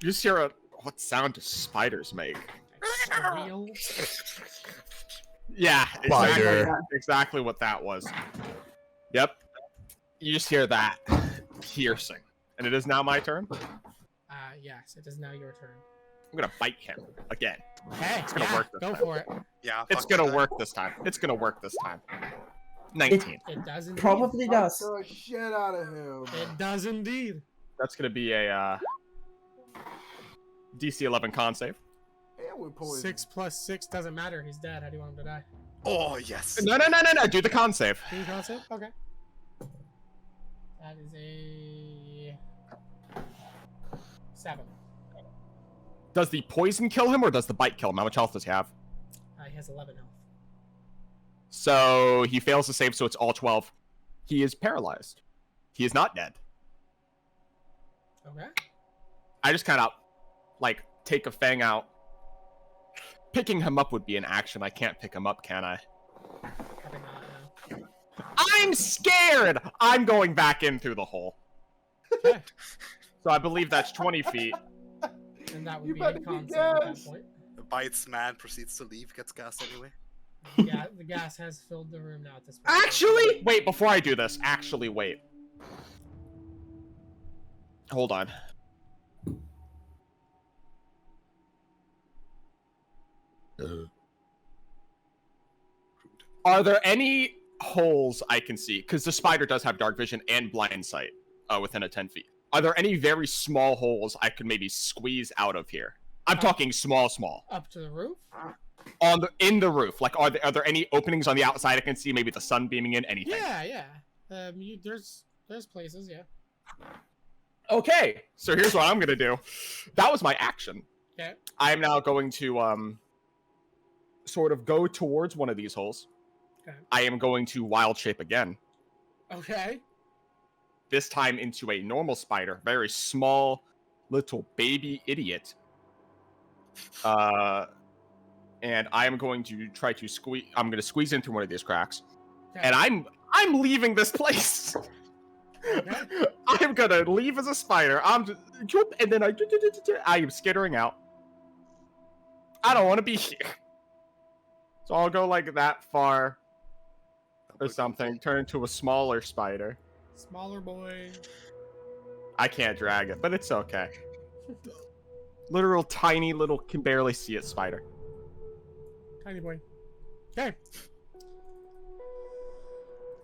You just hear what sound do spiders make? Squeal. Yeah, Spider. exactly what that was. Yep. You just hear that piercing. And it is now my turn. Yes, it is now your turn. I'm gonna bite him again. Hey, It's gonna yeah, work this go time. for it. Yeah. It's fuck gonna that. work this time. It's gonna work this time. 19. It does indeed. Probably does. The shit out of him. It does indeed. That's gonna be a DC 11 con save. And we're poisoned. 6 plus 6 doesn't matter. He's dead. How do you want him to die? Oh yes. No. Do the con save. Can you concept? Okay. That is a 7. Does the poison kill him or does the bite kill him? How much health does he have? He has 11 health. So he fails to save, so it's all 12. He is paralyzed. He is not dead. Okay. I just kind of, like, take a fang out. Picking him up would be an action. I can't pick him up, can I? Probably not, no. I'm scared! I'm going back in through the hole. Okay. So I believe that's 20 feet. And that would You be a better be con save at that gassed. point. The bites man proceeds to leave, gets gassed anyway. Yeah, the gas has filled the room now at this point. Actually, wait, before I do this, wait. Hold on. Are there any holes I can see? Because the spider does have dark vision and blind sight within a 10 feet. Are there any very small holes I could maybe squeeze out of here? I'm talking small. Up to the roof? In the roof. Like, are there any openings on the outside I can see? Maybe the sun beaming in, anything? Yeah. There's places, yeah. Okay, so here's what I'm gonna do. That was my action. Okay. I am now going to sort of go towards one of these holes. Okay. I am going to wild shape again. Okay. This time into a normal spider, very small, little baby idiot. And I am going to try to squeeze. I'm going to squeeze in through one of these cracks, Okay. and I'm leaving this place. Okay. I'm gonna leave as a spider. And then I am skittering out. I don't want to be here. So I'll go like that far or something. Turn into a smaller spider. Smaller boy. I can't drag it, but it's okay. Literal tiny little can barely see it spider. Tiny boy. Okay.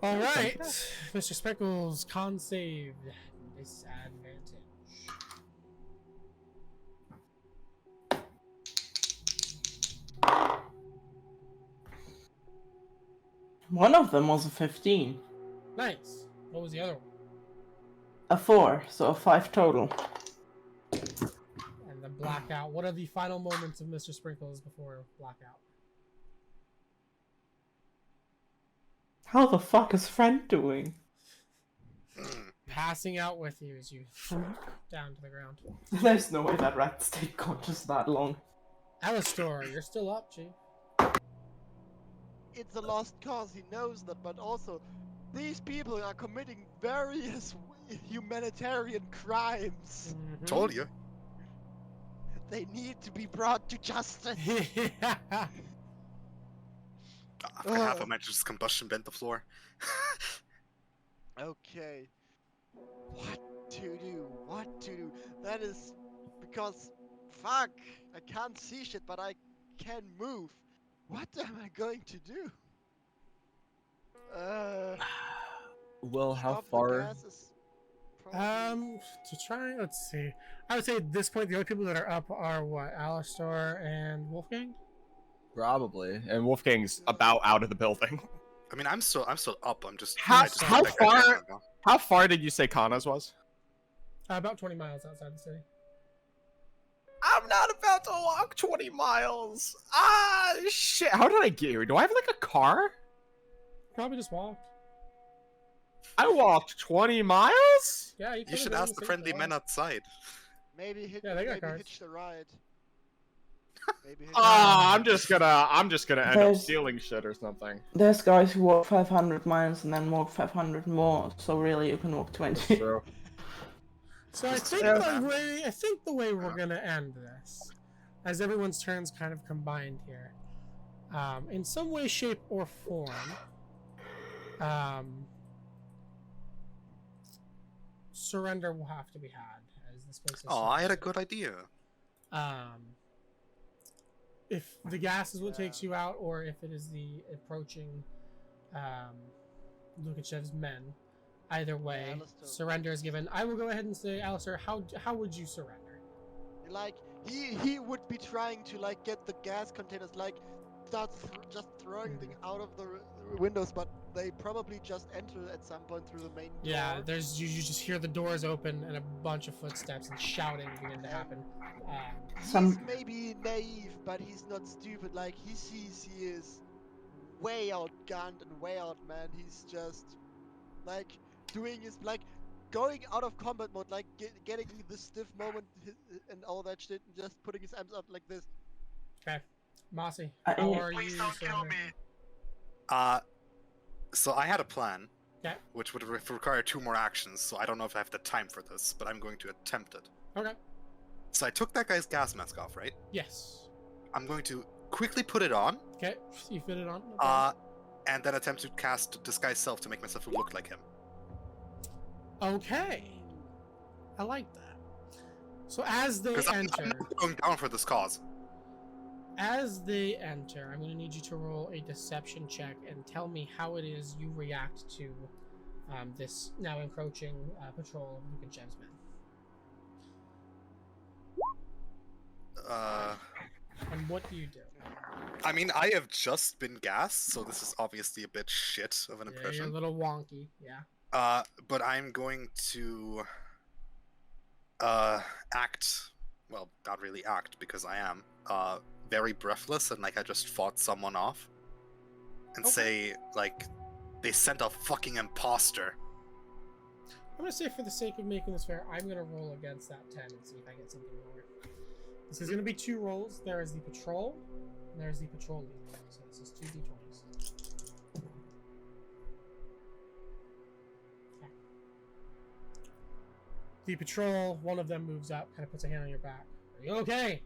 All right, Mr. Speckles, con save disadvantage. One of them was a 15. Nice. What was the other one? A 4, so a 5 total. And the blackout. What are the final moments of Mr. Sprinkles before blackout? How the fuck is Friend doing? Passing out with you as you down to the ground. There's no way that rat stayed conscious that long. Alistor, you're still up, Chief. It's a lost cause, he knows that, but also, these people are committing various humanitarian crimes. Mm-hmm. Told you. They need to be brought to justice. After half of my just combustion bent the floor. Okay. What to do? What to do? That is because, fuck, I can't see shit, but I can move. What am I going to do? Well, how stop the far? gases, probably. To try, let's see. I would say at this point, the only people that are up are what? Alistor and Wolfgang? Probably. And Wolfgang's about out of the building. I mean, I'm still up. I'm just. How I just how think that guy far? down now. How far did you say Kana's was? About 20 miles outside the city. I'm not about to walk 20 miles. Ah, shit. How did I get here? Do I have like a car? Probably just walked. I walked 20 miles? Yeah, You should ask the friendly men outside. Maybe hit, Yeah, they got maybe cars. hitch the ride. Maybe hitch Ah, I'm just gonna end up There's- stealing shit or something. There's guys who walk 500 miles and then walk 500 more, so really you can walk 20. True. So I think the way we're gonna end this, as everyone's turns kind of combined here, in some way, shape, or form, surrender will have to be had as this place is. Oh, I had a good idea. If the gas is what takes you out, or if it is the approaching Lukenshev's men, either way, surrender is given. I will go ahead and say, Alistair, how would you surrender? Like he would be trying to like get the gas containers, like start just throwing them out of the windows, but they probably just enter at some point through the main door. Yeah, there's you just hear the doors open and a bunch of footsteps and shouting begin to happen. He's maybe naive, but he's not stupid. Like he sees he is way outgunned and way outmanned. He's just like doing his like going out of combat mode, like getting the stiff moment and all that shit, and just putting his arms up like this. Okay, Mossy, how are you? Please don't kill me. So I had a plan, Yeah. which would require 2 more actions. So I don't know if I have the time for this, but I'm going to attempt it. Okay. So I took that guy's gas mask off, right? Yes. I'm going to quickly put it on. Okay, you fit it on. No problem. And then attempt to cast disguise self to make myself look like him. Okay. I like that. So as they Because I'm enter, not going down for this cause. I'm going to need you to roll a deception check and tell me how it is you react to this now encroaching patrol of Lukenshev's men. And what do you do? I mean, I have just been gassed, so this is obviously a bit shit of an Yeah, you're a impression. little wonky, yeah. But I'm going to act, well, not really act because I am very breathless and like I just fought someone off, and say like they sent a fucking imposter. I'm going to say for the sake of making this fair, I'm going to roll against that 10 and see if I get something lower. This is going to be 2 rolls. There is the patrol, and there's the patrol leader. So this is 2 d20s. Okay. The patrol, one of them moves up, kind of puts a hand on your back. Are you okay?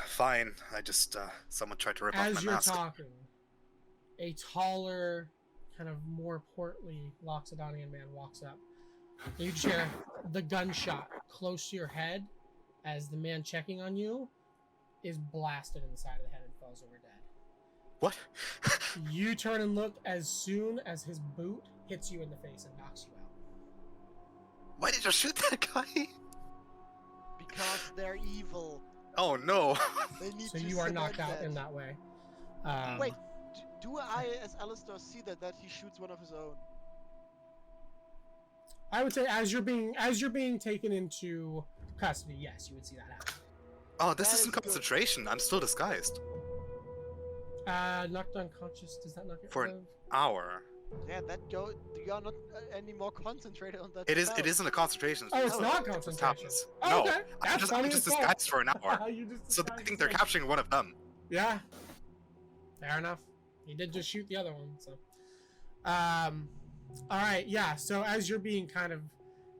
Fine. I just someone tried to rip off my As you're mask. talking, a taller, kind of more portly Loxodonian man walks up. And you hear the gunshot close to your head as the man checking on you is blasted in the side of the head and falls over dead. What? You turn and look as soon as his boot hits you in the face and knocks you out. Why did you shoot that guy? Because they're evil. Oh no. They need So to you are knocked cement out that. in that way. Wait, do I, as Alistair, see that he shoots one of his own? I would say as you're being taken into custody, yes, you would see that happen. Oh, this isn't concentration. I'm still disguised. Knocked unconscious. Does that not get For rid an of? hour. Yeah, you are not any more concentrated on that. It is. spell. It isn't a concentration. Oh, it's not It just concentration. happens. Oh, No, okay. That's I'm funny just as fuck. disguised for an hour. You just So I disguised think they're yourself. capturing one of them. Yeah. Fair enough. He did just shoot the other one, so. Alright, yeah, so as you're being kind of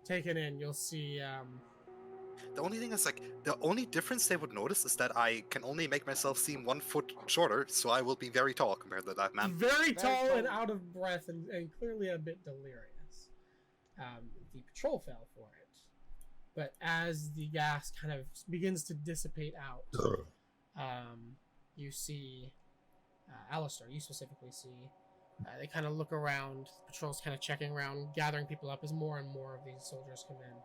taken in, you'll see, The only thing is, like, the only difference they would notice is that I can only make myself seem 1 foot shorter, so I will be very tall compared to that man. very tall and out of breath and clearly a bit delirious. The patrol fell for it. But as the gas kind of begins to dissipate out, you see, Alistair, you specifically see, they kind of look around, the patrol's kind of checking around, gathering people up as more and more of these soldiers come in.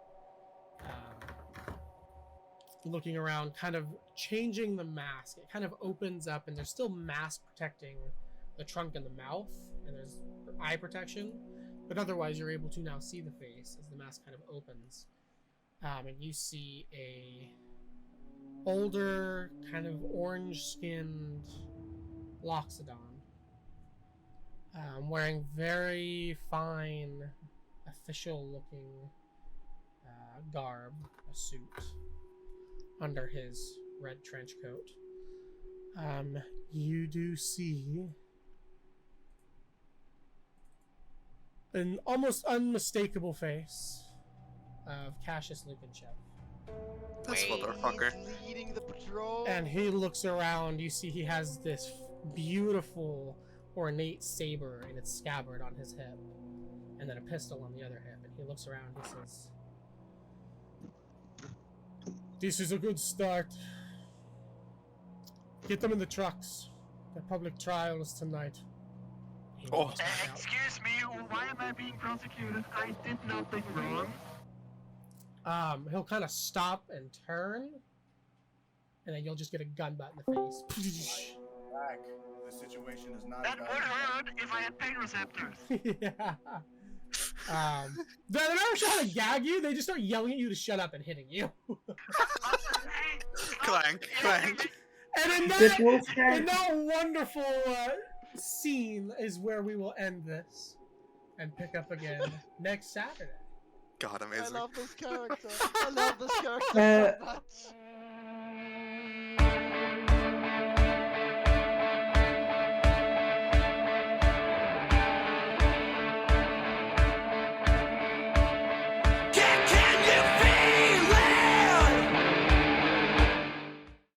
Looking around, kind of changing the mask. It kind of opens up, and there's still mask protecting the trunk and the mouth, and there's eye protection, but otherwise you're able to now see the face as the mask kind of opens. And you see a older, kind of orange-skinned Loxodon, wearing very fine, official-looking garb, a suit, under his red trench coat. You do see an almost unmistakable face of Cassius Lukenshev. This motherfucker. Leading the patrol. And he looks around. You see he has this beautiful, ornate saber in its scabbard on his hip, and then a pistol on the other hip. And he looks around. He says, "This is a good start. Get them in the trucks. The public trial is tonight." He walks back out. Excuse me, why am I being prosecuted? I did nothing wrong. He'll kind of stop and turn, and then you'll just get a gun butt in the face. Back. The situation is not. That would hurt if I had pain receptors. Yeah. They're never trying to gag you. They just start yelling at you to shut up and hitting you. Clank, clank. And in This wolf guy- that wonderful scene is where we will end this and pick up again next Saturday. God, I amazing. love this character. I love this character so much.